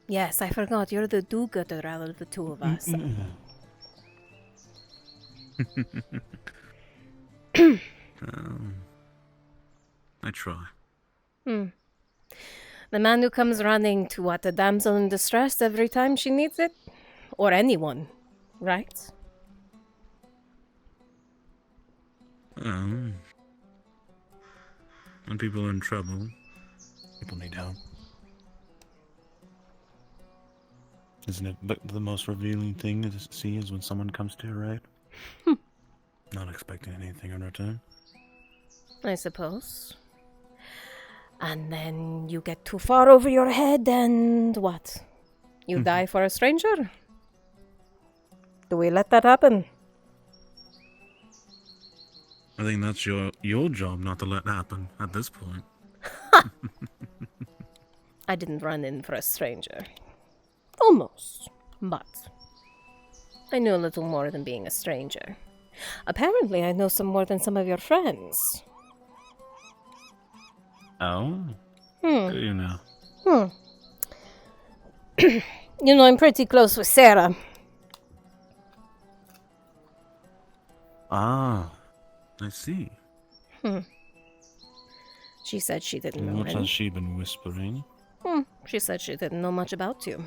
Yes, I forgot. You're the do-gooder out of the two of us. I try. The man who comes running to what, a damsel in distress every time she needs it? Or anyone, right? When people are in trouble, people need help. Isn't it the most revealing thing to see is when someone comes to your aid? Not expecting anything in return. I suppose. And then you get too far over your head and what? You die for a stranger? Do we let that happen? I think that's your job not to let happen at this point. I didn't run in for a stranger. Almost. But I knew a little more than being a stranger. Apparently I know some more than some of your friends. Oh? Do you know? You know, I'm pretty close with Sarah. Ah, I see. She said she didn't know What any. has she been whispering? She said she didn't know much about you.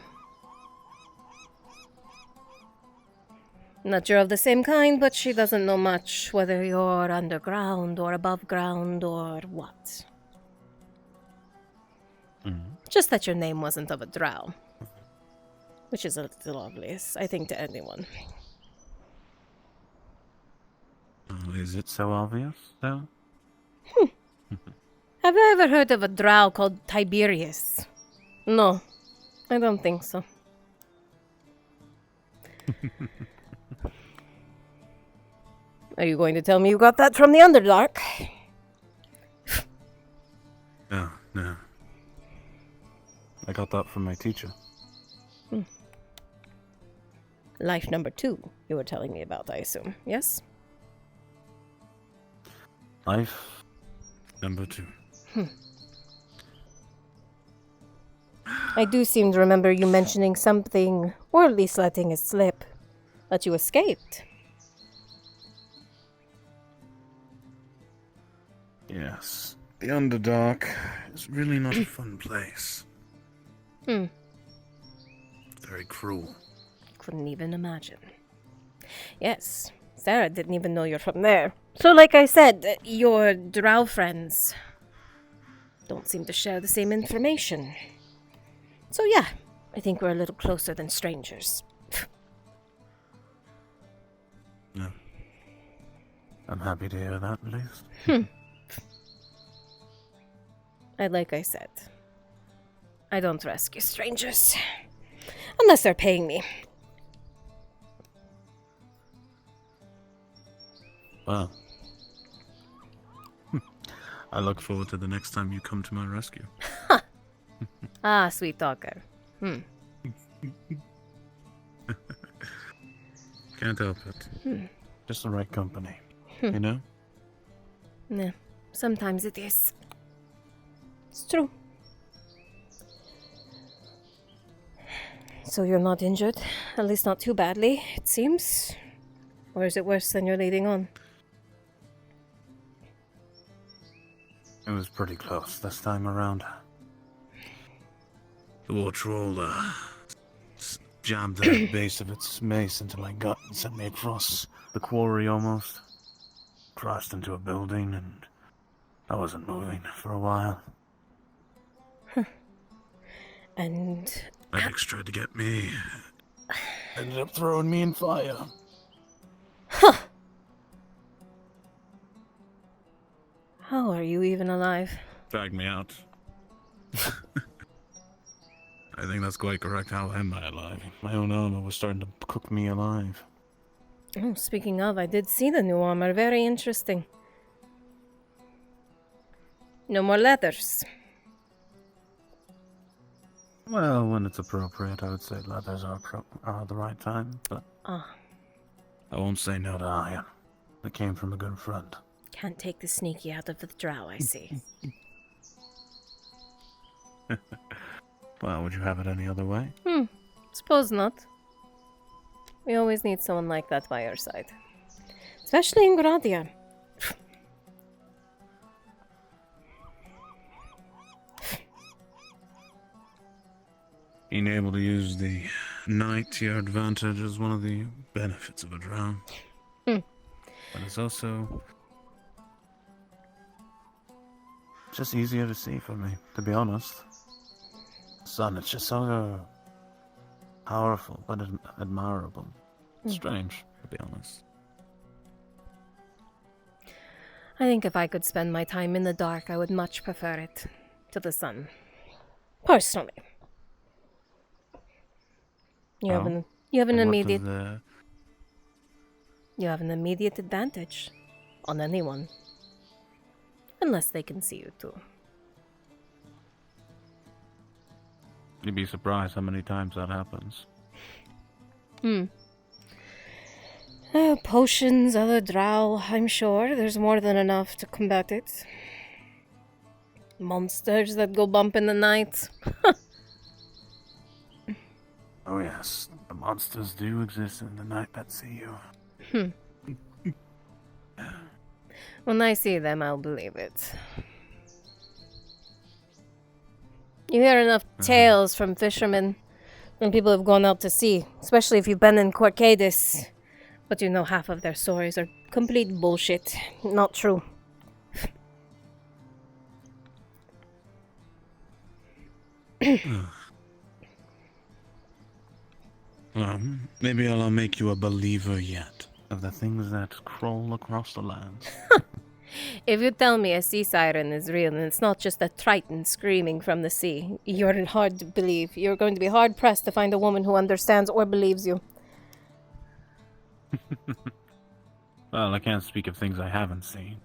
Not you're of the same kind, but she doesn't know much, whether you're underground or above ground or what. Just that your name wasn't of a drow. Which is a little obvious, I think, to anyone. Oh, is it so obvious, though? Have you ever heard of a drow called Tiberius? No, I don't think so. Are you going to tell me you got that from the Underdark? No. I got that from my teacher. Life number 2, you were telling me about, I assume, yes? Life number 2. I do seem to remember you mentioning something, or at least letting it slip, that you escaped. Yes. The Underdark is really not a fun place. Very cruel. couldn't even imagine. Yes, Sarah didn't even know you're from there. So like I said, your drow friends don't seem to share the same information. So yeah, I think we're a little closer than strangers. No. I'm happy to hear that, at least. And like I said, I don't rescue strangers. Unless they're paying me. Well. I look forward to the next time you come to my rescue. Ah, sweet talker. Can't help it. Just the right company. You know? Yeah, sometimes it is. It's true. So you're not injured? At least not too badly, it seems? Or is it worse than you're leading on? It was pretty close this time around. The war troll jabbed the base of its mace into my gut and sent me across the quarry almost. Crashed into a building and I wasn't moving for a while. And... Medics tried to get me. Ended up throwing me in fire. How are you even alive? Dragged me out. I think that's quite correct. How am I alive? My own armor was starting to cook me alive. Oh, speaking of, I did see the new armor. Very interesting. No more leathers. Well, when it's appropriate, I would say leathers are the right time, but I won't say no to iron. It came from a good friend. Can't take the sneaky out of the drow, I see. Well, would you have it any other way? Suppose not. We always need someone like that by our side. Especially in Gradia. Being able to use the night to your advantage is one of the benefits of a drow. But it's also just easier to see for me, to be honest. Sun, it's just so powerful, but admirable. Strange, to be honest. I think if I could spend my time in the dark, I would much prefer it to the sun. Personally. You have an immediate you have an immediate advantage on anyone. Unless they can see you too. You'd be surprised how many times that happens. Potions, other drow, I'm sure. There's more than enough to combat it. Monsters that go bump in the night. Oh yes, the monsters do exist in the night that see you. When I see them, I'll believe it. You hear enough tales from fishermen and people who've gone out to sea, especially if you've been in Corcadis. But you know half of their stories are complete bullshit. Not true. Well, maybe I'll make you a believer yet of the things that crawl across the lands. If you tell me a sea siren is real and it's not just a triton screaming from the sea, you're hard to believe. You're going to be hard-pressed to find a woman who understands or believes you. Well, I can't speak of things I haven't seen,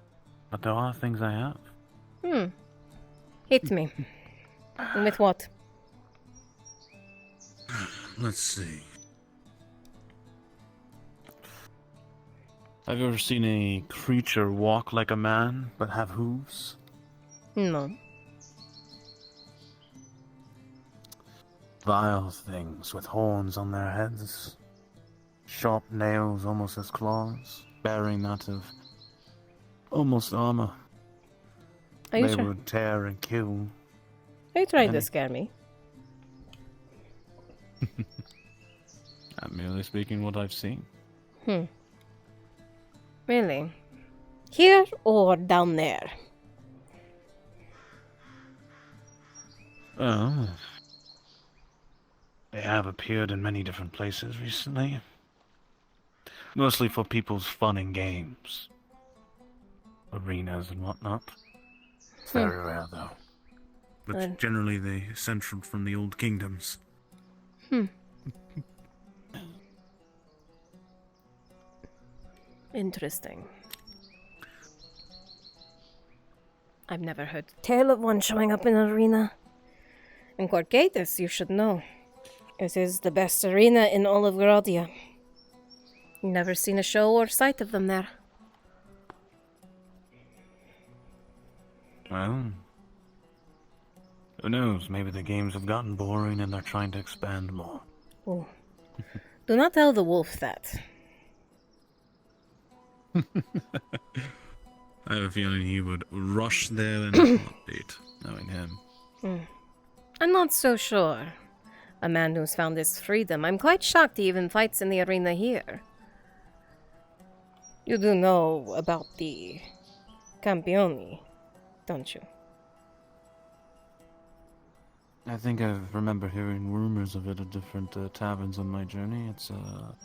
but there are things I have. Hit me. And with what? Let's see. Have you ever seen a creature walk like a man, but have hooves? No. Vile things with horns on their heads. Sharp nails almost as claws, bearing that of almost armor. They would tear and kill. Are you trying to scare me? I'm merely speaking what I've seen. Really? Here or down there? Well, they have appeared in many different places recently. Mostly for people's fun and games. Arenas and whatnot. It's very rare, though. But generally they centered from the old kingdoms. Interesting. I've never heard a tale of one showing up in an arena. In Gorgatus, you should know. It is the best arena in all of Gradia. Never seen a show or sight of them there. Well, who knows? Maybe the games have gotten boring and they're trying to expand more. Oh. Do not tell the wolf that. I have a feeling he would rush there in a heartbeat, knowing him. I'm not so sure. A man who's found his freedom. I'm quite shocked he even fights in the arena here. You do know about the Campioni, don't you? I think I remember hearing rumors of it at different taverns on my journey. It's a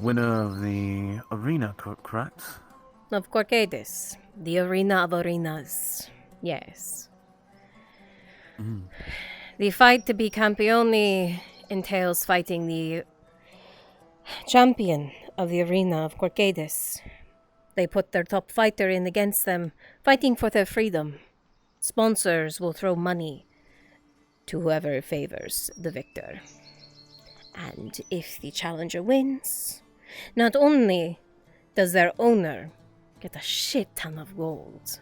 winner of the arena, correct? Of Gorgatus, the arena of arenas. Yes. The fight to be Campioni entails fighting the champion of the arena of Gorgatus. They put their top fighter in against them, fighting for their freedom. Sponsors will throw money to whoever favors the victor. And if the challenger wins, not only does their owner get a shit ton of gold,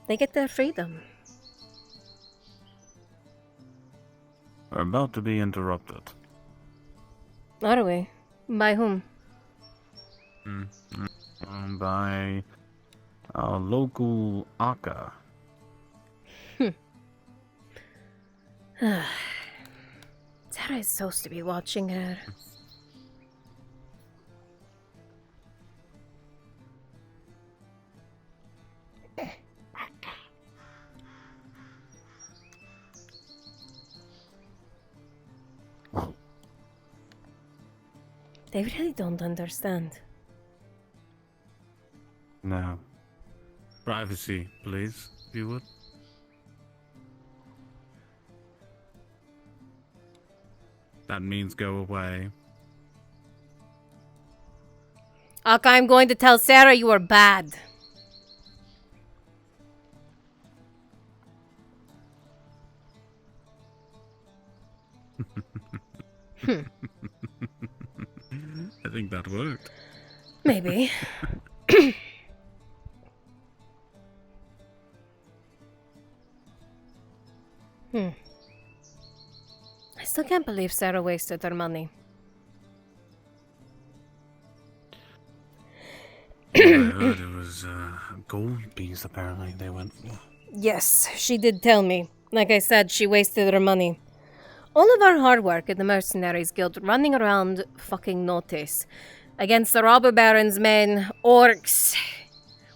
they get their freedom. We're about to be interrupted. Are we? By whom? By our local Aka. Tara is supposed to be watching her. They really don't understand. No. Privacy, please, if you would. That means go away. Aka, I'm going to tell Sarah you are bad. I think that worked. Maybe. I still can't believe Sarah wasted her money. I heard it was a gold piece, apparently, they went for. Yes, she did tell me. Like I said, she wasted her money. All of our hard work in the Mercenaries Guild running around fucking notice against the robber baron's men, orcs,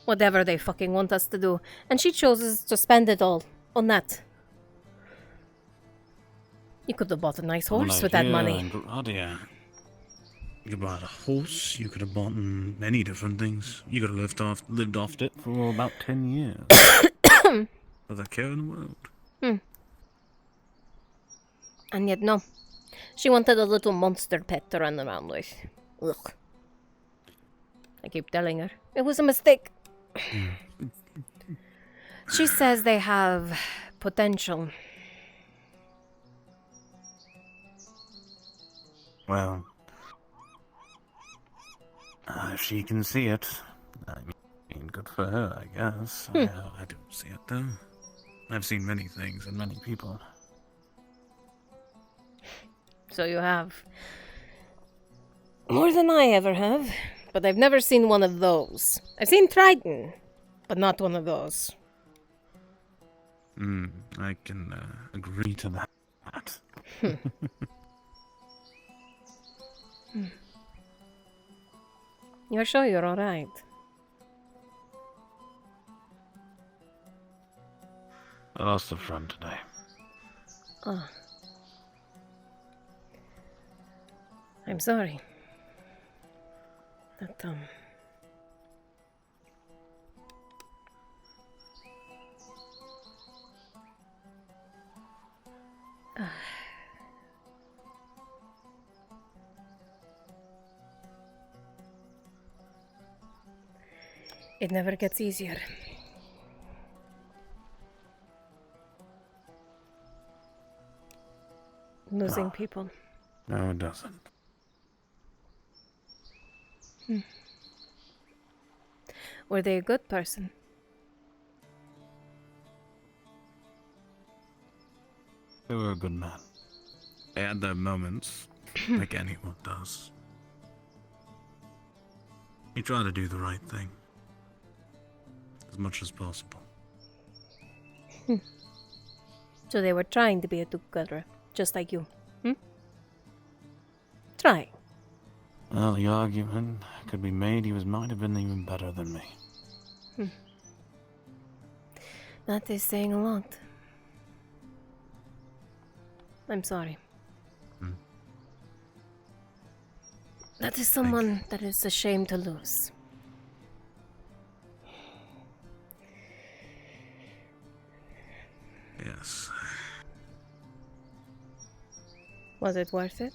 whatever they fucking want us to do. And she chooses to spend it all on that. You could have bought a nice horse with that money. You could buy a horse, you could have bought many different things. You could have lived off it for about 10 years. Without a care in the world. And yet, no. She wanted a little monster pet to run around with. Ugh. I keep telling her. It was a mistake. She says they have potential. Well, if she can see it, I mean, good for her, I guess. I don't see it, though. I've seen many things and many people. So you have. More than I ever have. But I've never seen one of those. I've seen Triton, but not one of those. I can agree to that. You're sure you're alright? I lost a friend today. Oh. I'm sorry. That, It never gets easier. Losing people. No, it doesn't. Were they a good person? They were a good man. They had their moments, like anyone does. He tried to do the right thing. As much as possible. So they were trying to be a do-gooder, just like you. Try. Well, the argument could be made he might have been even better than me. That is saying a lot. I'm sorry. That is someone that is a shame to lose. Yes. Was it worth it?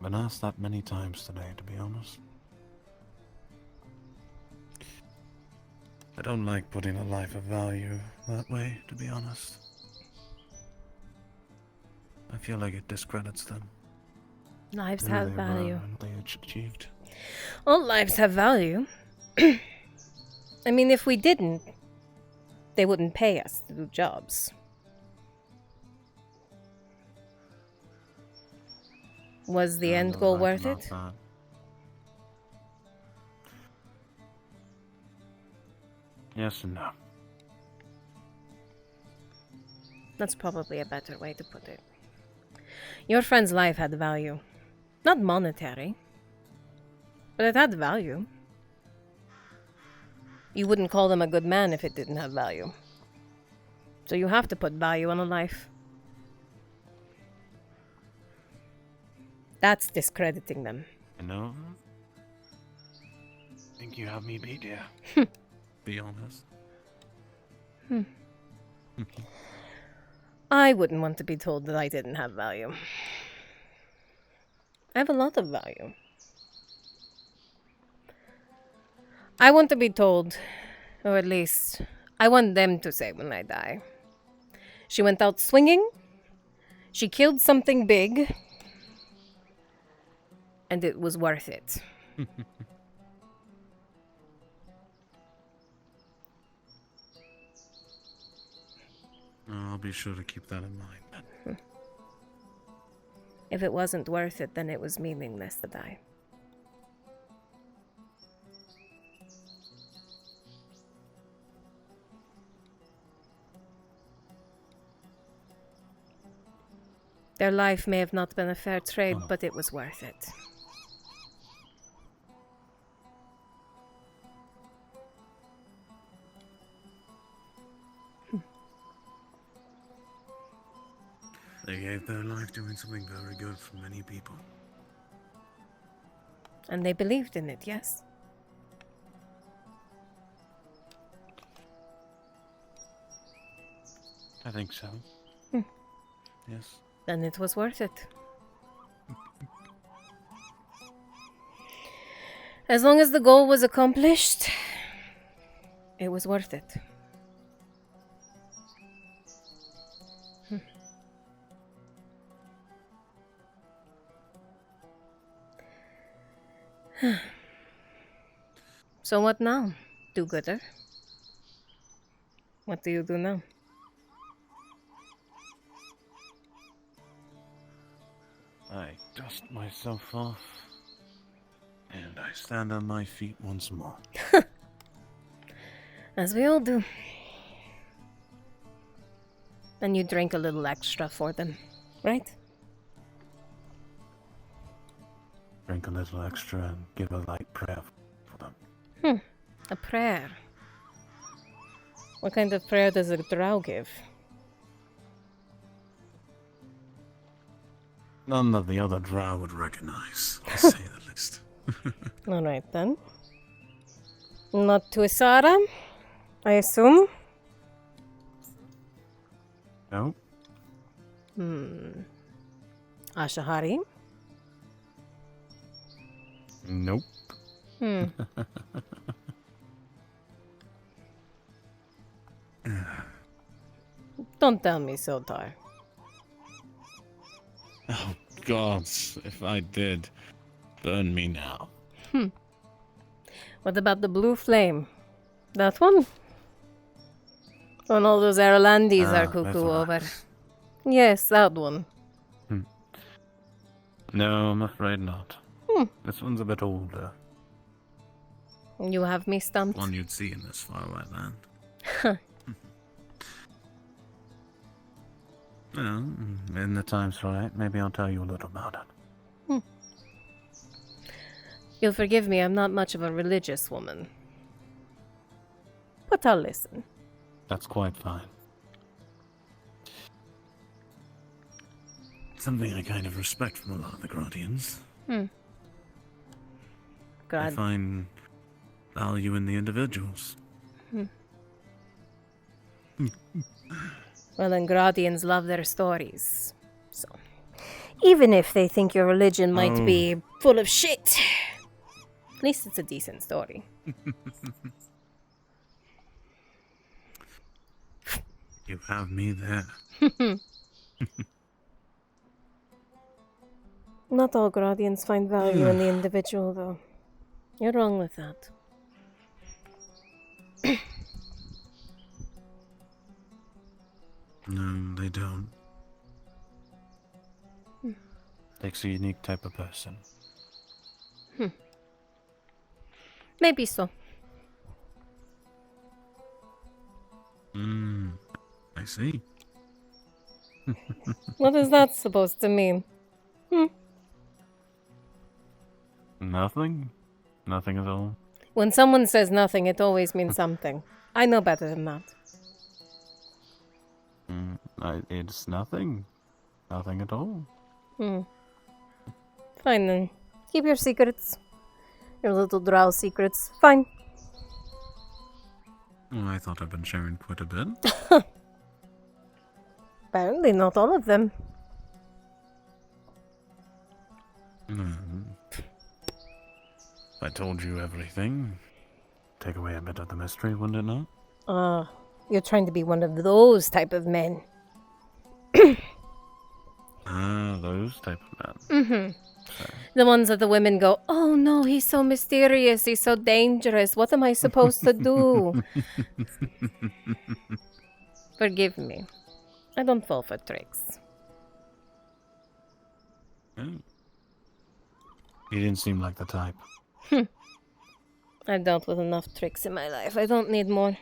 Been asked that many times today, to be honest. I don't like putting a life of value that way, to be honest. I feel like it discredits them. Lives have value. And they achieved. All lives have value. I mean, if we didn't, they wouldn't pay us to do jobs. Was the end goal worth it? That. Yes and no. That's probably a better way to put it. Your friend's life had value. Not monetary, but it had value. You wouldn't call them a good man if it didn't have value. So you have to put value on a life. That's discrediting them. I know. I think you have me beat, yeah. Be honest. I wouldn't want to be told that I didn't have value. I have a lot of value. I want to be told, or at least, I want them to say when I die. She went out swinging, she killed something big, and it was worth it. I'll be sure to keep that in mind. If it wasn't worth it, then it was meaningless to die. Their life may have not been a fair trade, but it was worth it. They gave their life doing something very good for many people. And they believed in it, yes? I think so. Yes. Then it was worth it. As long as the goal was accomplished, it was worth it. So what now, do-gooder? What do you do now? I dust myself off, and I stand on my feet once more. As we all do. And you drink a little extra for them, right? drink a little extra and give a light prayer for them. A prayer. What kind of prayer does a drow give? None that the other drow would recognize, to say the least. Alright then. Not to Isara, I assume? No. Ashahari? Nope. Don't tell me, Sildar. Oh, gods, if I did, burn me now. What about the blue flame? That one? When all those Arolandis are cuckoo over. Yes, that one. No, I'm afraid not. This one's a bit older. You have me stumped. One you'd see in this faraway land. Well, when the time's right, maybe I'll tell you a little about it. You'll forgive me, I'm not much of a religious woman. But I'll listen. That's quite fine. Something I kind of respect from a lot of the Gradians. I find value in the individuals. Well, and Gradians love their stories. So, even if they think your religion might be full of shit, at least it's a decent story. You have me there. Not all Gradians find value in the individual, though. You're wrong with that. No, they don't. Takes a unique type of person. Maybe so. I see. What is that supposed to mean? Nothing? Nothing at all? When someone says nothing, it always means something. I know better than that. It's nothing. Nothing at all. Fine then. Keep your secrets. Your little drow secrets. Fine. Well, I thought I'd been sharing quite a bit. Apparently not all of them. If I told you everything, take away a bit of the mystery, wouldn't it not? You're trying to be one of those type of men. Those type of men. The ones that the women go, oh no, he's so mysterious, he's so dangerous, what am I supposed to do? Forgive me. I don't fall for tricks. You didn't seem like the type. I've dealt with enough tricks in my life. I don't need more.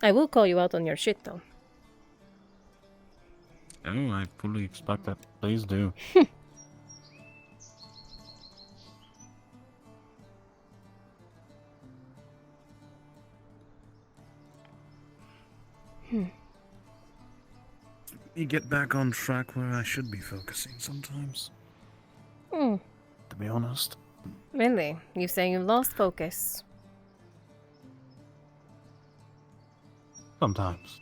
I will call you out on your shit, though. Oh, I fully expect that. Please do. You get back on track where I should be focusing sometimes. To be honest. Really? You say you've lost focus? Sometimes.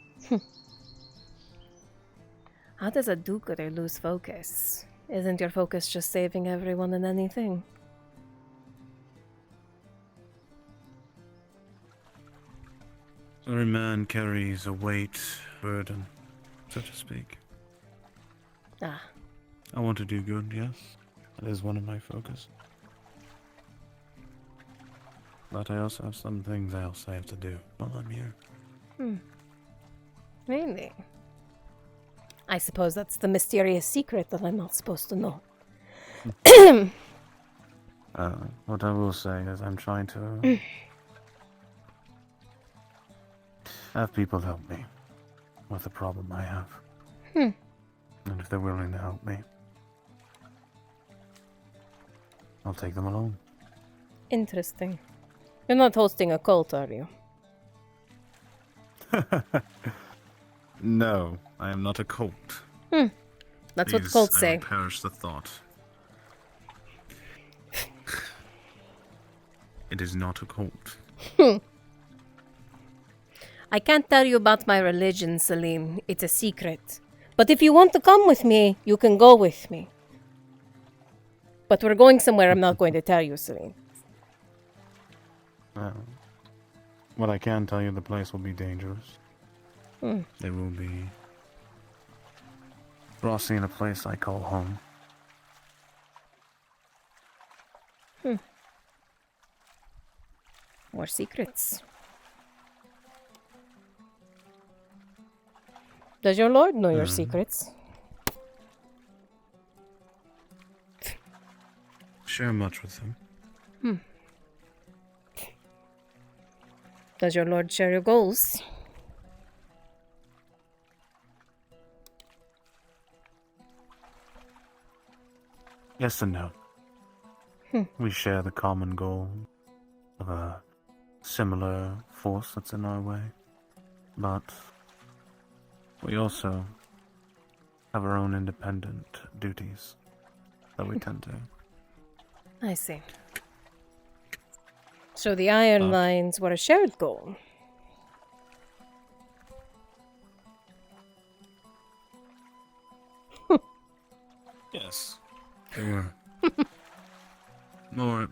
How does a do-gooder lose focus? Isn't your focus just saving everyone and anything? Every man carries a weight, burden, so to speak. I want to do good, yes. That is one of my focus. But I also have some things else I have to do while I'm here. Really? I suppose that's the mysterious secret that I'm not supposed to know. What I will say is I'm trying to have people help me with the problem I have. And if they're willing to help me, I'll take them along. Interesting. You're not hosting a cult, are you? No, I am not a cult. That's what Please, cults I say. would perish the thought. It is not a cult. I can't tell you about my religion, Salim. It's a secret. But if you want to come with me, you can go with me. But we're going somewhere I'm not going to tell you, Salim. Well, what I can tell you, the place will be dangerous. They will be crossing a place I call home. More secrets. Does your lord know your secrets? Share much with him. Does your lord share your goals? Yes and no. We share the common goal of a similar force that's in our way. But we also have our own independent duties that we tend to. I see. So the Iron Lines were a shared goal. Yes. They were.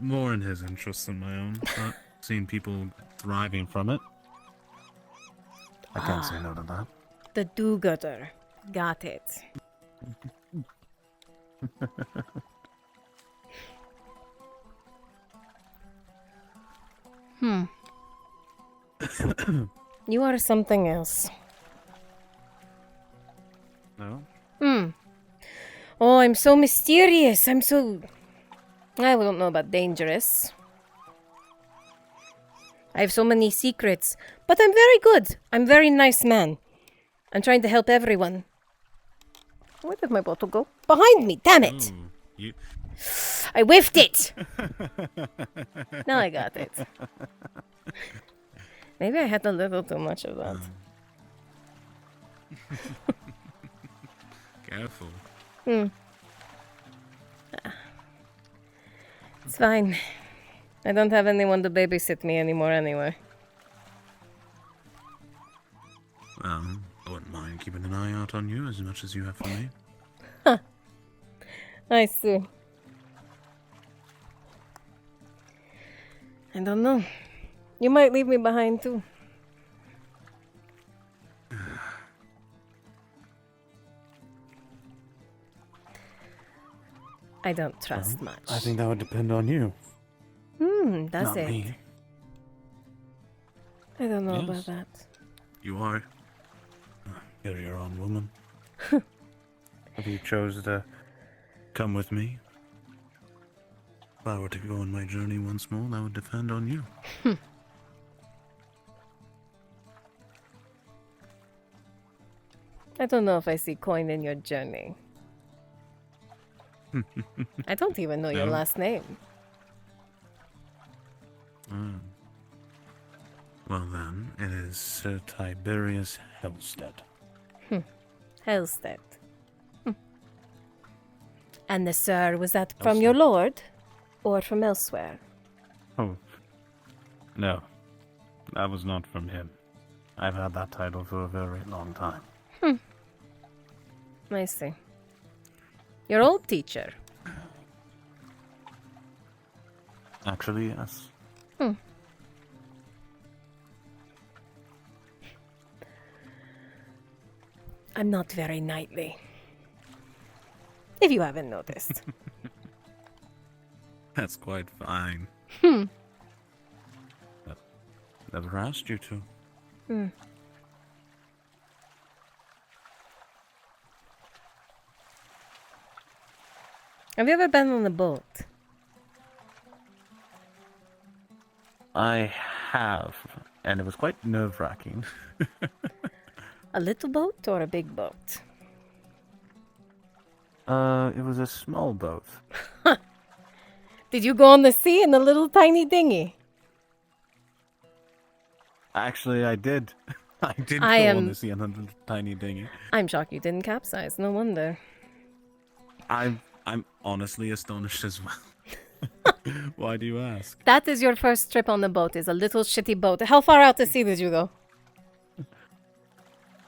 More in his interest than my own. Not seeing people thriving from it. I can't say no to that. The do-gooder. Got it. You are something else. No? Oh, I'm so mysterious. I don't know about dangerous. I have so many secrets, but I'm very good. I'm a very nice man. I'm trying to help everyone. Where did my bottle go? Behind me, damn it! I whiffed it! Now I got it. Maybe I had a little too much of that. Careful. It's fine. I don't have anyone to babysit me anymore anyway. Well, I wouldn't mind keeping an eye out on you as much as you have for me. I see. I don't know. You might leave me behind too. I don't trust much. I think that would depend on you. Does Not it? me. I don't know Yes. about that. You are. You're your own woman. If you chose to come with me, if I were to go on my journey once more, that would depend on you. I don't know if I see coin in your journey. I don't even know your No? last name. Well then, it is Sir Tiberius Helstead. Helstead. And the sir, was that from your lord? Or from elsewhere? Oh, no. That was not from him. I've had that title for a very long time. I see. Your old teacher? Actually, yes. I'm not very knightly. If you haven't noticed. That's quite fine. Never asked you to. Have you ever been on a boat? I have, and it was quite nerve-wracking. A little boat or a big boat? It was a small boat. Did you go on the sea in a little tiny dinghy? Actually, I did. I did go on the sea in a little tiny dinghy. I'm shocked you didn't capsize. No wonder. I'm honestly astonished as well. Why do you ask? That is your first trip on the boat, is a little shitty boat. How far out to sea did you go?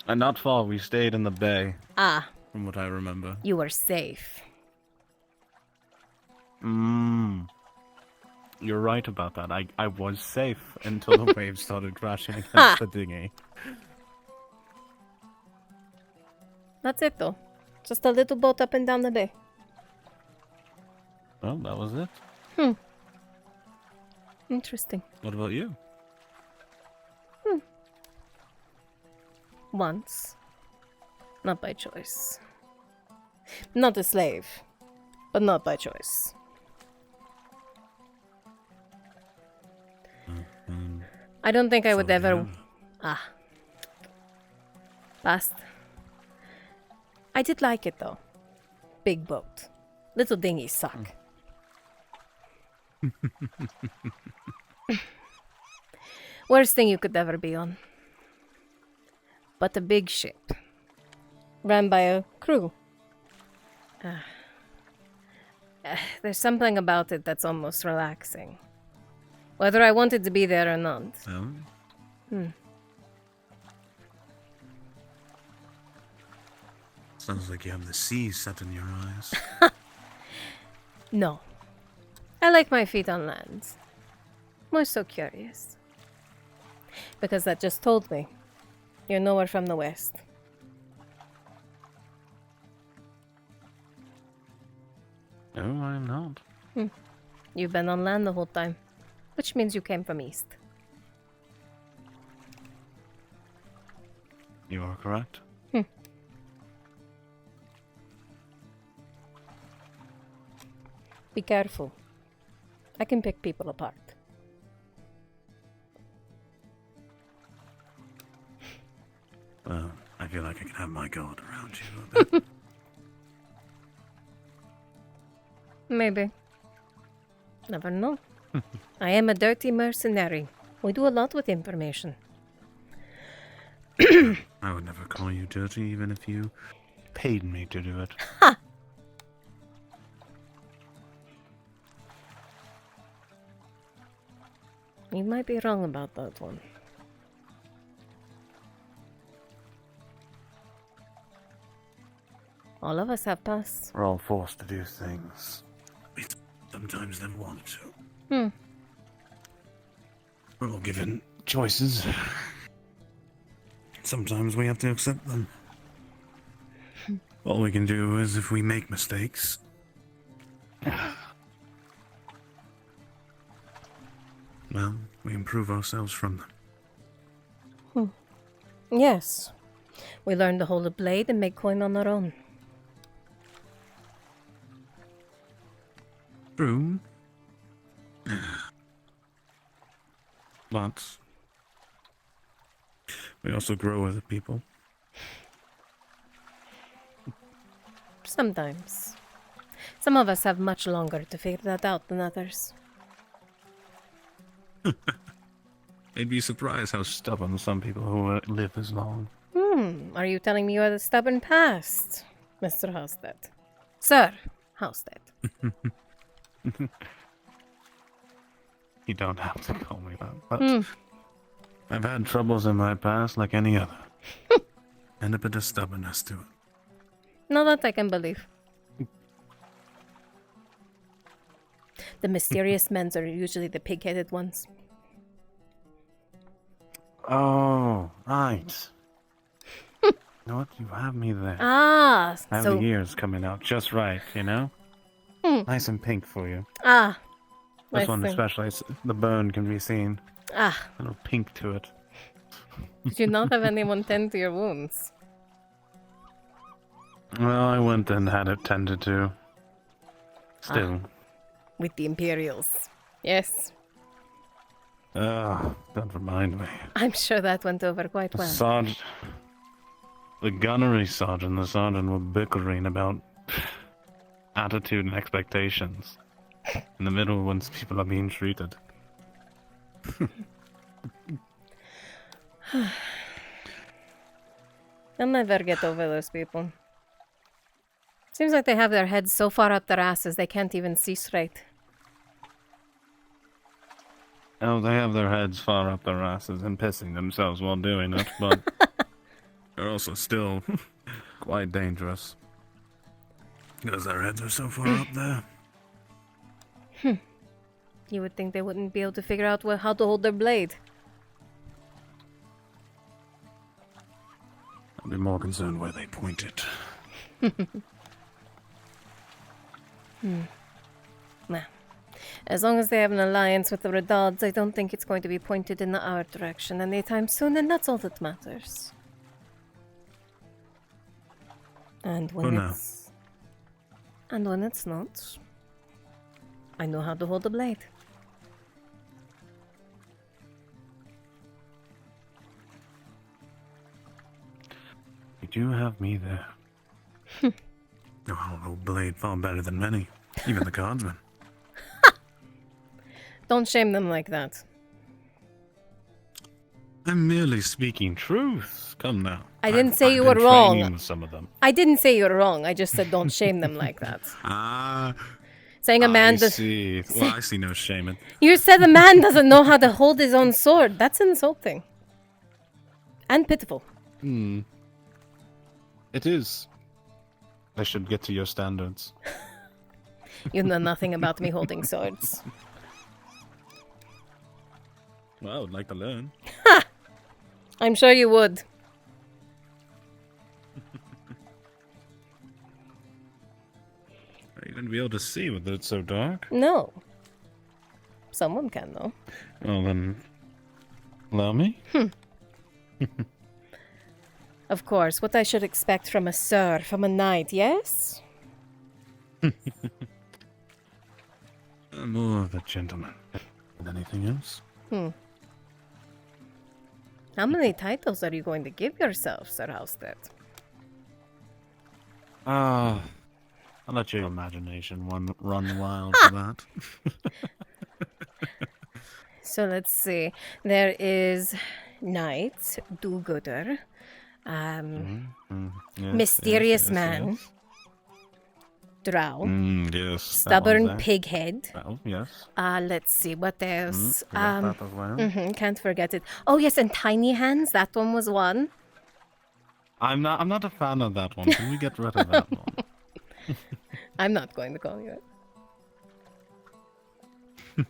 And not far. We stayed in the bay. Ah. From what I remember. You were safe. You're right about that. I was safe until the waves started crashing against the dinghy. That's it, though. Just a little boat up and down the bay. Well, that was it. Interesting. What about you? Once. Not by choice. Not a slave, but not by choice. I don't think I would ever... Past. I did like it, though. Big boat. Little dinghies suck. Worst thing you could ever be on. But a big ship. Ran by a crew. There's something about it that's almost relaxing. Whether I wanted to be there or not. Sounds like you have the sea set in your eyes. No. I like my feet on land. More so curious. Because that just told me you're nowhere from the west. No, I'm not. You've been on land the whole time, which means you came from east. You are correct. Be careful. I can pick people apart. Well, I feel like I can have my guard around you a bit. Maybe. Never know. I am a dirty mercenary. We do a lot with information. I would never call you dirty, even if you paid me to do it. Ha! You might be wrong about that one. All of us have pasts. We're all forced to do things we sometimes never want to. We're all given choices. Sometimes we have to accept them. All we can do is, if we make mistakes, well, we improve ourselves from them. Yes. We learn to hold a blade and make coin on our own. True. But we also grow as a people. Sometimes. Some of us have much longer to figure that out than others. They'd be surprised how stubborn some people who live as long. Are you telling me you had a stubborn past, Mr. Halstead? Sir Halstead. You don't have to call me that, but I've had troubles in my past like any other. And a bit of stubbornness to it. No, that I can believe. The mysterious men are usually the pig-headed ones. Oh, right. You know what? You have me there. Ah, I have so... the ears coming out just right, you know? Nice and pink for you. Ah. This one especially, the bone can be seen. Ah. A little pink to it. Did you not have anyone tend to your wounds? Well, I went and had it tended to. Still. With the Imperials. Yes. Don't remind me. I'm sure that went over quite well. The gunnery sergeant and the sergeant were bickering about attitude and expectations. in the middle when people are being treated. I'll never get over those people. Seems like they have their heads so far up their asses they can't even see straight. Oh, they have their heads far up their asses and pissing themselves while doing it, but they're also still quite dangerous. Because their heads are so far up there. You would think they wouldn't be able to figure out how to hold their blade. I'd be more concerned where they point it. Nah. As long as they have an alliance with the Redads, I don't think it's going to be pointed in our direction anytime soon, and that's all that matters. And when it's not, I know how to hold a blade. You do have me there. No, I'll hold blade far better than many, even the guardsmen. Don't shame them like that. I'm merely speaking truth. Come now. I didn't say you were wrong. Some of them. I didn't say you were wrong. I just said don't shame them like that. Saying a man does. See. Well, I see no shame in. You said a man doesn't know how to hold his own sword. That's insulting. And pitiful. It is. I should get to your standards. You know nothing about me holding swords. Well, I would like to learn. Ha! I'm sure you would. Are you going to be able to see with it so dark? No. Someone can, though. Well, then, allow me? Of course, what I should expect from a sir, from a knight, yes? More of a gentleman than anything else. How many titles are you going to give yourself, Sir Halstead? I'll let your imagination run wild for that. So let's see. There is Knight, Do-Gooder, Mysterious Man, yes. Drow, Yes. Stubborn Pighead. Well, yes. Let's see, what else? Forget that as well. Can't forget it. Oh yes, and Tiny Hands, that one was one. I'm not a fan of that one. Can we get rid of that one? I'm not going to call you it.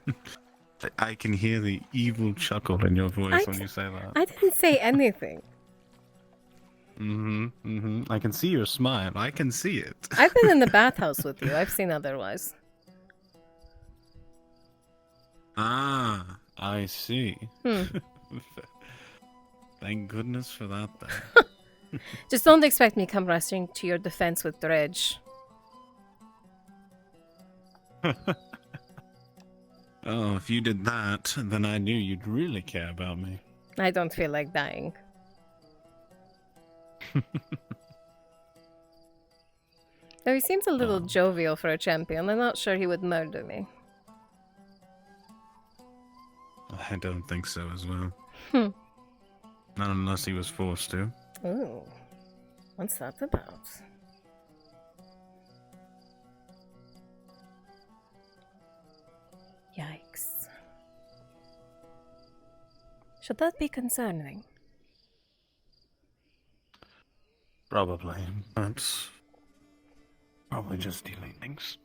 I can hear the evil chuckle in your voice when you say that. I didn't say anything. I can see your smile. I can see it. I've been in the bathhouse with you. I've seen otherwise. Ah, I see. Thank goodness for that, then. Just don't expect me to come rushing to your defense with Dredge. Oh, if you did that, then I knew you'd really care about me. I don't feel like dying. Though he seems a little jovial for a champion, I'm not sure he would murder me. I don't think so as well. Not unless he was forced to. Ooh, what's that about? Yikes. Should that be concerning? Probably, but probably just dealing things.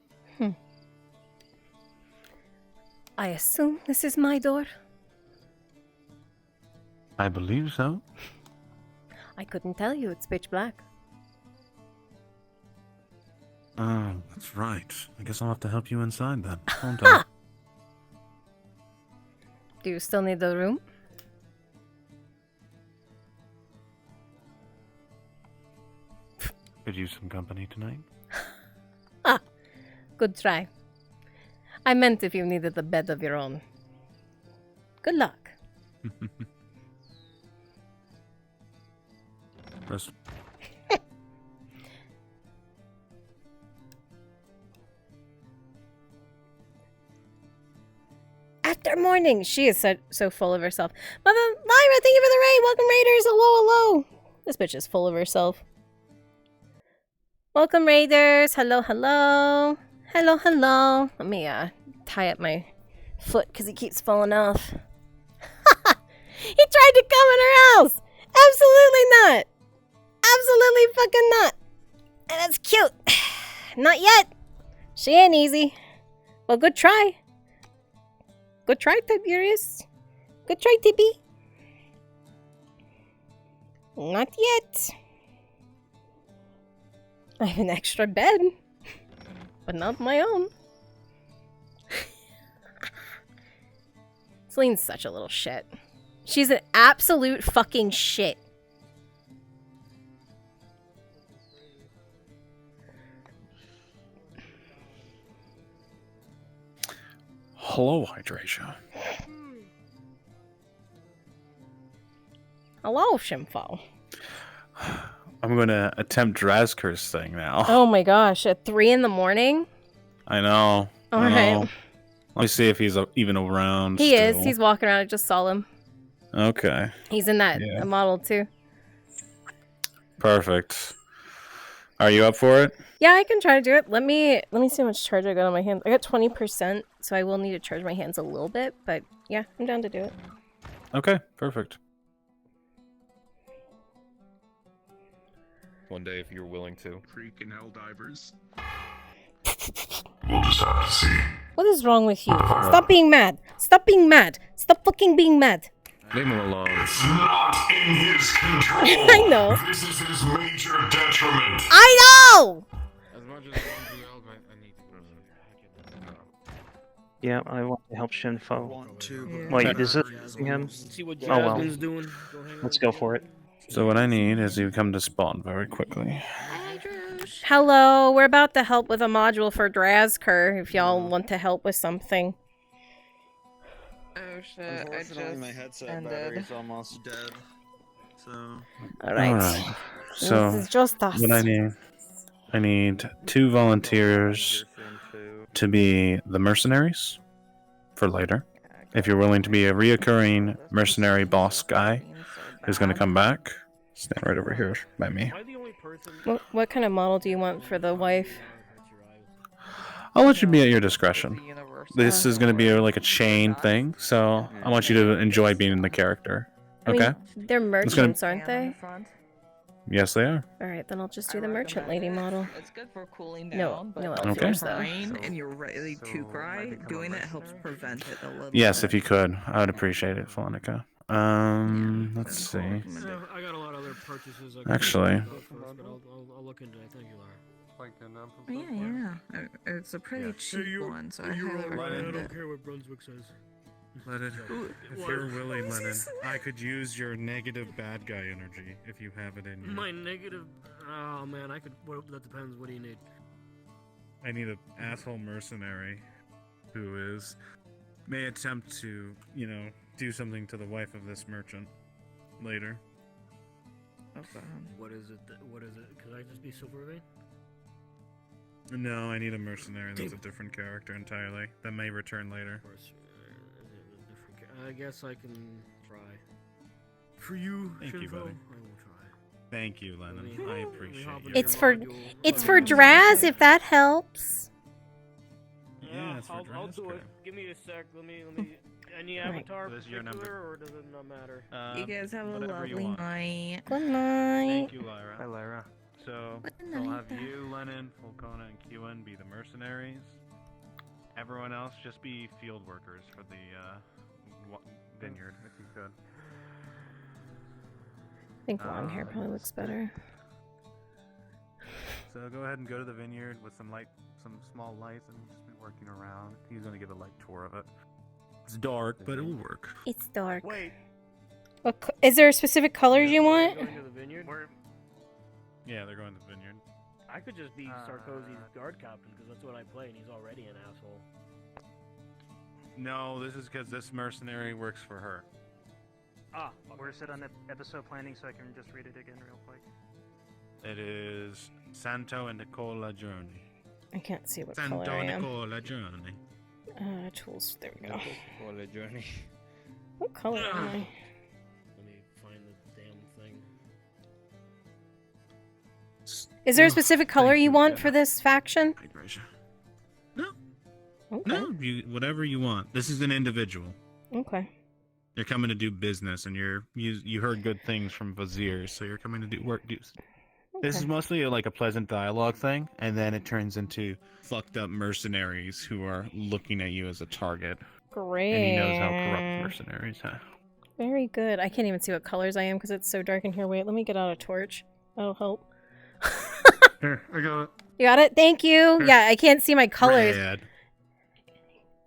I assume this is my door? I believe so. I couldn't tell you, it's pitch black. Oh, that's right. I guess I'll have to help you inside then, won't I? Do you still need the room? Could use some company tonight. Good try. I meant if you needed a bed of your own. Good luck. Rest. After morning. She is so full of herself. Mother Lyra, thank you for the raid. Welcome, Raiders. Hello, hello. This bitch is full of herself. Welcome, Raiders. Hello, hello. Hello, hello. Let me tie up my foot because he keeps falling off. He tried to come in her house. Absolutely not. Absolutely fucking not. And that's cute. Not yet. She ain't easy. Well, good try. Good try, Tiberius. Good try, Tibby. Not yet. I have an extra bed. But not my own. Celine's such a little shit. She's an absolute fucking shit. Hello, Hydrasia. Hello, Shimfo. I'm gonna attempt Drazkur's thing now. Oh my gosh, at 3 in the morning? I know. All I know. right. Let me see if he's even around. He is. still. He's walking around. I just saw him. Okay. He's in that Yeah. model too. Perfect. Are you up for it? Yeah, I can try to do it. Let me see how much charge I got on my hands. I got 20%, so I will need to charge my hands a little bit, but yeah, I'm down to do it. Okay. Perfect. One day, if you're willing to. Freaking Helldivers. We'll just have to see. What is wrong with you? Stop being mad. Stop being mad. Stop fucking being mad. Leave him alone. It's not in his control. I know. This is his major detriment. I know! As much as I want to help, I need to. Yeah, I want to help Shinfo. Yeah. Wait, is it him? See what Oh well. Jasmine's doing. Let's go for it. So what I need is you come to spawn very quickly. Hello, we're about to help with a module for Drazkur if y'all want to help with something. Oh shit, I Unfortunately, my just headset ended. battery's almost dead. So. Alright. So This is just us. what I need 2 volunteers to be the mercenaries for later. If you're willing to be a reoccurring mercenary boss guy who's going to come back, stand right over here by me. What kind of model do you want for the wife? I'll let you be at your discretion. This is going to be like a chain thing, so I want you to enjoy being in the character. I mean, Okay? they're It's gonna- merchants, aren't they? Yes, they are. Alright, then I'll just do the merchant lady model. It's good for cooling No, down, but no if Okay. you're though. crying and you're ready to cry, doing it helps prevent it a little Yes, bit. if you could. I would appreciate it, Flonica. Let's see. I got a lot of other purchases. I Actually. I'll look into it. Thank you, Laura. Yeah. It's a pretty cheap one, so I highly I recommend don't it. care what Brunswick says. Lennon, if you're willing, Lennon, I could use your negative bad guy energy if you have it in you. My negative. Oh man, I could. Well, that depends. What do you need? I need an asshole mercenary who may attempt to, do something to the wife of this merchant later. What is it? What is it? Could I just be Silvervein? No, I need a mercenary that's a different character entirely that may return later. I guess I can try. For you, Thank you, Shinfo, buddy. I will try. Thank you, Lennon. I appreciate you. It's for Draz if that helps. Yeah, it's for I'll do it. Give me a sec. Let me. Any Right. avatar This is your number. particular, or does it not matter? You guys have a whatever you lovely want. night. Good night. Thank you, Lyra. Hi, Lyra. So, Good I'll have night. you, Lennon, Fulcona, and Qn be the mercenaries. Everyone else just be field workers for the vineyard, if you could. I think long hair probably looks better. So go ahead and go to the vineyard with some small lights, and just be working around. He's gonna give a light tour of it. It's dark, but it will work. It's dark. Wait. Is there specific colors you want? Going to the vineyard? Yeah, they're going to the vineyard. I could just be Sarkozy's guard captain because that's what I play, and he's already an asshole. No, this is because this mercenary works for her. Ah, where's it on the episode planning so I can just read it again real quick? It is Santo and Nicola Journey. I can't see what Santo color I am. Nicola Journey. Tools. There we go. For the journey. What color am I? Let me find the damn thing. Is there a specific color you want for this faction? No. Okay. No, whatever you want. This is an individual. Okay. You're coming to do business, and you heard good things from Vizier, so you're coming to do work. This is mostly like a pleasant dialogue thing, and then it turns into fucked up mercenaries who are looking at you as a target. Great. And he knows how corrupt mercenaries are. Very good. I can't even see what colors I am because it's so dark in here. Wait, let me get out a torch. That'll help. Here, I got it. You got it? Thank you. Here. Yeah, I can't see my colors. Red.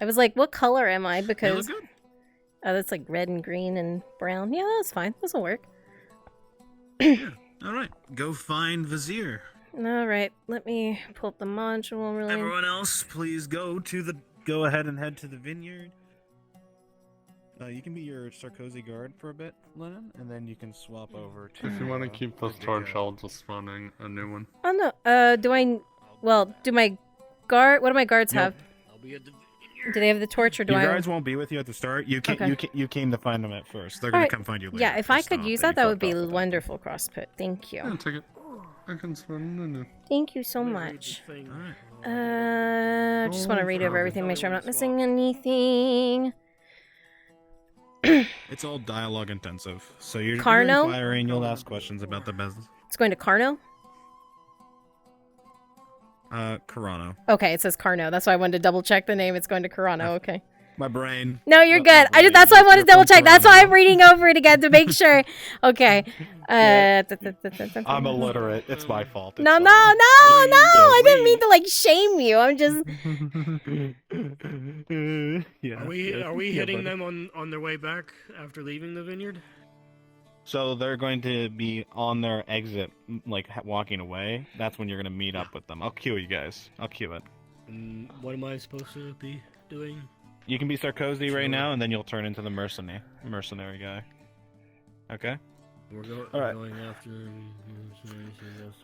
I was like, what color am I? Because good. oh, that's like red and green and brown. Yeah, that's fine. This'll work. All right, go find Vizier. All right, let me pull up the module. Really. Everyone else, please go ahead and head to the vineyard. You can be your Sarkozy guard for a bit, Lennon, and then you can swap over to. If you want to keep this torch, I'll just spawn a new one. Oh no. Do my guard? What do my guards have? I'll be at the Do they have the torch, or do Your I? guards won't be with you at the start. You came to find them at first. They're All gonna right. come find you later. Yeah, if I Just could stop use that that, you would be fucked off with wonderful. Crosspit. Thank you. Yeah, take it. I can spawn a new. Thank you so much. Just want to read over everything, make sure I'm not missing anything. It's all dialogue intensive, so you're Carno? inquiring. You'll ask questions about the business. It's going to Carno? Carano. Okay, it says Carno. That's why I wanted to double check the name. It's going to Carano. Okay. My brain. No, you're good. That's why I wanted to double check. That's why I'm reading over it again to make sure. Okay. I'm illiterate. It's my fault. No, I didn't mean to like shame you. I'm just. Are we hitting them on their way back after leaving the vineyard? So they're going to be on their exit, like walking away. That's when you're going to meet up with them. I'll cue you guys. I'll cue it. And what am I supposed to be doing? You can be Sarkozy right now, and then you'll turn into the mercenary guy. Okay? All right. Going after.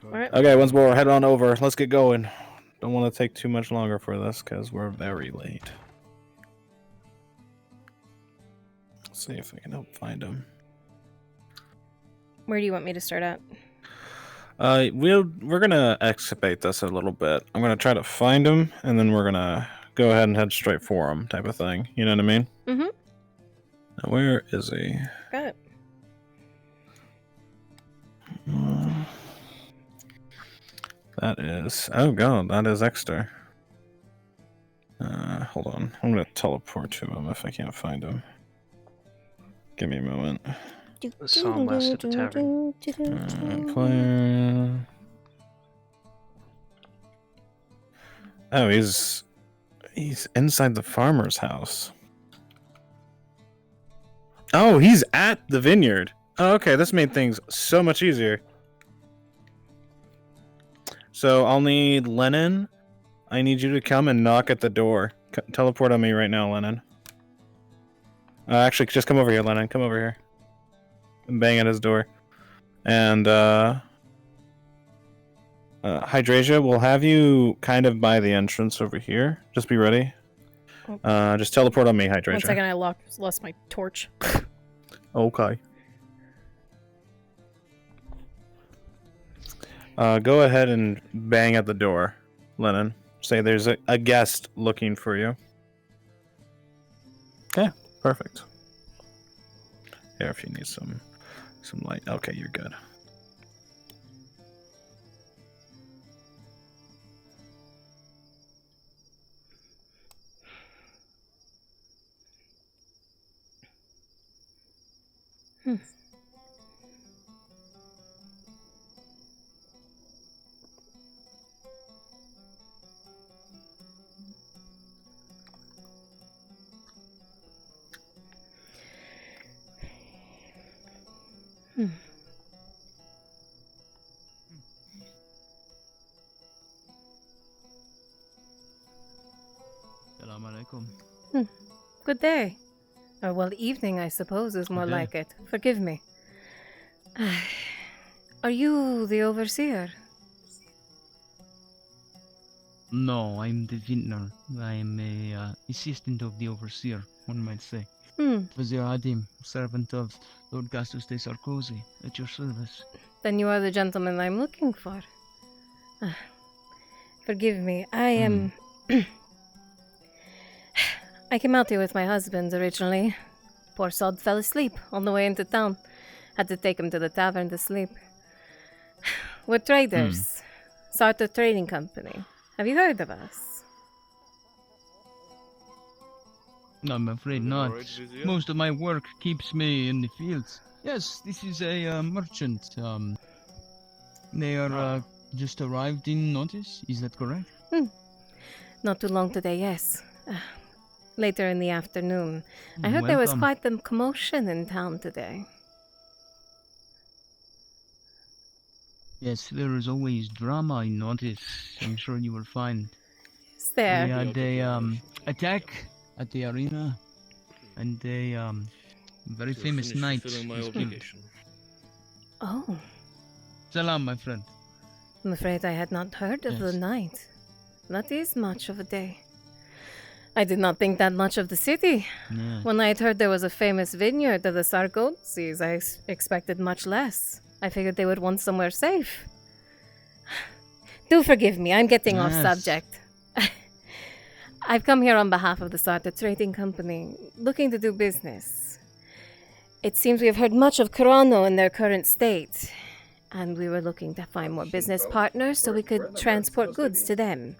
Alright. Okay, once more, head on over. Let's get going. Don't want to take too much longer for this because we're very late. Let's see if I can help find him. Where do you want me to start at? We're gonna excavate this a little bit. I'm gonna try to find him, and then we're gonna go ahead and head straight for him, type of thing. You know what I mean? Mm-hmm. Now, where is he? Got it. That is. Oh god, that is Exter. Hold on. I'm gonna teleport to him if I can't find him. Give me a moment. I saw him last at the tavern. Player. Oh, he's inside the farmer's house. Oh, he's at the vineyard. Oh, okay, this made things so much easier. So I'll need Lennon. I need you to come and knock at the door. Teleport on me right now, Lennon. Actually, just come over here, Lennon. Come over here. And bang at his door. And, Hydrasia, we'll have you kind of by the entrance over here. Just be ready. Just teleport on me, Hydrasia. 1 second, I lost my torch. Okay. Go ahead and bang at the door, Lennon. Say there's a guest looking for you. Yeah, perfect. Here, if you need some light. Okay, you're good. Salam alaikum. Good day. Or, well, evening, I suppose, is more Okay. like it. Forgive me. Are you the overseer? No, I'm the vintner. I'm a assistant of the overseer, one might say. Vizier Adim, servant of Lord Gastos de Sarkozy, at your service. Then you are the gentleman I'm looking for. Forgive me, I am... I came out here with my husband originally. Poor sod fell asleep on the way into town. Had to take him to the tavern to sleep. We're traders. Sartor Trading Company. Have you heard of us? I'm afraid not. Most of my work keeps me in the fields. Yes, this is a merchant. They are just arrived in notice. Is that correct? Not too long today, yes. Later in the afternoon. I heard there was quite the commotion in town today. Yes, there is always drama in notice. I'm sure you will find. Is there? We had a attack at the arena, and a very famous knight. Oh. Salam, my friend. I'm afraid I had not heard of the night. That is much of a day. I did not think that much of the city. Yeah. When I had heard there was a famous vineyard of the Sarkozys, I expected much less. I figured they would want somewhere safe. Do forgive me, I'm getting off subject. I've come here on behalf of the Sartor Trading Company, looking to do business. It seems we have heard much of Corano in their current state, and we were looking to find more business partners so we could transport goods to them.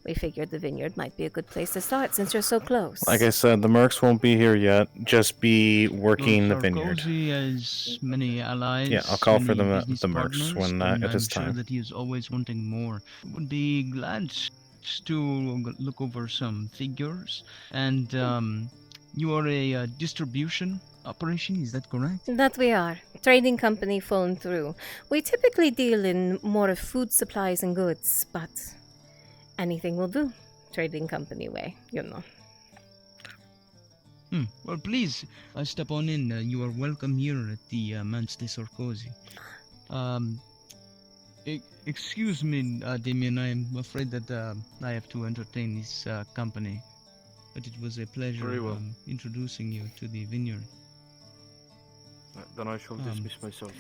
We figured the vineyard might be a good place to start since you're so close. Like I said, the Mercs won't be here yet. Just be working the vineyard. Sarkozy has many allies. Yeah, I'll call for the business Mercs partners, when and it is I'm sure time. that he is always wanting more. Would be glad to look over some figures. And you are a distribution operation, is that correct? That we are. Trading company full and through. We typically deal in more of food supplies and goods, but anything will do. Trading company way, you know. Well, please, step on in. You are welcome here at the Manse de Sarkozy. Excuse me, Damien, I am afraid that I have to entertain this company. But it was a pleasure Very well. Introducing you to the vineyard. Then I shall dismiss myself.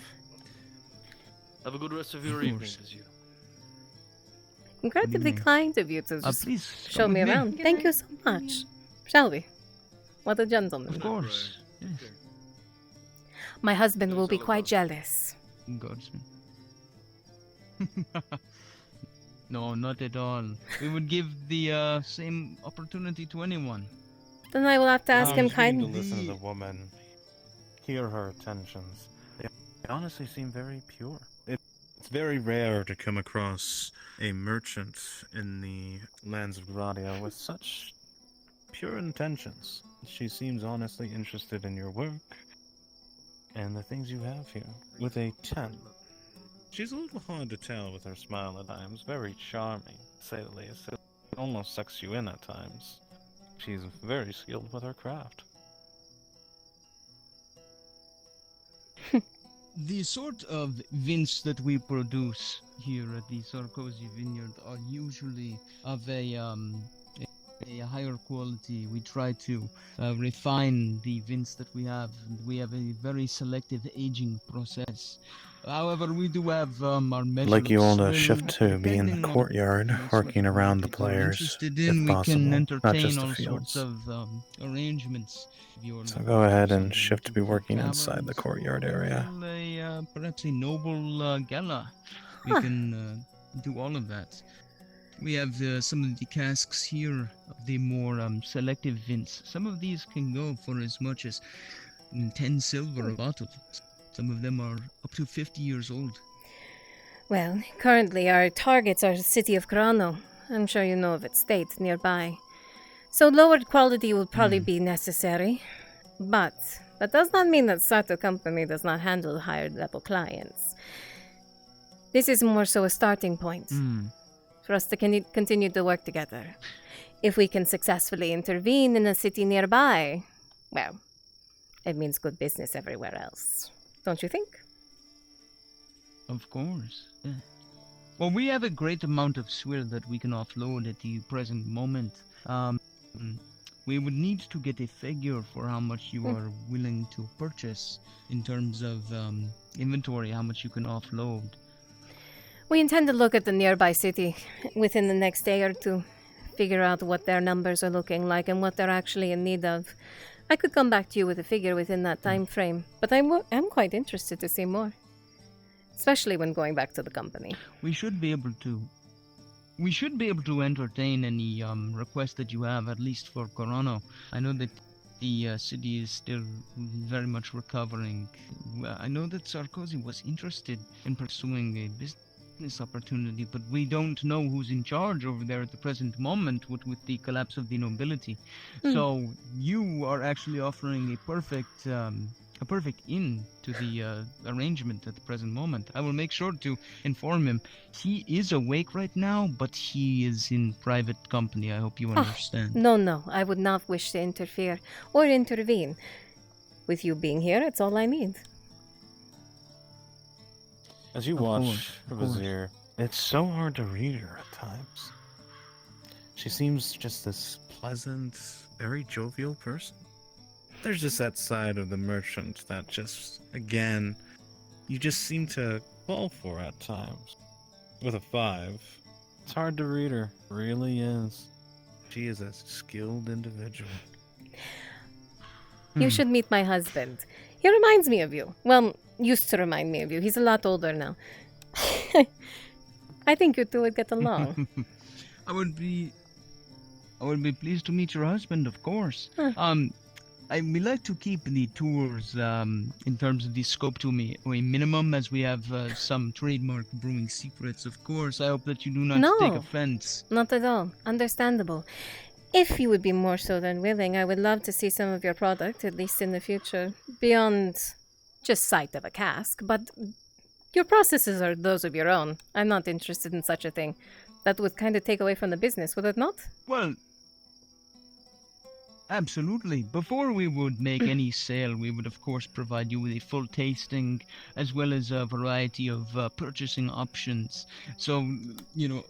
Have a good rest of your Of evening, course. Vizier. Incredibly kind of you to just please, show come me with me. around. Thank you so much. Shall we? What a gentleman. Of course. Yes. My husband will be quite jealous. Godsman. No, not at all. We would give the same opportunity to anyone. Then I will have to ask him To kindly. listen to the woman, hear her attentions. They honestly seem very pure. It's very rare to come across a merchant in the lands of Gradia with such pure intentions. She seems honestly interested in your work and the things you have here. With a 10. She's a little hard to tell with her smile at times. Very charming, to say the least. It almost sucks you in at times. She's very skilled with her craft. The sort of vins that we produce here at the Sarkozy Vineyard are usually of a higher quality. We try to refine the vins that we have. We have a very selective aging process. However, we do have our I'd measure like you all to of shift swill, to be in the depending on courtyard, working around the what you're players, interested if in. We possible, can not entertain just the all fields. sorts of arrangements. If you're So not go ahead and something shift to be working inside the taverns courtyard area. or perhaps a noble gala. We can do all of that. We have some of the casks here of the more selective vins. Some of these can go for as much as 10 silver a bottle. Some of them are up to 50 years old. Well, currently our targets are the city of Corano. I'm sure you know of its state nearby. So lowered quality will probably be necessary. But that does not mean that Sato Company does not handle higher level clients. This is more so a starting point for us to continue to work together. If we can successfully intervene in a city nearby, well, it means good business everywhere else. Don't you think? Of course. Yeah. Well, we have a great amount of swill that we can offload at the present moment. We would need to get a figure for how much you are willing to purchase in terms of inventory, how much you can offload. We intend to look at the nearby city within the next day or two, figure out what their numbers are looking like and what they're actually in need of. I could come back to you with a figure within that time frame, but I'm quite interested to see more, especially when going back to the company. We should be able to entertain any requests that you have, at least for Corono. I know that the city is still very much recovering. I know that Sarkozy was interested in pursuing a business opportunity, but we don't know who's in charge over there at the present moment with the collapse of the nobility. So you are actually offering a perfect in to the arrangement at the present moment. I will make sure to inform him. He is awake right now, but he is in private company. I hope you understand. No, I would not wish to interfere or intervene. With you being here, it's all I need. As you watch Vizier, it's so hard to read her at times. She seems just this pleasant, very jovial person. There's just that side of the merchant that just, again, you just seem to fall for at times. With a 5, it's hard to read her. It really is. She is a skilled individual. You should meet my husband. He reminds me of you. Well, used to remind me of you. He's a lot older now. I think you two would get along. I would be pleased to meet your husband, of course. We like to keep the tours in terms of the scope to a minimum, as we have some trademark brewing secrets, of course. I hope that you do not take offense. Not at all. Understandable. If you would be more so than willing, I would love to see some of your product, at least in the future, beyond just sight of a cask. But your processes are those of your own. I'm not interested in such a thing. That would kind of take away from the business, would it not? Well, absolutely. Before we would make any sale, we would of course provide you with a full tasting, as well as a variety of purchasing options. So,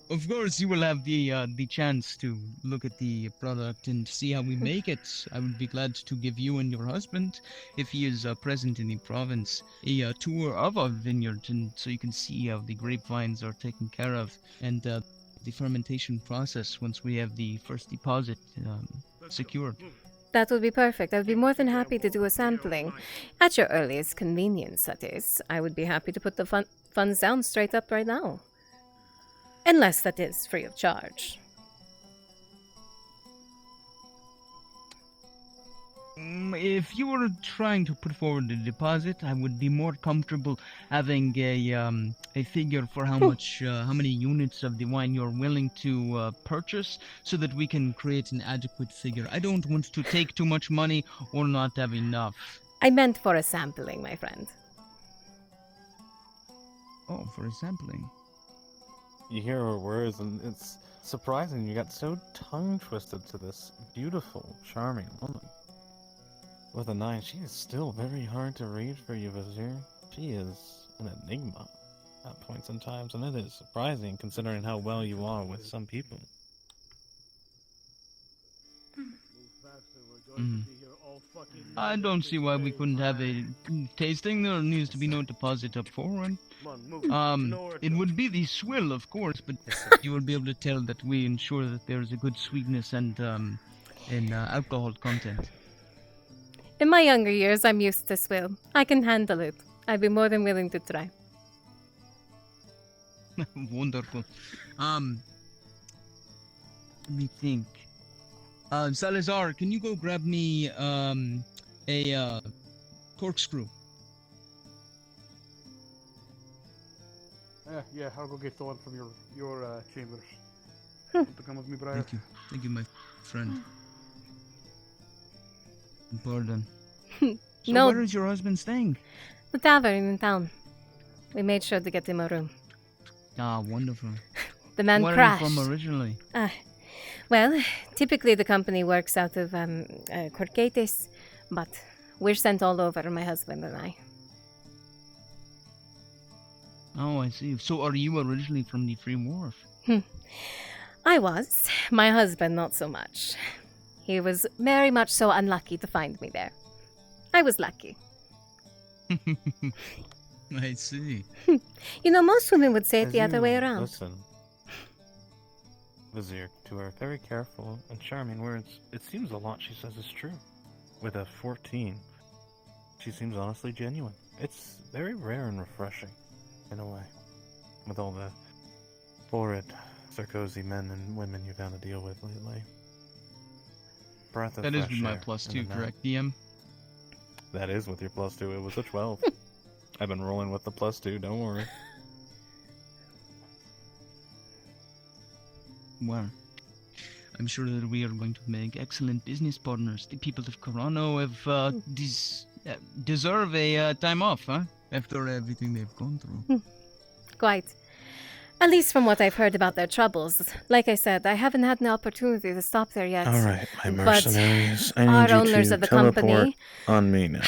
of course you will have the chance to look at the product and see how we make it. I would be glad to give you and your husband, if he is present in the province, a tour of our vineyard, and so you can see how the grapevines are taken care of, and the fermentation process once we have the first deposit secured. That would be perfect. I would be more than happy to do a sampling. At your earliest convenience, that is. I would be happy to put the funds down straight up right now. Unless that is free of charge. If you were trying to put forward a deposit, I would be more comfortable having a figure for how much, how many units of the wine you're willing to purchase, so that we can create an adequate figure. I don't want to take too much money or not have enough. I meant for a sampling, my friend. Oh, for a sampling. You hear her words, and it's surprising you got so tongue-twisted to this beautiful, charming woman. With a 9, she is still very hard to read for you, Vizier. She is an enigma at points in times, and it is surprising considering how well you are with some people. I don't see why we couldn't have a tasting. There needs to be no deposit up forward. It would be the swill, of course, but you will be able to tell that we ensure that there is a good sweetness and alcohol content. In my younger years, I'm used to swill. I can handle it. I'd be more than willing to try. Wonderful. Let me think. Salazar, can you go grab me a corkscrew? Yeah, I'll go get the one from your chambers. Want to come with me, Briar? Thank you, my friend. Pardon. So No. where is your husband staying? The tavern in town. We made sure to get him a room. Ah, wonderful. The man Where crashed. are you from originally? Well, typically the company works out of Corcatis, but we're sent all over, my husband and I. Oh, I see. So are you originally from the Free Wharf? I was. My husband, not so much. He was very much so unlucky to find me there. I was lucky. I see. You know, most women would say it the other way around. Listen, Vizier, to her very careful and charming words, it seems a lot she says is true. With a 14, she seems honestly genuine. It's very rare and refreshing, in a way, with all the horrid Sarkozy men and women you've had to deal with lately. Breath of That is fresh with my air plus in 2, the night. correct, DM? That is with your plus 2. It was a 12. I've been rolling with the plus 2, don't worry. Well, I'm sure that we are going to make excellent business partners. The people of Corano have deserve a time off, huh? After everything they've gone through. Quite. At least from what I've heard about their troubles. Like I said, I haven't had an opportunity to stop there yet. Alright, my But mercenaries, I our need you owners to of the teleport company, on me now.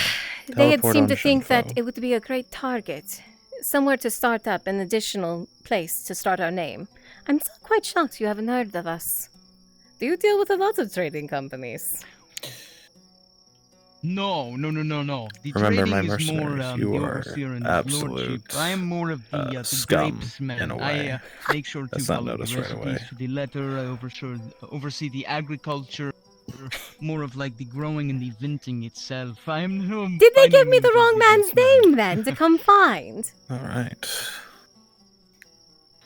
they had Teleport seemed on to think that Shinfo. it would be a great target. Somewhere to start up, an additional place to start our name. I'm still quite shocked you haven't heard of us. Do you deal with a lot of trading companies? No. The Remember, trading my is more mercenaries, you the are overseer and absolute, lordship. I am more of the scum, grapes man. in a I way. make sure to That's not follow the noticed right recipes away. to the letter. I oversee the agriculture, more of like the growing and the venting itself. I am no. Did they by no give me the means a wrong man's businessman. name then to come find? Alright.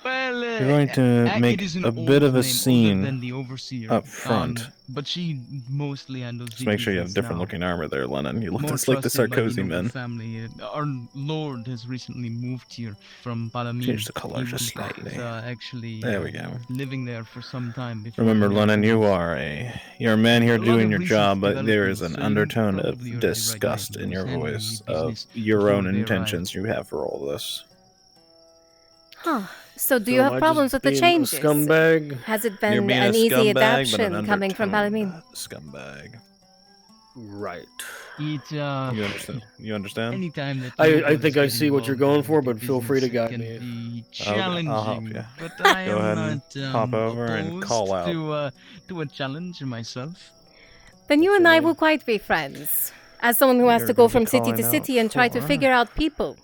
Well, You're going to it make is an a old bit of a name, older scene than the overseer, up front. but she mostly handles Just the make sure you have business different now. looking armor there, Lennon. You look More just like the trusted by Sarkozy noble men. Family. Our lord has recently moved here from Palamine. Change the color He just was, slightly. Actually, There we go. living there for some time before. Remember, he Lennon, moved. you're a man here A lot doing of your recent job, but there is developments, an so you undertone probably are of the right disgust guy in who your was handling voice the of business your before own they intentions you have for all this. Huh. So do So you am have I problems just with the being a changes? scumbag? Has it You're been being an a easy scumbag, but adaptation an coming from undertoned Palamine? Scumbag. Right. It, You understand? You understand? Anytime that I think I see what you're going for, but feel free to guide me. be Okay, challenging, I'll help you. but I Go am ahead and not pop over and opposed call out. to a challenge myself. Then you and I will quite be friends. As someone who has You're to go gonna be from city to calling out city and try to for- figure out people.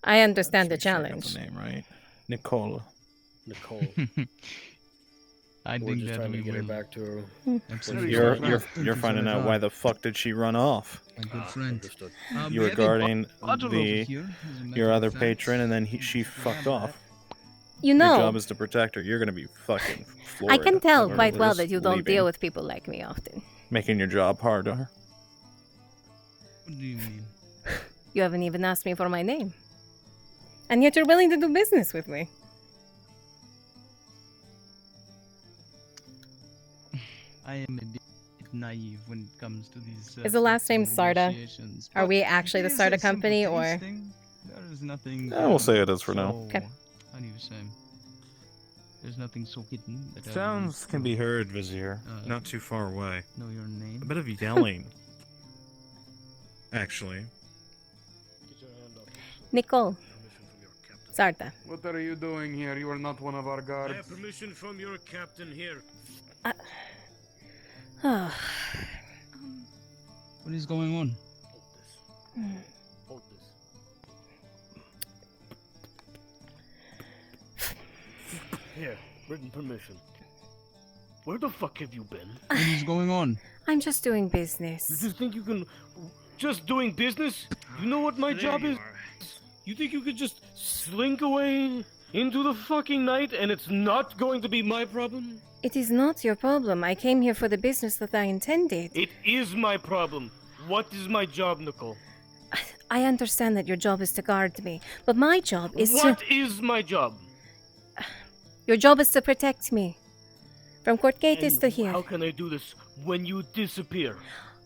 I understand the Make sure I got challenge. the name right. Nicole. Nicole. I We're think just that trying to we get her will. back to her. Absolutely. You're finding out why the fuck did she run off? My good friend. You we were have a guarding bottle over here, as a matter your of other fact. patron, and then she fucked off. You Your know, job is to protect her. You're gonna be fucking floored. I can tell Or quite well just that you don't leaving, deal with people like me often. making your job harder. What do you mean? You haven't even asked me for my name. And yet you're willing to do business with me. I am a bit naive when it comes to these. Is the last name Sarda? negotiations, Are but we actually the it is Sarda a simple company, or? tasting. There is nothing. I will say it is for now. so- Okay. How do you say? There's nothing so hidden that I Sounds can be heard, Vizier. Uh, Not too far away. know your name. A bit of yelling. Actually. Nicole. Sarda. What are you doing here? You are not one of our I have guards. permission from your captain here. Oh. What is going on? Hold this. Here, written permission. Where the fuck have you been? What is going on? I'm just doing You business. just think you can... Just doing business? You know what my There job you is? are. You think you could just slink away into the fucking night and it's not going to be my problem? It is not your problem. I came here for the business that I intended. It is my problem. What is my job, Nicole? I understand that your job is to guard me, but my job is What to... is my job? Your job is to protect me. From Court Gates to And here. how can I do this when you disappear?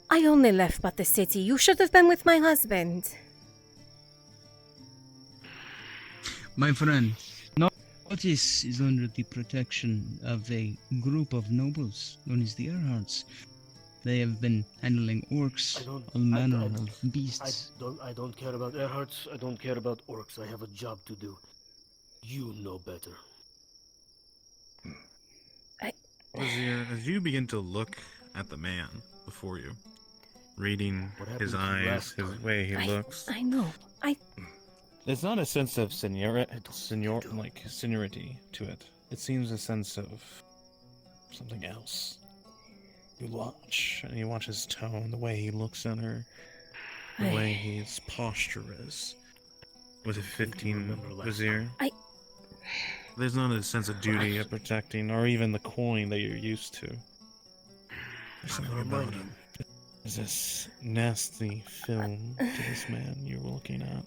I only left but the city. You should have been with my husband. My friend, Notice is under the protection of a group of nobles known as the Earharts. They have been handling orcs, all manner of beasts. I don't care about Earharts. I don't care about orcs. I have a job to do. You know better. Vizier, as you begin to look at the man before you, reading his eyes, his way he looks, I know. there's not a sense of seniority to it. It seems a sense of something else. You watch, and you watch his tone, the way he looks at her, the way his posture is. With a 15 Vizier, there's not a sense of duty of protecting, or even the coin that you're used to. There's something about him. There's this nasty film to this man you're looking at.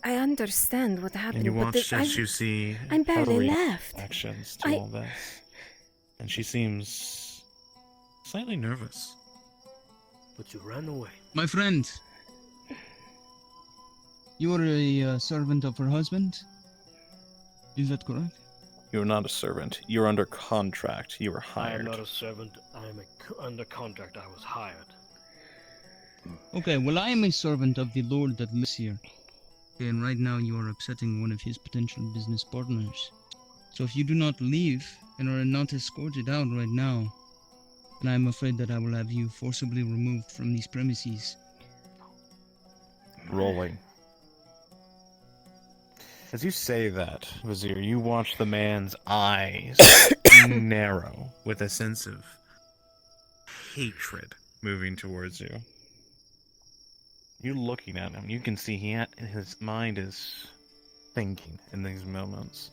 I understand what happened. And you but watch as you see I'm barely her left. reactions to all this. And she seems slightly nervous. But you ran away. My friend, you are a servant of her husband? Is that correct? You're not a servant. You're under contract. You were I am hired. not a servant. I am under contract. I was hired. Okay, well, I am a servant of the Lord that lives here. Okay, and right now you are upsetting one of his potential business partners. So if you do not leave and are not escorted out right now, then I'm afraid that I will have you forcibly removed from these premises. Rolling. As you say that, Vizier, you watch the man's eyes narrow with a sense of hatred moving towards you. You're looking at him. You can see his mind is thinking in these moments.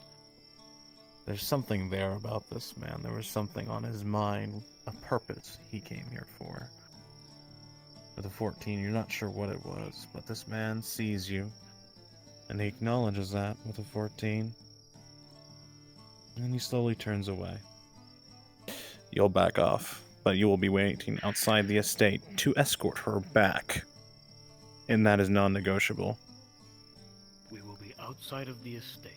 There's something there about this man. There was something on his mind, a purpose he came here for. With a 14, you're not sure what it was, but this man sees you, and he acknowledges that with a 14. And then he slowly turns away. You'll back off, but you will be waiting outside the estate to escort her back. And that is non-negotiable. We will be outside of the estate.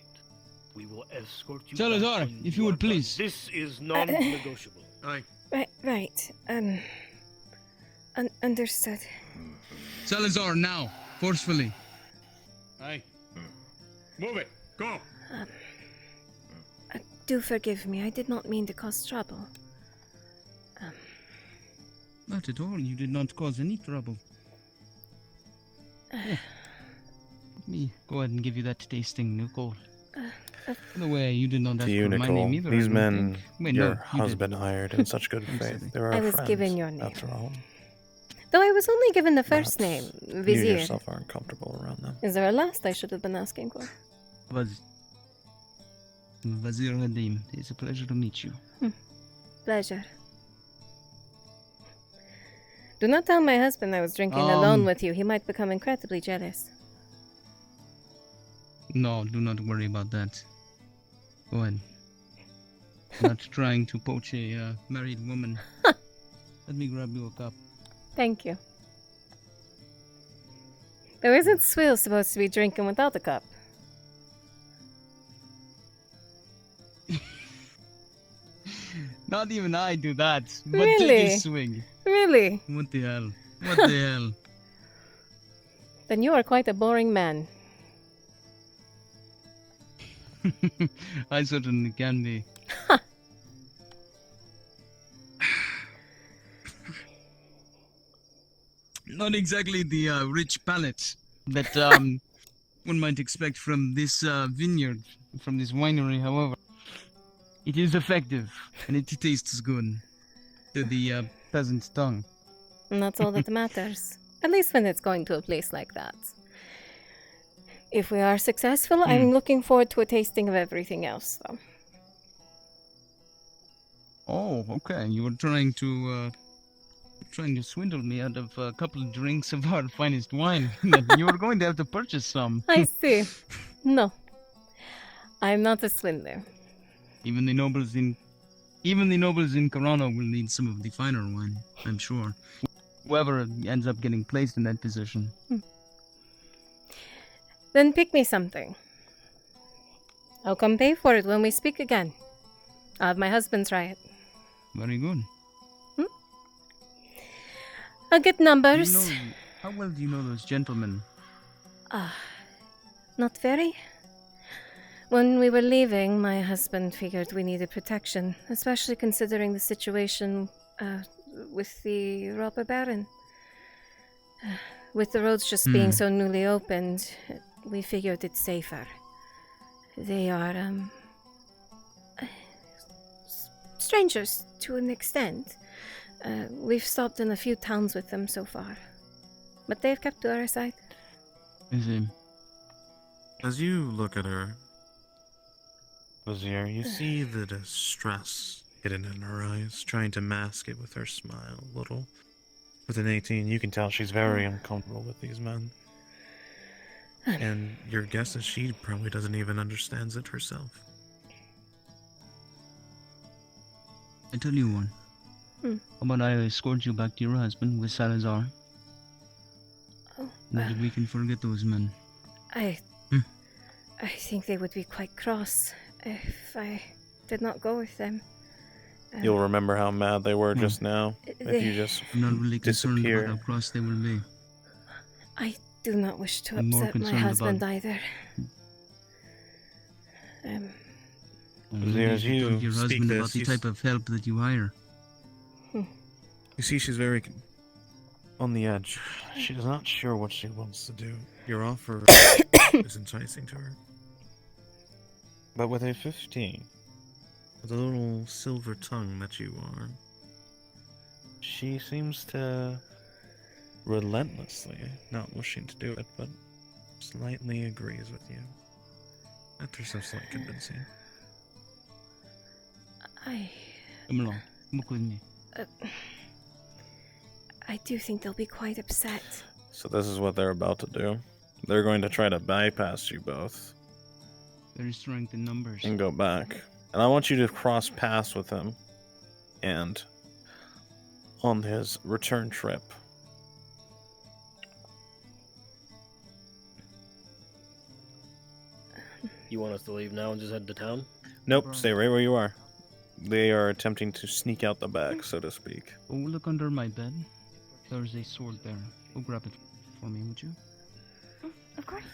We will escort you. Salazar, back when if you would are done. please. This is non-negotiable. Aye. Right. Understood. Salazar, now, forcefully. Aye. Move it. Go. Do forgive me. I did not mean to cause trouble. Not at all. You did not cause any trouble. Here. Let me go ahead and give you that tasting, Nicole. By the way, you did not ask To you, for my name Nicole, either. these I don't men, think. Wait, your no, you husband did. hired in such good I'm faith. sorry. They were I our was friends, given your name. after all. Though I was only given the first name, You Vizier. yourself aren't comfortable around them. Is there a last I should have been asking for? Vazir Hadim, it's a pleasure to meet you. Pleasure. Do not tell my husband I was drinking alone with you. He might become incredibly jealous. No, do not worry about that. Go ahead. I'm not trying to poach a married woman. Let me grab you a cup. Thank you. Though isn't Swill supposed to be drinking without a cup? Not even I do that. But Really? take a swig. Really? What the hell? What the hell? Then you are quite a boring man. I certainly can be. Not exactly the rich palate that one might expect from this vineyard, from this winery, however. It is effective, and it tastes good to the peasant's tongue. And that's all that matters. At least when it's going to a place like that. If we are successful, I'm looking forward to a tasting of everything else, though. Oh, okay. You were trying to swindle me out of a couple of drinks of our finest wine. You were going to have to purchase some. I see. No. I'm not a swindler. Even the nobles in Carano will need some of the finer wine, I'm sure. Whoever ends up getting placed in that position. Then pick me something. I'll come pay for it when we speak again. I'll have my husband's riot. Very good. I'll get numbers. How well do you know those gentlemen? Not very. When we were leaving, my husband figured we needed protection, especially considering the situation with the robber baron. With the roads just being so newly opened, we figured it's safer. They are, strangers to an extent. We've stopped in a few towns with them so far, but they've kept to our side. I see. As you look at her, Vizier, you see the distress hidden in her eyes, trying to mask it with her smile a little. With an 18, you can tell she's very uncomfortable with these men. And your guess is she probably doesn't even understand it herself. I tell you one. How about I escort you back to your husband with Salazar? Maybe we can forget those men. I think they would be quite cross if I did not go with them. You'll remember how mad they were just now if you just I'm not really concerned disappear. about how cross they will be. I do not wish to I'm more upset my concerned husband about- either. As You you talk to your speak husband about this, the you type of help that you hire. You see, she's very on the edge. She's not sure what she wants to do. Your offer is enticing to her. But with a 15, with a little silver tongue that you are, she seems to relentlessly, not wishing to do it, but slightly agrees with you. After some slight convincing. Come along. Come with me. I do think they'll be quite upset. So this is what they're about to do. They're going to try to bypass you both. There is strength in numbers. And go back. And I want you to cross paths with him. And on his return trip. You want us to leave now and just head to town? Nope, stay right where you are. They are attempting to sneak out the back, so to speak. Oh, look under my bed. There's a sword there. Go grab it for me, would you? Of course.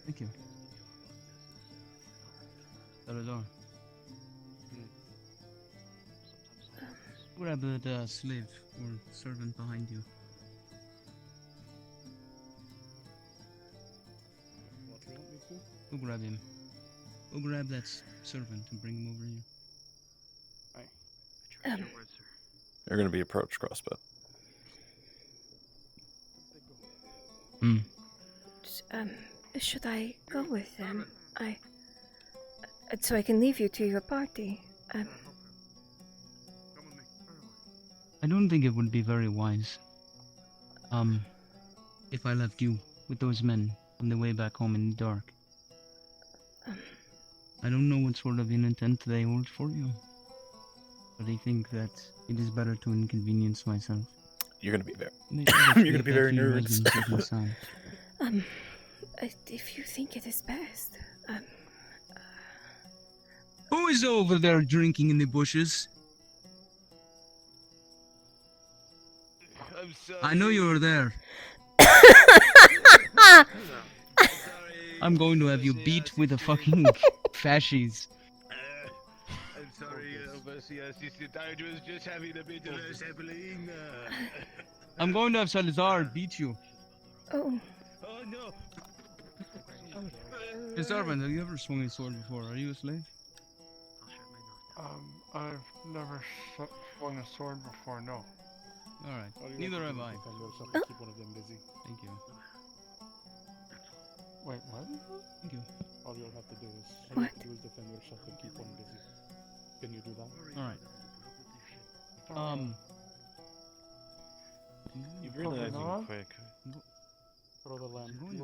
Thank you. Salazar. Grab that slave or servant behind you. Go grab him. Go grab that servant and bring him over here. You're going to be approached, Crossbow. Should I go with them? So I can leave you to your party. I don't think it would be very wise. If I left you with those men on the way back home in the dark. I don't know what sort of intent they hold for you. But I think that it is better to inconvenience myself. You're going to be very... Maybe You're going to be very your nervous. husband take my side. If you think it is best, Who is over there drinking in the bushes? I'm sorry. I know you were there. I'm going to have you beat with a fucking fascies. I'm sorry, Overseer. Sister Tide was just having a bit of a sapling. I'm going to have Salazar beat you. Oh. Oh, no. Hey, servant, have you ever swung a sword before? Are you a slave? I've never swung a sword before, no. Alright, neither have I. Keep one of them busy. Thank you. Wait, what? Thank you. All you'll have to do is defend yourself and keep one busy. Can you do that? Alright. You've realized you quick. Throw the lamp, in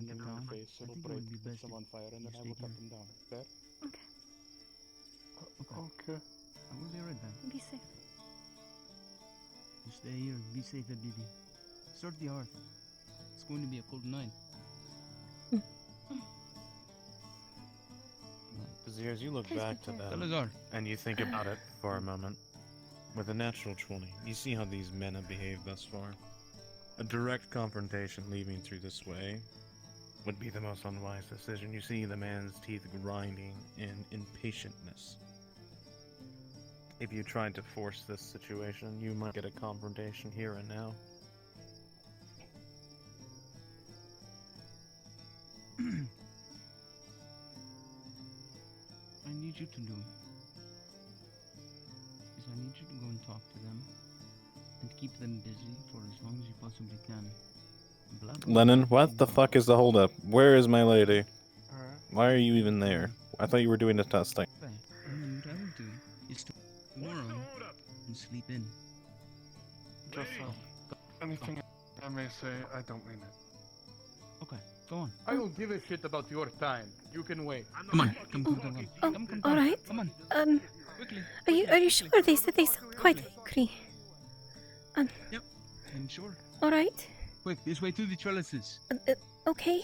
the moon face, it'll break, put them on fire, and then I will cut them down. Fair? Okay. Okay. I will be right back. Be safe. You stay here. Be safe, Bibi. Start the hearth. It's going to be a cold night. Vizier, as you look back to them, Salazar. and you think about it for a moment, with a natural 20, you see how these men have behaved thus far. A direct confrontation leading through this way would be the most unwise decision. You see the man's teeth grinding in impatientness. If you tried to force this situation, you might get a confrontation here and now. I need you to do is I need you to go and talk to them and keep them busy for as long as you possibly can. Blah, blah, Lennon, blah, what the fuck is the holdup? Where is my lady? Why are you even there? I thought you were doing the testing. Right. And what I will do is tomorrow and sleep in. Just anything I may say, I don't mean it. Okay, go on. I don't give a shit about your time. You can wait. Come on, come. All right. Come on. Quickly. Are you sure? They said they sound quite angry. Yep, I'm sure. All right. Quick, this way to the trellises. Okay.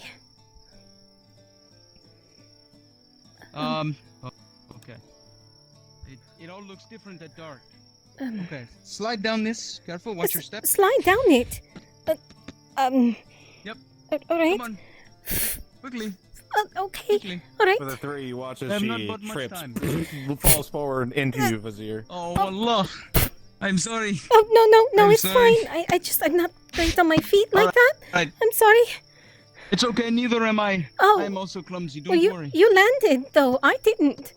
Okay. It all looks different at dark. Um, Okay, slide down this. Careful, watch your step. Slide down it. Yep. All right. Come on. Quickly. Okay. All right. For the three, you watch I as have not she got much trips, time. falls forward into you, Vizier. Oh, Allah. I'm sorry. Oh no, I'm it's sorry. fine. I'm not great on my feet like that. Right. I'm sorry. It's okay, neither am I. Oh. I'm also clumsy, don't Well, worry. you landed though. I didn't.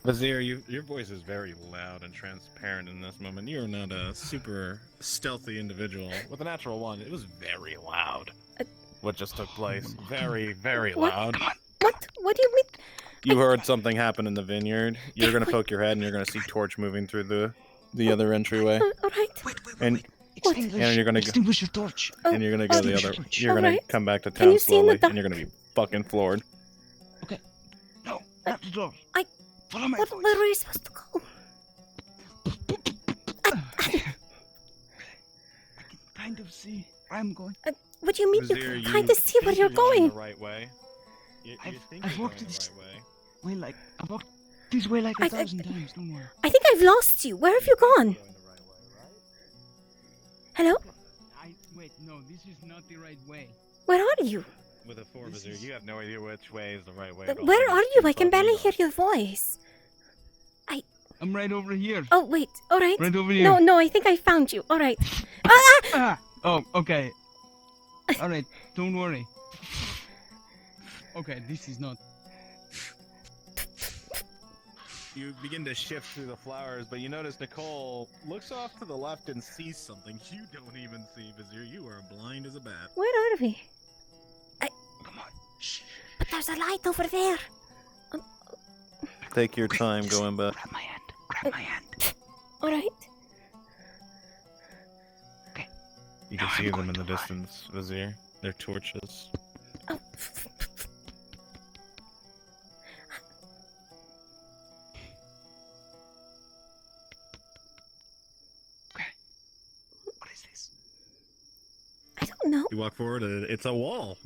Vizier, your voice is very loud and transparent in this moment. You're not a super stealthy individual. With a natural one, it was very loud. What just took place? Very, very loud. What do you mean? You heard something happen in the vineyard. You're gonna poke your head and you're gonna see Torch moving through the other entryway. All right. And you're gonna go. Extinguish your torch. And you're gonna go the other. You're gonna Alright. come back to Can town you see in the slowly, and you're gonna be fucking floored. No, not the door. Follow my Where are we supposed to go? I can kind of see where I'm going. What do you mean Vizier, you can kind of see where think you're going going? the right way. You think I've you're walked going this the right way. way like I've walked this way like 1,000 times. Don't worry. I think I've lost you. Where have you gone? Hello? Wait, no, this is not the right way. Where are you? With a 4 Vizier, you have no idea which way is the right way. at all. Where You're are just you? too I can fucking barely lost. hear your voice. I'm right over here. Oh wait. All right. Right over here. No, I think I found you. All right. Oh, okay. All right, don't worry. Okay, this is not. You begin to shift through the flowers, but you notice Nicole looks off to the left and sees something you don't even see, Vizier. You are blind as a bat. Where are we? Come on. Shh. But there's a light over there. Take your time going back. Grab my hand. Grab my hand. All right. You can see them in the distance, Vizier. They're torches. Oh. What is this? I don't know. You walk forward, and it's a wall.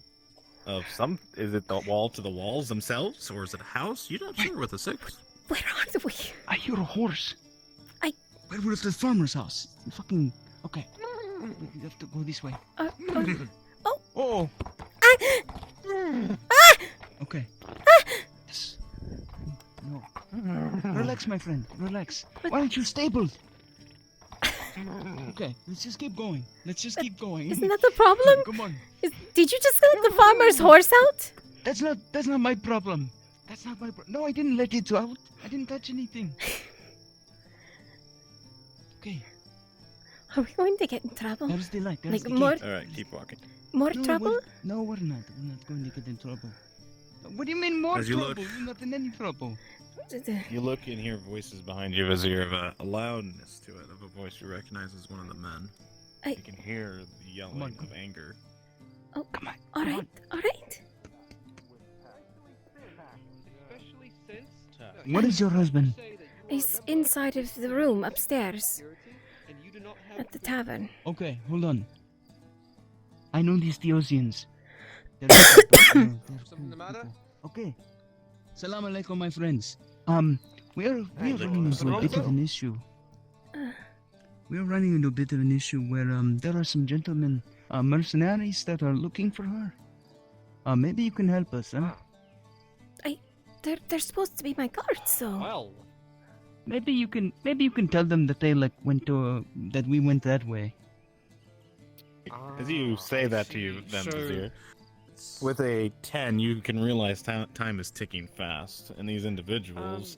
Of some, is it the wall to the walls themselves, or is it a house? You're not sure with a 6. Where are we? I hear a horse. I. Where was the farmer's house? Fucking. Okay. We have to go this way. Oh. Okay. Yes. No. Relax, my friend. Relax. Why aren't you stable? Okay, let's just keep going. Let's just keep going. Isn't that the problem? Come on. Did you just let the farmer's horse out? That's not my problem. That's not my problem. No, I didn't let it out. I didn't touch anything. Okay. Are we going to get in trouble? There's the light. There's Like the more, gate. All right, keep walking. more No, trouble? No, we're not. We're not going to get in trouble. What do you mean more As you trouble? look- We're not in any trouble. You look and hear voices behind you, Vizier, of a loudness to it, of a voice you recognize as one of the men. You can hear the yelling of anger. Oh, come on. All right. All right. What is your husband? He's inside of the room upstairs. At the tavern. Okay, hold on. I know these Theosians. Something the matter? Okay. Salam alaikum, my friends. We are running into a bit of an issue. We are running into a bit of an issue where there are some gentlemen, mercenaries that are looking for her. Maybe you can help us, huh? They're supposed to be my guards, so. Well, maybe you can tell them that they like went to that we went that way. As you say that to you, then, Vizier, with a 10, you can realize time is ticking fast, and these individuals,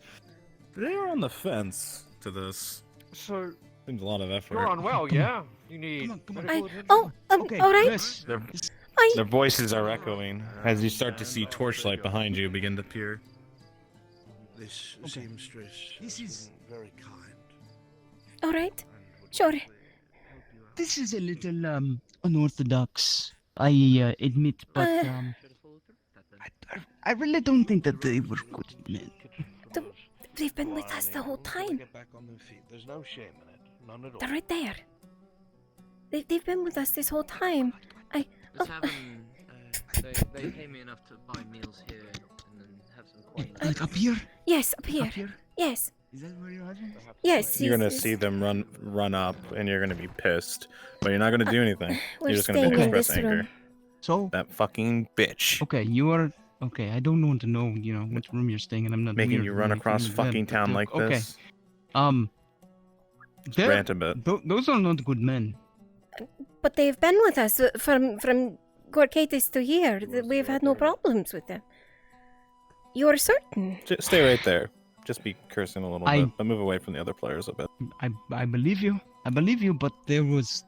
they're on the fence to this. So seems a lot of effort. you're unwell, yeah? You need medical attention? All right. Their voices are echoing as you start to see torchlight behind you begin to appear. This seamstress is very kind. All right. Sure. This is a little unorthodox, I admit, but I really don't think that they were good men. They've been with us the whole time. Get back on their feet. There's no shame in it. None at all. They're right there. They've been with us this whole time. This tavern, they pay me enough to buy meals here and then have some coins. Like up here? Yes, up here. Yes. Is that where you're having? Yes. You're gonna see them run up, and you're gonna be pissed, but you're not gonna do anything. We're You're just gonna staying in express this anger. room. So that fucking bitch Okay, you are okay. I don't want to know, which room you're staying in. I'm not making weird you or run anything across like that, fucking but, town like okay. this. They're- Rant a bit. Those are not good men. But they've been with us from Gorkatis to here. We've had no problems with them. You are certain? Just stay right there. Just be cursing a little bit, but move away from the other players a bit. I believe you. I believe you, but there was.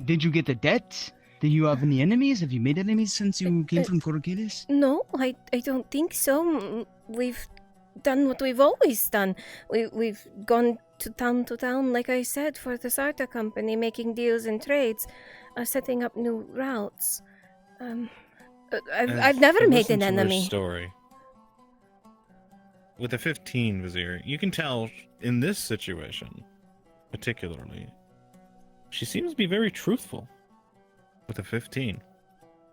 Did you get a debt? Do you have any enemies? Have you made enemies since you came from Korokidis? No, I don't think so. We've done what we've always done. We've gone to town, like I said, for the Sarta company, making deals and trades, setting up new routes. I've never made an enemy. Story. With a 15, Vizier, you can tell in this situation, particularly, she seems to be very truthful. With a 15.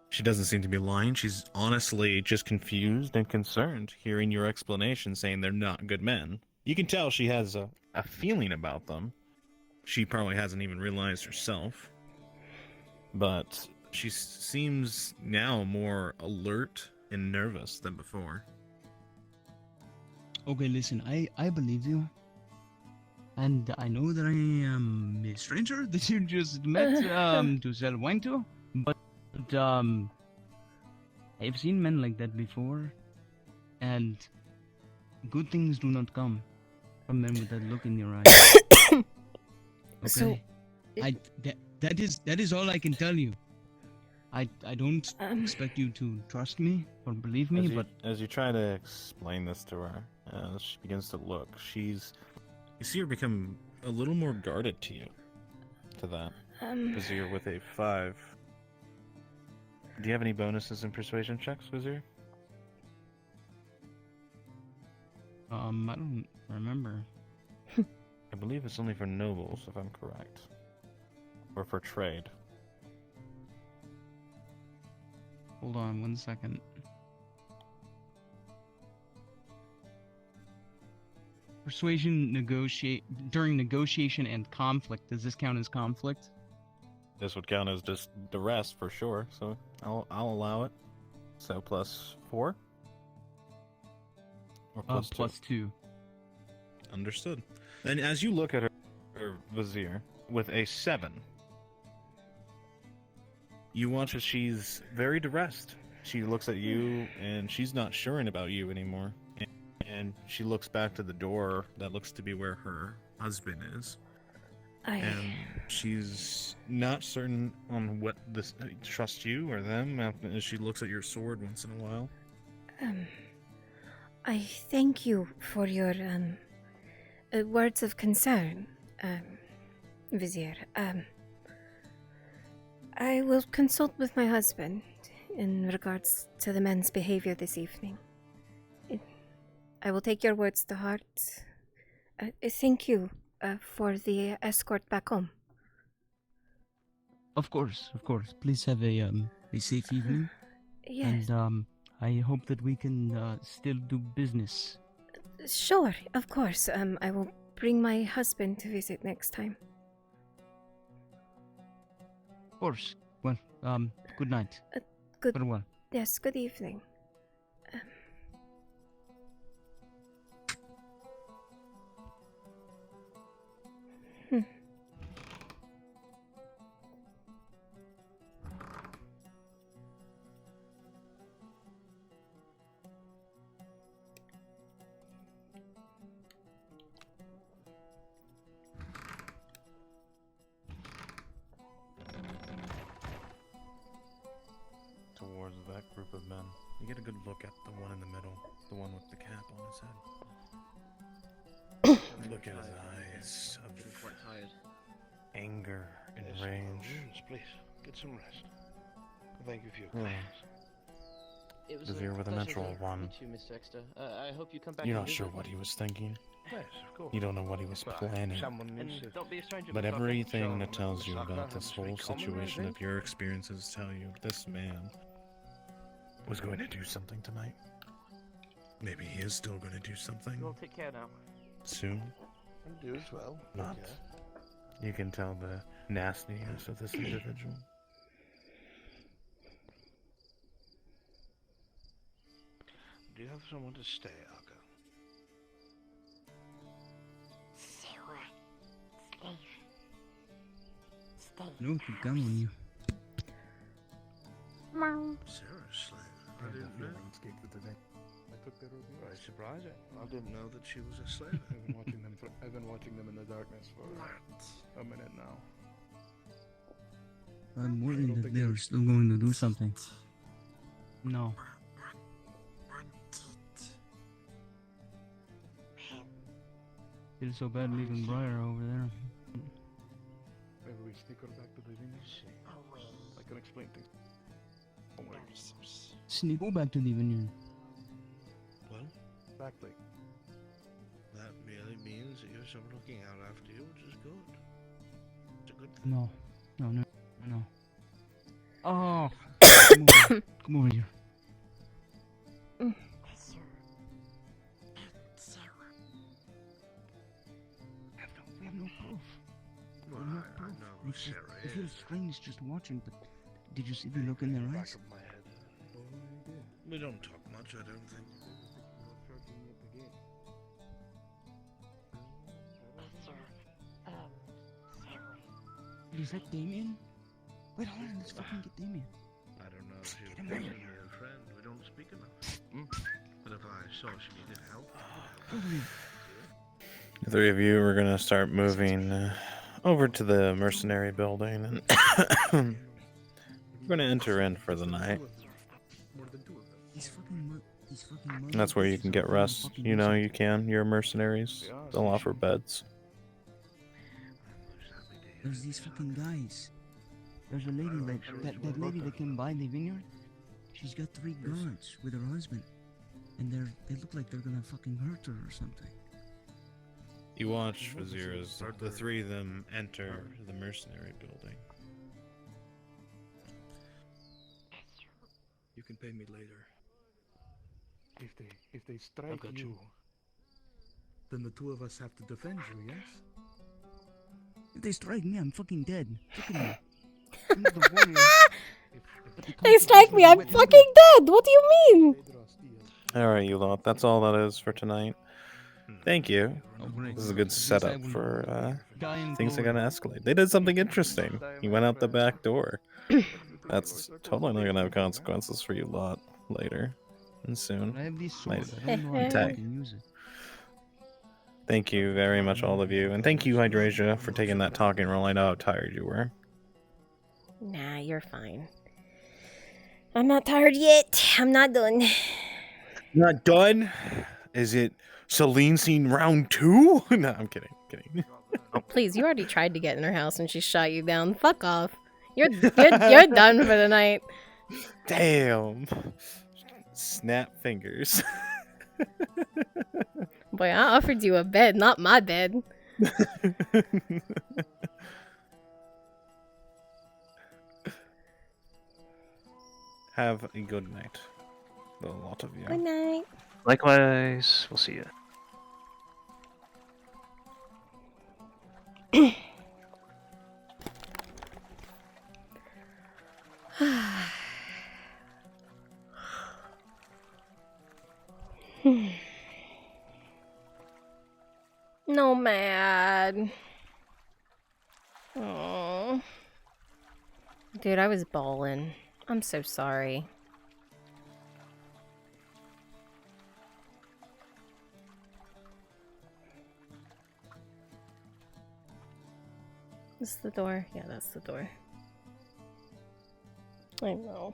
She doesn't seem to be lying. She's honestly just confused and concerned, hearing your explanation saying they're not good men. You can tell she has a feeling about them. She probably hasn't even realized herself. But she seems now more alert and nervous than before. Okay, listen, I believe you. And I know that I am a stranger that you just met to sell wine to, but I've seen men like that before, and good things do not come from men with that look in your eyes. Okay? So, that is all I can tell you. I don't expect you to trust me or believe me, but as you try to explain this to her, as she begins to look, you see her become a little more guarded to you. To that, Vizier with a 5. Do you have any bonuses in persuasion checks, Vizier? I don't remember. I believe it's only for nobles, if I'm correct, or for trade. Hold on 1 second. Persuasion during negotiation and conflict. Does this count as conflict? This would count as just duress for sure, so I'll allow it. So +4? Or +2. Understood. And as you look at her Vizier with a 7, you watch as she's very duressed. She looks at you and she's not sure about you anymore. And she looks back to the door that looks to be where her husband is. And she's not certain on what this trust you or them as she looks at your sword once in a while. I thank you for your words of concern, Vizier. I will consult with my husband in regards to the men's behavior this evening. I will take your words to heart. Thank you for the escort back home. Of course. Please have a safe evening. Yes. And I hope that we can still do business. Sure, of course. I will bring my husband to visit next time. Of course. Well, good night. Good. Farewell. Yes, good evening. Hmm. Towards that group of men. You get a good look at the one in the middle, the one with the cap on his head. Look at his eyes of quite tired. anger and Yes, rage. yes, please, get some rest. Thank you for your Hmm. kindness. It was Vizier with a pleasure natural to one. meet you, Mr. Exeter. I hope you come back. You're and not sure visit. what he was thinking. Yes, of course. You don't know what he was But planning. someone needs And to don't be a stranger. But Mr. Tucker. everything Show that tells you Sucker about this has whole to be common, I situation think. of your experiences tell you this man was going to do something tonight. Maybe he is still going to do something Well, take care now. soon. And do as well. Not. Okay. You can tell the nastiness of this individual. Do you have someone to stay, Argo? No, keep going on you. Sarah Slade. I didn't know. I took their road. Very surprising. I didn't know that she was a slave. I've been watching them in the darkness for a minute now. I'm worried that they're still going to do something. No. Feels so bad leaving Briar over there. Maybe we sneak her back to the vineyard. I can explain things. Don't worry. Sneak, go back to the vineyard. Well, Exactly. that merely means that you're someone looking out after you, which is good. It's a good thing. No. No. Oh! Come over here. We have no proof. Well, We have no I proof. know who It's just, Sarah it feels is. strange just watching, but did you see the look in their Back eyes? of my head. We don't talk much, I don't think. Is that Damien? Wait, hold on, let's fucking get Damien. I don't know if she's Get him a ready. friend. We don't speak enough. But if I saw she needed help, The three of you are going to start moving over to the mercenary building, and we're going to enter in for the night. These fucking And that's where you can get rest. You know you can. You're mercenaries. They'll offer beds. There's these fucking guys. There's a lady that lady that came by the vineyard. She's got 3 guards with her husband, and they look like they're gonna fucking hurt her or something. You watch, Vizier, as the three of them enter the mercenary building. You can pay me later. If they strike got you, then the two of us have to defend you, yes? If they strike me, I'm fucking dead. Look at me. They strike me, I'm fucking dead! What do you mean? Alright, you lot, that's all that is for tonight. Thank you. This is a good setup for things are gonna escalate. They did something interesting. He went out the back door. That's totally not gonna have consequences for you lot later and soon. I have these Might swords. I don't know how to attack. fucking use it. Thank you very much, all of you. And thank you, Hydrasia, for taking that talking role. I know how tired you were. Nah, you're fine. I'm not tired yet. I'm not done. Not done? Is it Celine scene round 2? No, I'm kidding. Please, you already tried to get in her house and she shot you down. Fuck off. You're done for the night. Damn. Snap fingers. Boy, I offered you a bed, not my bed. Have a good night. A lot of you. Good night. Likewise, we'll see you. God. Oh. Dude, I was bawling. I'm so sorry. Is this the door? Yeah, that's the door. I know.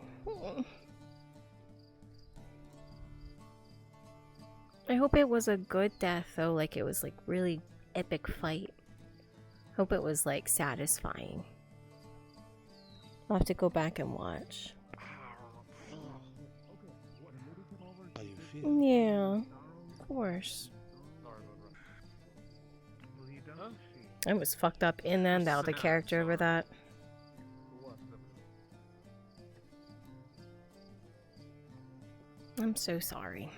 I hope it was a good death though, like it was like really epic fight. Hope it was like satisfying. I'll have to go back and watch. How you feel? Yeah, of course. I was fucked up in and out of character over that. I'm so sorry.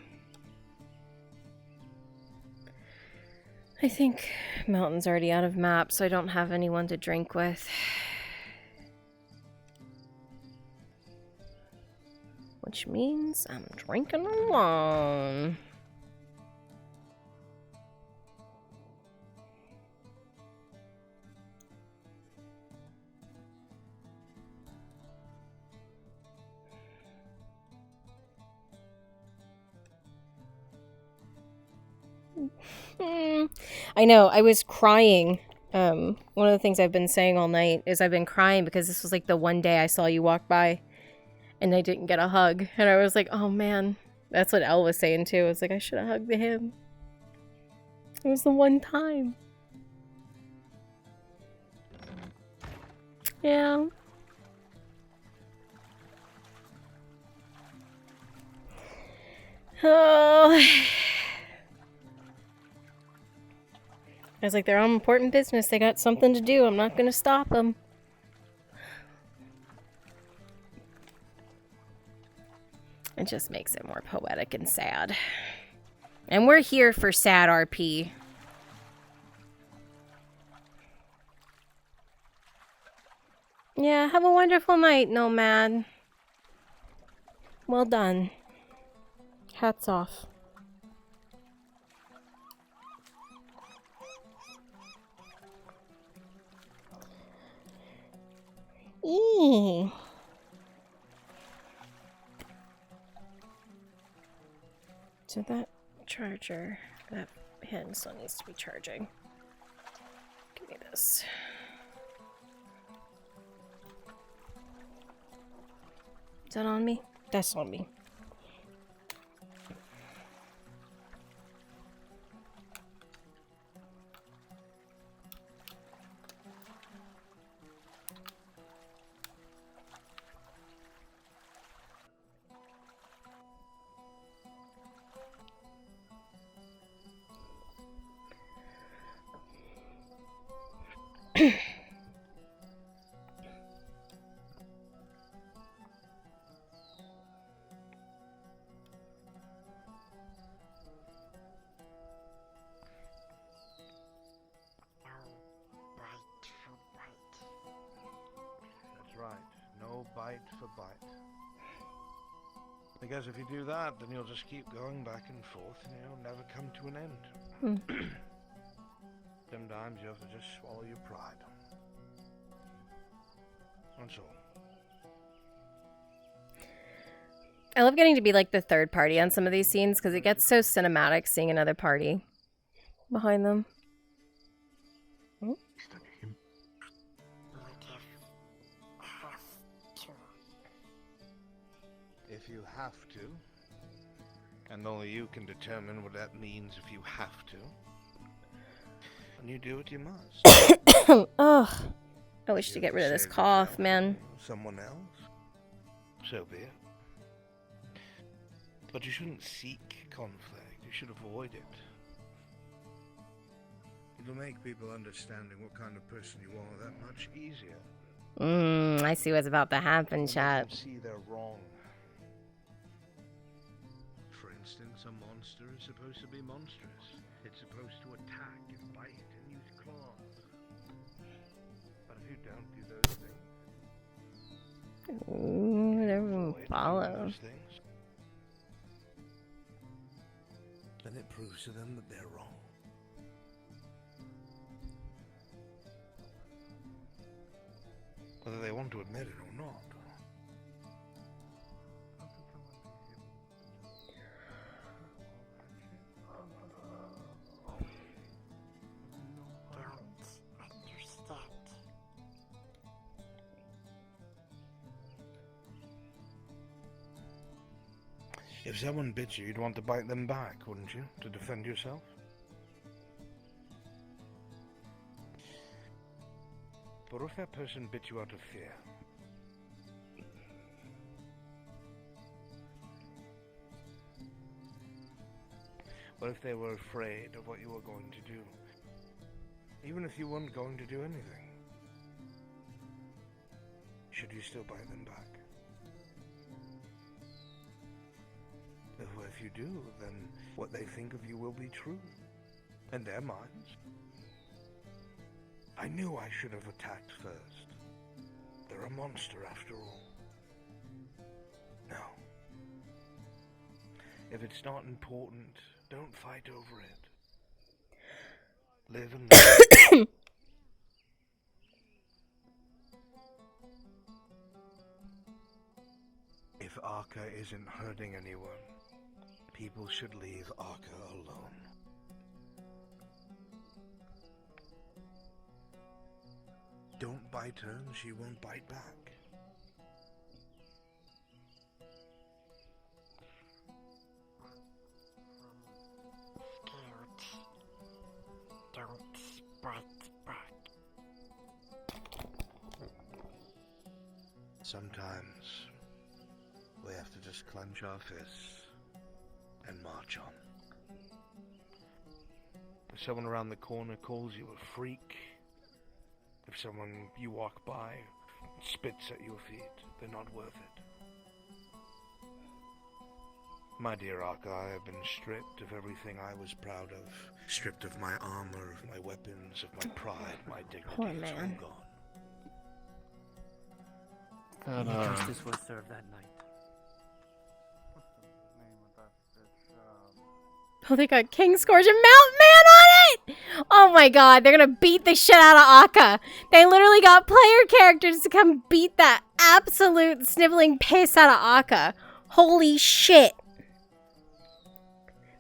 I think Mountain's already out of map, so I don't have anyone to drink with. Which means I'm drinking alone. I know, I was crying. One of the things I've been saying all night is I've been crying because this was like the one day I saw you walk by and I didn't get a hug. And I was like, oh man. That's what Elle was saying too. It's like, I should have hugged him. It was the one time. Yeah. Oh. I was like, they're on important business. They got something to do. I'm not going to stop them. It just makes it more poetic and sad. And we're here for sad RP. Yeah, have a wonderful night, Nomad. Well done. Hats off. Eee. So that charger, that hand still needs to be charging. Give me this. Is that on me? That's on me. That's right. No bite for bite. Because if you do that, then you'll just keep going back and forth and you'll never come to an end. Sometimes you have to just swallow your pride. That's all. I love getting to be like the third party on some of these scenes because it gets so cinematic seeing another party behind them. If you have to, and only you can determine what that means if you have to, then you do what you must. Ugh. I wish to get rid of this cough, man. Someone else? So be it. But you shouldn't seek conflict, you should avoid it. It'll make people understanding what kind of person you are that much easier. I see what's about to happen, chat. See they're wrong. For instance, a monster is supposed to be monstrous. It's supposed to attack and bite and use claws. But if you don't do those things, Everyone follow. then it proves to them that they're wrong. whether they want to admit it or not. If someone bit you, you'd want to bite them back, wouldn't you? To defend yourself? But if that person bit you out of fear? What if they were afraid of what you were going to do? Even if you weren't going to do anything? Should you still bite them back? If you do, then what they think of you will be true. In their minds. I knew I should have attacked first. They're a monster after all. No. If it's not important, don't fight over it. Live and live. If Arca isn't hurting anyone, people should leave Arca alone. Don't bite her and she won't bite back. Don't bite back. Sometimes we have to just clench our fists and march on. If someone around the corner calls you a freak, if someone you walk by spits at your feet, they're not worth it. My dear Arca, I have been stripped of everything I was proud of. Stripped of my armor, of my weapons, of my pride, my dignity. Poor It's all man. gone. Any justice was served that night. Oh, they got King Scourge and Mountain Man on it! Oh my god, they're gonna beat the shit out of Akka. They literally got player characters to come beat that absolute sniveling piss out of Akka. Holy shit.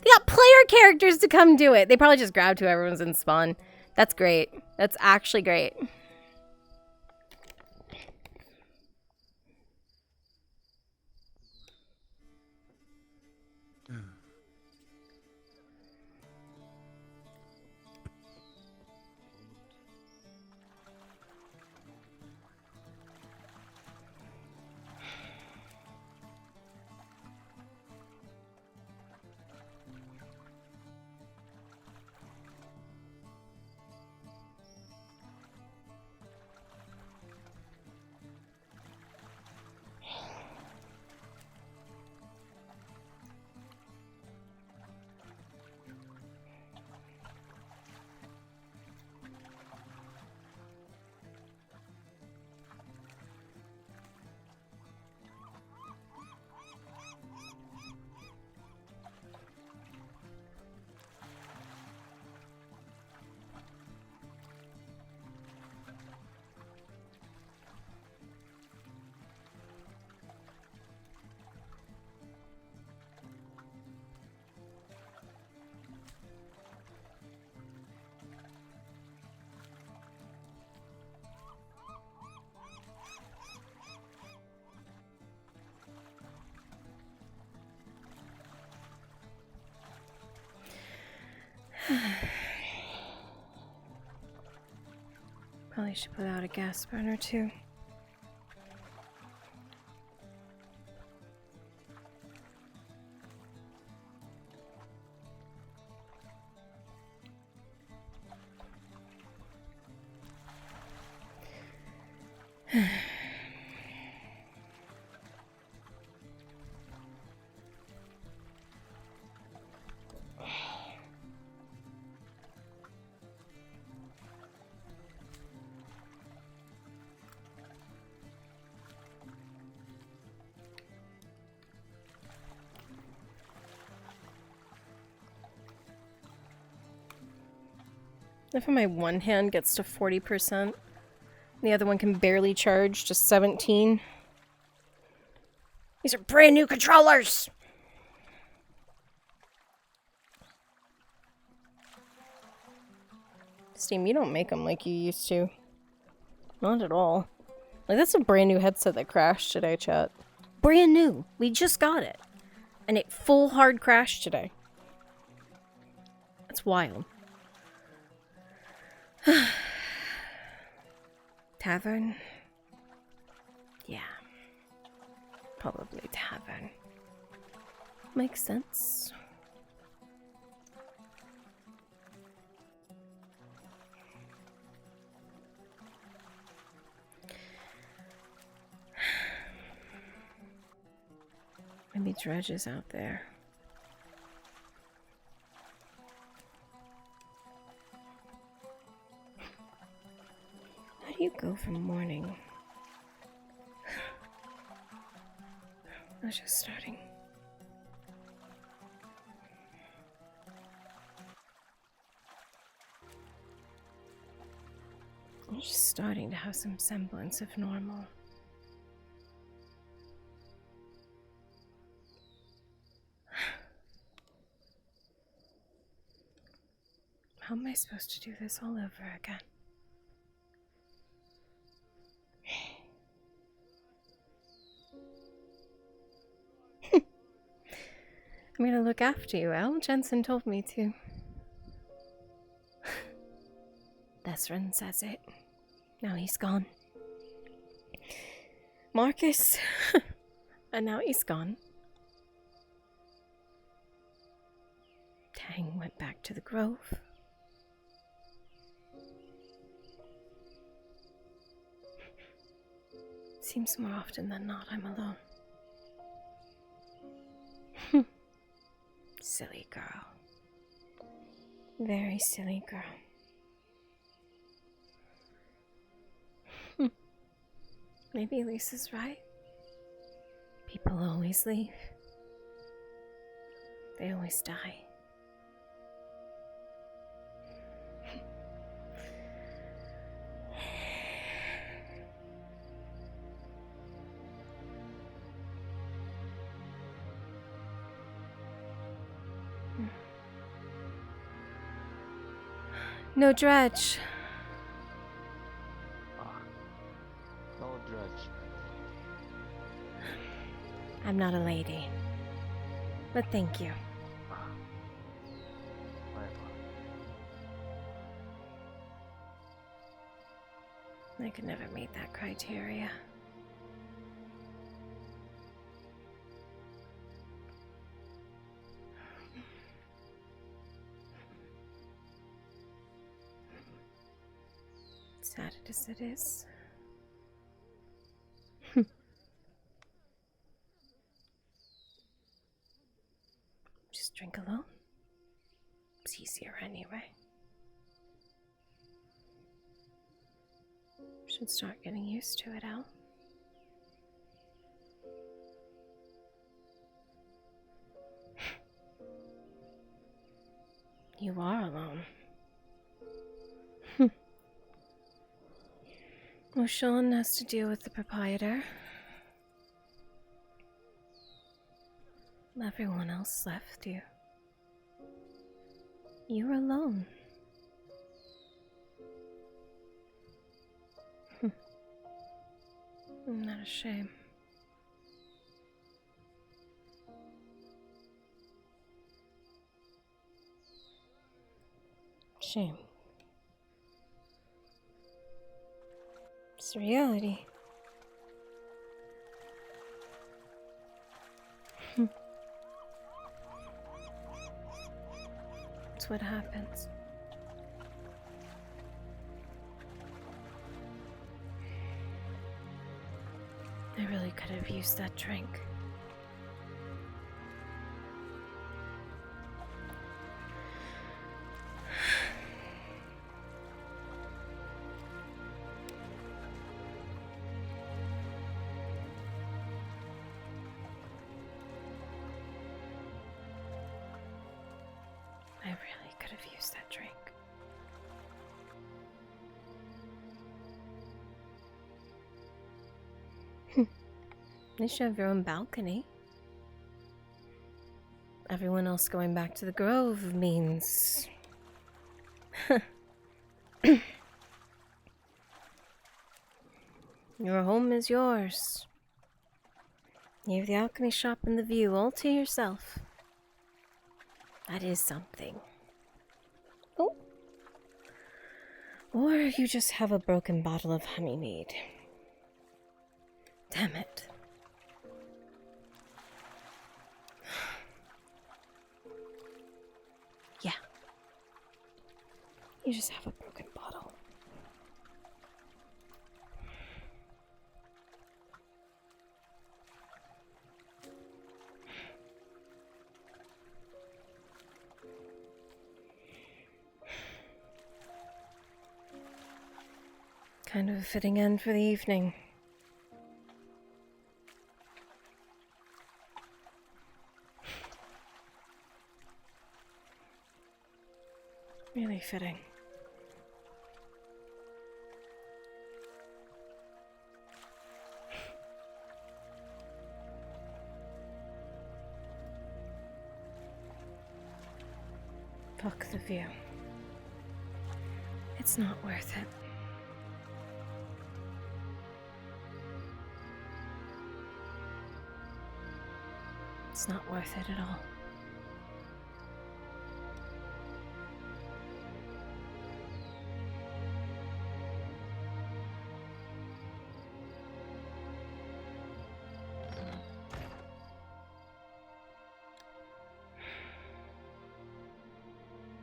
They got player characters to come do it. They probably just grabbed whoever's in spawn. That's great. That's actually great. Probably should put out a gas burner too. If my one hand gets to 40%, The other one can barely charge, just 17. These are brand new controllers! Steam, you don't make them like you used to. Not at all. Like, that's a brand new headset that crashed today, chat. Brand new. We just got it. And it full hard crashed today. That's wild. Tavern? Yeah. Probably tavern. Makes sense. Maybe Dredge is out there. How do you go from morning? I was just starting. I'm just starting to have some semblance of normal. How am I supposed to do this all over again? I'm gonna look after you, Al. Jensen told me to. Thesrin says it. Now he's gone. Marcus. And now he's gone. Tang went back to the Grove. Seems more often than not I'm alone. Silly girl. Very silly girl. Maybe Lisa's right. People always leave. They always die. No Dredge. No Dredge. I'm not a lady. But thank you. I could never meet that criteria. Sad as it is. Just drink alone. It's easier anyway. Should start getting used to it, Al. You are alone. Well, Sean has to deal with the proprietor. Everyone else left you. You're alone. Not a shame. Shame. It's reality. It's what happens. I really could have used that drink. I really could have used that drink. At least you have your own balcony. Everyone else going back to the Grove means... Your home is yours. You have the alchemy shop and the view all to yourself. That is something. Oh. Or you just have a broken bottle of honeymead. Damn it. Yeah. You just have a broken bottle. Kind of a fitting end for the evening. Really fitting. Fuck the view. It's not worth it. It's not worth it at all.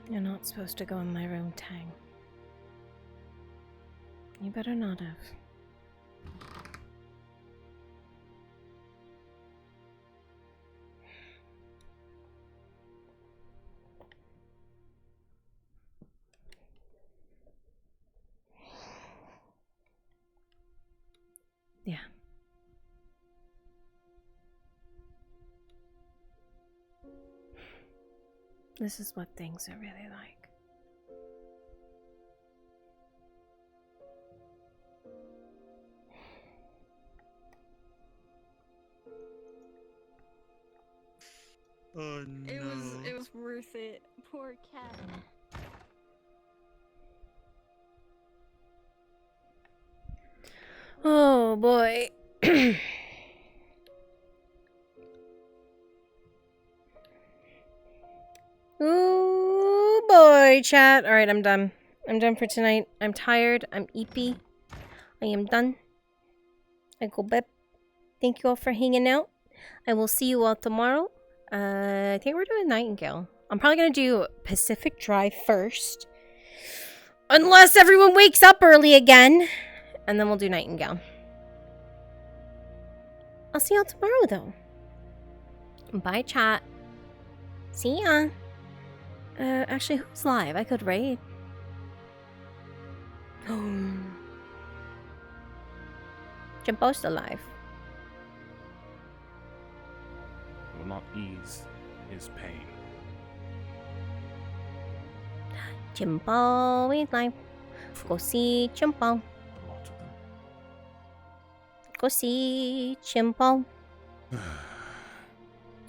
You're not supposed to go in my room, Tang. You better not have. Yeah. This is what things are really like. Oh no. It was worth it. Poor cat. Oh boy. Ooh boy, chat. Alright, I'm done. I'm done for tonight. I'm tired. I'm eepy. I am done. I go bed. Thank you all for hanging out. I will see you all tomorrow. I think we're doing Nightingale. I'm probably gonna do Pacific Drive first. Unless everyone wakes up early again. And then we'll do Nightingale. I'll see y'all tomorrow, though. Bye, chat. See ya. Actually, who's live? I could raid. Jimbo's still live. Will not ease his pain. Jimbo is live. Go see Jimbo. Go see Jimbo.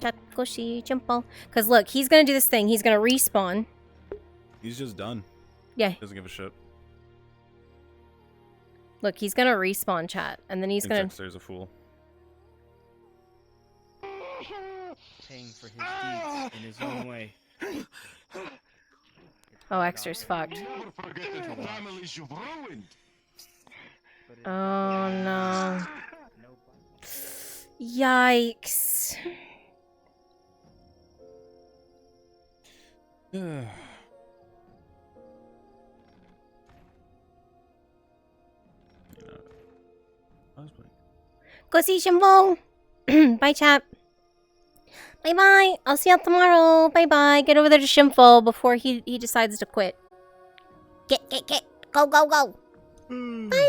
Chat, go see Jimbo. Because look, he's gonna do this thing. He's gonna respawn. He's just done. Yeah. Doesn't give a shit. Look, he's gonna respawn, chat. And then he's gonna... There's a fool. Paying for his deeds in his own way. Oh, Exter's fucked. Oh no. Yikes. Go see Jimbo. Bye, chat. Bye bye. I'll see you tomorrow. Bye bye. Get over there to Shimfo before he decides to quit. Get. Go. Bye.